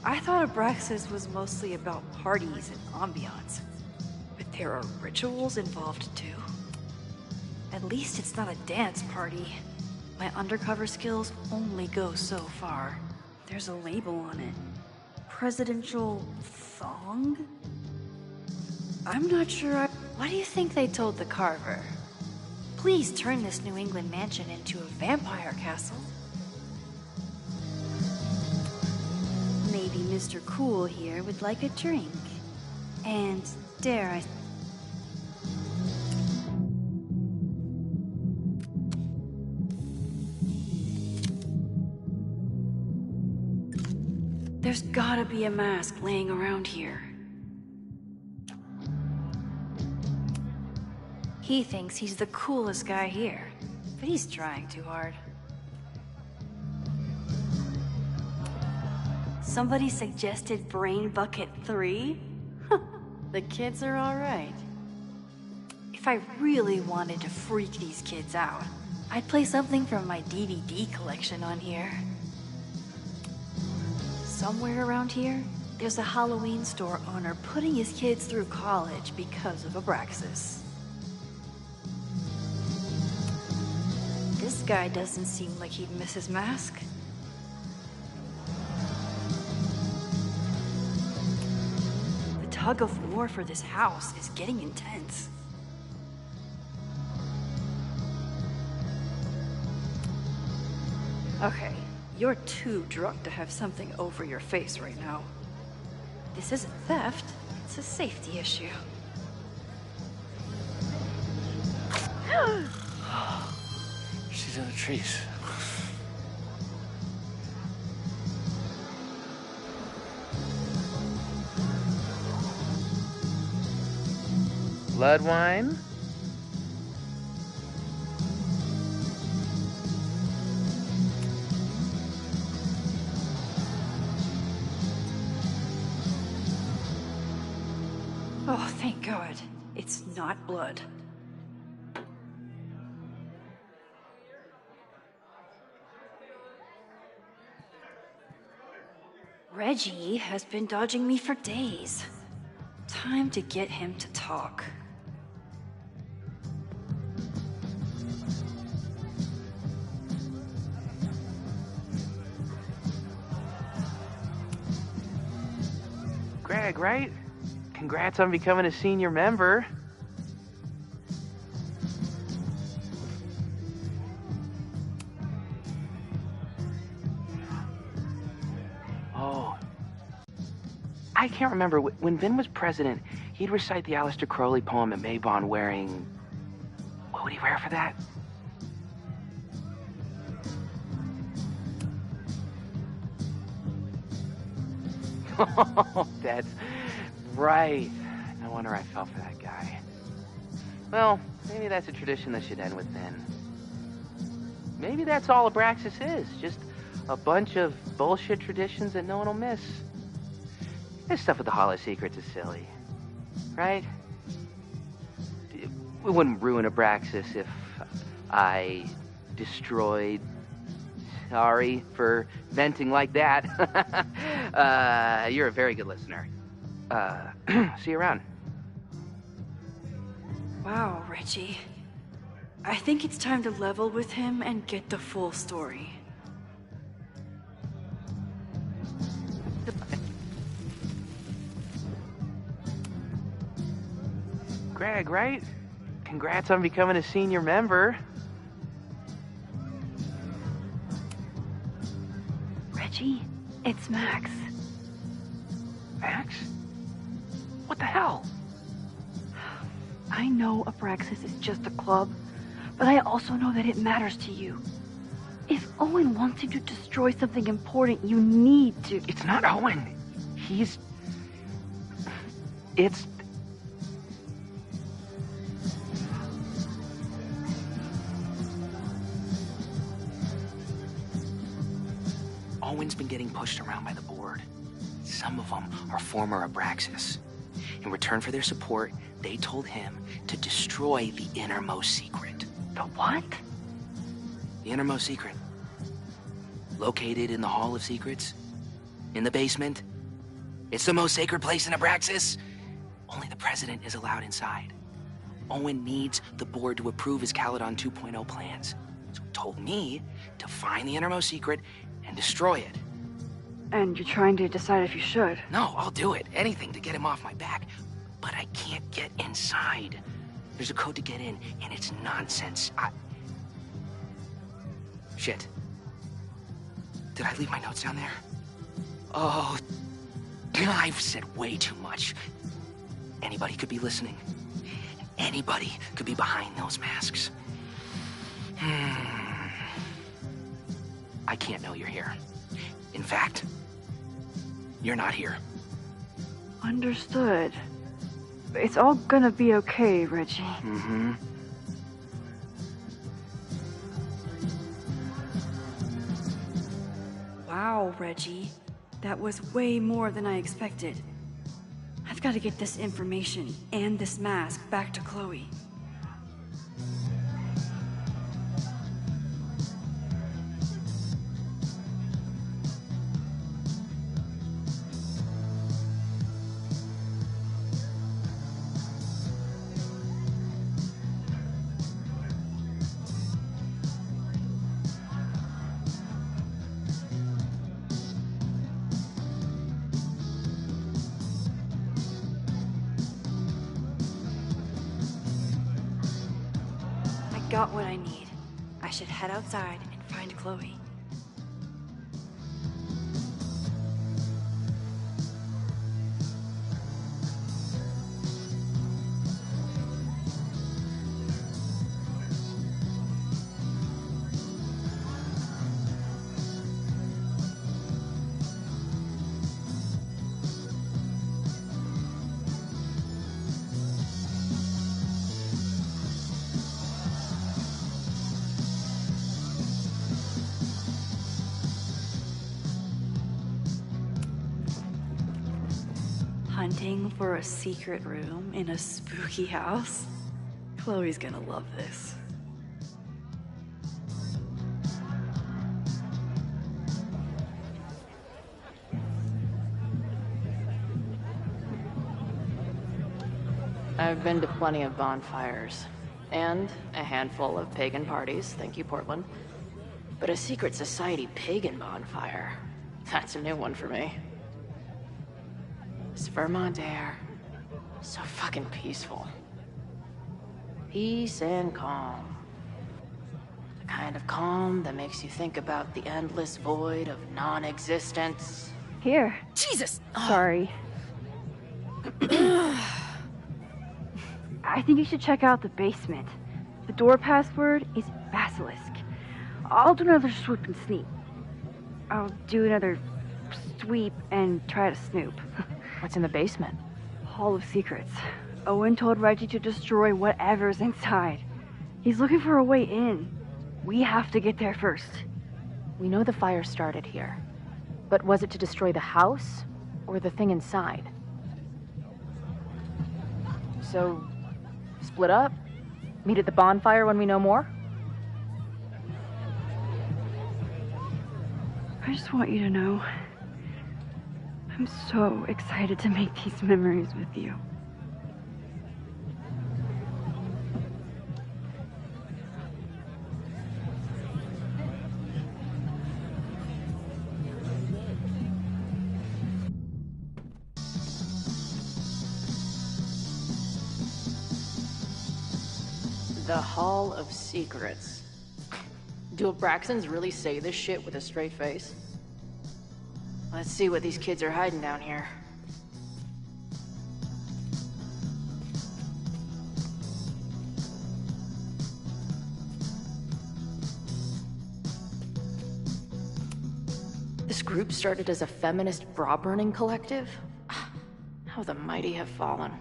I thought Abraxas was mostly about parties and ambiance, but there are rituals involved too. At least it's not a dance party. My undercover skills only go so far. There's a label on it. Presidential thong? I'm not sure What do you think they told the carver? Please turn this New England mansion into a vampire castle. Maybe Mr. Cool here would like a drink. And dare I... There's gotta be a mask laying around here. He thinks he's the coolest guy here, but he's trying too hard. Somebody suggested Brain Bucket 3? The kids are alright. If I really wanted to freak these kids out, I'd play something from my DVD collection on here. Somewhere around here, there's a Halloween store owner putting his kids through college because of Abraxas. This guy doesn't seem like he'd miss his mask. The tug of war for this house is getting intense. Okay, you're too drunk to have something over your face right now. This isn't theft, it's a safety issue. She's in the trees. Blood wine? Oh, thank God. It's not blood. Reggie has been dodging me for days. Time to get him to talk. Greg, right? Congrats on becoming a senior member. Oh. I can't remember. When Vin was president, he'd recite the Aleister Crowley poem at Mabon wearing... What would he wear for that? Oh, that's right. No wonder I fell for that guy. Well, maybe that's a tradition that should end with Vin. Maybe that's all Abraxas is. Just a bunch of bullshit traditions that no one will miss. This stuff with the Hollow Secrets is silly. Right? We wouldn't ruin Abraxas if I destroyed... Sorry for venting like that. You're a very good listener. See you around. Wow, Reggie. I think it's time to level with him and get the full story. Greg, right? Congrats on becoming a senior member. Reggie, it's Max. Max? What the hell? I know Abraxas is just a club, but I also know that it matters to you. If Owen wants you to destroy something important, you need to... It's not Owen. It's... Owen's been getting pushed around by the board. Some of them are former Abraxas. In return for their support, they told him to destroy the innermost secret. The what? The innermost secret. Located in the Hall of Secrets. In the basement. It's the most sacred place in Abraxas. Only the president is allowed inside. Owen needs the board to approve his Caledon 2.0 plans. So he told me to find the innermost secret and destroy it. And you're trying to decide if you should? No, I'll do it. Anything to get him off my back. But I can't get inside. There's a code to get in, and it's nonsense. Shit. Did I leave my notes down there? Oh, I've said way too much. Anybody could be listening. Anybody could be behind those masks. I can't know you're here. In fact, you're not here. Understood. It's all gonna be okay, Reggie. Mm-hmm. Wow, Reggie. That was way more than I expected. I've got to get this information and this mask back to Chloe. Got what I need. I should head outside and find Chloe. Hunting for a secret room in a spooky house? Chloe's gonna love this. I've been to plenty of bonfires, and a handful of pagan parties, thank you, Portland. But a secret society pagan bonfire, that's a new one for me. This Vermont air, so fucking peaceful. Peace and calm. The kind of calm that makes you think about the endless void of non-existence. Here. Jesus! Sorry. I think you should check out the basement. The door password is Basilisk. I'll do another swoop and sneak. I'll do another sweep and try to snoop. What's in the basement? Hall of Secrets. Owen told Reggie to destroy whatever's inside. He's looking for a way in. We have to get there first. We know the fire started here. But was it to destroy the house or the thing inside? So, split up? Meet at the bonfire when we know more? I just want you to know, I'm so excited to make these memories with you. The Hall of Secrets. Do Abraxans really say this shit with a straight face? Let's see what these kids are hiding down here. This group started as a feminist bra-burning collective? How the mighty have fallen.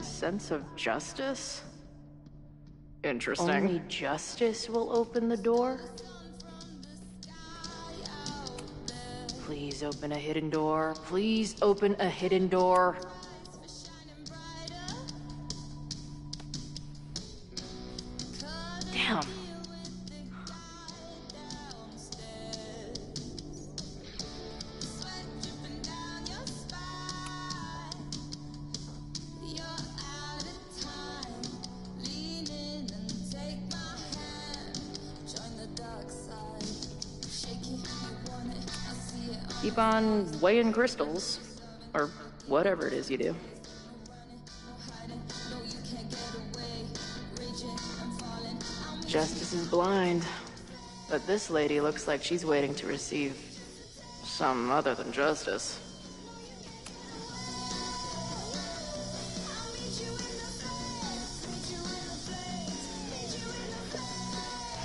Sense of justice? Interesting. Only justice will open the door? Please open a hidden door. Please open a hidden door. Damn. Keep on weighing crystals, or whatever it is you do. Justice is blind, but this lady looks like she's waiting to receive some other than justice.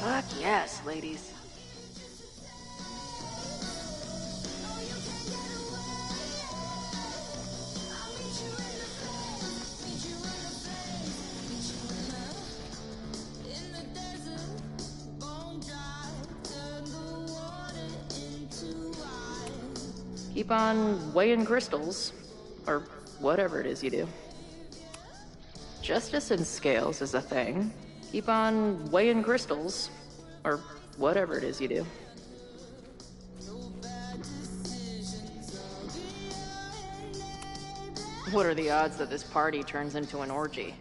Fuck yes, ladies. Keep on weighing crystals, or whatever it is you do. Justice in scales is a thing. Keep on weighing crystals, or whatever it is you do. What are the odds that this party turns into an orgy?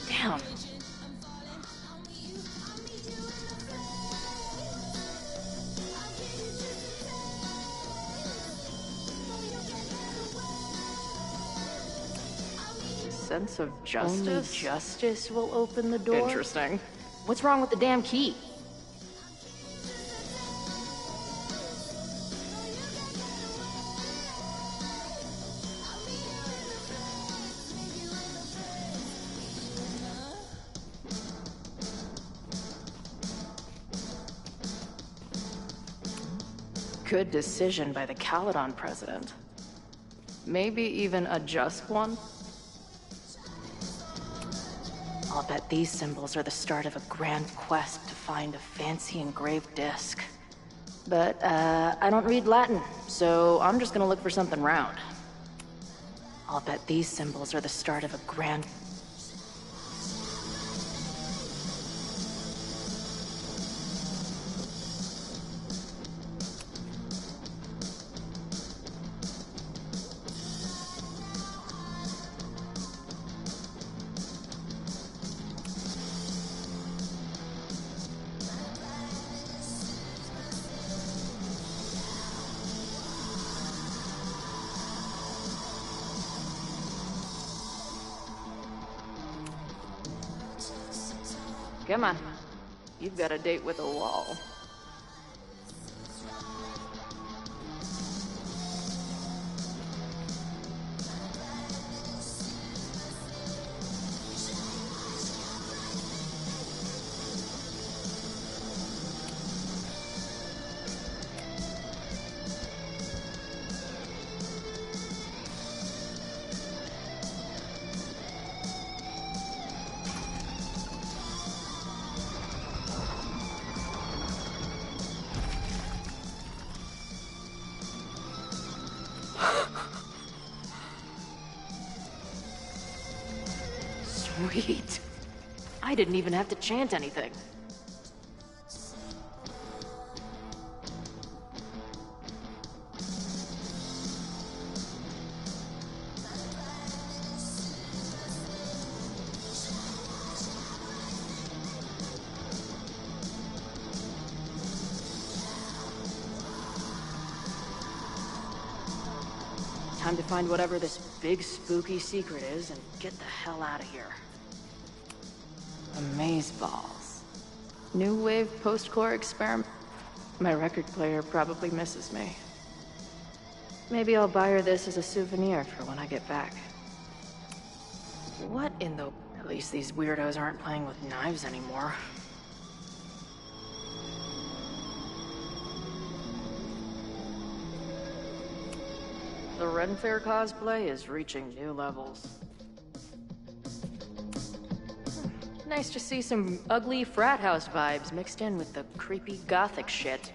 Damn. Sense of justice? Only justice will open the door? Interesting. What's wrong with the damn key? Good decision by the Caledon president. Maybe even a just one? I'll bet these symbols are the start of a grand quest to find a fancy engraved disc. But, I don't read Latin, so I'm just gonna look for something round. I'll bet these symbols are the start of a grand... Come on. You've got a date with a wall. Sweet. I didn't even have to chant anything. Time to find whatever this big spooky secret is and get the hell out of here. Amazeballs. New wave post-core experiment. My record player probably misses me. Maybe I'll buy her this as a souvenir for when I get back. What in the... At least these weirdos aren't playing with knives anymore. The Ren Fair cosplay is reaching new levels. Nice to see some ugly frat house vibes mixed in with the creepy gothic shit.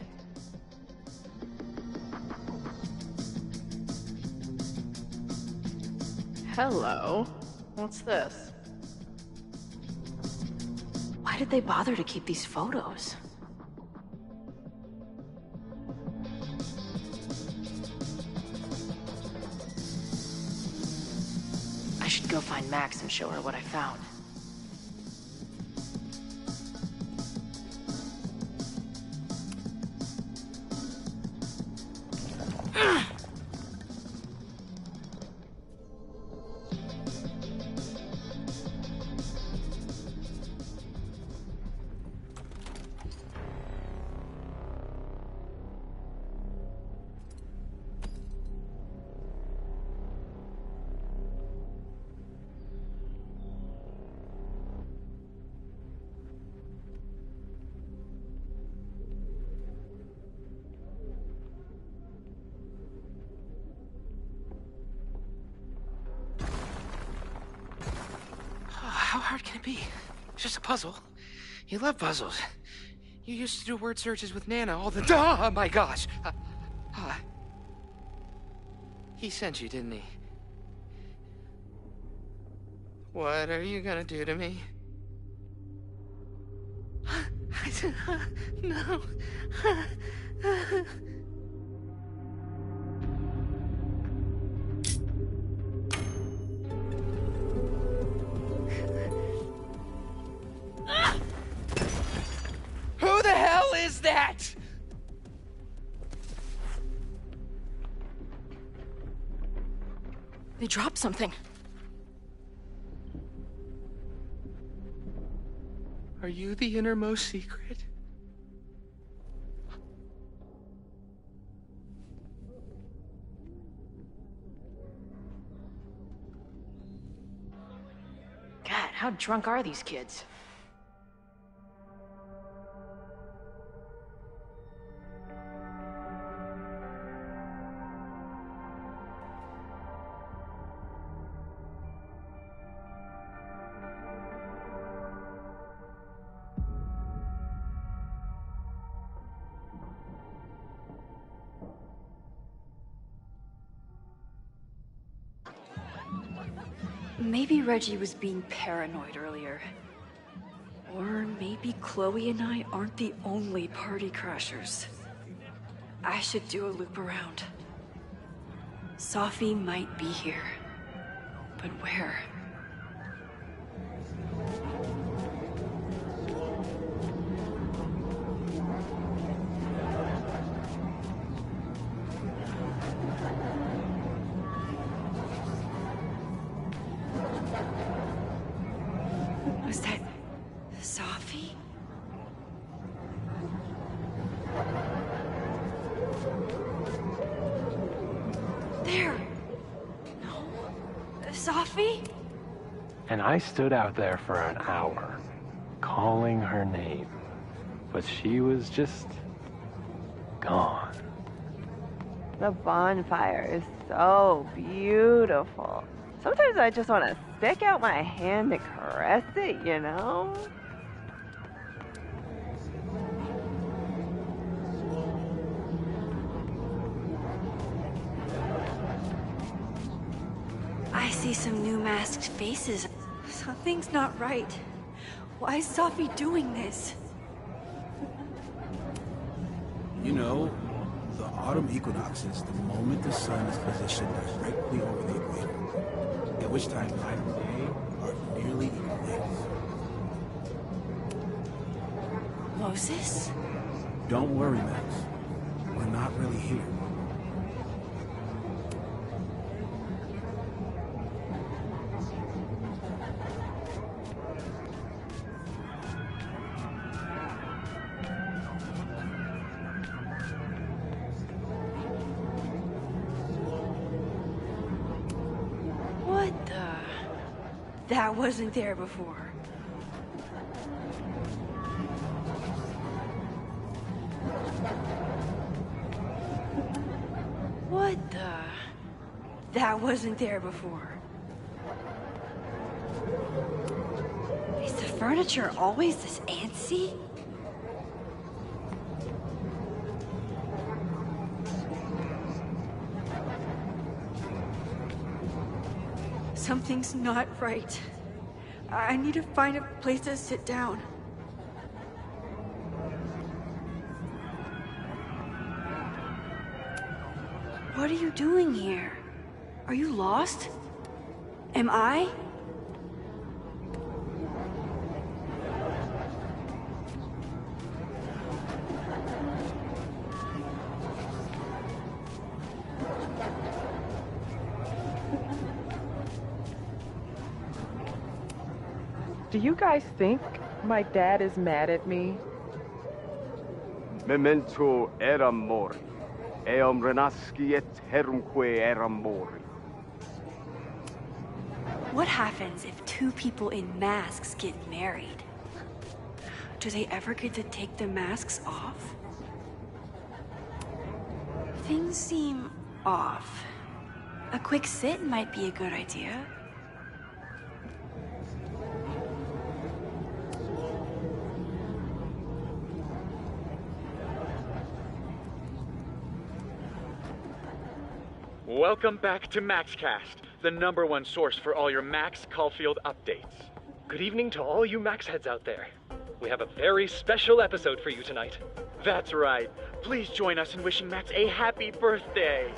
Hello. What's this? Why did they bother to keep these photos? I should go find Max and show her what I found. How hard can it be? It's just a puzzle. You love puzzles. You used to do word searches with Nana all the time. Oh my gosh. He sent you, didn't he? What are you gonna do to me? I said, no. Who the hell is that? They dropped something. Are you the innermost secret? God, how drunk are these kids? Maybe Reggie was being paranoid earlier. Or maybe Chloe and I aren't the only party crashers. I should do a loop around. Sophie might be here. But where? Was that Sophie? There! No? Sophie? And I stood out there for an hour, calling her name. But she was just gone. The bonfire is so beautiful. Sometimes I just want to stick out my hand and caress it, you know? I see some new masked faces. Something's not right. Why is Sophie doing this? You know, the autumn equinox is the moment the sun is positioned directly over the equator, at which time night and day are nearly equal lengths. Moses? Don't worry, Max. We're not really here. That wasn't there before. What the? That wasn't there before. Is the furniture always this antsy? Something's not right. I need to find a place to sit down. What are you doing here? Are you lost? Am I? Do you guys think my dad is mad at me? Memento eram mori. Eum renasci et herumque eram mori. What happens if two people in masks get married? Do they ever get to take the masks off? Things seem off. A quick sit might be a good idea. Welcome back to MaxCast, the #1 source for all your Max Caulfield updates. Good evening to all you Max heads out there. We have a very special episode for you tonight. That's right. Please join us in wishing Max a happy birthday.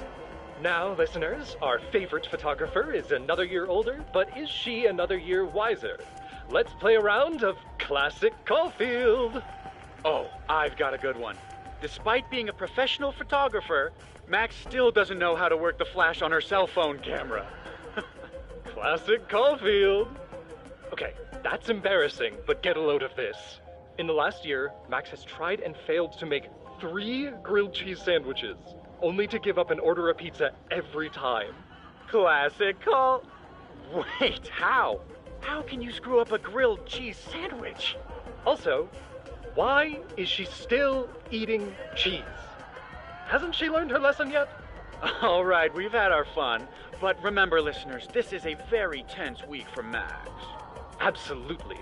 Now, listeners, our favorite photographer is another year older, but is she another year wiser? Let's play a round of Classic Caulfield. Oh, I've got a good one. Despite being a professional photographer, Max still doesn't know how to work the flash on her cell phone camera. Classic Caulfield. Okay, that's embarrassing, but get a load of this. In the last year, Max has tried and failed to make 3 grilled cheese sandwiches, only to give up and order a pizza every time. Classic Caul... Wait, how? How can you screw up a grilled cheese sandwich? Also, why is she still eating cheese? Hasn't she learned her lesson yet? All right, we've had our fun. But remember, listeners, this is a very tense week for Max. Absolutely.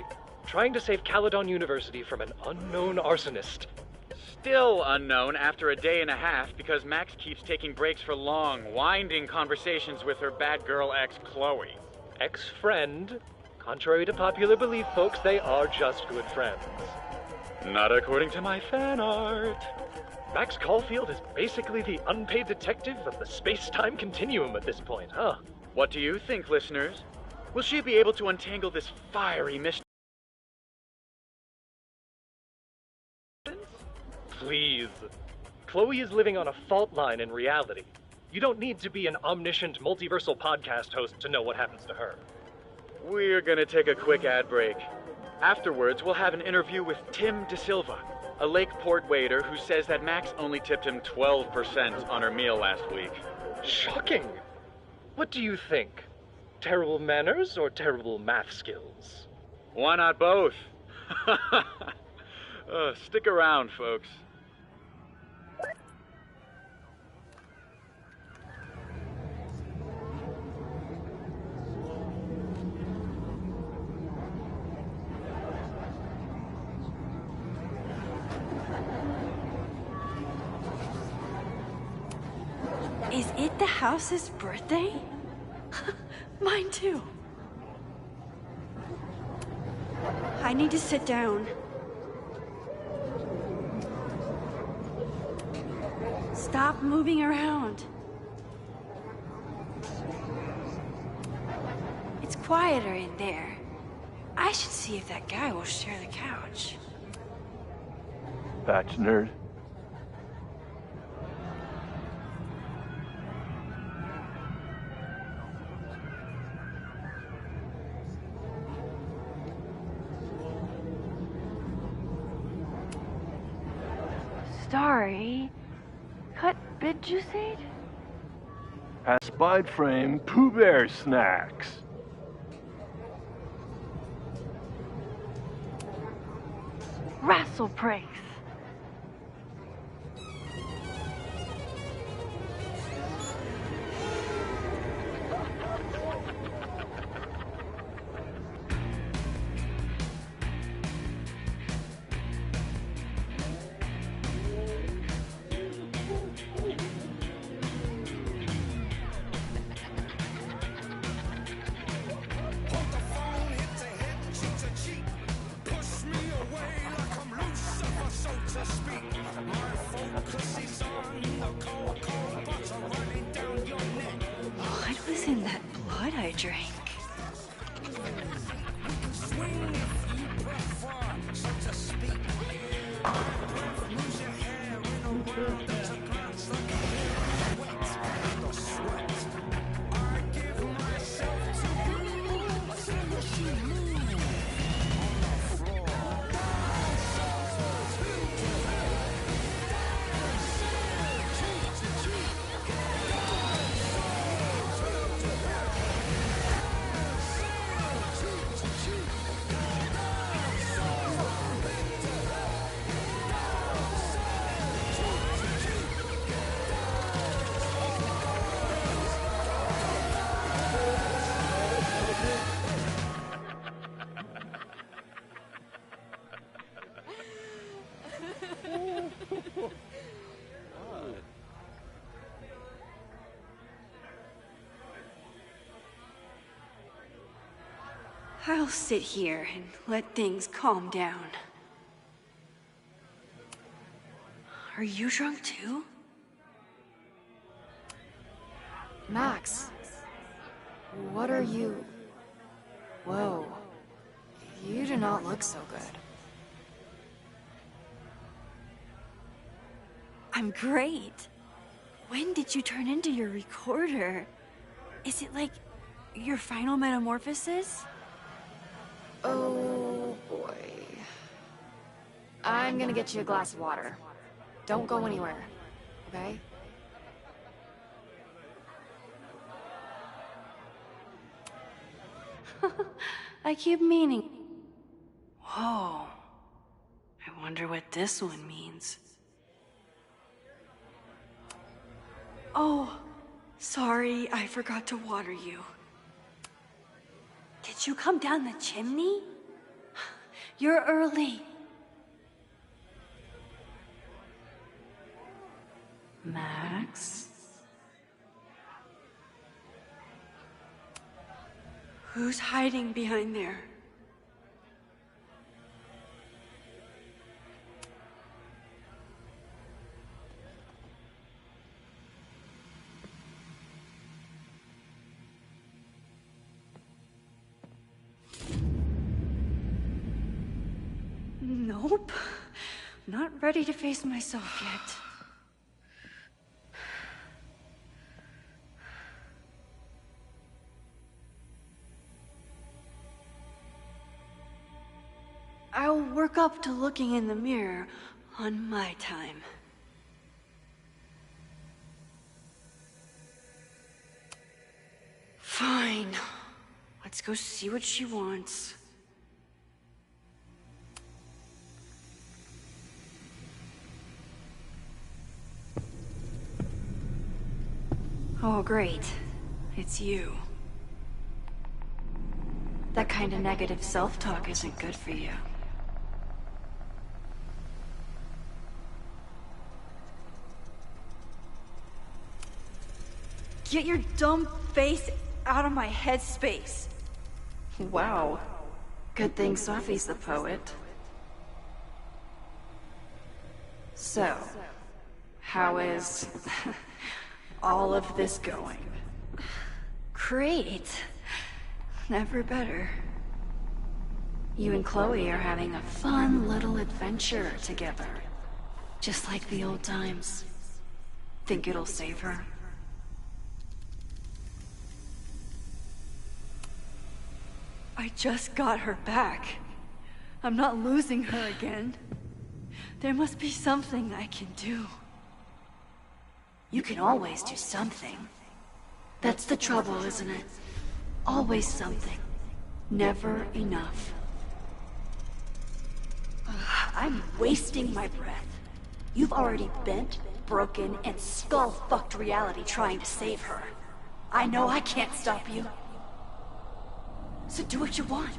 Trying to save Caledon University from an unknown arsonist. Still unknown after a day and a half because Max keeps taking breaks for long, winding conversations with her bad girl ex, Chloe. Ex-friend? Contrary to popular belief, folks, they are just good friends. Not according to my fan art. Max Caulfield is basically the unpaid detective of the space-time continuum at this point, huh? What do you think, listeners? Will she be able to untangle this fiery mystery? Please. Chloe is living on a fault line in reality. You don't need to be an omniscient multiversal podcast host to know what happens to her. We're gonna take a quick ad break. Afterwards, we'll have an interview with Tim DeSilva, a Lakeport waiter who says that Max only tipped him 12% on her meal last week. Shocking! What do you think? Terrible manners or terrible math skills? Why not both? Stick around, folks. Is it the house's birthday? Mine too. I need to sit down. Stop moving around. It's quieter in there. I should see if that guy will share the couch. Batch nerd. Sorry. Cut bit juicy? Spide frame Pooh Bear snacks. Wrestle breaks. What was in that blood I drank? I'll sit here and let things calm down. Are you drunk too? Max, what are you... Whoa. You do not look so good. I'm great. When did you turn into your recorder? Is it like your final metamorphosis? Oh, boy. I'm gonna get you a glass of water. Don't go anywhere, okay? I keep meaning... Whoa. I wonder what this one means. Oh, sorry, I forgot to water you. Did you come down the chimney? You're early. Max? Who's hiding behind there? Nope. Not ready to face myself yet. I'll work up to looking in the mirror on my time. Fine. Let's go see what she wants. Oh, great. It's you. That kind of negative self-talk isn't good for you. Get your dumb face out of my headspace. Wow. Good thing Sophie's the poet. So, how is all of this going? Great. Never better. You and Chloe are having a fun little adventure together. Just like the old times. Think it'll save her? I just got her back. I'm not losing her again. There must be something I can do. You can always do something. That's the trouble, isn't it? Always something. Never enough. I'm wasting my breath. You've already bent, broken, and skull-fucked reality trying to save her. I know I can't stop you. So do what you want.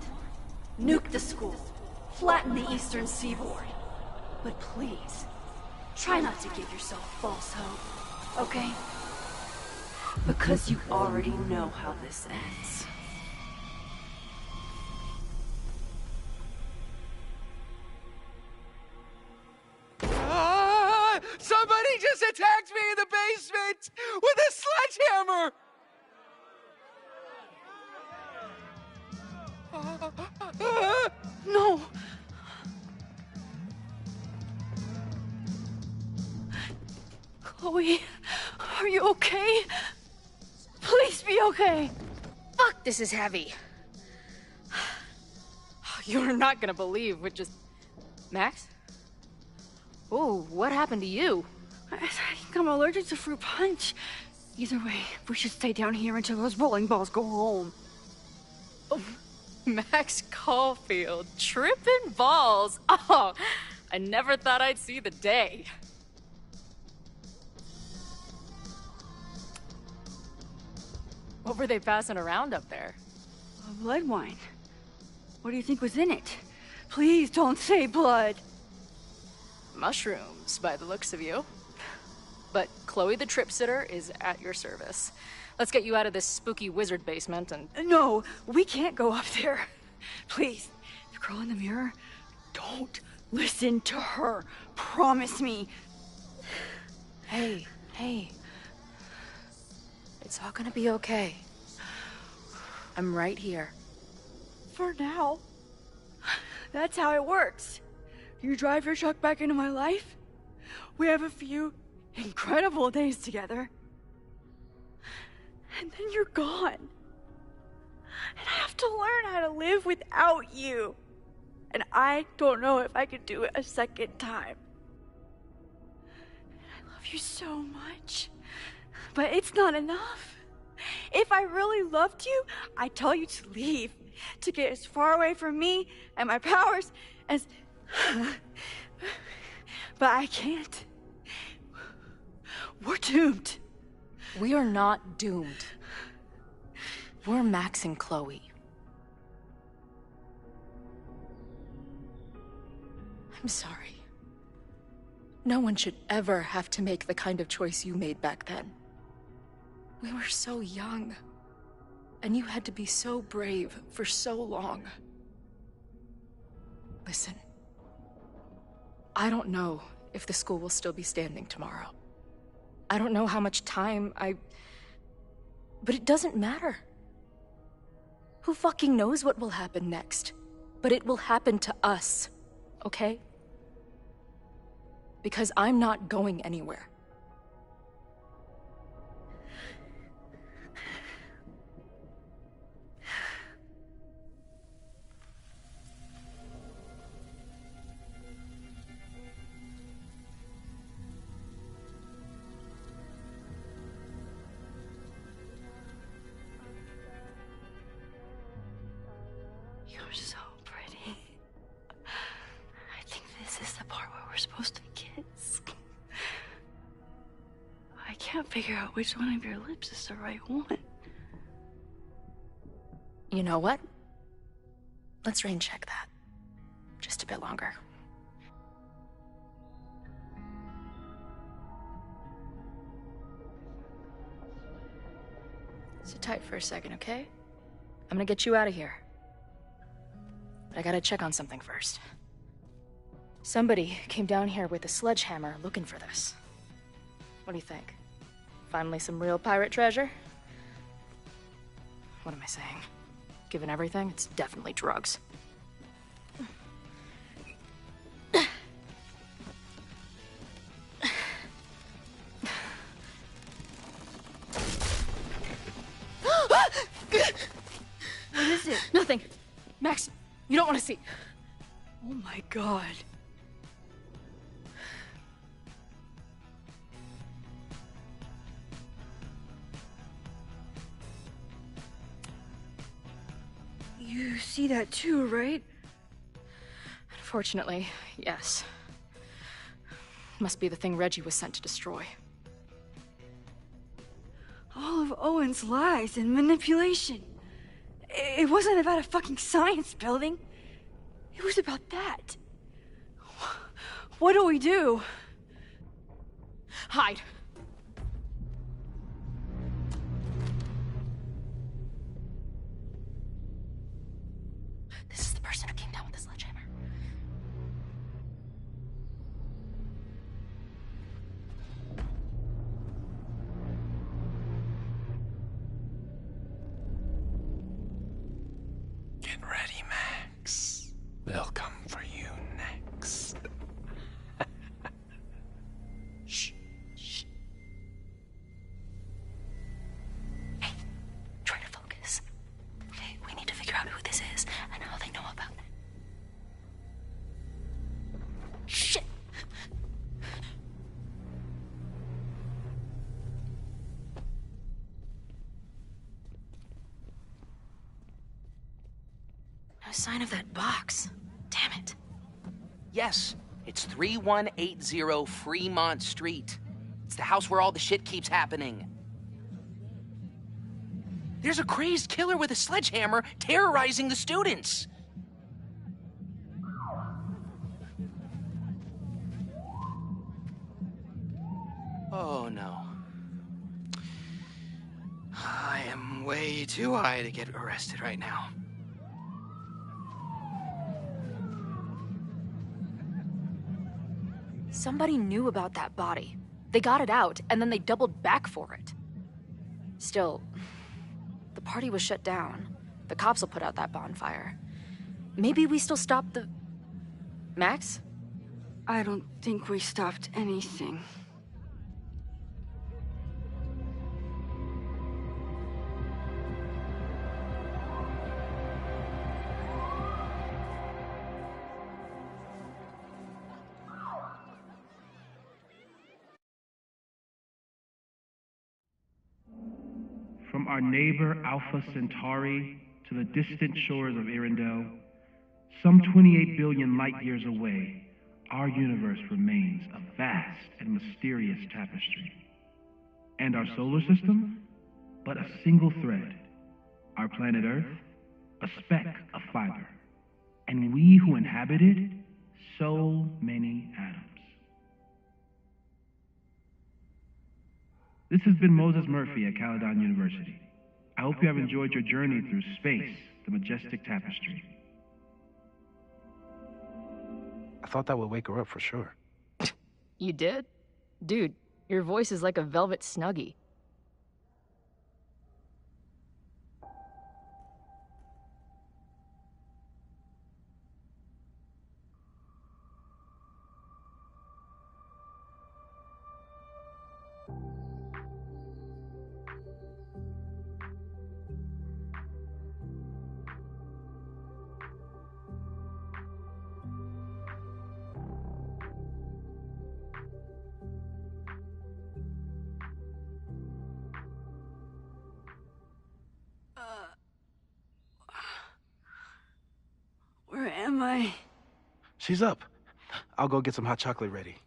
Nuke the school. Flatten the eastern seaboard. But please, try not to give yourself false hope, okay? Because you already know how this ends. Somebody just attacked me in the basement with a sledgehammer! No! Chloe, are you okay? Please be okay! Fuck, this is heavy. You're not gonna believe what just... Max? Oh, what happened to you? I think I'm allergic to fruit punch. Either way, we should stay down here until those bowling balls go home. Oh, Max Caulfield, tripping balls. Oh, I never thought I'd see the day. What were they passing around up there? Blood wine. What do you think was in it? Please don't say blood. Mushrooms, by the looks of you. But Chloe the Trip Sitter is at your service. Let's get you out of this spooky wizard basement and... No, we can't go up there. Please, the girl in the mirror, don't listen to her. Promise me. Hey. It's all gonna be okay. I'm right here. For now. That's how it works. You drive your truck back into my life. We have a few incredible days together. And then you're gone. And I have to learn how to live without you. And I don't know if I could do it a second time. I love you so much. But it's not enough. If I really loved you, I'd tell you to leave. To get as far away from me and my powers as... But I can't. We're doomed. We are not doomed. We're Max and Chloe. I'm sorry. No one should ever have to make the kind of choice you made back then. We were so young. And you had to be so brave for so long. Listen. I don't know if the school will still be standing tomorrow. I don't know how much time But it doesn't matter. Who fucking knows what will happen next? But it will happen to us, okay? Because I'm not going anywhere. You're so pretty. I think this is the part where we're supposed to kiss. I can't figure out which one of your lips is the right one. You know what? Let's rain check that. Just a bit longer. Sit tight for a second, okay? I'm gonna get you out of here. But I gotta check on something first. Somebody came down here with a sledgehammer looking for this. What do you think? Finally some real pirate treasure? What am I saying? Given everything, it's definitely drugs. What is it? Nothing. Max, you don't want to see. Oh my god. You see that too, right? Fortunately, yes. Must be the thing Reggie was sent to destroy. All of Owen's lies and manipulation. It wasn't about a fucking science building. It was about that. What do we do? Hide. This is the person who came down with the sledgehammer. Get ready, Max. They'll come for you next. Shh. Shh. Hey, try to focus. Okay, we need to figure out who this is and how they know about it. Shit! No sign of that box. Damn it. Yes, it's 3180 Fremont Street. It's the house where all the shit keeps happening. There's a crazed killer with a sledgehammer terrorizing the students. Oh no. I am way too high to get arrested right now. Somebody knew about that body. They got it out, and then they doubled back for it. Still, the party was shut down. The cops will put out that bonfire. Maybe we still stopped the... Max? I don't think we stopped anything. From our neighbor Alpha Centauri to the distant shores of Arendelle, some 28 billion light years away, our universe remains a vast and mysterious tapestry. And our solar system, but a single thread. Our planet Earth, a speck of fiber. And we who inhabit it, so many atoms. This has been Moses Murphy at Caledon University. I hope you have enjoyed your journey through space, the majestic tapestry. I thought that would wake her up for sure. You did? Dude, your voice is like a velvet snuggie. Where am I? She's up. I'll go get some hot chocolate ready.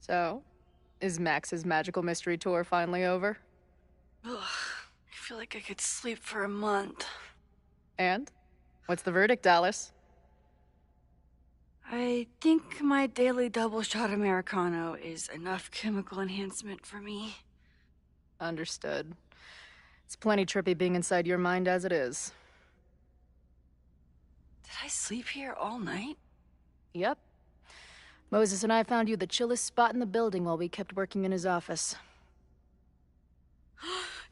So, is Max's magical mystery tour finally over? Ugh, I feel like I could sleep for a month. And? What's the verdict, Alice? I think my daily double shot Americano is enough chemical enhancement for me. Understood. It's plenty trippy being inside your mind as it is. Did I sleep here all night? Yep. Moses and I found you the chillest spot in the building while we kept working in his office.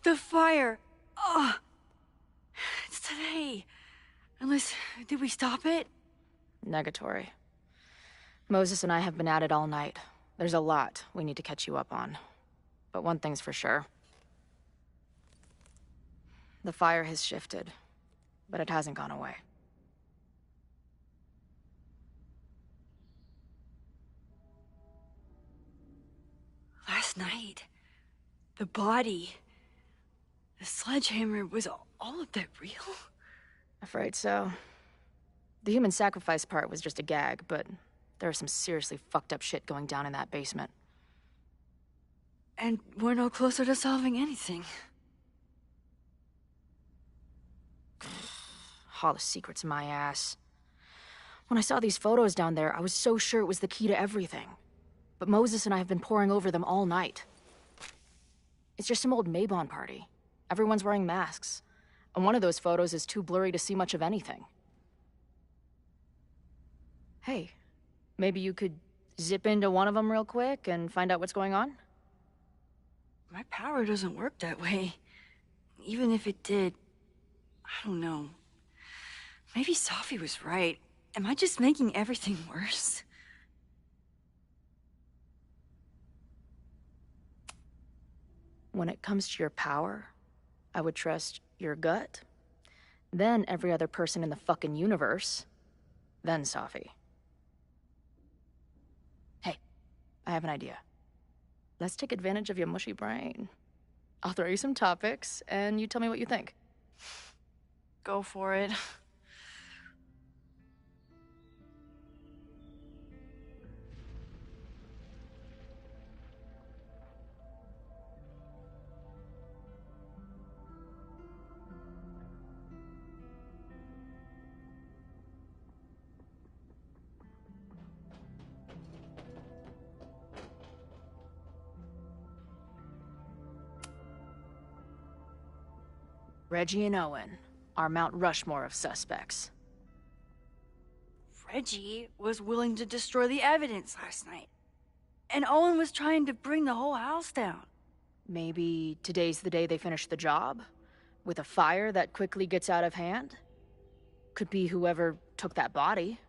The fire! Oh! It's today. Unless, did we stop it? Negatory. Moses and I have been at it all night. There's a lot we need to catch you up on. But one thing's for sure. The fire has shifted, but it hasn't gone away. last night. The body. The sledgehammer, was all of that real? Afraid so. The human sacrifice part was just a gag, but there's some seriously fucked up shit going down in that basement. And we're no closer to solving anything. All the secrets, my ass. When I saw these photos down there, I was so sure it was the key to everything. But Moses and I have been poring over them all night. It's just some old Mabon party. Everyone's wearing masks. And one of those photos is too blurry to see much of anything. Hey, maybe you could zip into one of them real quick and find out what's going on? My power doesn't work that way. Even if it did, I don't know. Maybe Safi was right. Am I just making everything worse? When it comes to your power, I would trust your gut, then every other person in the fucking universe, then Safi. Hey, I have an idea. Let's take advantage of your mushy brain. I'll throw you some topics, and you tell me what you think. Go for it. Reggie and Owen, our Mount Rushmore of suspects. Reggie was willing to destroy the evidence last night. And Owen was trying to bring the whole house down. Maybe today's the day they finish the job? With a fire that quickly gets out of hand? Could be whoever took that body.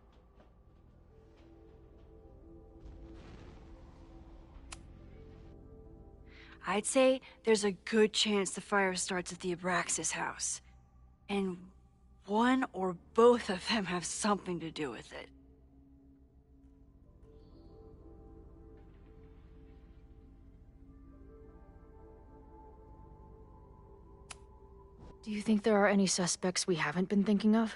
I'd say there's a good chance the fire starts at the Abraxas house. And one or both of them have something to do with it. Do you think there are any suspects we haven't been thinking of?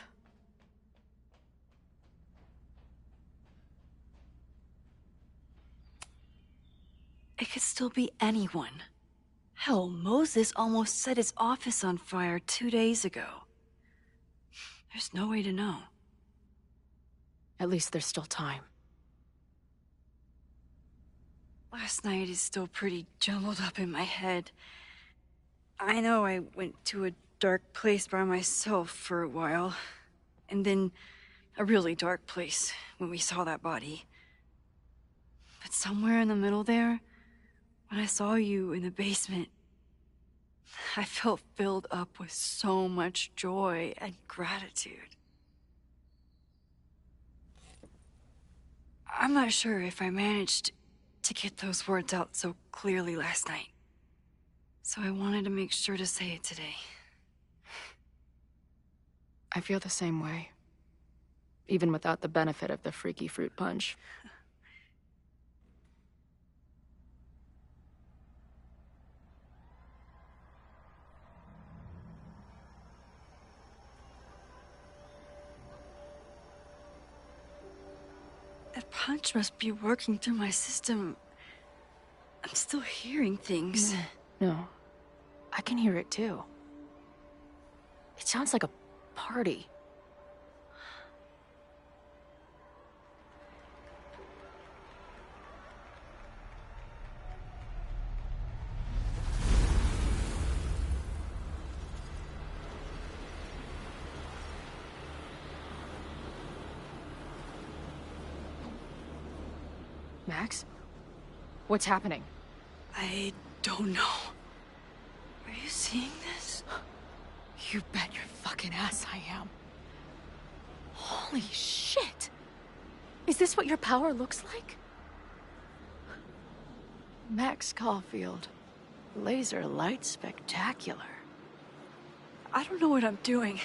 It could still be anyone. Hell, Moses almost set his office on fire 2 days ago. There's no way to know. At least there's still time. Last night is still pretty jumbled up in my head. I know I went to a dark place by myself for a while. And then a really dark place when we saw that body. But somewhere in the middle there, when I saw you in the basement, I felt filled up with so much joy and gratitude. I'm not sure if I managed to get those words out so clearly last night. So I wanted to make sure to say it today. I feel the same way. Even without the benefit of the freaky fruit punch. That punch must be working through my system. I'm still hearing things. No. I can hear it too. It sounds like a party. Max? What's happening? I don't know. Are you seeing this? You bet your fucking ass I am. Holy shit! Is this what your power looks like? Max Caulfield. Laser light spectacular. I don't know what I'm doing.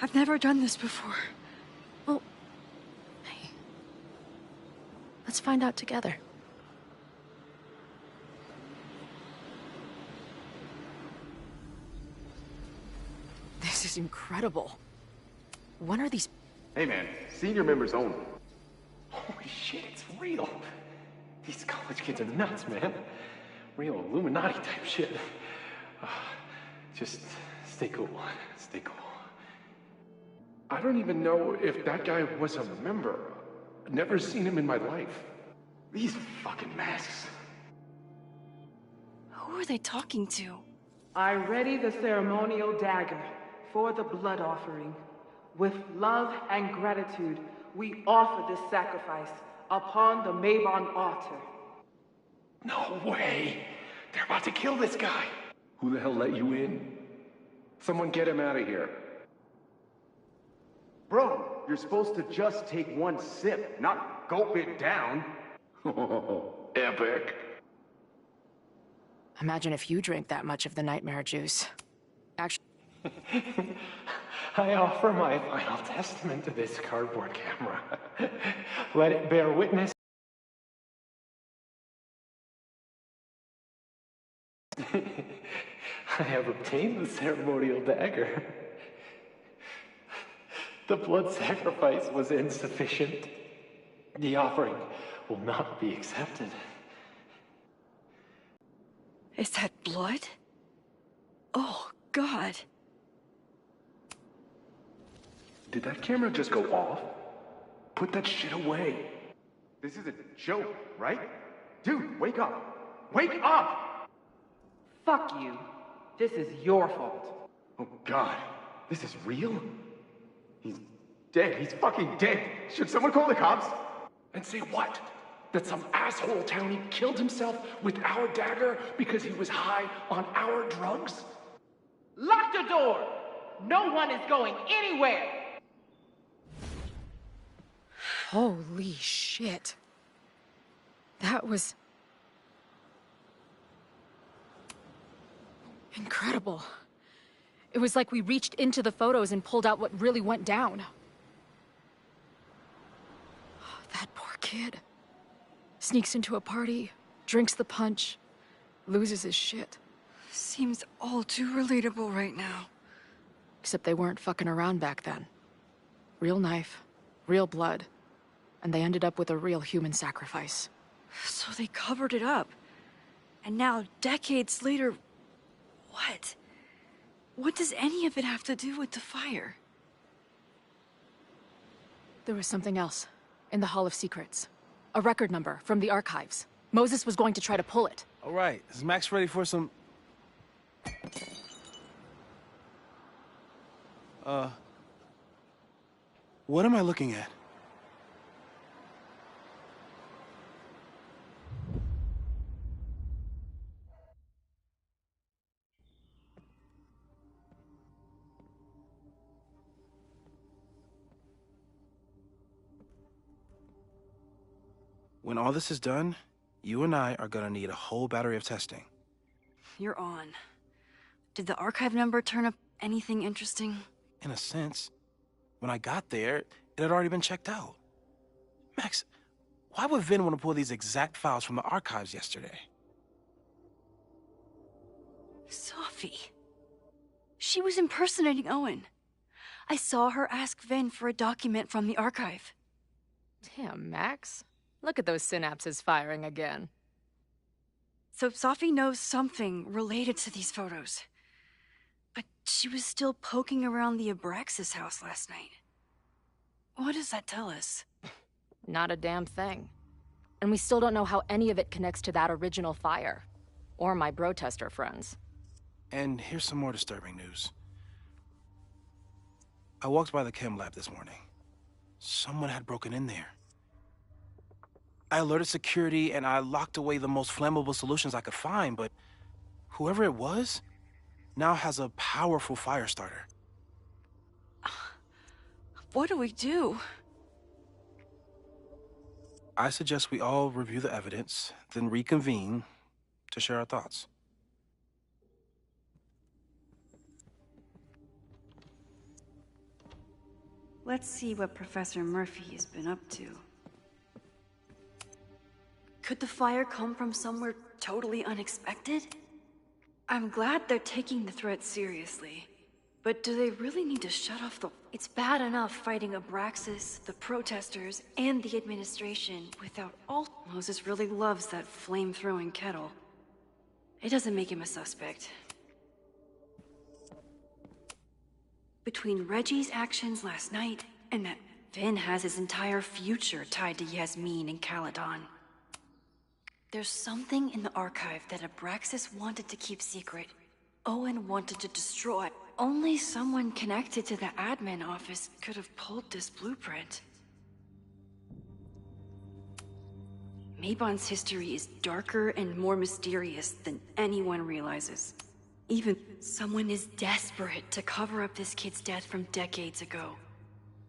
I've never done this before. Well, hey. Let's find out together. This is incredible. When are these... Hey man, senior members only. Holy shit, it's real. These college kids are nuts, man. Real Illuminati type shit. Just stay cool. Stay cool. I don't even know if that guy was a member. Never seen him in my life. These fucking masks. Who are they talking to? I ready the ceremonial dagger for the blood offering. With love and gratitude, we offer this sacrifice upon the Mabon altar. No way! They're about to kill this guy! Who the hell let you in? Someone get him out of here. Bro, you're supposed to just take one sip, not gulp it down. Epic. Imagine if you drank that much of the nightmare juice. Actually... I offer my final testament to this cardboard camera. Let it bear witness. I have obtained the ceremonial dagger. The blood sacrifice was insufficient. The offering will not be accepted. Is that blood? Oh, God. Did that camera just go off? Put that shit away. This is a joke, right? Dude, wake up! Wake up! Fuck you. This is your fault. Oh God, this is real? He's dead. He's fucking dead. Should someone call the cops? And say what? That some asshole townie killed himself with our dagger because he was high on our drugs? Lock the door! No one is going anywhere! Holy shit. That was... incredible. It was like we reached into the photos and pulled out what really went down. That poor kid. Sneaks into a party, drinks the punch, loses his shit. Seems all too relatable right now. Except they weren't fucking around back then. Real knife, real blood, and they ended up with a real human sacrifice. So they covered it up. And now, decades later, what? What does any of it have to do with the fire? There was something else in the Hall of Secrets. A record number from the archives. Moses was going to try to pull it. All right, is Max ready for some... What am I looking at? When all this is done, you and I are gonna need a whole battery of testing. You're on. Did the archive number turn up anything interesting? In a sense. When I got there, it had already been checked out. Max, why would Vin want to pull these exact files from the archives yesterday? Sophie. She was impersonating Owen. I saw her ask Vin for a document from the archive. Damn, Max. Look at those synapses firing again. So Sophie knows something related to these photos. But she was still poking around the Abraxas house last night. What does that tell us? Not a damn thing. And we still don't know how any of it connects to that original fire. Or my bro-tester friends. And here's some more disturbing news. I walked by the chem lab this morning. Someone had broken in there. I alerted security and I locked away the most flammable solutions I could find, but whoever it was now has a powerful fire starter. What do we do? I suggest we all review the evidence, then reconvene to share our thoughts. Let's see what Professor Murphy has been up to. Could the fire come from somewhere totally unexpected? I'm glad they're taking the threat seriously. But do they really need to shut off the... It's bad enough fighting Abraxas, the protesters, and the administration without all... Moses really loves that flame-throwing kettle. It doesn't make him a suspect. Between Reggie's actions last night and that, Vin has his entire future tied to Yasmin and Caledon. There's something in the archive that Abraxas wanted to keep secret. Owen wanted to destroy. Only someone connected to the admin office could have pulled this blueprint. Mabon's history is darker and more mysterious than anyone realizes. Even someone is desperate to cover up this kid's death from decades ago.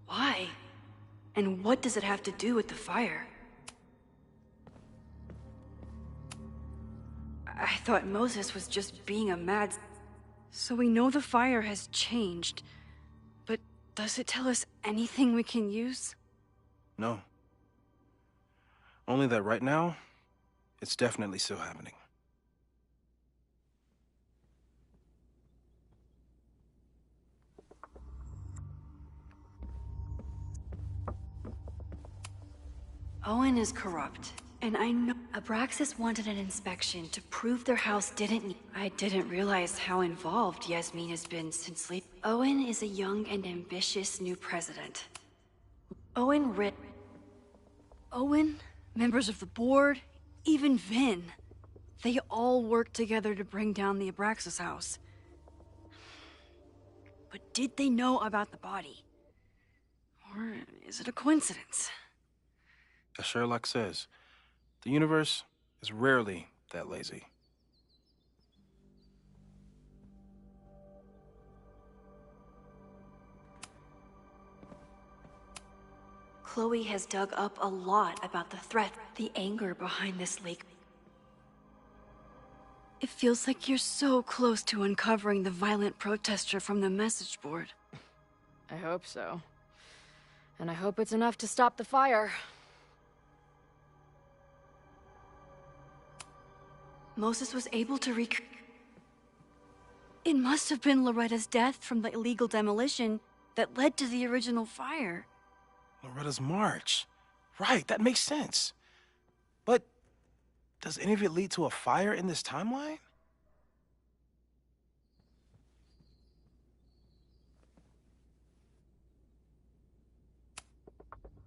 Why? And what does it have to do with the fire? I thought Moses was just being a mad... So we know the fire has changed, but does it tell us anything we can use? No. Only that right now, it's definitely still happening. Owen is corrupt, and I know Abraxas wanted an inspection to prove their house didn't need... I didn't realize how involved Yasmin has been since sleep. Owen is a young and ambitious new president. Owen, members of the board, even Vin. They all worked together to bring down the Abraxas house. But did they know about the body? Or is it a coincidence? As Sherlock says, the universe is rarely that lazy. Chloe has dug up a lot about the threat, the anger behind this lake. It feels like you're so close to uncovering the violent protester from the message board. I hope so. And I hope it's enough to stop the fire. Moses was able to It must have been Loretta's death from the illegal demolition that led to the original fire. Loretta's march. Right, that makes sense. But does any of it lead to a fire in this timeline?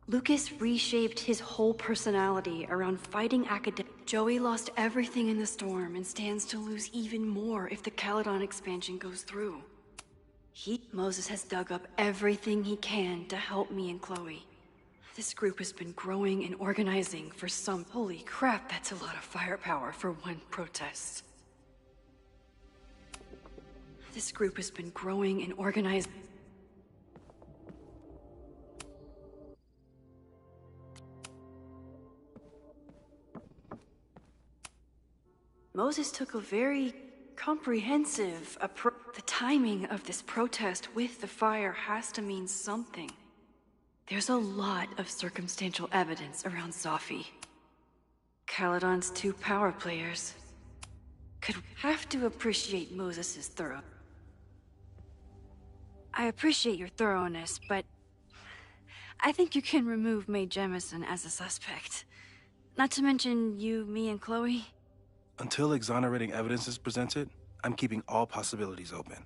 Lucas reshaped his whole personality around fighting academic. Joey lost everything in the storm and stands to lose even more if the Caledon expansion goes through. Moses has dug up everything he can to help me and Chloe. This group has been growing and organizing for some... Holy crap, that's a lot of firepower for one protest. This group has been growing and organizing... Moses took a very comprehensive approach. The timing of this protest with the fire has to mean something. There's a lot of circumstantial evidence around Safi. Caledon's two power players could have to appreciate Moses's thorough. I appreciate your thoroughness, but I think you can remove Mae Jemison as a suspect. Not to mention you, me, and Chloe. Until exonerating evidence is presented, I'm keeping all possibilities open.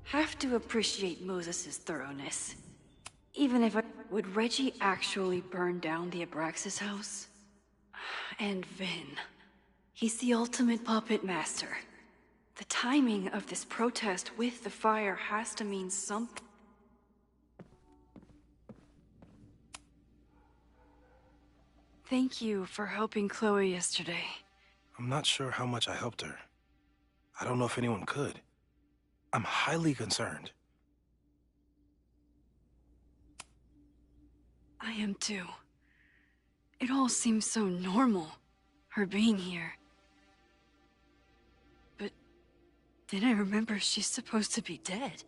Have to appreciate Moses's thoroughness. Even if Would Reggie actually burn down the Abraxas house? And Vin. He's the ultimate puppet master. The timing of this protest with the fire has to mean something. Thank you for helping Chloe yesterday. I'm not sure how much I helped her. I don't know if anyone could. I'm highly concerned. I am too. It all seems so normal, her being here. But then I remember she's supposed to be dead.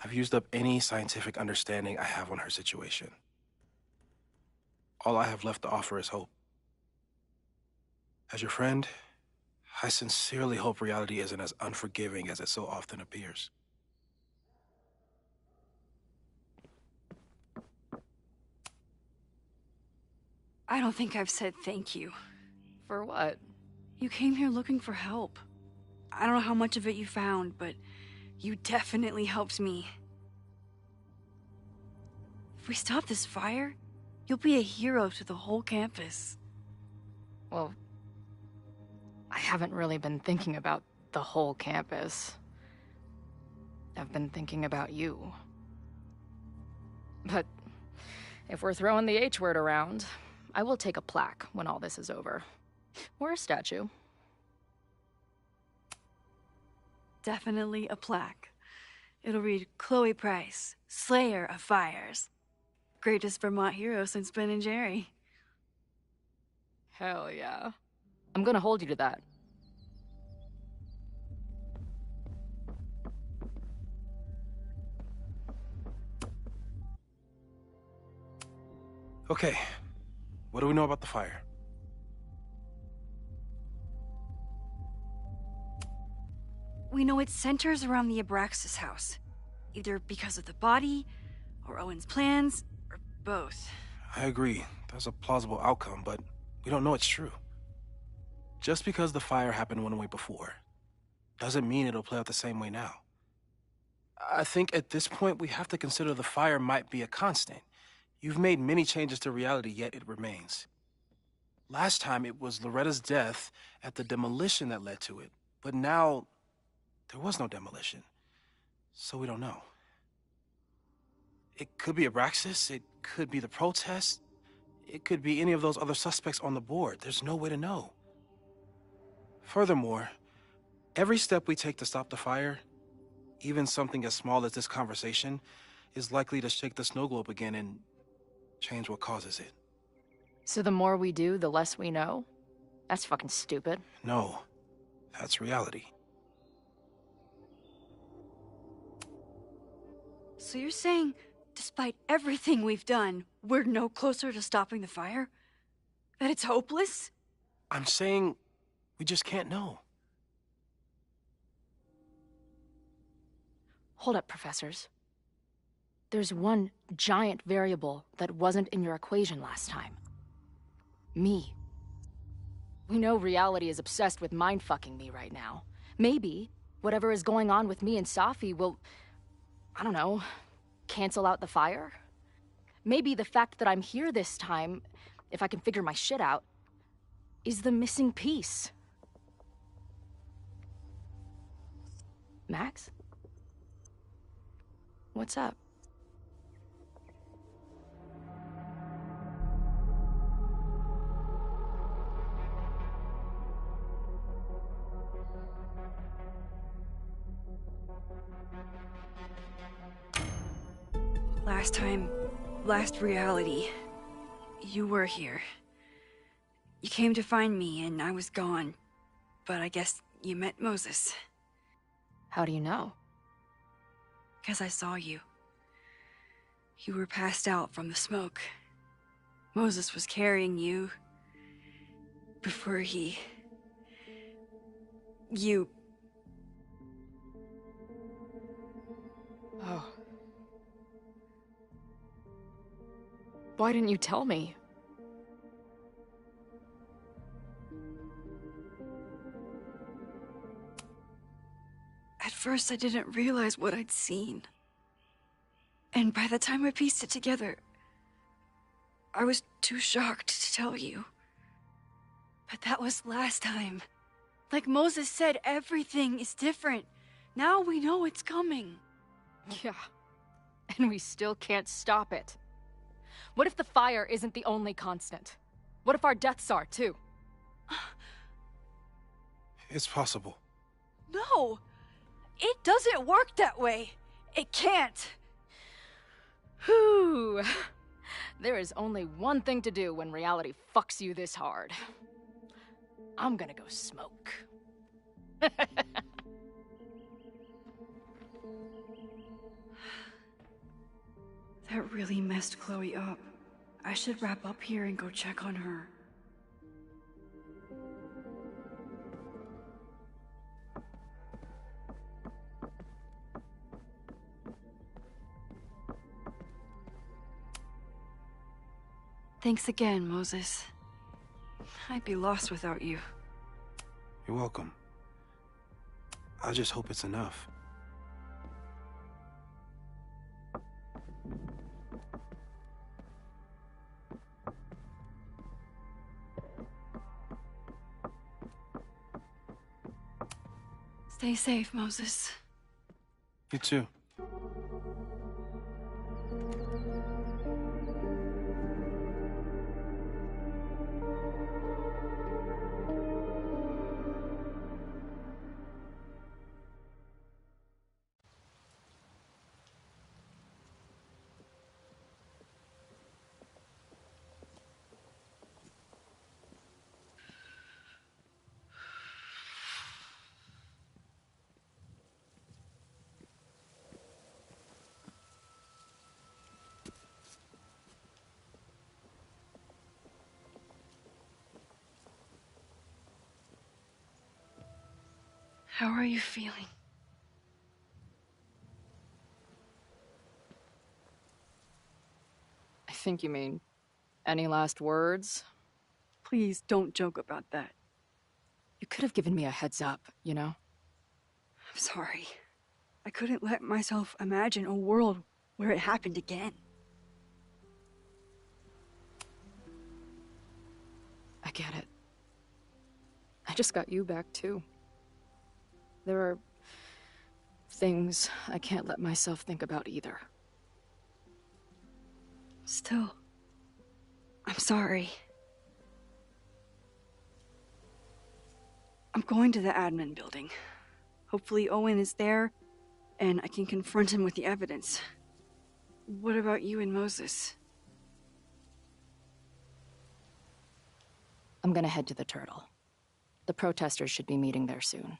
I've used up any scientific understanding I have on her situation. All I have left to offer is hope. As your friend, I sincerely hope reality isn't as unforgiving as it so often appears. I don't think I've said thank you. For what? You came here looking for help. I don't know how much of it you found, but you definitely helped me. If we stop this fire, you'll be a hero to the whole campus. Well, I haven't really been thinking about the whole campus. I've been thinking about you. But if we're throwing the H word around, I will take a plaque when all this is over. Or a statue. Definitely a plaque. It'll read Chloe Price, Slayer of Fires. Greatest Vermont hero since Ben and Jerry. Hell yeah. I'm gonna hold you to that. Okay, what do we know about the fire? We know it centers around the Abraxas house. Either because of the body, or Owen's plans, or both. I agree. That's a plausible outcome, but we don't know it's true. Just because the fire happened one way before, doesn't mean it'll play out the same way now. I think at this point we have to consider the fire might be a constant. You've made many changes to reality, yet it remains. Last time it was Loretta's death at the demolition that led to it, but now there was no demolition, so we don't know. It could be Abraxas, it could be the protest, it could be any of those other suspects on the board. There's no way to know. Furthermore, every step we take to stop the fire, even something as small as this conversation, is likely to shake the snow globe again and change what causes it. So the more we do, the less we know? That's fucking stupid. No, that's reality. So you're saying, despite everything we've done, we're no closer to stopping the fire? That it's hopeless? I'm saying we just can't know. Hold up, professors. There's one giant variable that wasn't in your equation last time. Me. We know reality is obsessed with mind-fucking me right now. Maybe whatever is going on with me and Safi will, I don't know, cancel out the fire? Maybe the fact that I'm here this time, if I can figure my shit out, is the missing piece. Max? What's up? Last reality, you were here. You came to find me and I was gone, but I guess you met Moses. How do you know? 'Cause I saw you. You were passed out from the smoke. Moses was carrying you before you... Oh. Why didn't you tell me? At first, I didn't realize what I'd seen. And by the time I pieced it together, I was too shocked to tell you. But that was last time. Like Moses said, everything is different. Now we know it's coming. Yeah. And we still can't stop it. What if the fire isn't the only constant? What if our deaths are, too? It's possible. No! It doesn't work that way. It can't. Whew. There is only one thing to do when reality fucks you this hard. I'm gonna go smoke. That really messed Chloe up. I should wrap up here and go check on her. Thanks again, Moses. I'd be lost without you. You're welcome. I just hope it's enough. Stay safe, Moses. You too. How are you feeling? I think you mean, any last words? Please don't joke about that. You could have given me a heads up, you know? I'm sorry. I couldn't let myself imagine a world where it happened again. I get it. I just got you back, too. There are things I can't let myself think about either. Still, I'm sorry. I'm going to the admin building. Hopefully Owen is there, and I can confront him with the evidence. What about you and Moses? I'm gonna head to the Turtle. The protesters should be meeting there soon.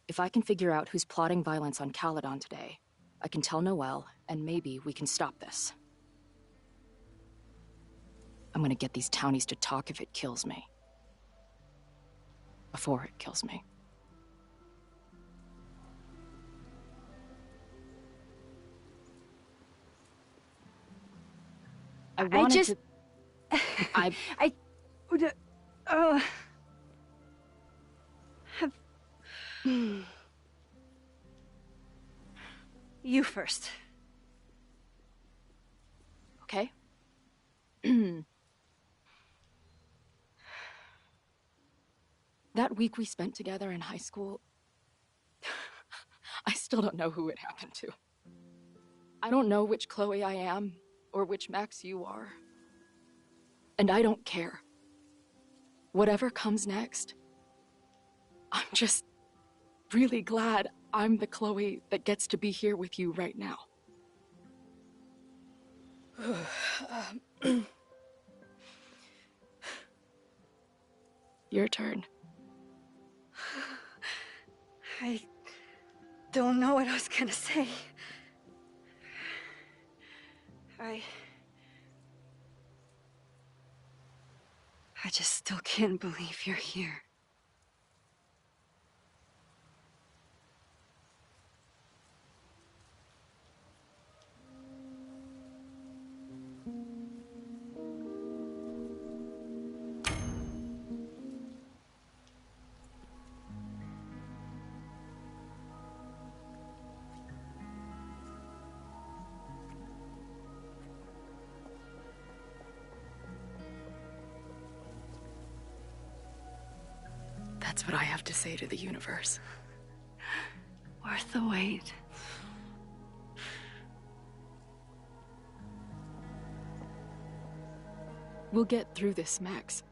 If I can figure out who's plotting violence on Caledon today, I can tell Noelle, and maybe we can stop this. I'm gonna get these townies to talk if it kills me. Before it kills me. I wanted I would have you first. Okay. That week we spent together in high school, I still don't know who it happened to. I don't know which Chloe I am, or which Max you are. And I don't care. Whatever comes next, I'm just really glad I'm the Chloe that gets to be here with you right now. Your turn. I don't know what I was gonna say. I just still can't believe you're here. That's what I have to say to the universe. Worth the wait. We'll get through this, Max.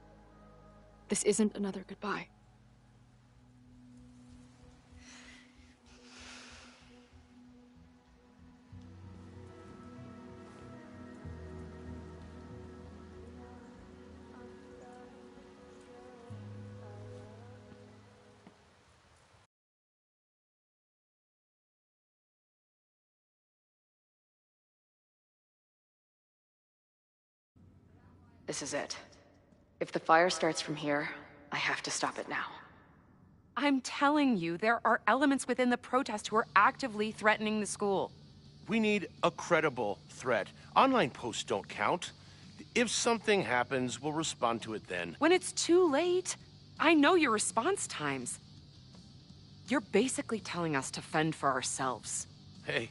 This isn't another goodbye. This is it. If the fire starts from here, I have to stop it now. I'm telling you, there are elements within the protest who are actively threatening the school. We need a credible threat. Online posts don't count. If something happens, we'll respond to it then. When it's too late, I know your response times. You're basically telling us to fend for ourselves. Hey,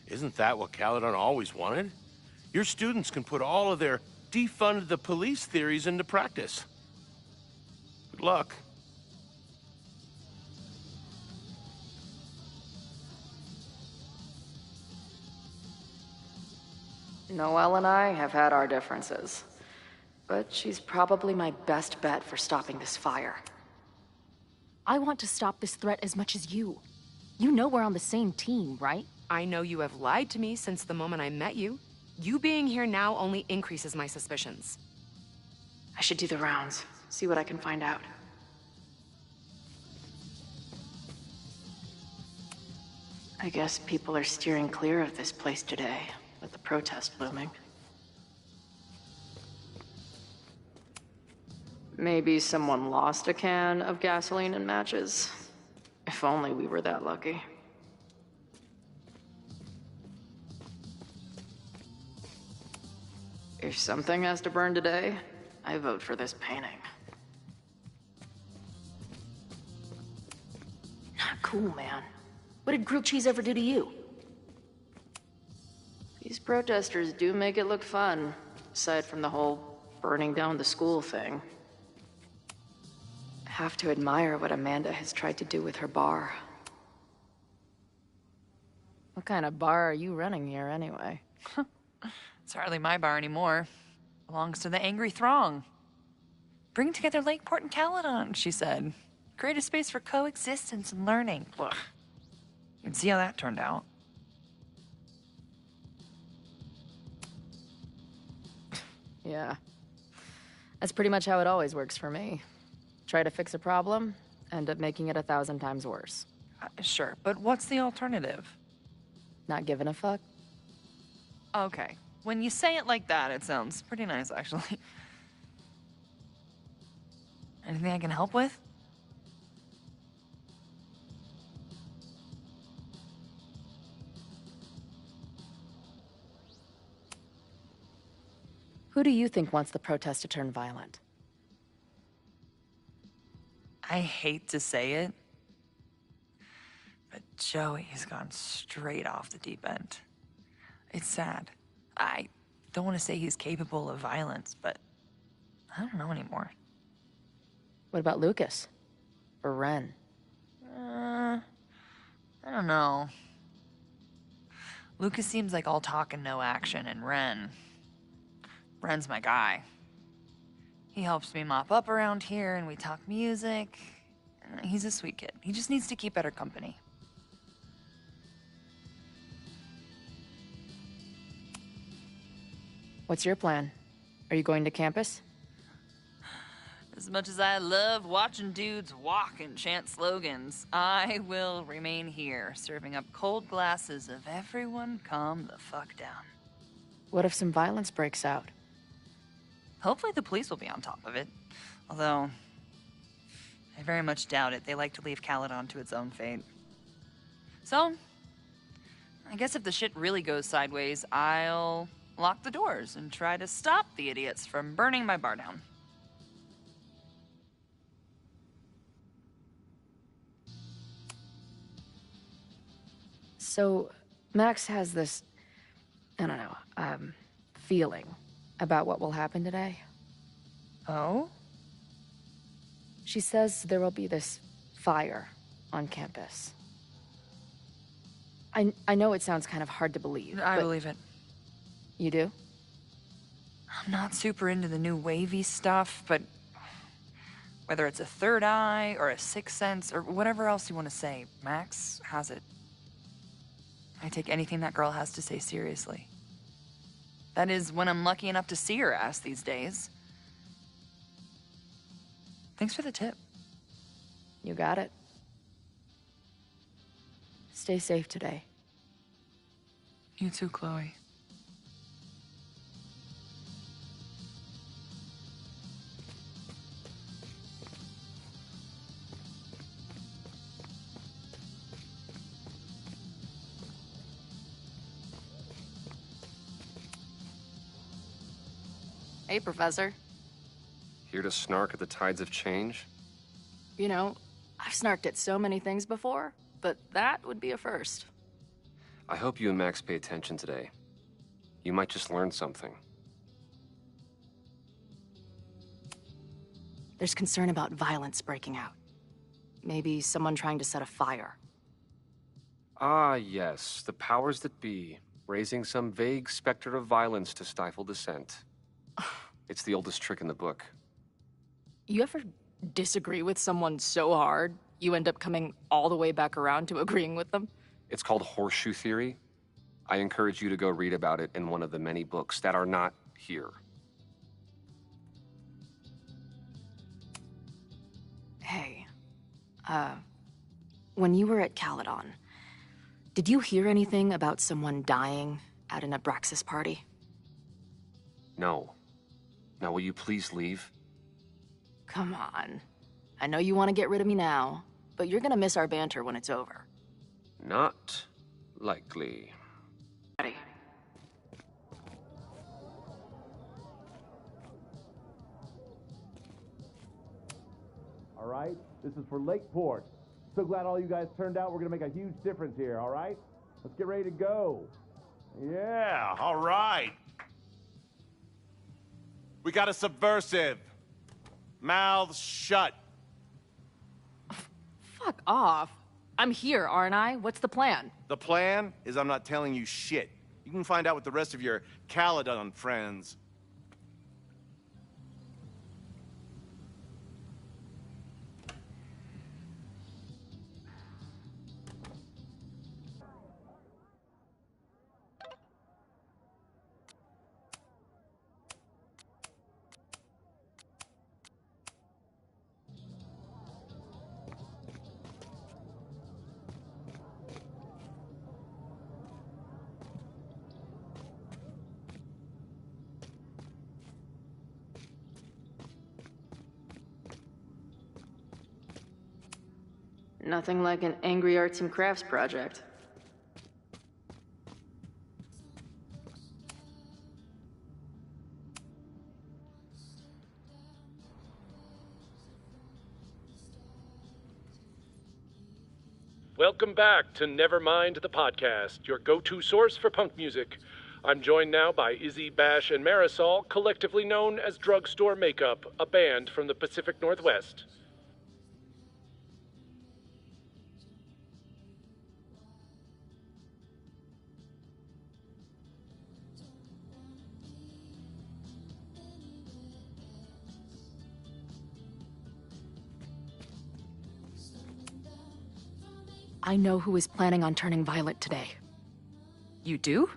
isn't that what Caledon always wanted? Your students can put all of their defund the police theories into practice. Good luck. Noelle and I have had our differences, but she's probably my best bet for stopping this fire. I want to stop this threat as much as you. You know we're on the same team, right? I know you have lied to me since the moment I met you. You being here now only increases my suspicions. I should do the rounds, see what I can find out. I guess people are steering clear of this place today, with the protest looming. Maybe someone lost a can of gasoline and matches. If only we were that lucky. If something has to burn today, I vote for this painting. Not cool, man. What did grilled cheese ever do to you? These protesters do make it look fun, aside from the whole burning down the school thing. I have to admire what Amanda has tried to do with her bar. What kind of bar are you running here, anyway? It's hardly my bar anymore. Belongs to the Angry Throng. Bring together Lakeport and Caledon, she said. Create a space for coexistence and learning. Ugh. You can see how that turned out. Yeah. That's pretty much how it always works for me. Try to fix a problem, end up making it 1,000 times worse. Sure, but what's the alternative? Not giving a fuck? Okay. When you say it like that, it sounds pretty nice, actually. Anything I can help with? Who do you think wants the protest to turn violent? I hate to say it, but Joey has gone straight off the deep end. It's sad. I don't want to say he's capable of violence, but I don't know anymore. What about Lucas? Or Ren? I don't know. Lucas seems like all talk and no action, and Ren's my guy. He helps me mop up around here, and we talk music. He's a sweet kid. He just needs to keep better company. What's your plan? Are you going to campus? As much as I love watching dudes walk and chant slogans, I will remain here, serving up cold glasses of everyone calm the fuck down. What if some violence breaks out? Hopefully the police will be on top of it. Although, I very much doubt it. They like to leave Caledon to its own fate. So, I guess if the shit really goes sideways, I'll lock the doors and try to stop the idiots from burning my bar down. So, Max has this, I don't know, feeling about what will happen today. Oh? She says there will be this fire on campus. I know it sounds kind of hard to believe. I believe it. You do? I'm not super into the new wavy stuff, but whether it's a third eye or a sixth sense or whatever else you want to say, Max has it. I take anything that girl has to say seriously. That is, when I'm lucky enough to see her ass these days. Thanks for the tip. You got it. Stay safe today. You too, Chloe. Hey, Professor. Here to snark at the tides of change? You know, I've snarked at so many things before, but that would be a first. I hope you and Max pay attention today. You might just learn something. There's concern about violence breaking out. Maybe someone trying to set a fire. Ah, yes, the powers that be, raising some vague specter of violence to stifle dissent. It's the oldest trick in the book. You ever disagree with someone so hard, you end up coming all the way back around to agreeing with them? It's called horseshoe theory. I encourage you to go read about it in one of the many books that are not here. Hey, when you were at Caledon, did you hear anything about someone dying at an Abraxas party? No. Now, will you please leave? Come on. I know you want to get rid of me now, but you're gonna miss our banter when it's over. Not likely. Ready. All right? This is for Lakeport. So glad all you guys turned out. We're gonna make a huge difference here, all right? Let's get ready to go. Yeah, all right. We got a subversive. Mouths shut. Fuck off. I'm here, aren't I? What's the plan? The plan is I'm not telling you shit. You can find out with the rest of your Caledon friends. Nothing like an angry arts and crafts project. Welcome back to Nevermind the Podcast, your go-to source for punk music. I'm joined now by Izzy, Bash, and Marisol, collectively known as Drugstore Makeup, a band from the Pacific Northwest. I know who is planning on turning violent today. You do?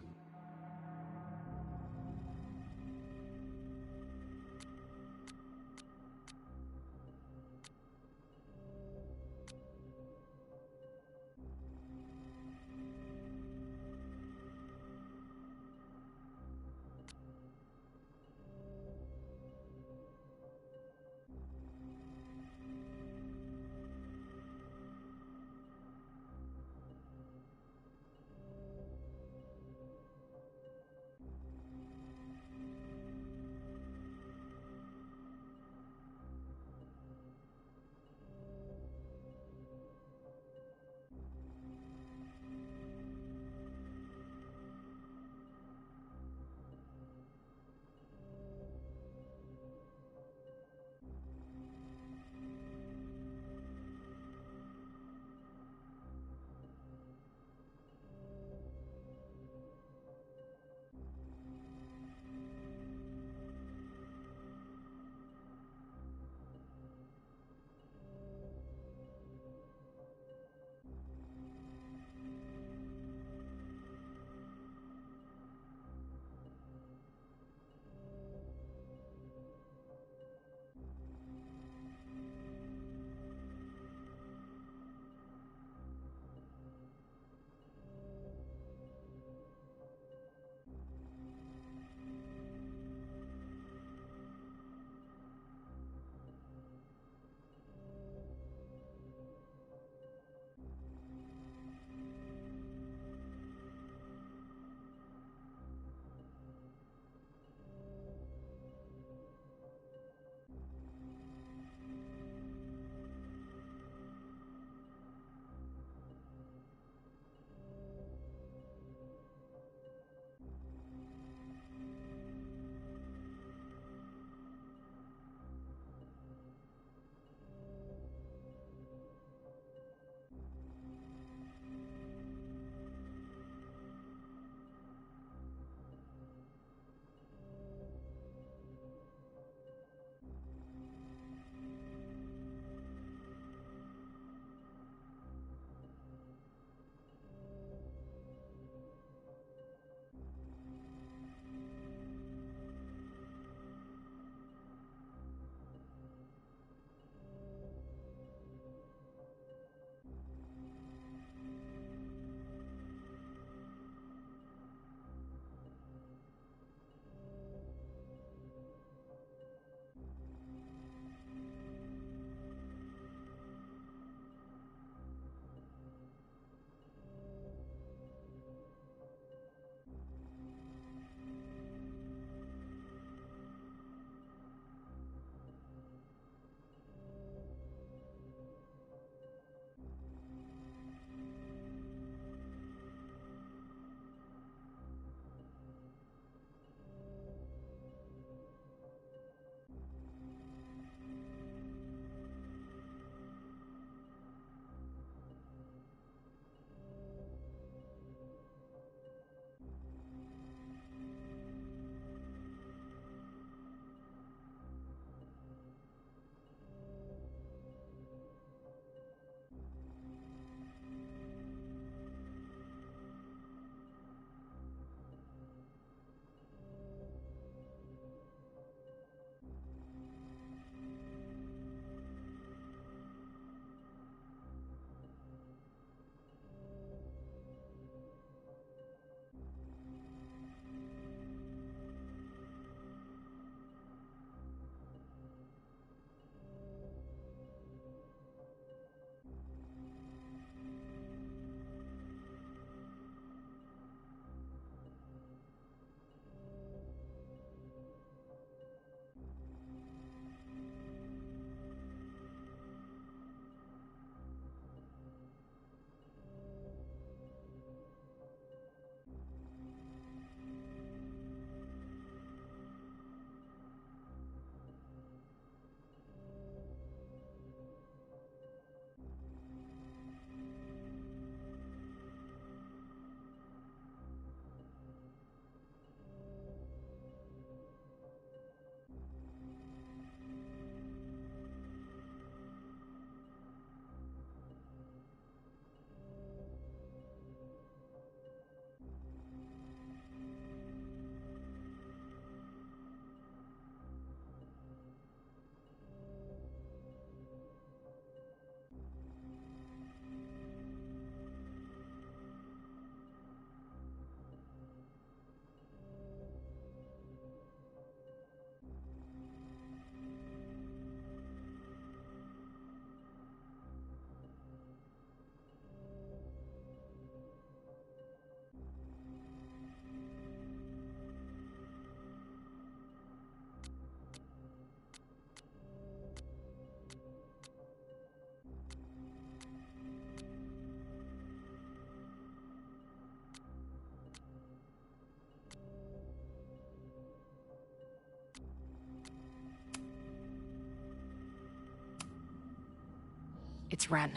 It's Ren.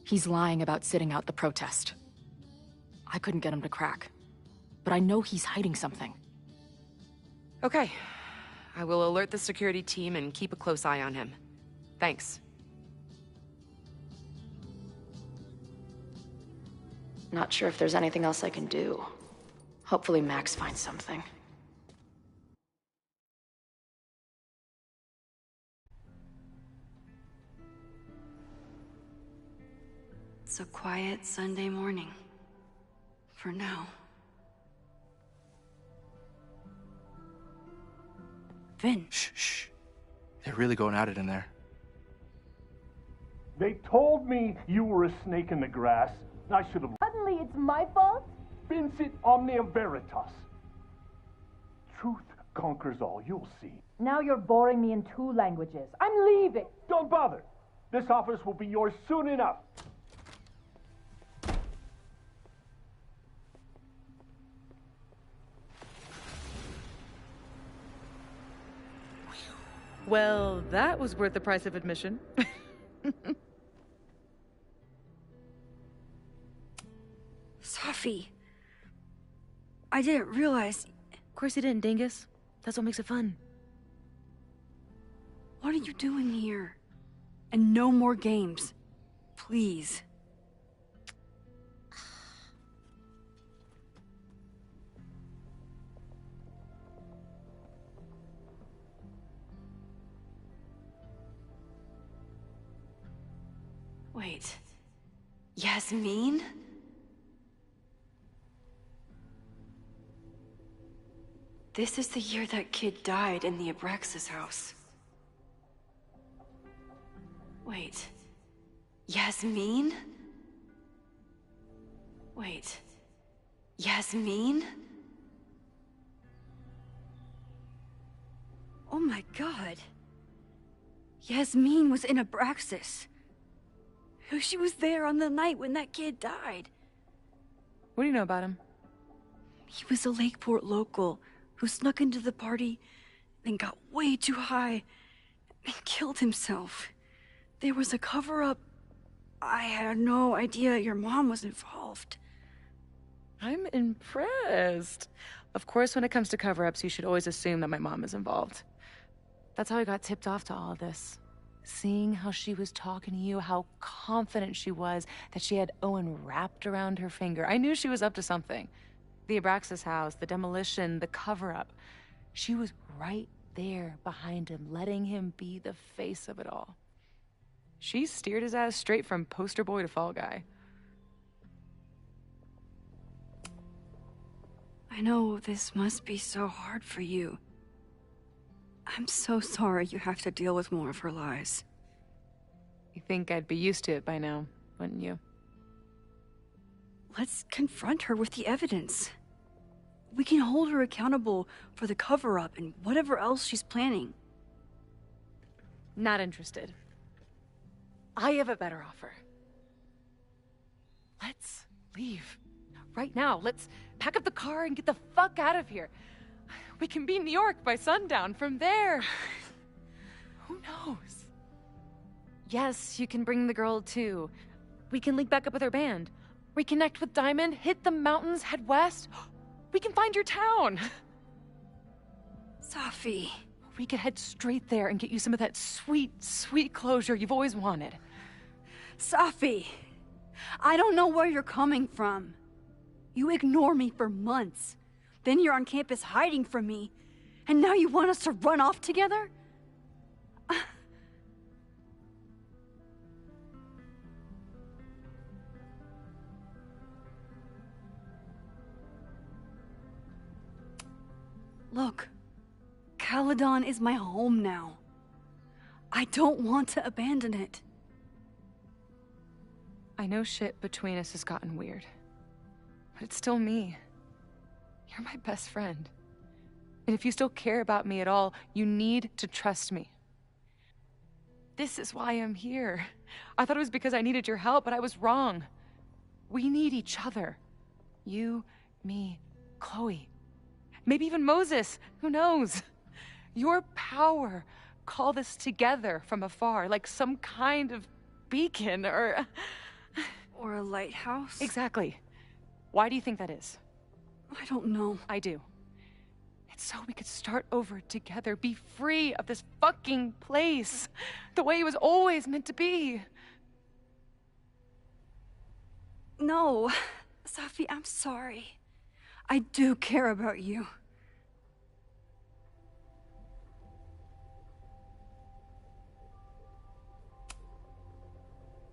He's lying about sitting out the protest. I couldn't get him to crack, but I know he's hiding something. Okay. I will alert the security team and keep a close eye on him. Thanks. Not sure if there's anything else I can do. Hopefully Max finds something. It's a quiet Sunday morning. For now. Vin. Shh. They're really going at it in there. They told me you were a snake in the grass. I should have... Suddenly it's my fault? Vincit omnia veritas. Truth conquers all, you'll see. Now you're boring me in 2 languages. I'm leaving. Don't bother. This office will be yours soon enough. Well, that was worth the price of admission. Safi. I didn't realize... Of course you didn't, Dingus. That's what makes it fun. What are you doing here? And no more games. Please. Wait. Yasmin? This is the year that kid died in the Abraxas house. Wait. Yasmin? Wait. Yasmin? Oh my god. Yasmin was in Abraxas. She was there on the night when that kid died. What do you know about him? He was a Lakeport local who snuck into the party and got way too high and killed himself. There was a cover-up. I had no idea your mom was involved. I'm impressed. Of course, when it comes to cover-ups, you should always assume that my mom is involved. That's how I got tipped off to all of this. Seeing how she was talking to you, how confident she was that she had Owen wrapped around her finger. I knew she was up to something. The Abraxas house, the demolition, the cover-up. She was right there behind him, letting him be the face of it all. She steered his ass straight from poster boy to fall guy. I know this must be so hard for you. I'm so sorry you have to deal with more of her lies. You think I'd be used to it by now, wouldn't you? Let's confront her with the evidence. We can hold her accountable for the cover-up and whatever else she's planning. Not interested. I have a better offer. Let's leave. Right now. Let's pack up the car and get the fuck out of here. We can be in New York by sundown. From there, who knows? Yes, you can bring the girl too. We can link back up with our band. Reconnect with Diamond, hit the mountains, head west. We can find your town. Safi. We could head straight there and get you some of that sweet, sweet closure you've always wanted. Safi, I don't know where you're coming from. You ignore me for months. Then you're on campus hiding from me. And now you want us to run off together? Look, Caledon is my home now. I don't want to abandon it. I know shit between us has gotten weird. But it's still me. You're my best friend. And if you still care about me at all, you need to trust me. This is why I'm here. I thought it was because I needed your help, but I was wrong. We need each other. You, me, Chloe. Maybe even Moses. Who knows? Your power called us together from afar, like some kind of beacon or... Or a lighthouse? Exactly. Why do you think that is? I don't know. I do. It's so we could start over together, be free of this fucking place, the way it was always meant to be. No, Safi, I'm sorry. I do care about you.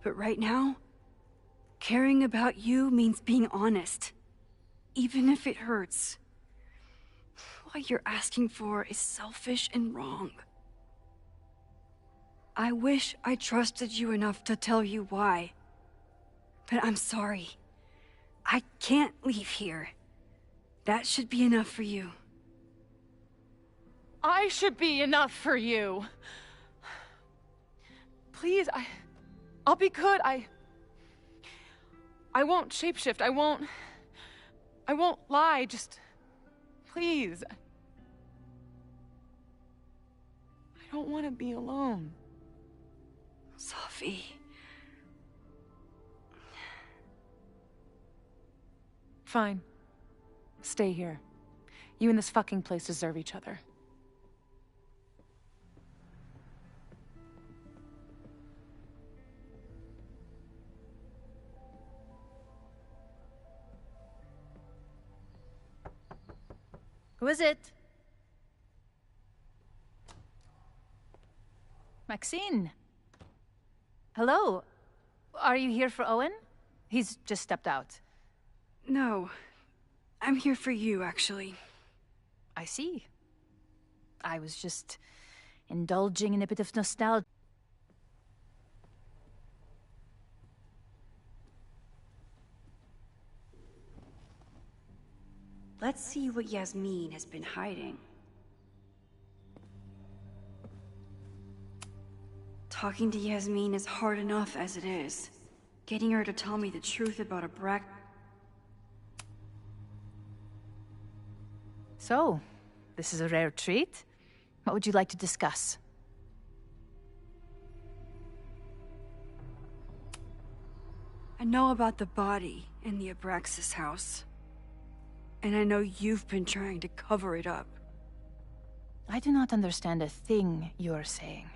But right now, caring about you means being honest, even if it hurts. What you're asking for is selfish and wrong. I wish I trusted you enough to tell you why. But I'm sorry. I can't leave here. That should be enough for you. I should be enough for you. Please, I'll be good. I won't shapeshift. I won't lie. Just, please. I don't want to be alone. Safi. Fine. Stay here. You and this fucking place deserve each other. Who is it? Maxine. Hello. Are you here for Owen? He's just stepped out. No. I'm here for you, actually. I see. I was just indulging in a bit of nostalgia. Let's see what Yasmin has been hiding. Talking to Yasmin is hard enough as it is. Getting her to tell me the truth about Abrax... So, this is a rare treat. What would you like to discuss? I know about the body in the Abraxas house. And I know you've been trying to cover it up. I do not understand a thing you're saying.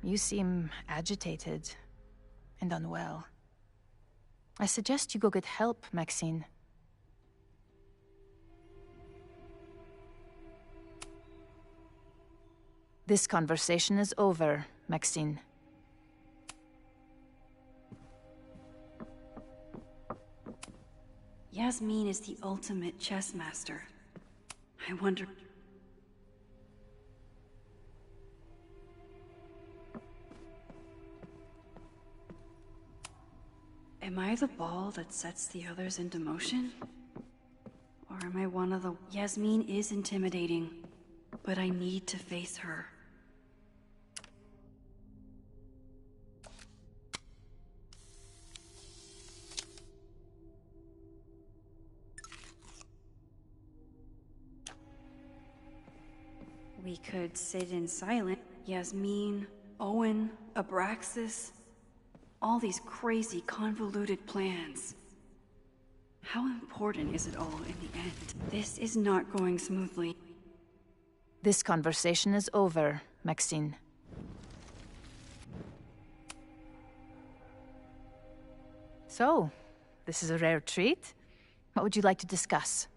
You seem agitated and unwell. I suggest you go get help, Maxine. This conversation is over, Maxine. Yasmin is the ultimate chess master. I wonder... Am I the ball that sets the others into motion? Or am I one of the... Yasmin is intimidating, but I need to face her. We could sit in silence. Yasmin, Owen, Abraxas. All these crazy, convoluted plans. How important is it all in the end? This is not going smoothly. This conversation is over, Maxine. So, this is a rare treat. What would you like to discuss?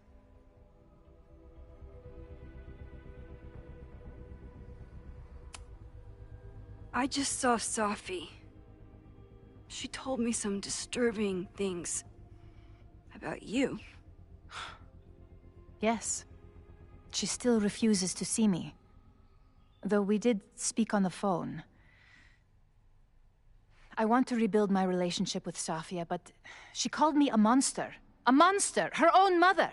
I just saw Safi. She told me some disturbing things about you. Yes. She still refuses to see me. Though we did speak on the phone. I want to rebuild my relationship with Safia, but she called me a monster. A monster! Her own mother!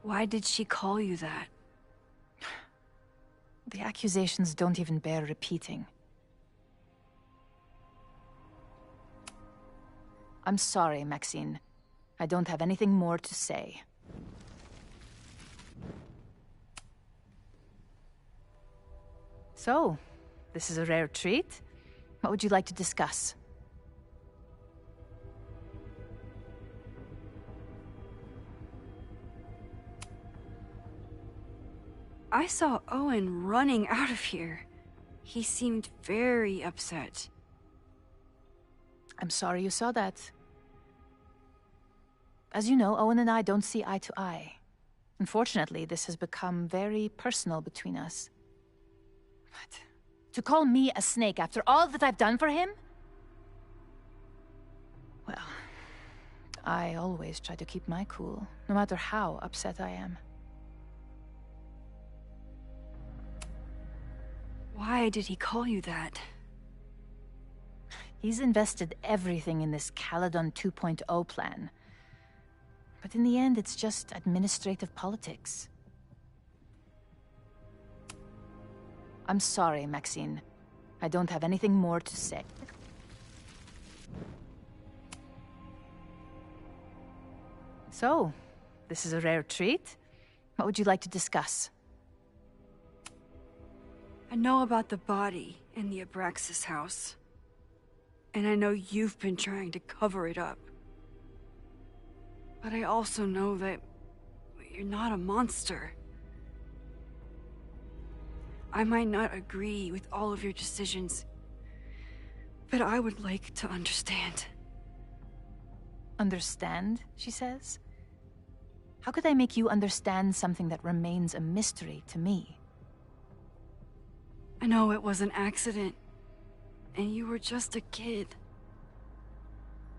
Why did she call you that? The accusations don't even bear repeating. I'm sorry, Maxine. I don't have anything more to say. So, this is a rare treat. What would you like to discuss? I saw Owen running out of here. He seemed very upset. I'm sorry you saw that. As you know, Owen and I don't see eye to eye. Unfortunately, this has become very personal between us. But to call me a snake after all that I've done for him? Well, I always try to keep my cool, no matter how upset I am. Why did he call you that? He's invested everything in this Caledon 2.0 plan. But in the end, it's just administrative politics. I'm sorry, Maxine. I don't have anything more to say. So, this is a rare treat. What would you like to discuss? I know about the body in the Abraxas house. And I know you've been trying to cover it up. But I also know that you're not a monster. I might not agree with all of your decisions, but I would like to understand. Understand, she says? How could I make you understand something that remains a mystery to me? I know it was an accident, and you were just a kid.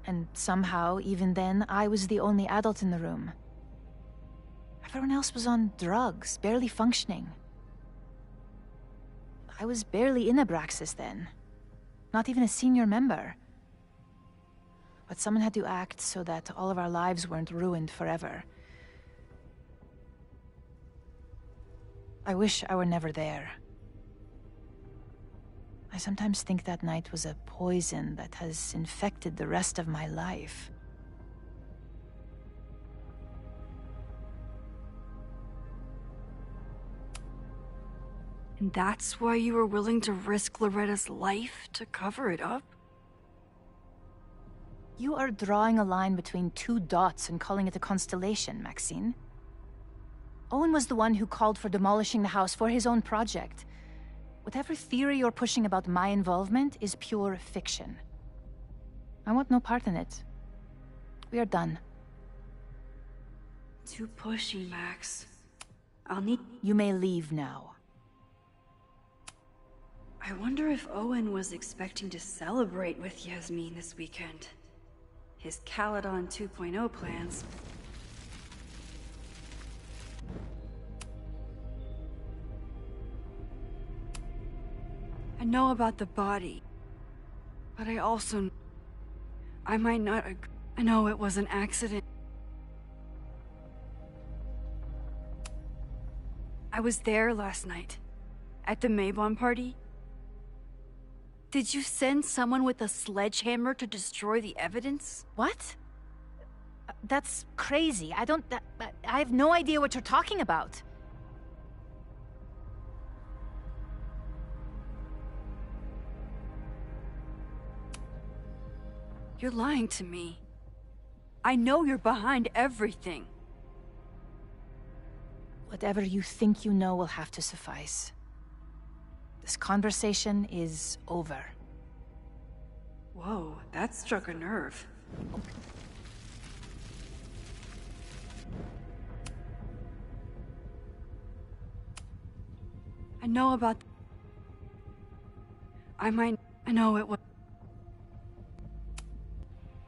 And somehow, even then, I was the only adult in the room. Everyone else was on drugs, barely functioning. I was barely in Abraxas then. Not even a senior member. But someone had to act so that all of our lives weren't ruined forever. I wish I were never there. I sometimes think that night was a poison that has infected the rest of my life. And that's why you were willing to risk Loretta's life to cover it up? You are drawing a line between two dots and calling it a constellation, Maxine. Owen was the one who called for demolishing the house for his own project. Whatever theory you're pushing about my involvement is pure fiction. I want no part in it. We are done. Too pushy, Max. I'll need... You may leave now. I wonder if Owen was expecting to celebrate with Yasmin this weekend. His Caledon 2.0 plans. I know about the body, but I also... I might not agree. I know it was an accident. I was there last night, at the Maybon party. Did you send someone with a sledgehammer to destroy the evidence? What? That's crazy. I have no idea what you're talking about. You're lying to me. I know you're behind everything. Whatever you think you know will have to suffice. This conversation is over. Whoa, that struck a nerve. I know about... I know it was...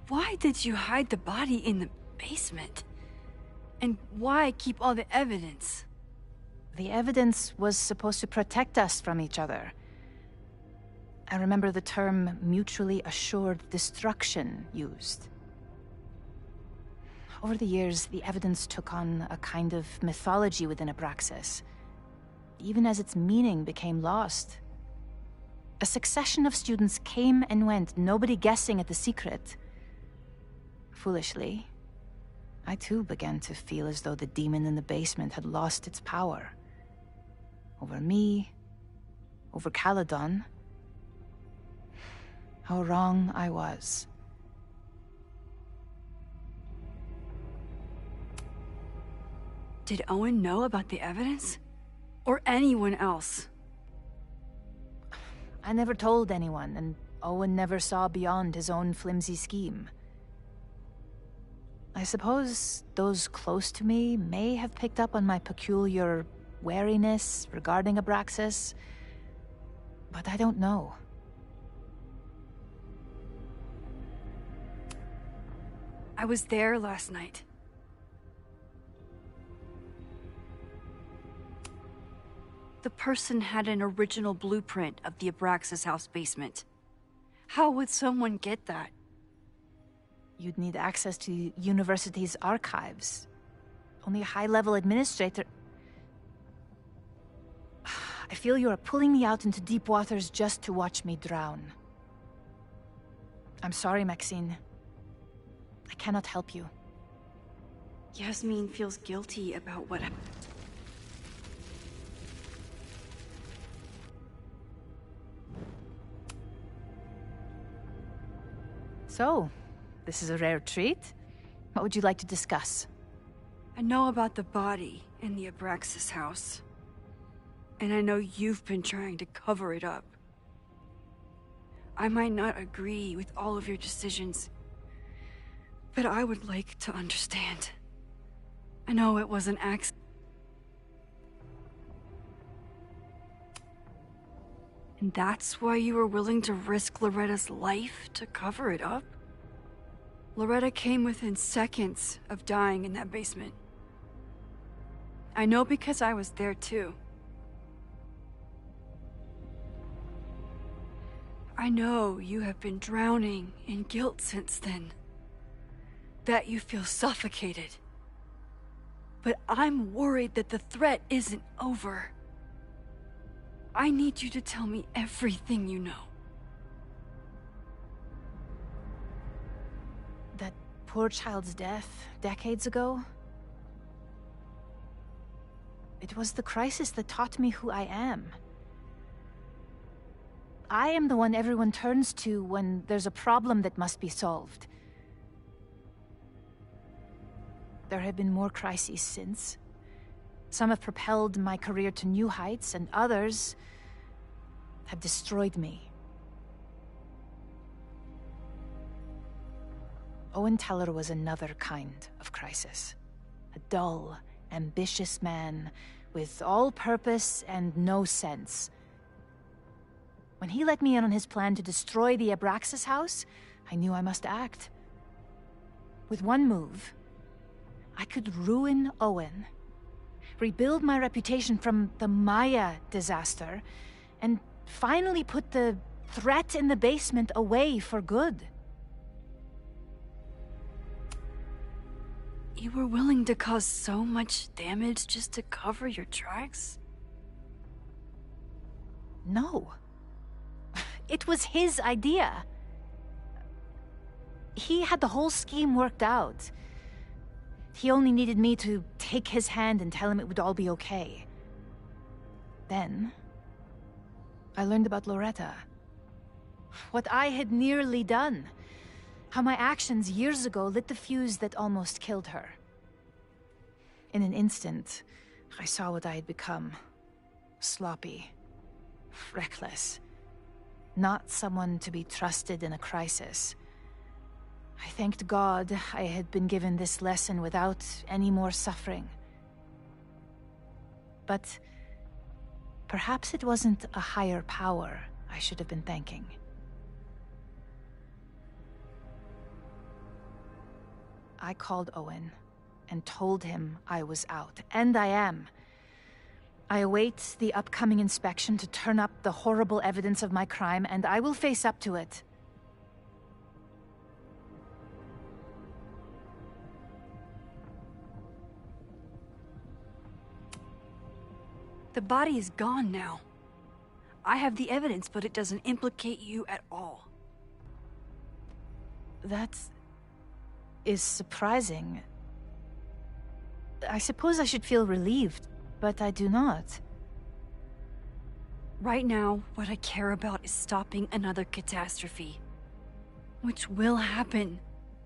Why did you hide the body in the basement? And why keep all the evidence? The evidence was supposed to protect us from each other. I remember the term mutually assured destruction used. Over the years, the evidence took on a kind of mythology within Abraxas, even as its meaning became lost. A succession of students came and went, nobody guessing at the secret. Foolishly, I too began to feel as though the demon in the basement had lost its power. Over me, over Caledon. How wrong I was. Did Owen know about the evidence? Or anyone else? I never told anyone, and Owen never saw beyond his own flimsy scheme. I suppose those close to me may have picked up on my peculiar wariness regarding Abraxas, but I don't know. I was there last night. The person had an original blueprint of the Abraxas house basement. How would someone get that? You'd need access to the university's archives. Only a high-level administrator... I feel you are pulling me out into deep waters just to watch me drown. I'm sorry, Maxine. I cannot help you. Yasmin feels guilty about what happened. So, this is a rare treat. What would you like to discuss? I know about the body in the Abraxas house. And I know you've been trying to cover it up. I might not agree with all of your decisions, but I would like to understand. I know it was an accident. And that's why you were willing to risk Loretta's life to cover it up? Loretta came within seconds of dying in that basement. I know because I was there too. I know you have been drowning in guilt since then. That you feel suffocated. But I'm worried that the threat isn't over. I need you to tell me everything you know. That poor child's death, decades ago? It was the crisis that taught me who I am. I am the one everyone turns to when there's a problem that must be solved. There have been more crises since. Some have propelled my career to new heights, and others have destroyed me. Owen Teller was another kind of crisis. A dull, ambitious man with all purpose and no sense. When he let me in on his plan to destroy the Abraxas house, I knew I must act. With one move, I could ruin Owen, rebuild my reputation from the Maya disaster, and finally put the threat in the basement away for good. You were willing to cause so much damage just to cover your tracks? No. It was his idea. He had the whole scheme worked out. He only needed me to take his hand and tell him it would all be okay. Then, I learned about Loretta. What I had nearly done. How my actions years ago lit the fuse that almost killed her. In an instant, I saw what I had become. Sloppy. Reckless. Not someone to be trusted in a crisis. I thanked God I had been given this lesson without any more suffering. But perhaps it wasn't a higher power I should have been thanking. I called Owen and told him I was out, and I am. I await the upcoming inspection to turn up the horrible evidence of my crime, and I will face up to it. The body is gone now. I have the evidence, but it doesn't implicate you at all. That is surprising. I suppose I should feel relieved, but I do not. Right now, what I care about is stopping another catastrophe. Which will happen,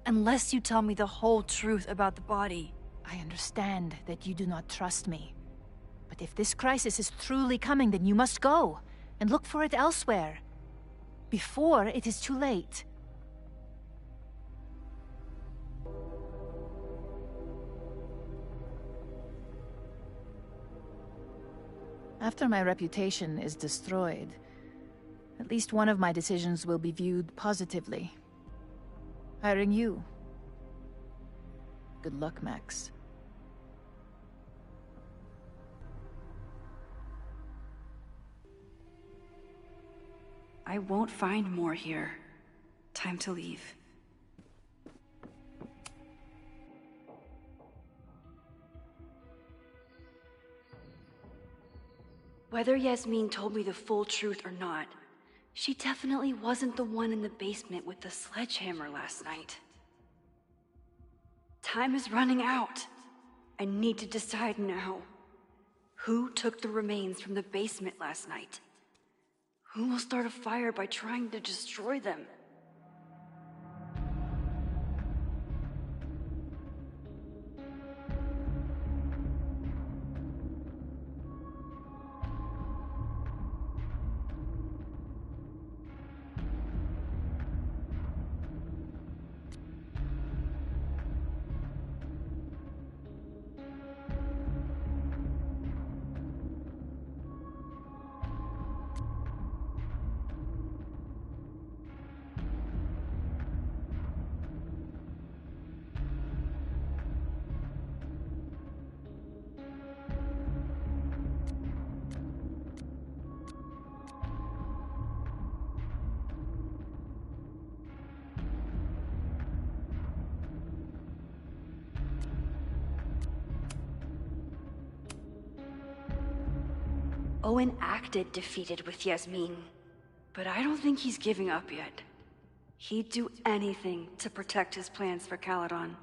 unless you tell me the whole truth about the body. I understand that you do not trust me. But if this crisis is truly coming, then you must go and look for it elsewhere. Before it is too late. After my reputation is destroyed, at least one of my decisions will be viewed positively. Hiring you. Good luck, Max. I won't find more here. Time to leave. Whether Yasmin told me the full truth or not, she definitely wasn't the one in the basement with the sledgehammer last night. Time is running out. I need to decide now. Who took the remains from the basement last night? Who will start a fire by trying to destroy them? Owen acted defeated with Yasmin, but I don't think he's giving up yet. He'd do anything to protect his plans for Caledon.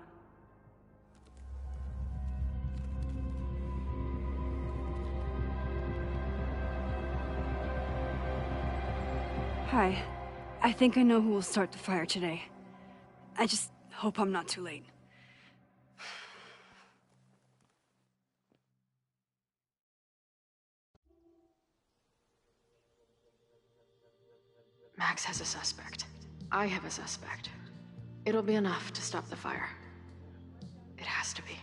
Hi. I think I know who will start the fire today. I just hope I'm not too late. Max has a suspect. I have a suspect. It'll be enough to stop the fire. It has to be.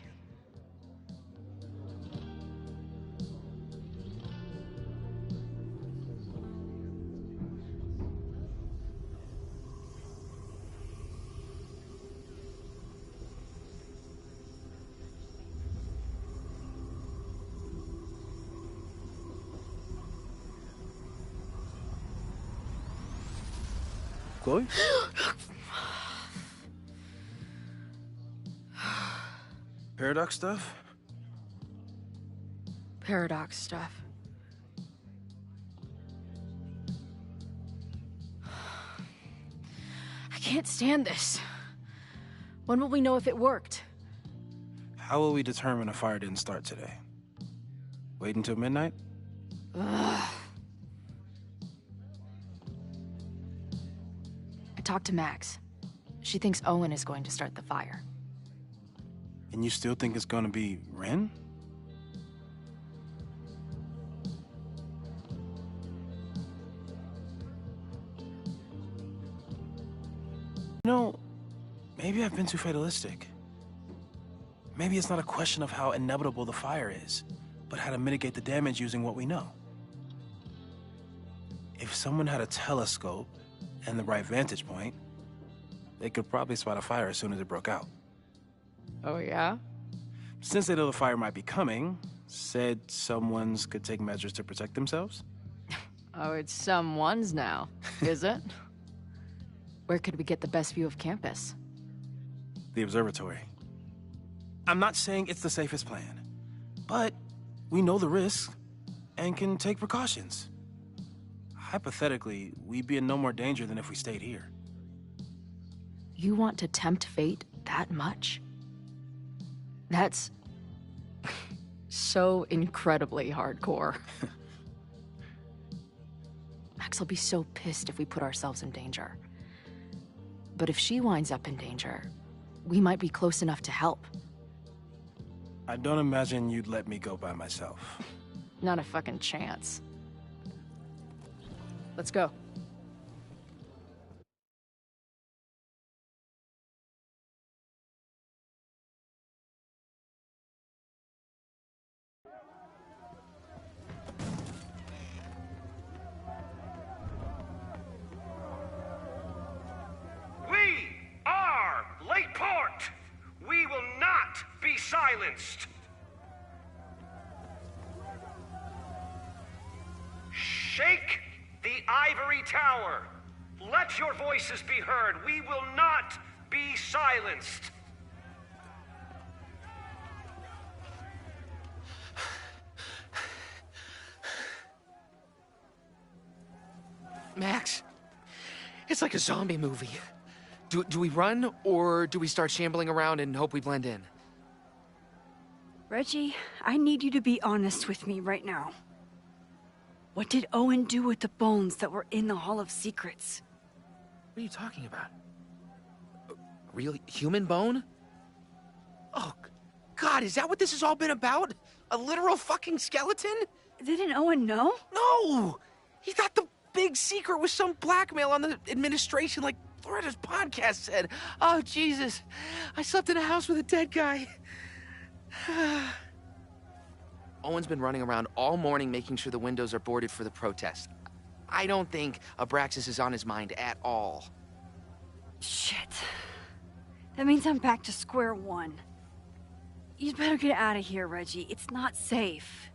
Chloe? Paradox stuff? Paradox stuff. I can't stand this. When will we know if it worked? How will we determine a fire didn't start today? Wait until midnight? Ugh. I talked to Max. She thinks Owen is going to start the fire. And you still think it's gonna be Ren? You know, maybe I've been too fatalistic. Maybe it's not a question of how inevitable the fire is, but how to mitigate the damage using what we know. If someone had a telescope and the right vantage point, they could probably spot a fire as soon as it broke out. Oh, yeah? Since they know the fire might be coming, said someone's could take measures to protect themselves? Oh, it's someone's now, is it? Where could we get the best view of campus? The observatory. I'm not saying it's the safest plan, but we know the risks and can take precautions. Hypothetically, we'd be in no more danger than if we stayed here. You want to tempt fate that much? That's so incredibly hardcore. Max will be so pissed if we put ourselves in danger. But if she winds up in danger, we might be close enough to help. I don't imagine you'd let me go by myself. Not a fucking chance. Let's go. We are Lakeport! We will not be silenced! Shake the ivory tower! Let your voices be heard! We will not be silenced! Max, it's like a zombie movie. Do we run, or do we start shambling around and hope we blend in? Reggie, I need you to be honest with me right now. What did Owen do with the bones that were in the Hall of Secrets? What are you talking about? A real human bone? Oh, God, is that what this has all been about? A literal fucking skeleton? Didn't Owen know? No! He thought the big secret was some blackmail on the administration, like Loretta's podcast said. Oh, Jesus. I slept in a house with a dead guy. Owen's been running around all morning making sure the windows are boarded for the protest. I don't think Abraxas is on his mind at all. Shit. That means I'm back to square one. You'd better get out of here, Reggie. It's not safe.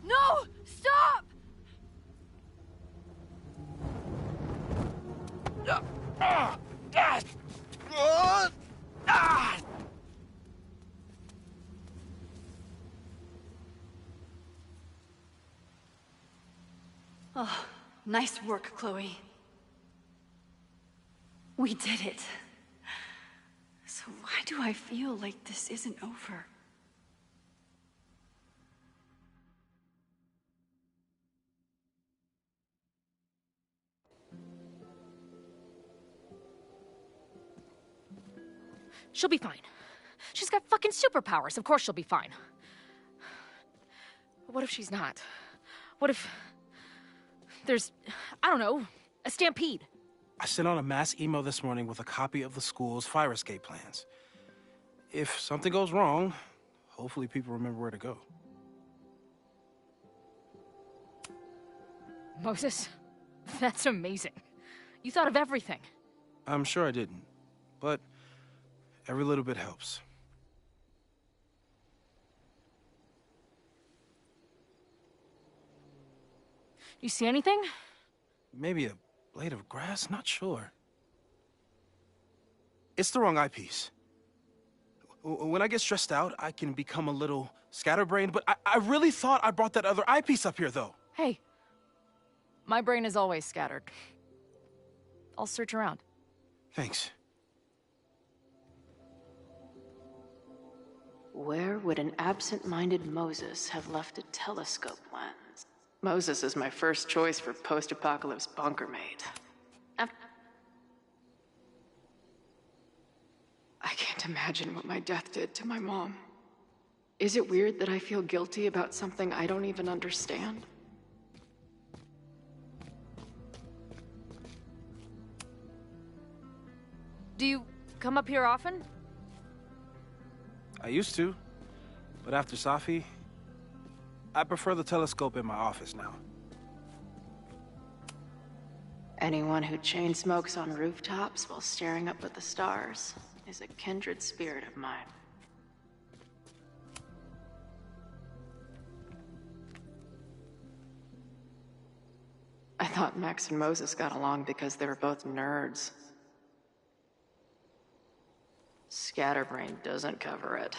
No! Stop! Oh, nice work, Chloe. We did it. So why do I feel like this isn't over? She'll be fine. She's got fucking superpowers. Of course she'll be fine. What if she's not? What if there's, I don't know, a stampede? I sent out a mass email this morning with a copy of the school's fire escape plans. If something goes wrong, hopefully people remember where to go. Moses, that's amazing. You thought of everything. I'm sure I didn't, but every little bit helps. You see anything? Maybe a blade of grass? Not sure. It's the wrong eyepiece. When I get stressed out, I can become a little scatterbrained, but I really thought I brought that other eyepiece up here, though. Hey, my brain is always scattered. I'll search around. Thanks. Where would an absent-minded Moses have left a telescope lens? Moses is my first choice for post-apocalypse bunker mate. I can't imagine what my death did to my mom. Is it weird that I feel guilty about something I don't even understand? Do you come up here often? I used to, but after Safi, I prefer the telescope in my office now. Anyone who chain smokes on rooftops while staring up at the stars is a kindred spirit of mine. I thought Max and Moses got along because they were both nerds. Scatterbrain doesn't cover it.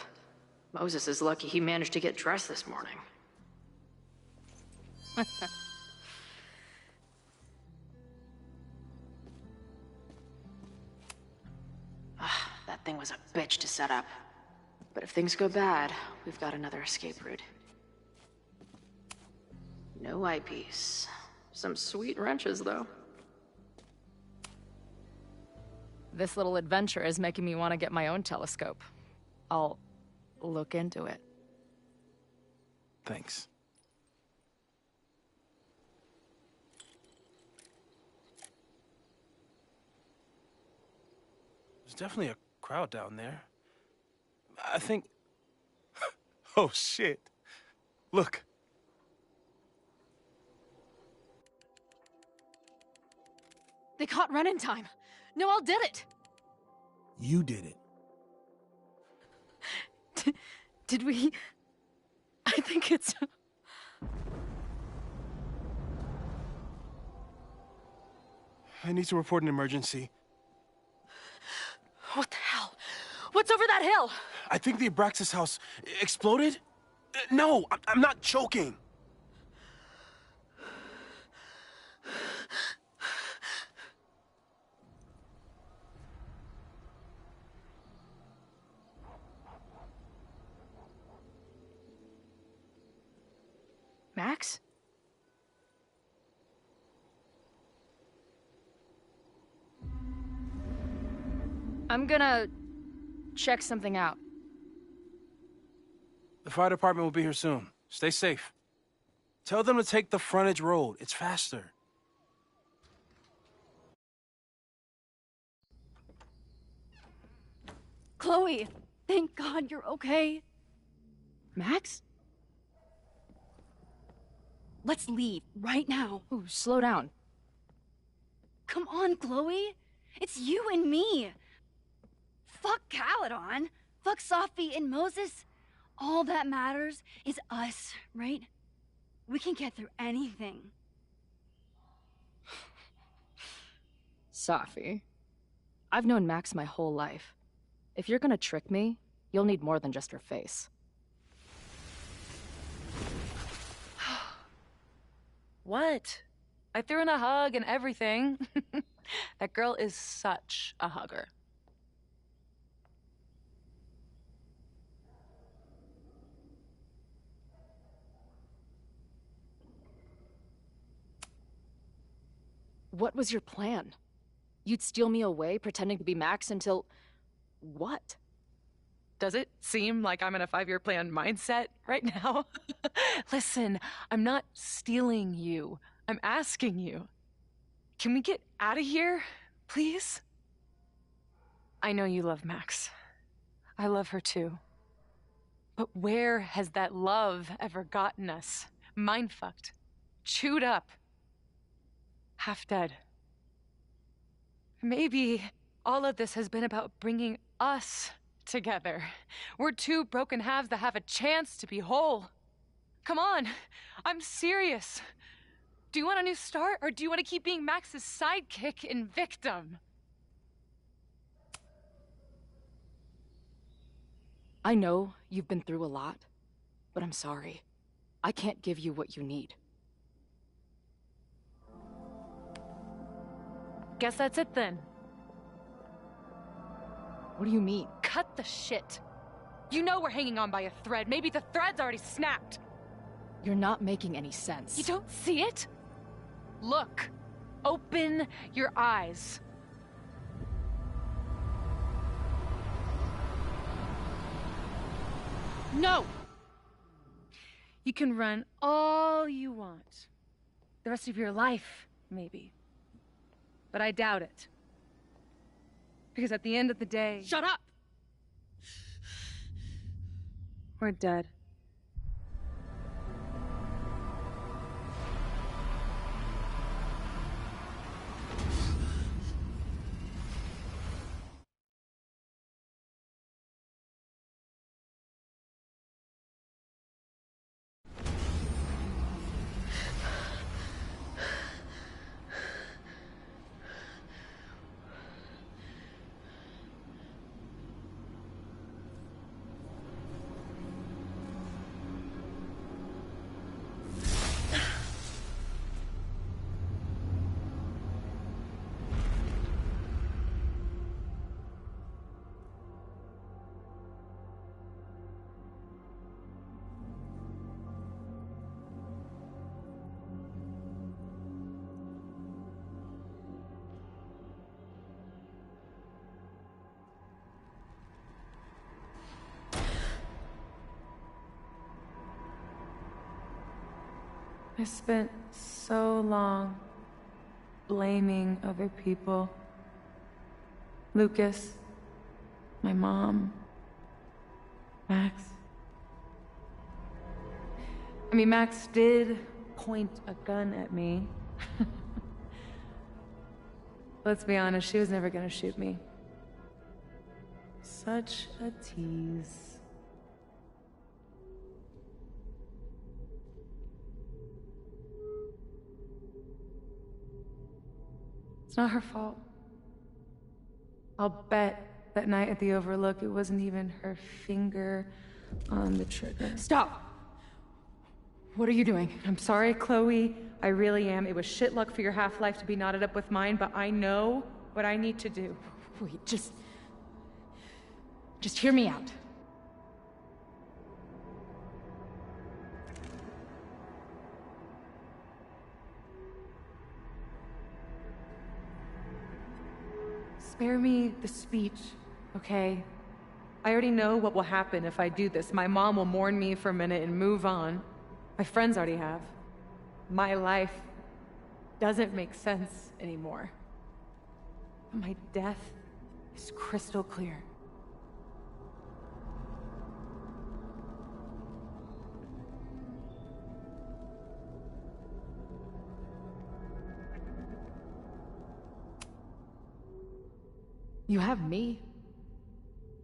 Moses is lucky he managed to get dressed this morning. That thing was a bitch to set up. But if things go bad, we've got another escape route. No eyepiece. Some sweet wrenches, though. This little adventure is making me want to get my own telescope. I'll look into it. Thanks. There's definitely a crowd down there. I think... Oh, shit. Look. They caught Ren in time. Noel did it. You did it. Did we... I think it's... I need to report an emergency. What the hell? What's over that hill? I think the Abraxas house exploded? No, I'm not joking. Max? I'm gonna check something out. The fire department will be here soon. Stay safe. Tell them to take the frontage road. It's faster. Chloe, thank God you're okay. Max? Let's leave right now. Ooh, slow down. Come on, Chloe. It's you and me. Fuck Caledon. Fuck Safi and Moses. All that matters is us, right? We can get through anything. Safi. I've known Max my whole life. If you're gonna trick me, you'll need more than just her face. What? I threw in a hug and everything. That girl is such a hugger. What was your plan? You'd steal me away, pretending to be Max until... what? Does it seem like I'm in a 5-year plan mindset right now? Listen, I'm not stealing you. I'm asking you. Can we get out of here, please? I know you love Max. I love her too. But where has that love ever gotten us? Mind-fucked. Chewed up. Half dead. Maybe all of this has been about bringing us together. We're two broken halves that have a chance to be whole. Come on, I'm serious. Do you want a new start, or do you want to keep being Max's sidekick and victim? I know you've been through a lot, but I'm sorry. I can't give you what you need. Guess that's it then. What do you mean? Cut the shit. You know we're hanging on by a thread. Maybe the thread's already snapped. You're not making any sense. You don't see it? Look. Open your eyes. No! You can run all you want. The rest of your life, maybe. But I doubt it. Because at the end of the day... Shut up! We're dead. I spent so long blaming other people. Lucas, my mom, Max. I mean, Max did point a gun at me. Let's be honest, she was never gonna shoot me. Such a tease. It's not her fault. I'll bet that night at the Overlook it wasn't even her finger on the trigger. Stop! What are you doing? I'm sorry, Chloe. I really am. It was shit luck for your half-life to be knotted up with mine, but I know what I need to do. Wait, just hear me out. Spare me the speech, okay? I already know what will happen if I do this. My mom will mourn me for a minute and move on. My friends already have. My life doesn't make sense anymore. But my death is crystal clear. You have me.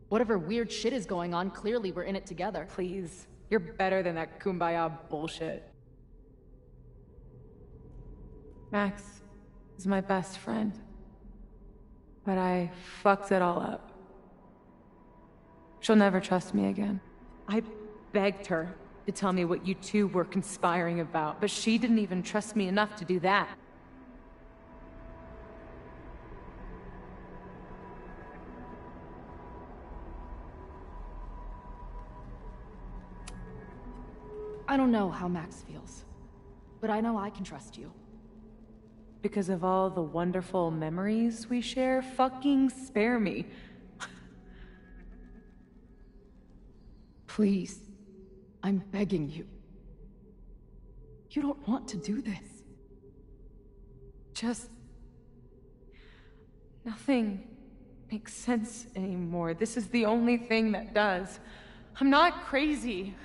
Whatever weird shit is going on, clearly we're in it together. Please. You're better than that kumbaya bullshit. Max is my best friend. But I fucked it all up. She'll never trust me again. I begged her to tell me what you two were conspiring about, but she didn't even trust me enough to do that. I don't know how Max feels, but I know I can trust you. Because of all the wonderful memories we share, fucking spare me. Please, I'm begging you. You don't want to do this. Just... nothing makes sense anymore. This is the only thing that does. I'm not crazy.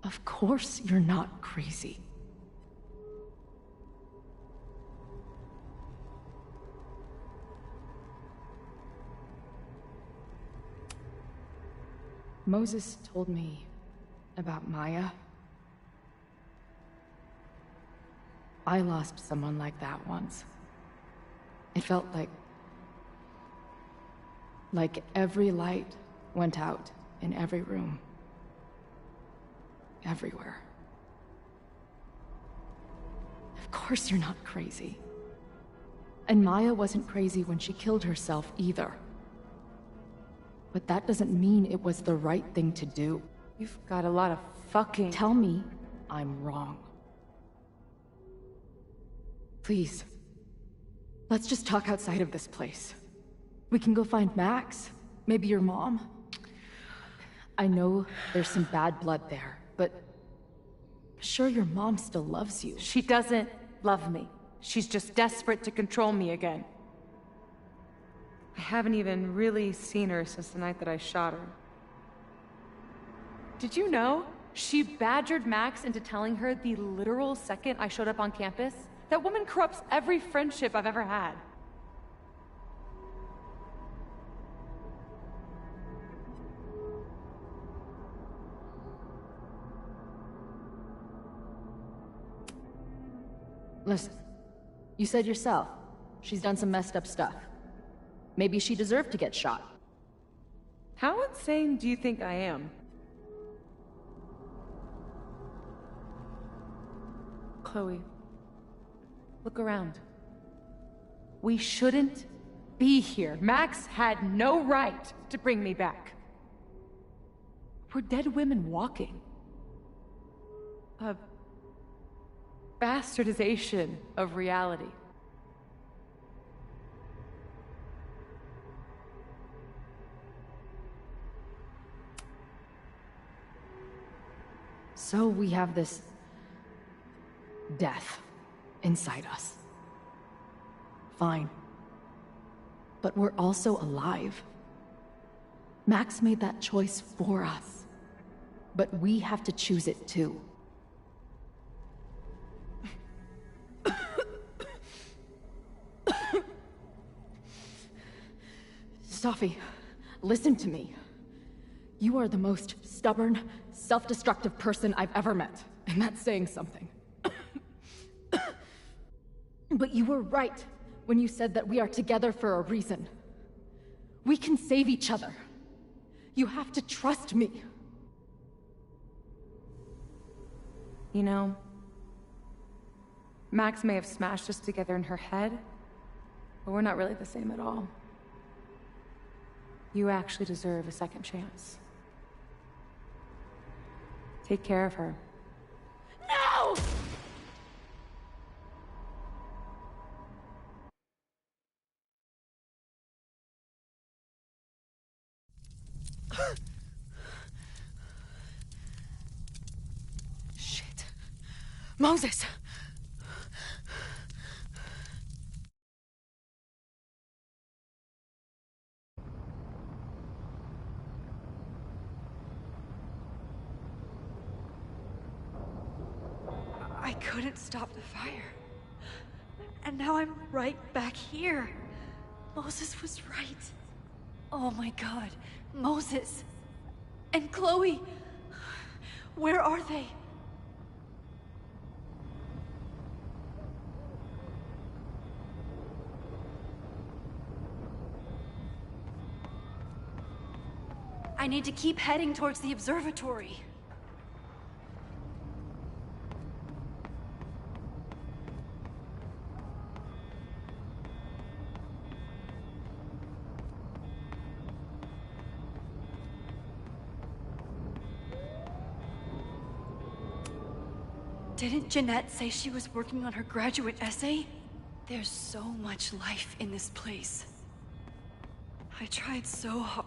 Of course you're not crazy. Moses told me about Maya. I lost someone like that once. It felt like every light went out in every room. Everywhere. Of course you're not crazy. And Maya wasn't crazy when she killed herself either. But that doesn't mean it was the right thing to do. You've got a lot of fucking... Tell me I'm wrong. Please. Let's just talk outside of this place. We can go find Max. Maybe your mom. I know there's some bad blood there, but... sure your mom still loves you. She doesn't love me. She's just desperate to control me again. I haven't even really seen her since the night that I shot her. Did you know? She badgered Max into telling her the literal second I showed up on campus. That woman corrupts every friendship I've ever had. Listen, you said yourself, she's done some messed up stuff. Maybe she deserved to get shot. How insane do you think I am? Chloe, look around. We shouldn't be here. Max had no right to bring me back. We're dead women walking. A bastardization of reality. So we have this death inside us. Fine. But we're also alive. Max made that choice for us. But we have to choose it too. Safi, listen to me. You are the most stubborn, self-destructive person I've ever met, and that's saying something. But you were right when you said that we are together for a reason. We can save each other. You have to trust me. You know, Max may have smashed us together in her head, but we're not really the same at all. You actually deserve a second chance. Take care of her. No! Shit. Moses! I couldn't stop the fire. And now I'm right back here. Moses was right. Oh my god. Moses. And Chloe. Where are they? I need to keep heading towards the observatory. Didn't Jeanette say she was working on her graduate essay? There's so much life in this place. I tried so hard.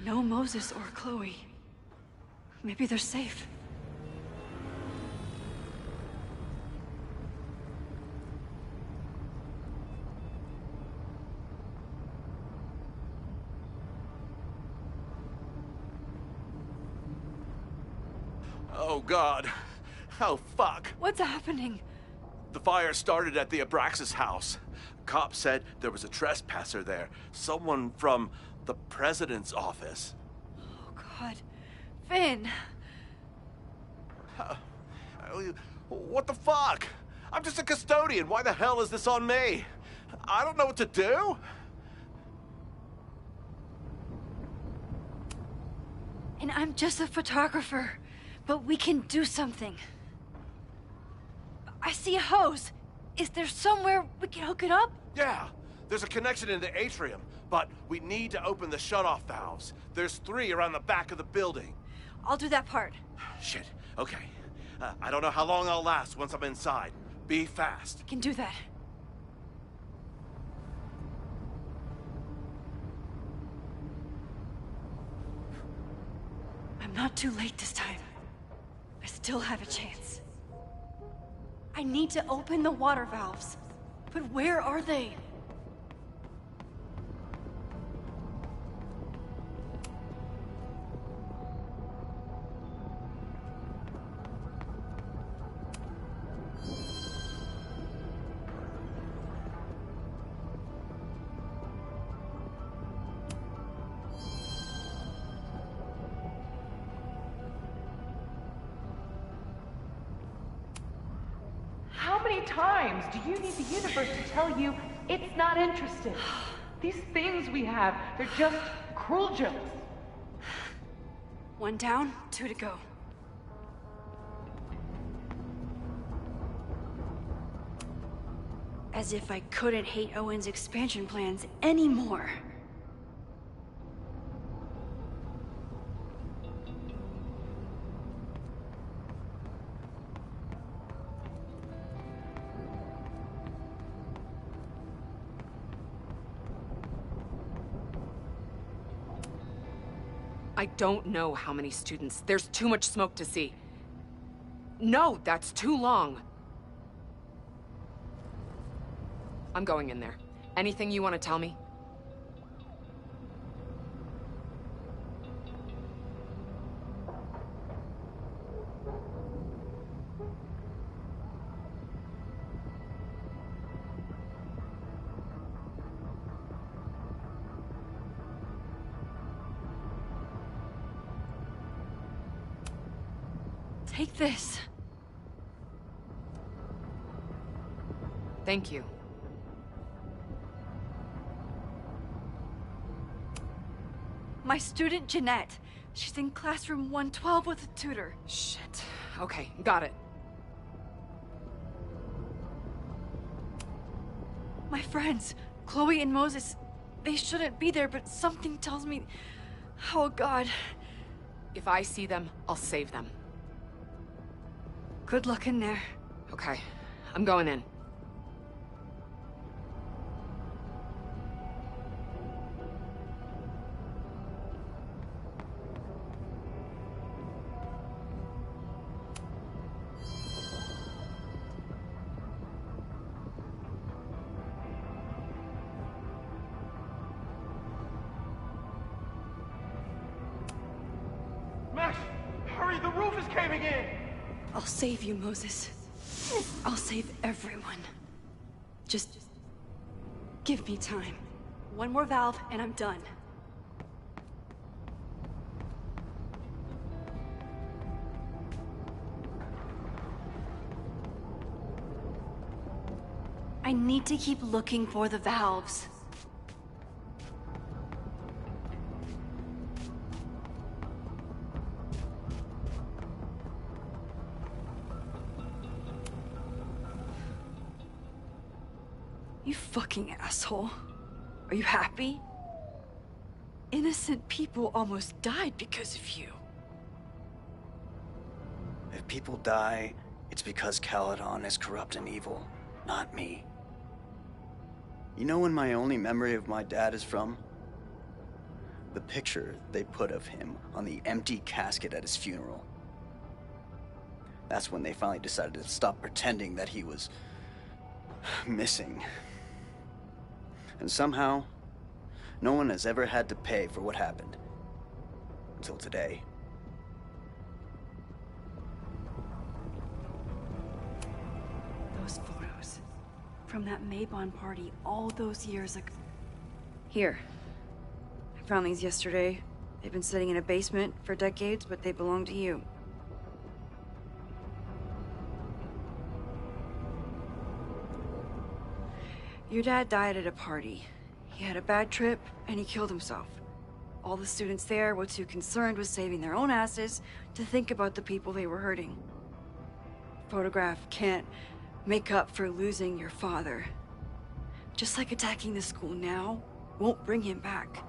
No Moses or Chloe. Maybe they're safe. Oh, God. Oh, fuck. What's happening? The fire started at the Abraxas house. Cops said there was a trespasser there. Someone from the president's office. Oh, God. Finn! What the fuck? I'm just a custodian. Why the hell is this on me? I don't know what to do. And I'm just a photographer. But we can do something. I see a hose. Is there somewhere we can hook it up? Yeah, there's a connection in the atrium, but we need to open the shutoff valves. There's 3 around the back of the building. I'll do that part. Shit, okay. I don't know how long I'll last once I'm inside. Be fast. I can do that. I'm not too late this time. I still have a chance. I need to open the water valves. But where are they? How many times do you need the universe to tell you it's not interested? These things we have, they're just cruel jokes. 1 down, 2 to go. As if I couldn't hate Owen's expansion plans anymore. I don't know how many students. There's too much smoke to see. No, that's too long. I'm going in there. Anything you want to tell me? Take this. Thank you. My student, Jeanette. She's in classroom 112 with a tutor. Shit. Okay, got it. My friends, Chloe and Moses, they shouldn't be there, but something tells me... Oh, God. If I see them, I'll save them. Good luck in there. Okay, I'm going in. Max, hurry, the roof is caving in! I'll save you, Moses. I'll save everyone. Just give me time. One more valve and I'm done. I need to keep looking for the valves. You fucking asshole. Are you happy? Innocent people almost died because of you. If people die, it's because Caledon is corrupt and evil, not me. You know when my only memory of my dad is from? The picture they put of him on the empty casket at his funeral. That's when they finally decided to stop pretending that he was missing. And somehow, no one has ever had to pay for what happened. Until today. Those photos from that Maybon party all those years ago. Here. I found these yesterday. They've been sitting in a basement for decades, but they belong to you. Your dad died at a party. He had a bad trip, and he killed himself. All the students there were too concerned with saving their own asses to think about the people they were hurting. Photograph can't make up for losing your father. Just like attacking the school now won't bring him back.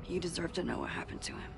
You deserve to know what happened to him.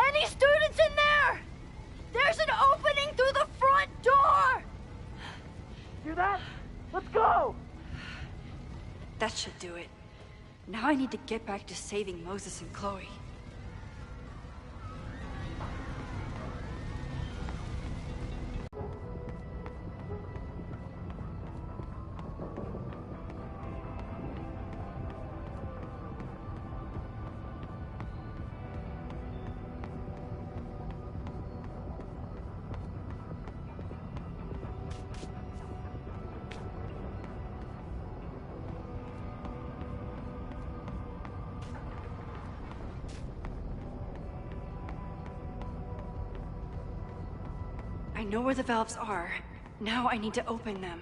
Any students in there? There's an opening through the front door! Hear that? Let's go! That should do it. Now I need to get back to saving Moses and Chloe. I know where the valves are. Now I need to open them.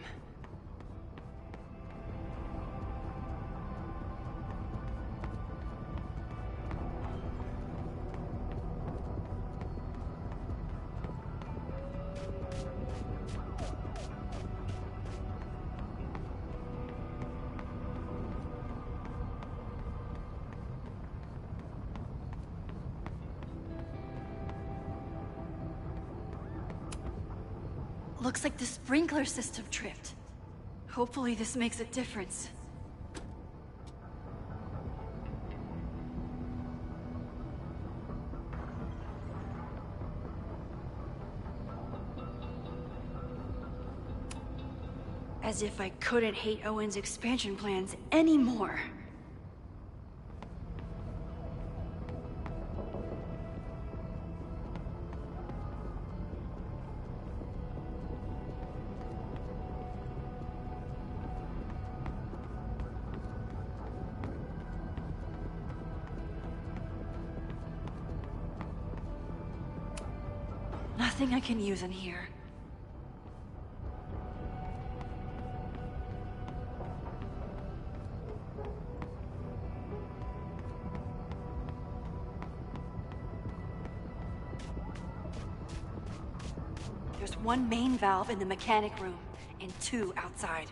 Looks like the sprinkler system tripped. Hopefully this makes a difference. As if I couldn't hate Owen's expansion plans anymore. Nothing I can use in here. There's one main valve in the mechanic room and 2 outside.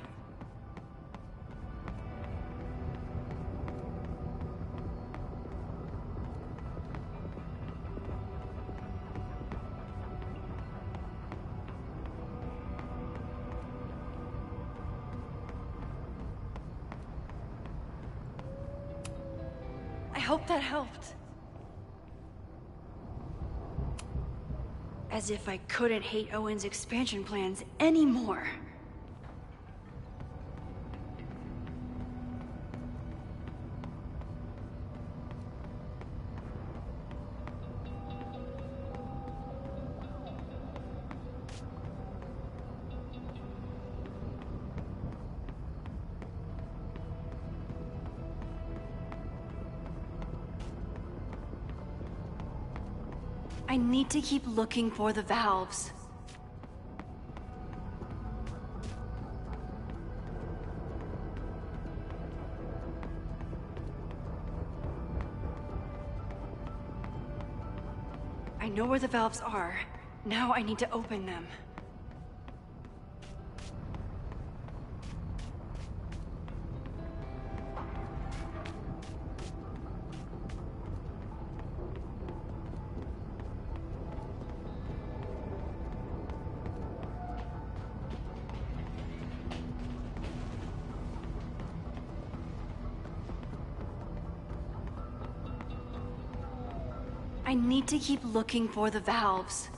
I hope that helped. As if I couldn't hate Owen's expansion plans anymore. I need to keep looking for the valves. I know where the valves are. Now I need to open them. I need to keep looking for the valves.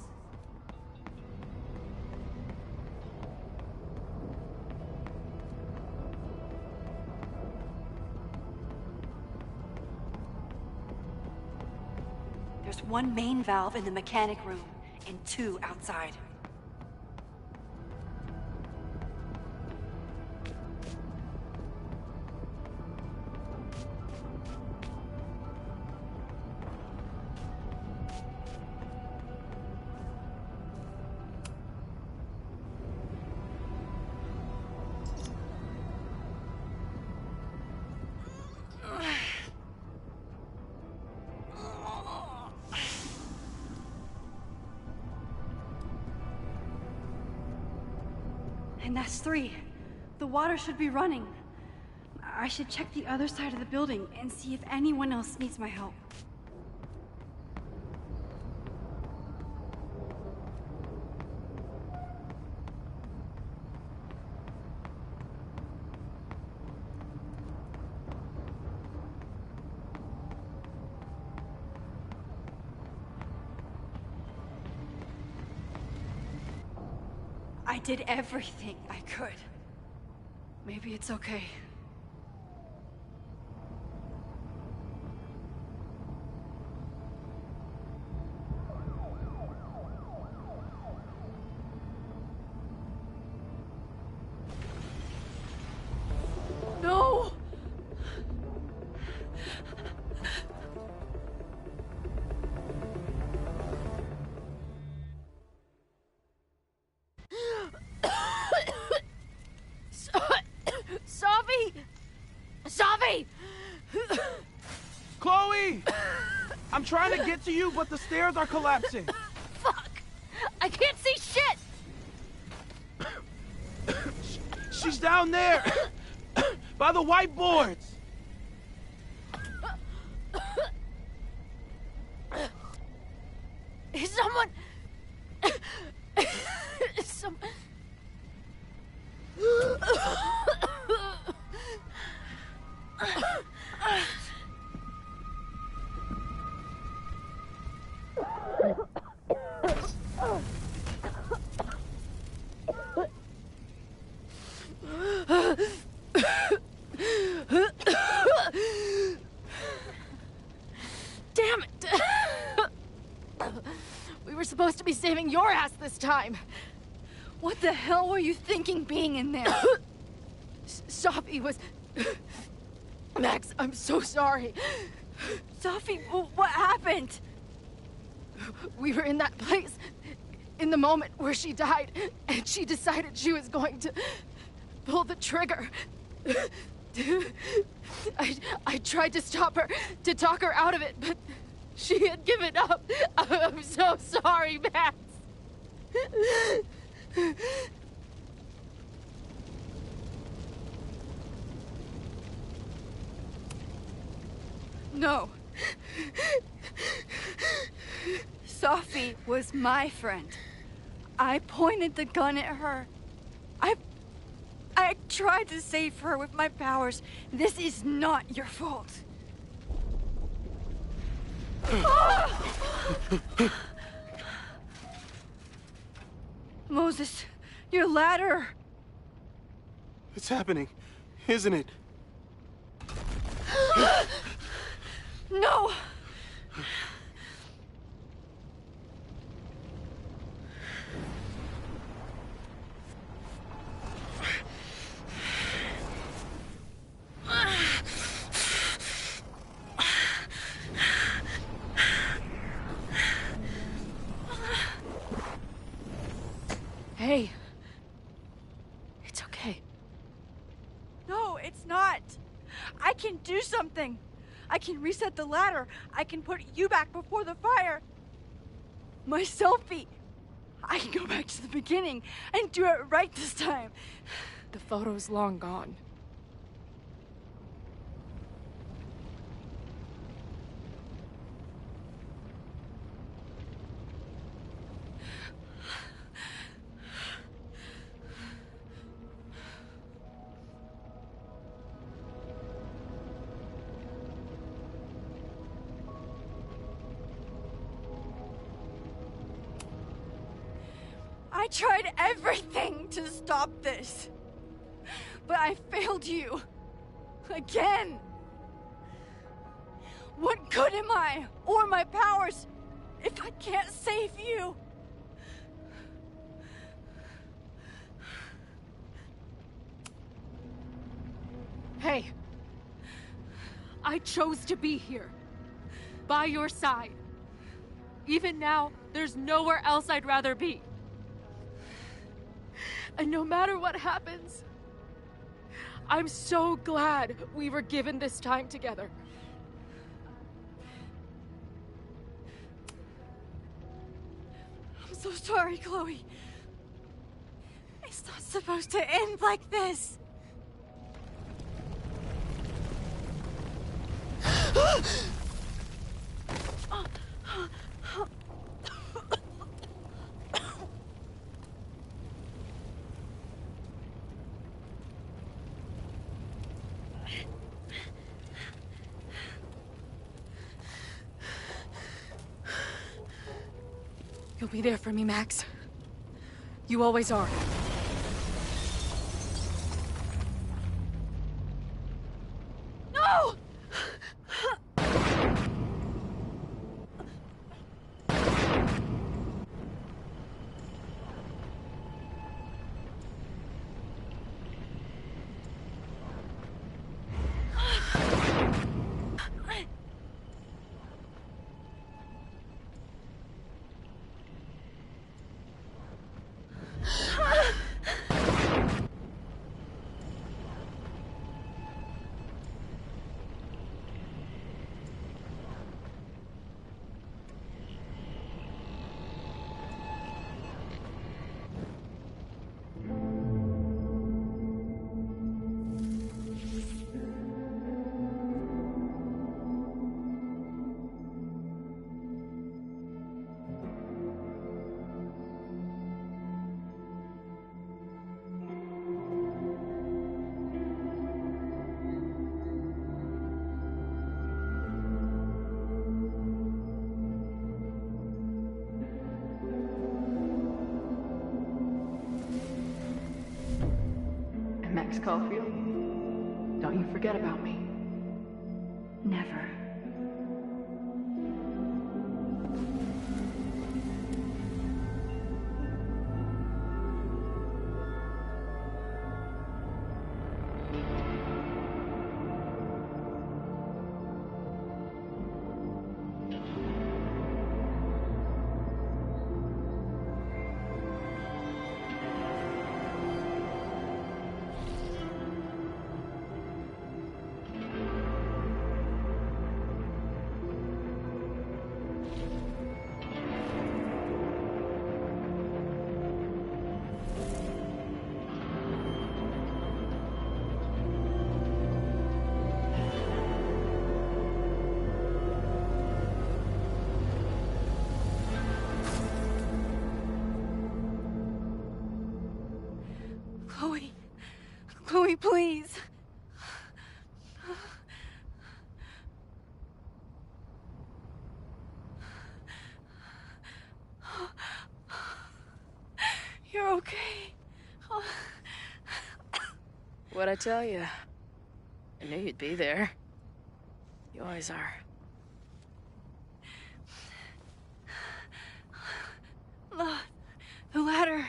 There's one main valve in the mechanic room and 2 outside. And that's 3. The water should be running. I should check the other side of the building and see if anyone else needs my help. I did everything I could. Maybe it's okay. No! doing? I'm trying to get to you, but the stairs are collapsing. Fuck! I can't see shit! She's down there! By the whiteboards! Is someone... Damn it! We were supposed to be saving your ass this time. What the hell were you thinking being in there? Sophie was... Max, I'm so sorry. Sophie, what happened? We were in that place in the moment where she died, and she decided she was going to pull the trigger. I tried to stop her, to talk her out of it, but she had given up. I'm so sorry, Max. No. Sophie was my friend. I pointed the gun at her. I tried to save her with my powers. This is not your fault. Moses, your ladder. It's happening, isn't it? No! Hey. It's okay. No, it's not. I can do something. I can reset the ladder. I can put you back before the fire. My selfie. I can go back to the beginning and do it right this time. The photo's long gone. I tried everything to stop this. But I failed you. Again. What good am I, or my powers, if I can't save you? Hey. I chose to be here. By your side. Even now, there's nowhere else I'd rather be. And no matter what happens, I'm so glad we were given this time together. I'm so sorry, Chloe. It's not supposed to end like this. You'll be there for me, Max. You always are. No! Max Caulfield, don't you forget about me. Never. Chloe. Chloe, please. You're okay. What'd I tell you? I knew you'd be there. You always are. The ladder.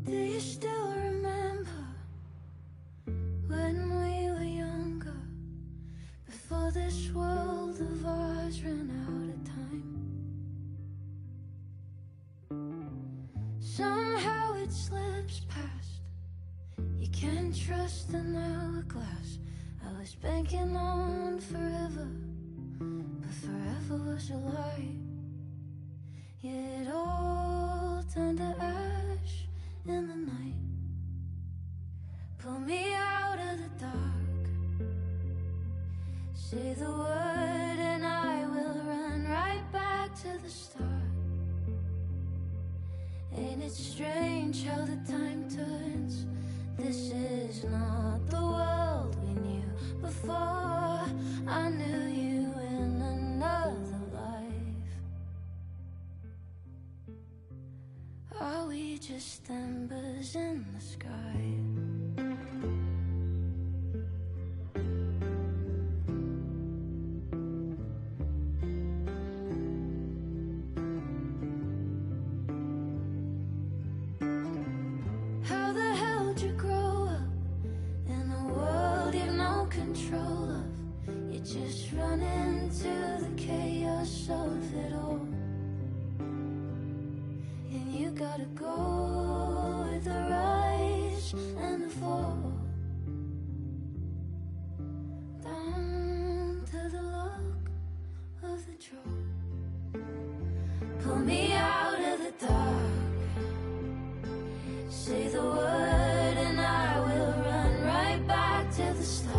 Do you still remember when we were younger, before this world of ours ran out of time? Somehow it slips past. You can't trust an hourglass. I was banking on forever, but forever was a lie. Yeah, it all turned to ash in the night. Pull me out of the dark. Say the word and I will run right back to the start. Ain't it strange how the time turns? This is not the world we knew before. I knew you in another life. Are we just embers in the sky? How the hell did you grow up in a world you've no control of? You just run into the chaos of it all. And you gotta go with the rise and the fall, down to the luck of the draw. Pull me out of the dark. Say the word and I will run right back to the start.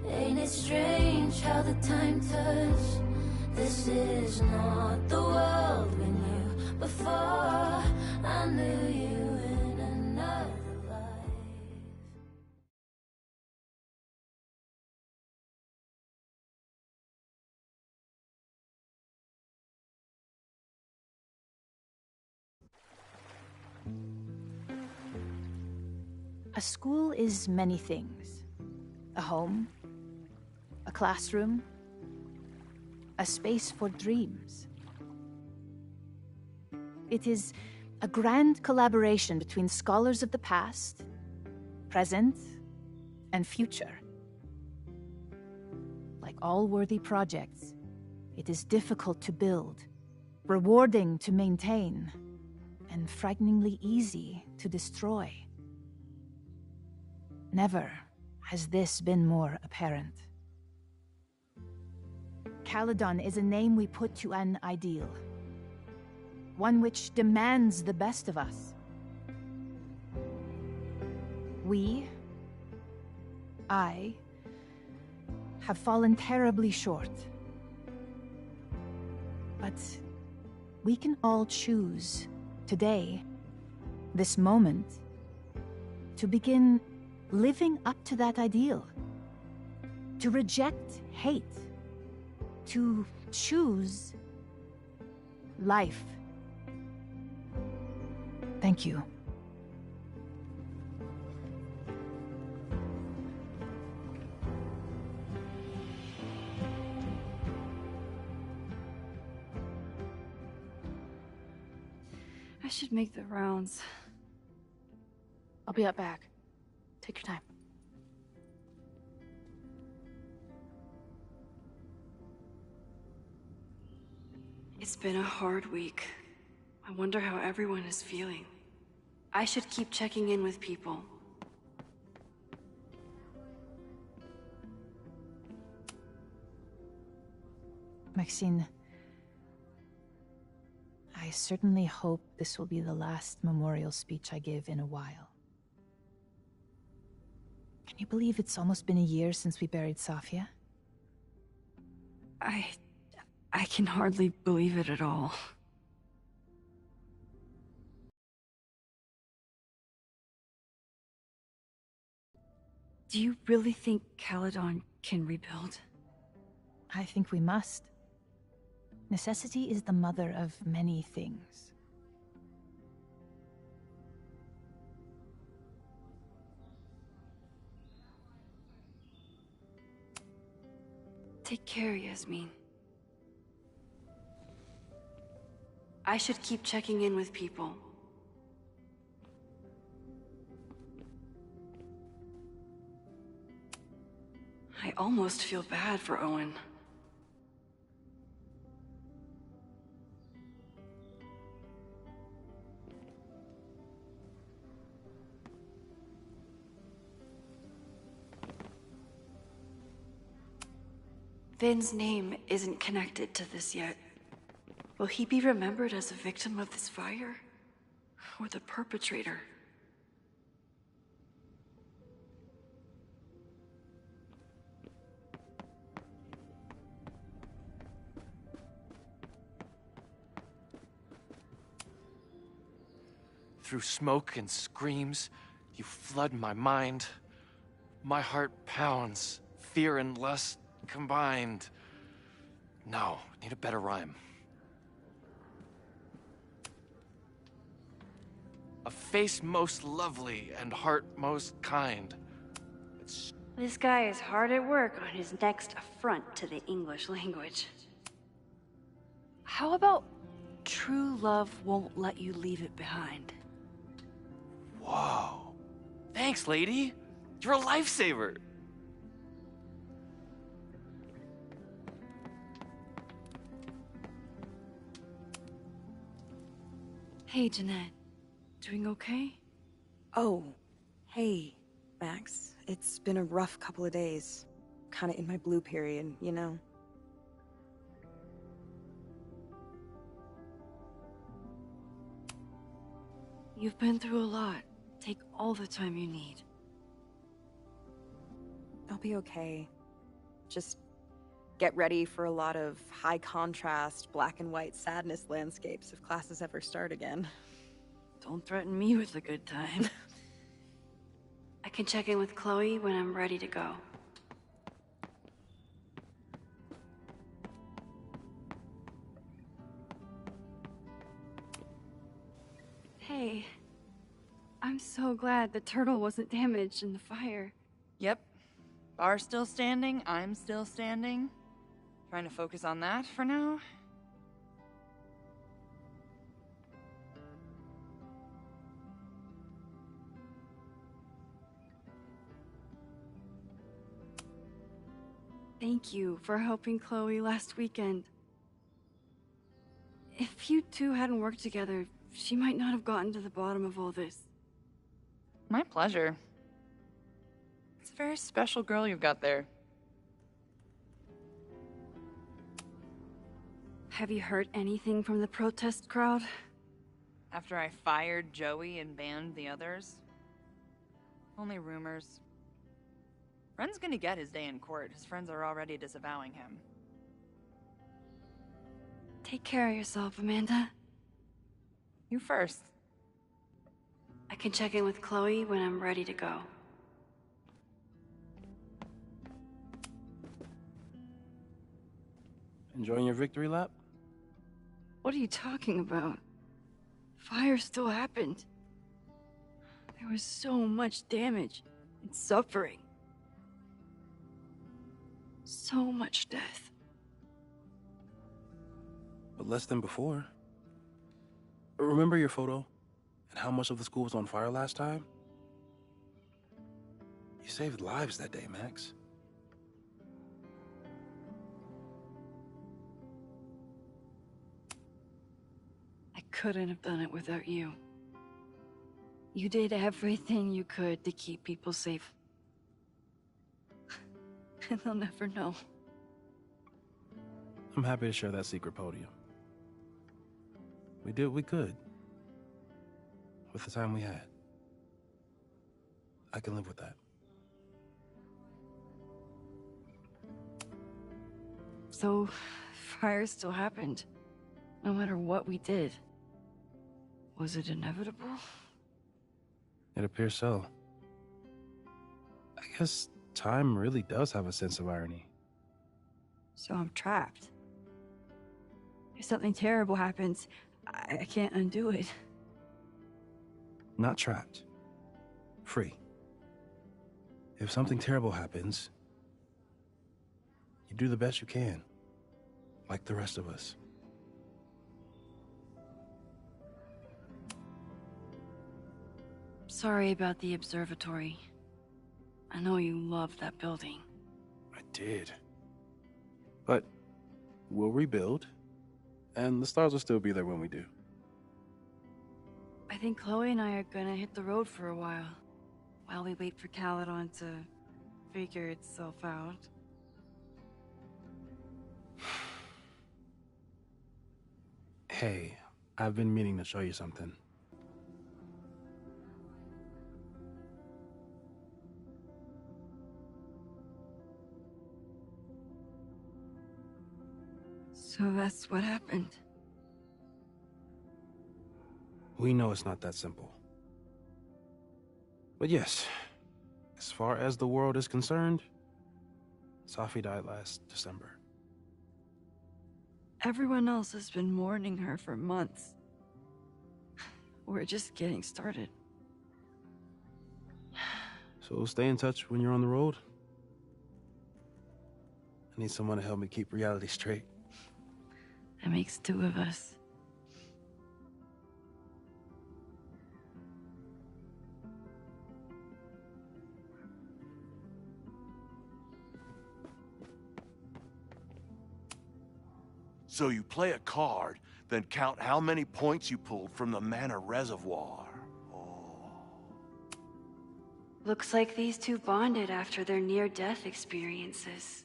Ain't it strange how the time turns? This is not the world we knew before. I knew you in another life. A school is many things. A home, a classroom, a space for dreams. It is a grand collaboration between scholars of the past, present, and future. Like all worthy projects, it is difficult to build, rewarding to maintain, and frighteningly easy to destroy. Never has this been more apparent. Caledon is a name we put to an ideal. One which demands the best of us. I, have fallen terribly short. But we can all choose, today, this moment, to begin living up to that ideal. To reject hate. To choose life. Thank you. I should make the rounds. I'll be up back. Take your time. It's been a hard week. I wonder how everyone is feeling. I should keep checking in with people. Maxine, I certainly hope this will be the last memorial speech I give in a while. Can you believe it's almost been a year since we buried Safia? I can hardly believe it at all. Do you really think Caledon can rebuild? I think we must. Necessity is the mother of many things. Take care, Yasmin. I should keep checking in with people. I almost feel bad for Owen. Vin's name isn't connected to this yet. Will he be remembered as a victim of this fire? Or the perpetrator? Through smoke and screams, you flood my mind. My heart pounds, fear and lust combined. No, need a better rhyme. A face most lovely and heart most kind. This guy is hard at work on his next affront to the English language. How about true love won't let you leave it behind? Whoa. Thanks, lady. You're a lifesaver. Hey, Jeanette. Doing okay? Oh, hey, Max. It's been a rough couple of days. Kinda in my blue period, you know? You've been through a lot. Take all the time you need. I'll be okay. Just get ready for a lot of high contrast, black and white sadness landscapes if classes ever start again. Don't threaten me with a good time. I can check in with Chloe when I'm ready to go. Hey, I'm so glad the turtle wasn't damaged in the fire. Yep. Bar's still standing, I'm still standing. Trying to focus on that for now. Thank you for helping Chloe last weekend. If you two hadn't worked together, she might not have gotten to the bottom of all this. My pleasure. It's a very special girl you've got there. Have you heard anything from the protest crowd? After I fired Joey and banned the others? Only rumors. Ren's gonna get his day in court. His friends are already disavowing him. Take care of yourself, Amanda. You first. I can check in with Chloe when I'm ready to go. Enjoying your victory lap? What are you talking about? Fire still happened. There was so much damage and suffering. So much death. But less than before. Remember your photo? And how much of the school was on fire last time? You saved lives that day, Max. I couldn't have done it without you. You did everything you could to keep people safe. And they'll never know. I'm happy to share that secret podium. We did what we could. With the time we had. I can live with that. So, fire still happened. No matter what we did. Was it inevitable? It appears so. I guess time really does have a sense of irony. So I'm trapped. If something terrible happens, I can't undo it. Not trapped. Free. If something terrible happens, you do the best you can. Like the rest of us. Sorry about the observatory. I know you loved that building. I did. But we'll rebuild, and the stars will still be there when we do. I think Chloe and I are gonna hit the road for a while we wait for Caledon to figure itself out. Hey, I've been meaning to show you something. So that's what happened. We know it's not that simple. But yes, as far as the world is concerned, Safi died last December. Everyone else has been mourning her for months. We're just getting started. So stay in touch when you're on the road. I need someone to help me keep reality straight. That makes two of us. So you play a card, then count how many points you pulled from the mana reservoir. Looks like these two bonded after their near-death experiences.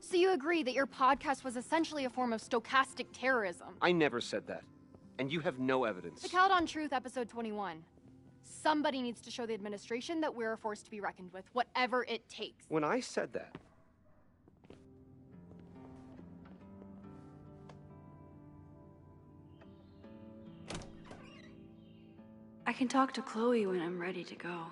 So you agree that your podcast was essentially a form of stochastic terrorism? I never said that. And you have no evidence. The Caledon Truth, episode 21. Somebody needs to show the administration that we're a force to be reckoned with, whatever it takes. When I said that, I can talk to Chloe when I'm ready to go.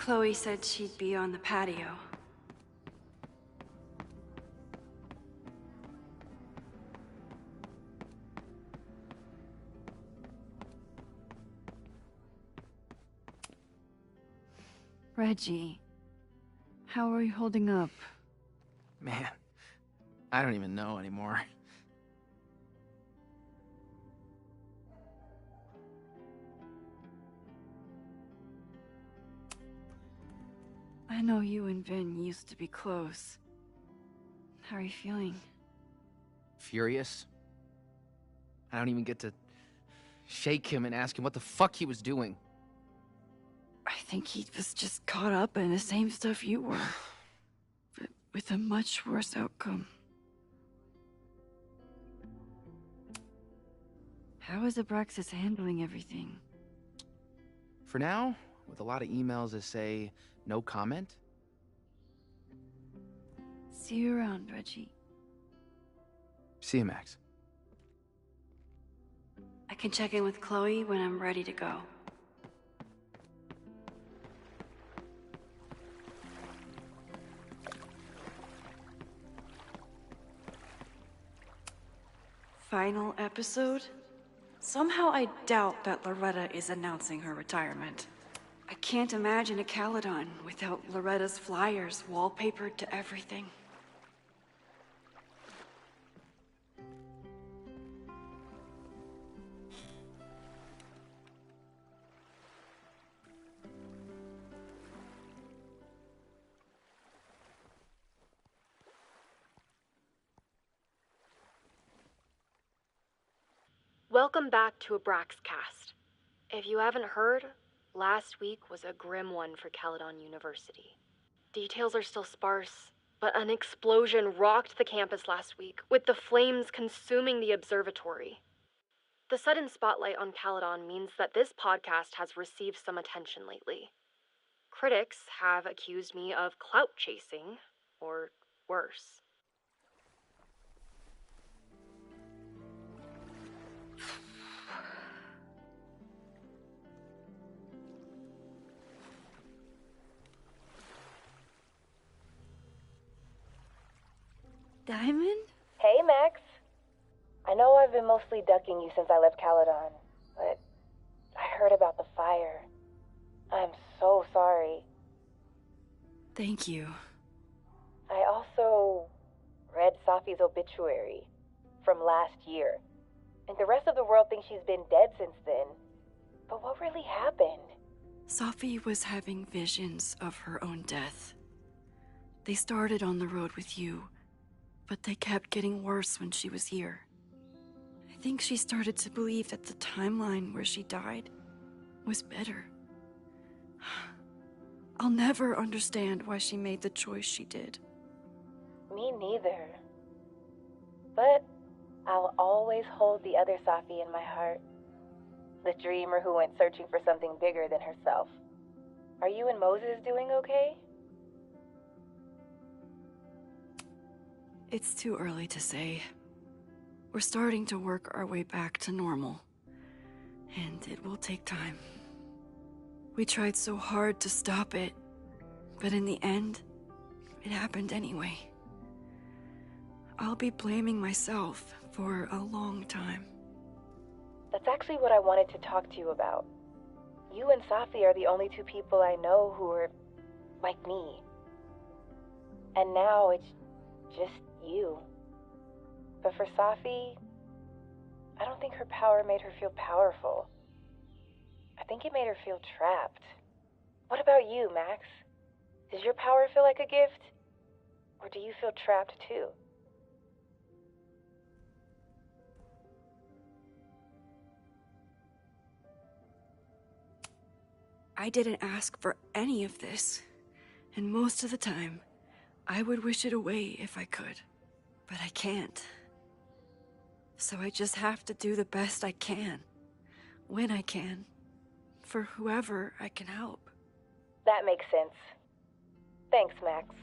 Chloe said she'd be on the patio. Reggie, how are you holding up? Man, I don't even know anymore. I know you and Vin used to be close. How are you feeling? Furious. I don't even get to shake him and ask him what the fuck he was doing. I think he was just caught up in the same stuff you were, but with a much worse outcome. How is Abraxas handling everything? For now, with a lot of emails that say no comment. See you around, Reggie. See you, Max. I can check in with Chloe when I'm ready to go. Final episode? Somehow I doubt that Loretta is announcing her retirement. I can't imagine a Caledon without Loretta's flyers wallpapered to everything. Welcome back to Abraxcast. If you haven't heard, last week was a grim one for Caledon University. Details are still sparse, but an explosion rocked the campus last week, with the flames consuming the observatory. The sudden spotlight on Caledon means that this podcast has received some attention lately. Critics have accused me of clout chasing, or worse. Diamond? Hey, Max. I know I've been mostly ducking you since I left Caledon, but I heard about the fire. I'm so sorry. Thank you. I also read Safi's obituary from last year, and the rest of the world thinks she's been dead since then. But what really happened? Safi was having visions of her own death. They started on the road with you, but they kept getting worse when she was here. I think she started to believe that the timeline where she died was better. I'll never understand why she made the choice she did. Me neither. But I'll always hold the other Safi in my heart. The dreamer who went searching for something bigger than herself. Are you and Moses doing okay? It's too early to say. We're starting to work our way back to normal, and it will take time. We tried so hard to stop it, but in the end, it happened anyway. I'll be blaming myself for a long time. That's actually what I wanted to talk to you about. You and Safi are the only two people I know who are like me. And now it's just you. But for Safi, I don't think her power made her feel powerful. I think it made her feel trapped. What about you, Max? Does your power feel like a gift? Or do you feel trapped too? I didn't ask for any of this, and most of the time, I would wish it away if I could, but I can't. So I just have to do the best I can, when I can, for whoever I can help. That makes sense. Thanks, Max.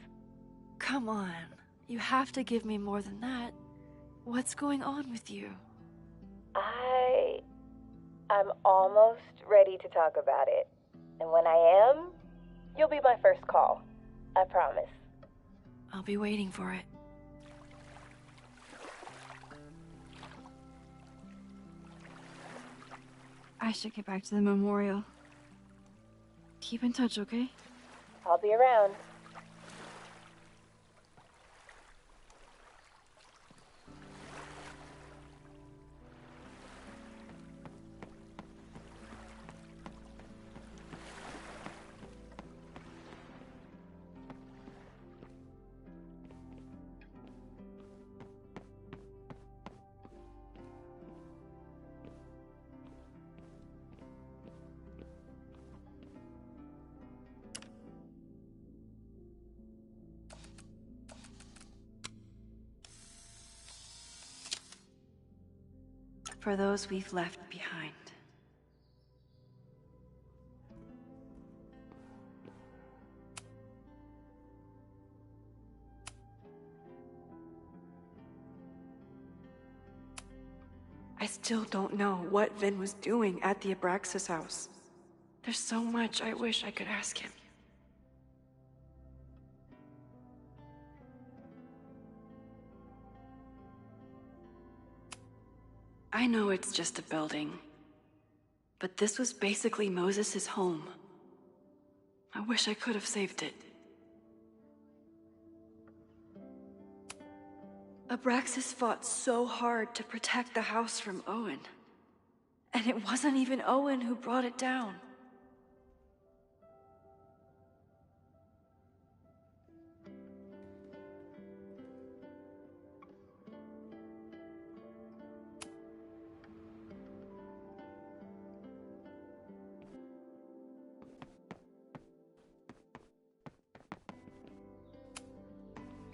Come on, you have to give me more than that. What's going on with you? I'm almost ready to talk about it. And when I am, You'll be my first call. I promise. I'll be waiting for it. I should get back to the memorial. Keep in touch, okay? I'll be around. For those we've left behind. I still don't know what Vin was doing at the Abraxas house. There's so much I wish I could ask him. I know it's just a building, but this was basically Moses' home. I wish I could have saved it. Abraxas fought so hard to protect the house from Owen. And it wasn't even Owen who brought it down.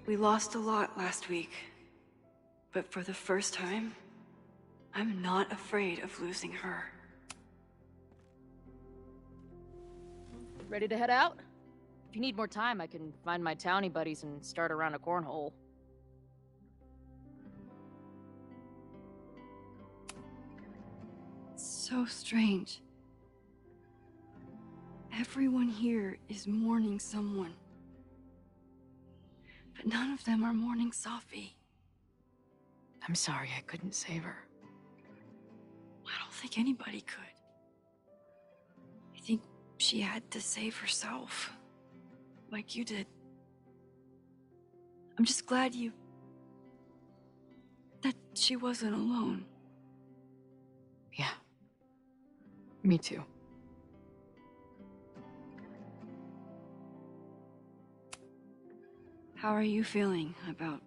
We lost a lot last week, but for the first time, I'm not afraid of losing her. Ready to head out? If you need more time, I can find my townie buddies and start around a cornhole. It's so strange. Everyone here is mourning someone. But none of them are mourning Safi. I'm sorry I couldn't save her. I don't think anybody could. I think she had to save herself. Like you did. I'm just glad that she wasn't alone. Yeah. Me too. How are you feeling about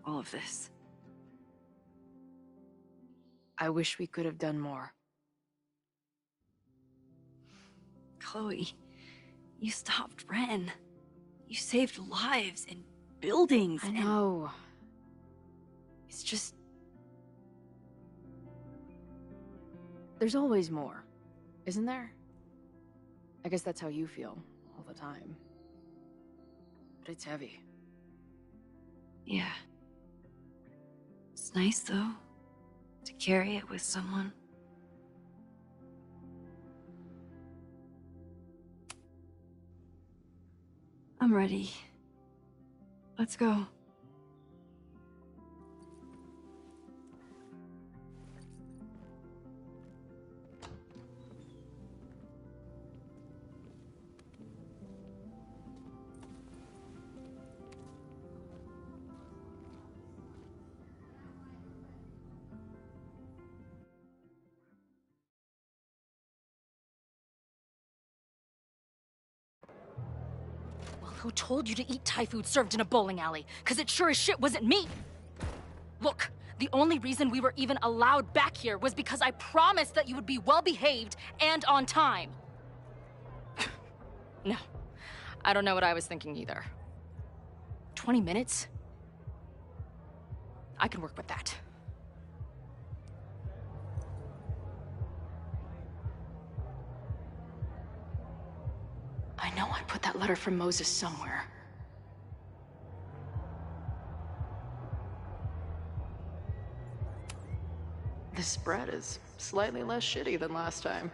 all of this? I wish we could have done more. Chloe, you stopped Ren. You saved lives and buildings. I know. It's just... There's always more, isn't there? I guess that's how you feel all the time. But it's heavy. Yeah. It's nice, though, to carry it with someone. I'm ready. Let's go. Who told you to eat Thai food served in a bowling alley? Cause it sure as shit wasn't me! Look, the only reason we were even allowed back here was because I promised that you would be well-behaved and on time. No, I don't know what I was thinking either. 20 minutes? I can work with that. I know I put that letter from Moses somewhere. This spread is slightly less shitty than last time.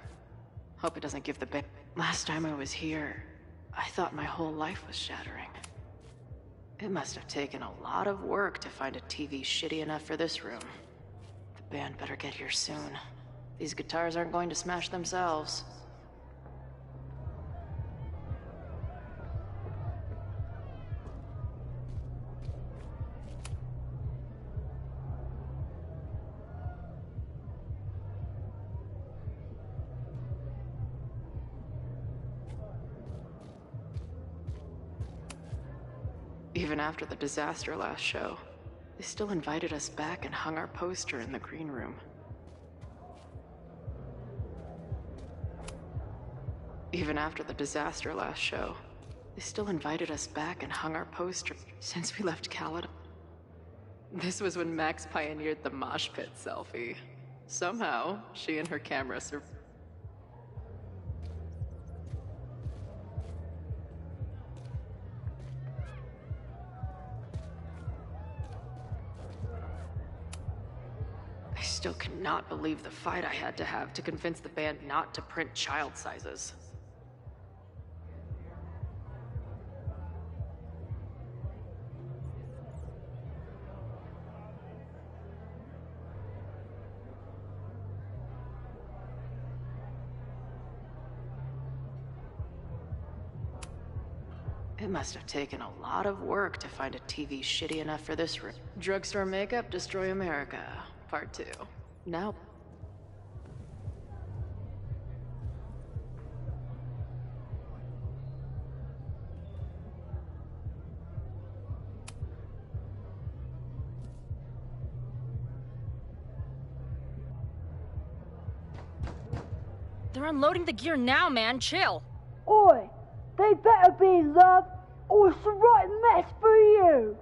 Hope it doesn't give the bit. Last time I was here, I thought my whole life was shattering. It must have taken a lot of work to find a TV shitty enough for this room. The band better get here soon. These guitars aren't going to smash themselves. Even after the disaster last show, they still invited us back and hung our poster in the green room. Even after the disaster last show, they still invited us back and hung our poster since we left Caledon. This was when Max pioneered the mosh pit selfie. Somehow, she and her camera survived. I still cannot believe the fight I had to have to convince the band not to print child sizes. It must have taken a lot of work to find a TV shitty enough for this room. Drugstore Makeup Destroy America, Part 2. Now... They're unloading the gear now, man. Chill. Oi! They better be in love, or it's a right mess for you!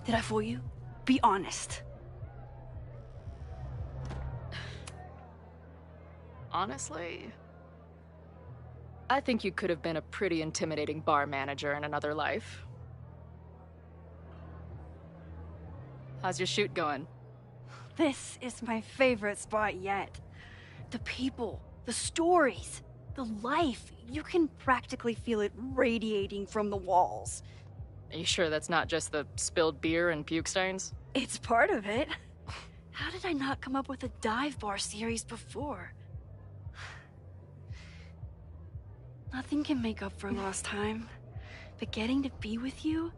Did I fool you? Be honest. Honestly, I think you could have been a pretty intimidating bar manager in another life. How's your shoot going? This is my favorite spot yet. The people, the stories, the life. You can practically feel it radiating from the walls. Are you sure that's not just the spilled beer and puke stains? It's part of it. How did I not come up with a dive bar series before? Nothing can make up for lost time, but getting to be with you,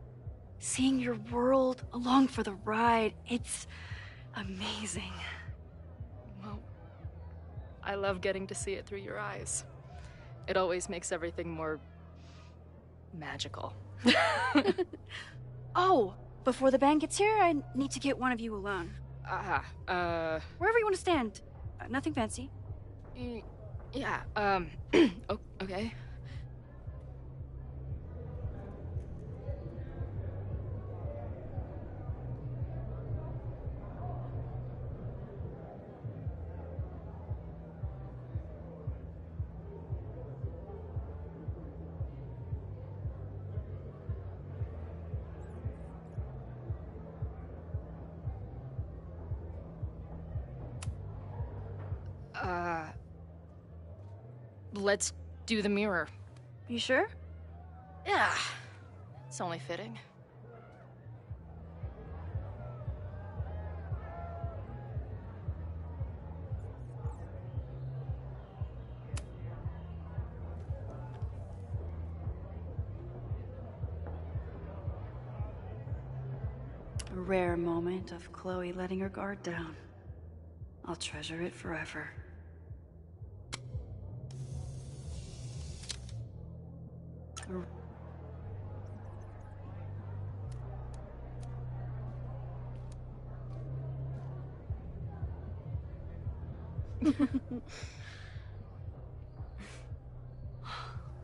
seeing your world along for the ride, it's amazing. Well, I love getting to see it through your eyes. It always makes everything more magical. Oh, before the band gets here, I need to get one of you alone. Wherever you want to stand. Nothing fancy. Yeah, okay. Let's do the mirror. You sure? Yeah. It's only fitting. A rare moment of Chloe letting her guard down. I'll treasure it forever.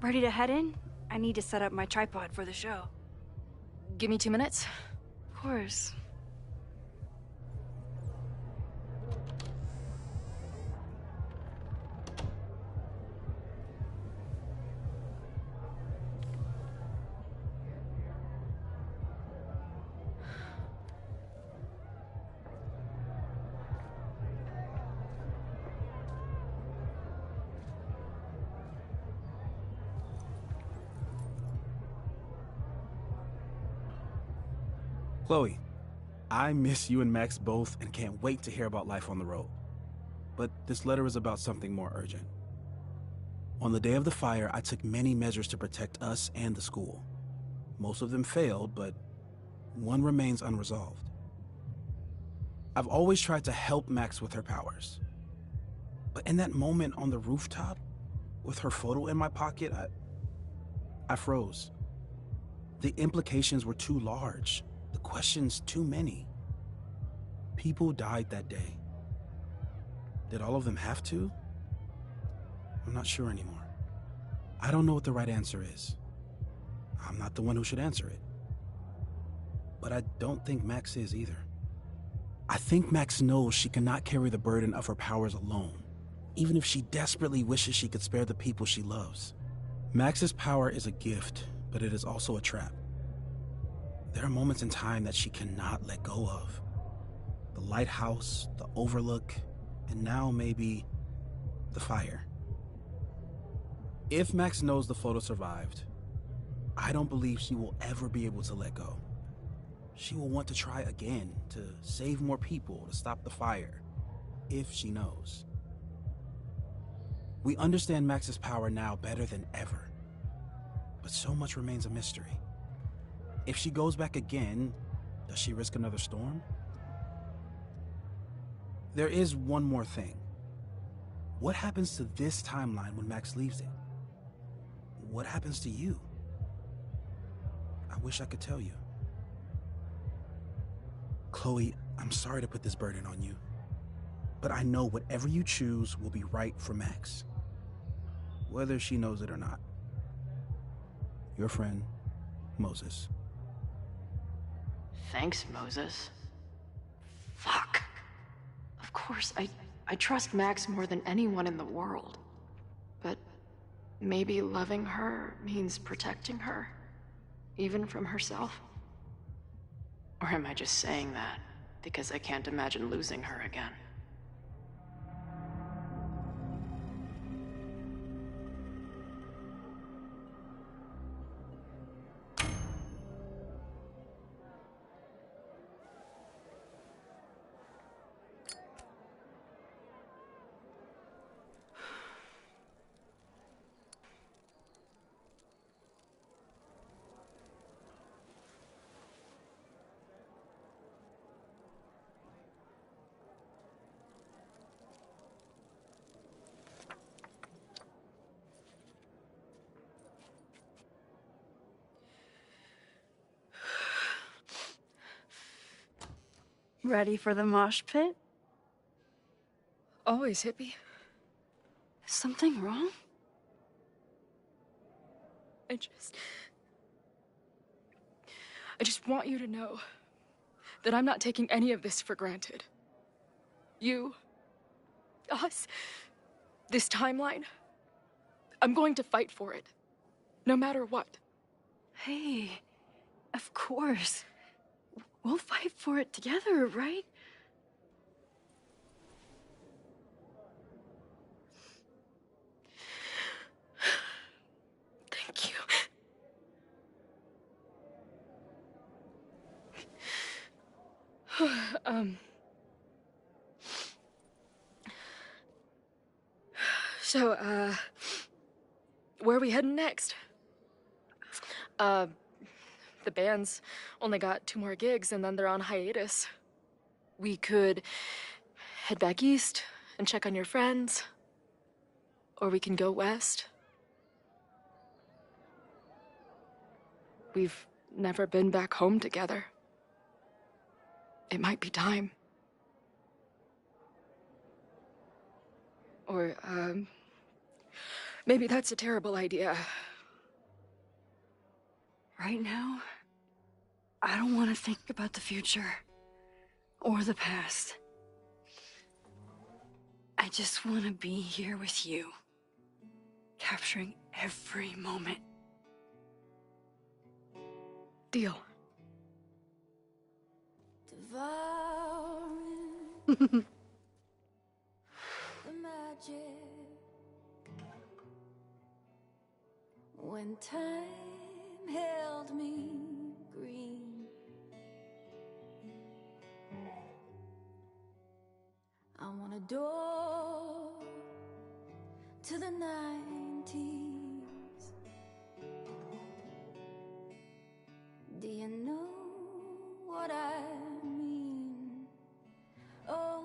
Ready to head in? I need to set up my tripod for the show. Give me 2 minutes. Of course. Chloe, I miss you and Max both and can't wait to hear about life on the road. But this letter is about something more urgent. On the day of the fire, I took many measures to protect us and the school. Most of them failed, but one remains unresolved. I've always tried to help Max with her powers. But in that moment on the rooftop, with her photo in my pocket, I froze. The implications were too large, the questions too many. People died that day. Did all of them have to? I'm not sure anymore. I don't know what the right answer is. I'm not the one who should answer it. But I don't think Max is either. I think Max knows she cannot carry the burden of her powers alone, even if she desperately wishes she could spare the people she loves. Max's power is a gift, but it is also a trap. There are moments in time that she cannot let go of. The lighthouse, the overlook, and now maybe the fire. If Max knows the photo survived, I don't believe she will ever be able to let go. She will want to try again, to save more people, to stop the fire, if she knows. We understand Max's power now better than ever, but so much remains a mystery. If she goes back again, does she risk another storm? There is one more thing. What happens to this timeline when Max leaves it? What happens to you? I wish I could tell you. Chloe, I'm sorry to put this burden on you, but I know whatever you choose will be right for Max, whether she knows it or not. Your friend, Moses. Thanks, Moses. Fuck. Of course, I trust Max more than anyone in the world. But maybe loving her means protecting her, even from herself? Or am I just saying that because I can't imagine losing her again? Ready for the mosh pit? Always, hippie. Is something wrong? I just want you to know that I'm not taking any of this for granted. You, us, this timeline, I'm going to fight for it, no matter what. Hey, of course. We'll fight for it together, right? Thank you. So, where are we heading next? The band's only got 2 more gigs and then they're on hiatus. We could head back east and check on your friends. Or we can go west. We've never been back home together. It might be time. Or, maybe that's a terrible idea. Right now, I don't want to think about the future or the past. I just want to be here with you, capturing every moment. Deal. Devouring the magic when time held me green I want a door to the 90s. Do you know what I mean? Oh,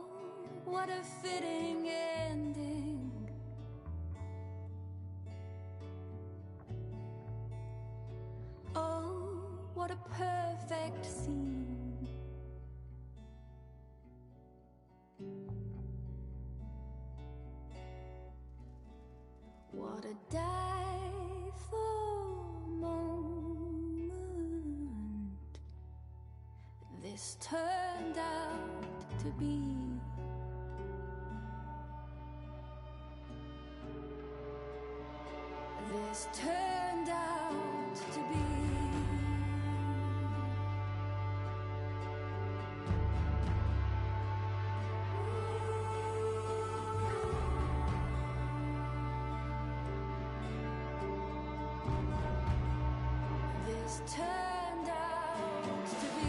what a fitting ending. Oh, what a perfect scene. What a die-for moment this turned out to be. This turned out to be. This turned out to be.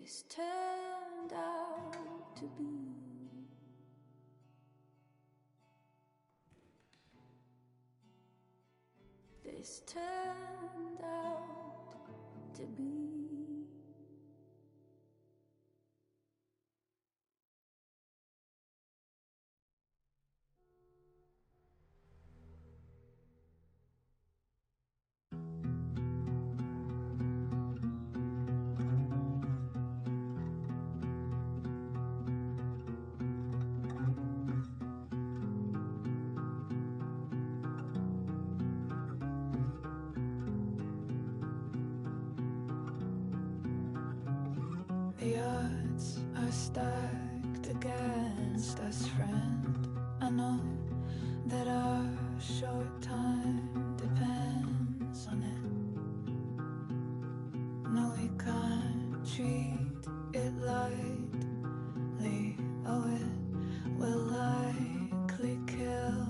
This turned out to be. This turned out to be. The odds are stacked against us, friend. I know that our short time depends on it. No, we can't treat it lightly. Oh, it will likely kill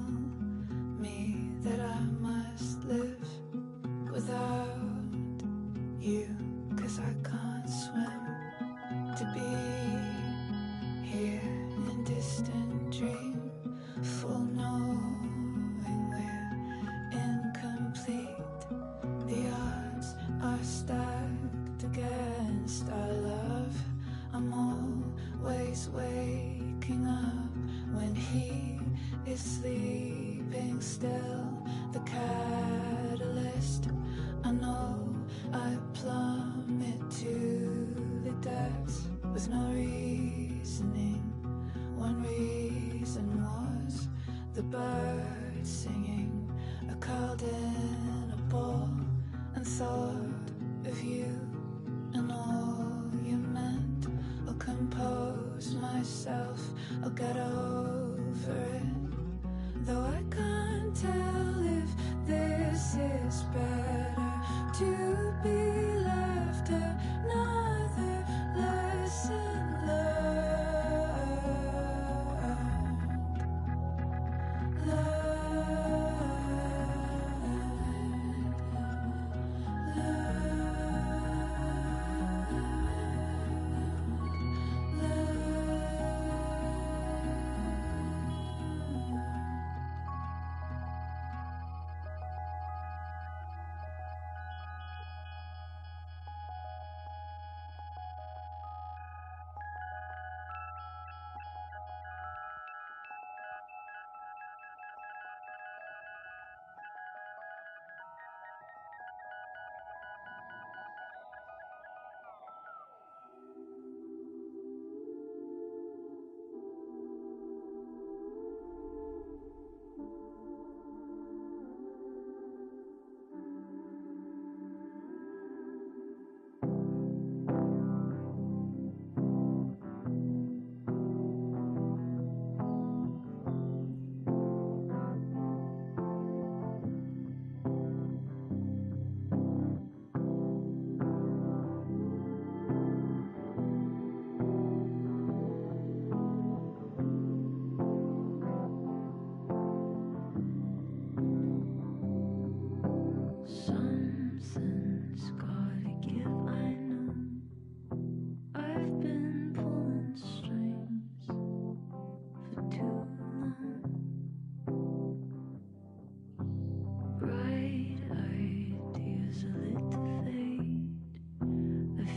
me that I must live without you, 'cause I can't swim. To be here in distant dream, full knowing we're incomplete. The odds are stacked against our love. I'm always waking up when he is sleeping still. The catalyst, I know I plummet to the depths with no reasoning. One reason was the birds singing. I curled in a ball and thought of you and all you meant. I'll compose myself, I'll get over it. Though I can't tell if this is better.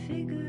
figure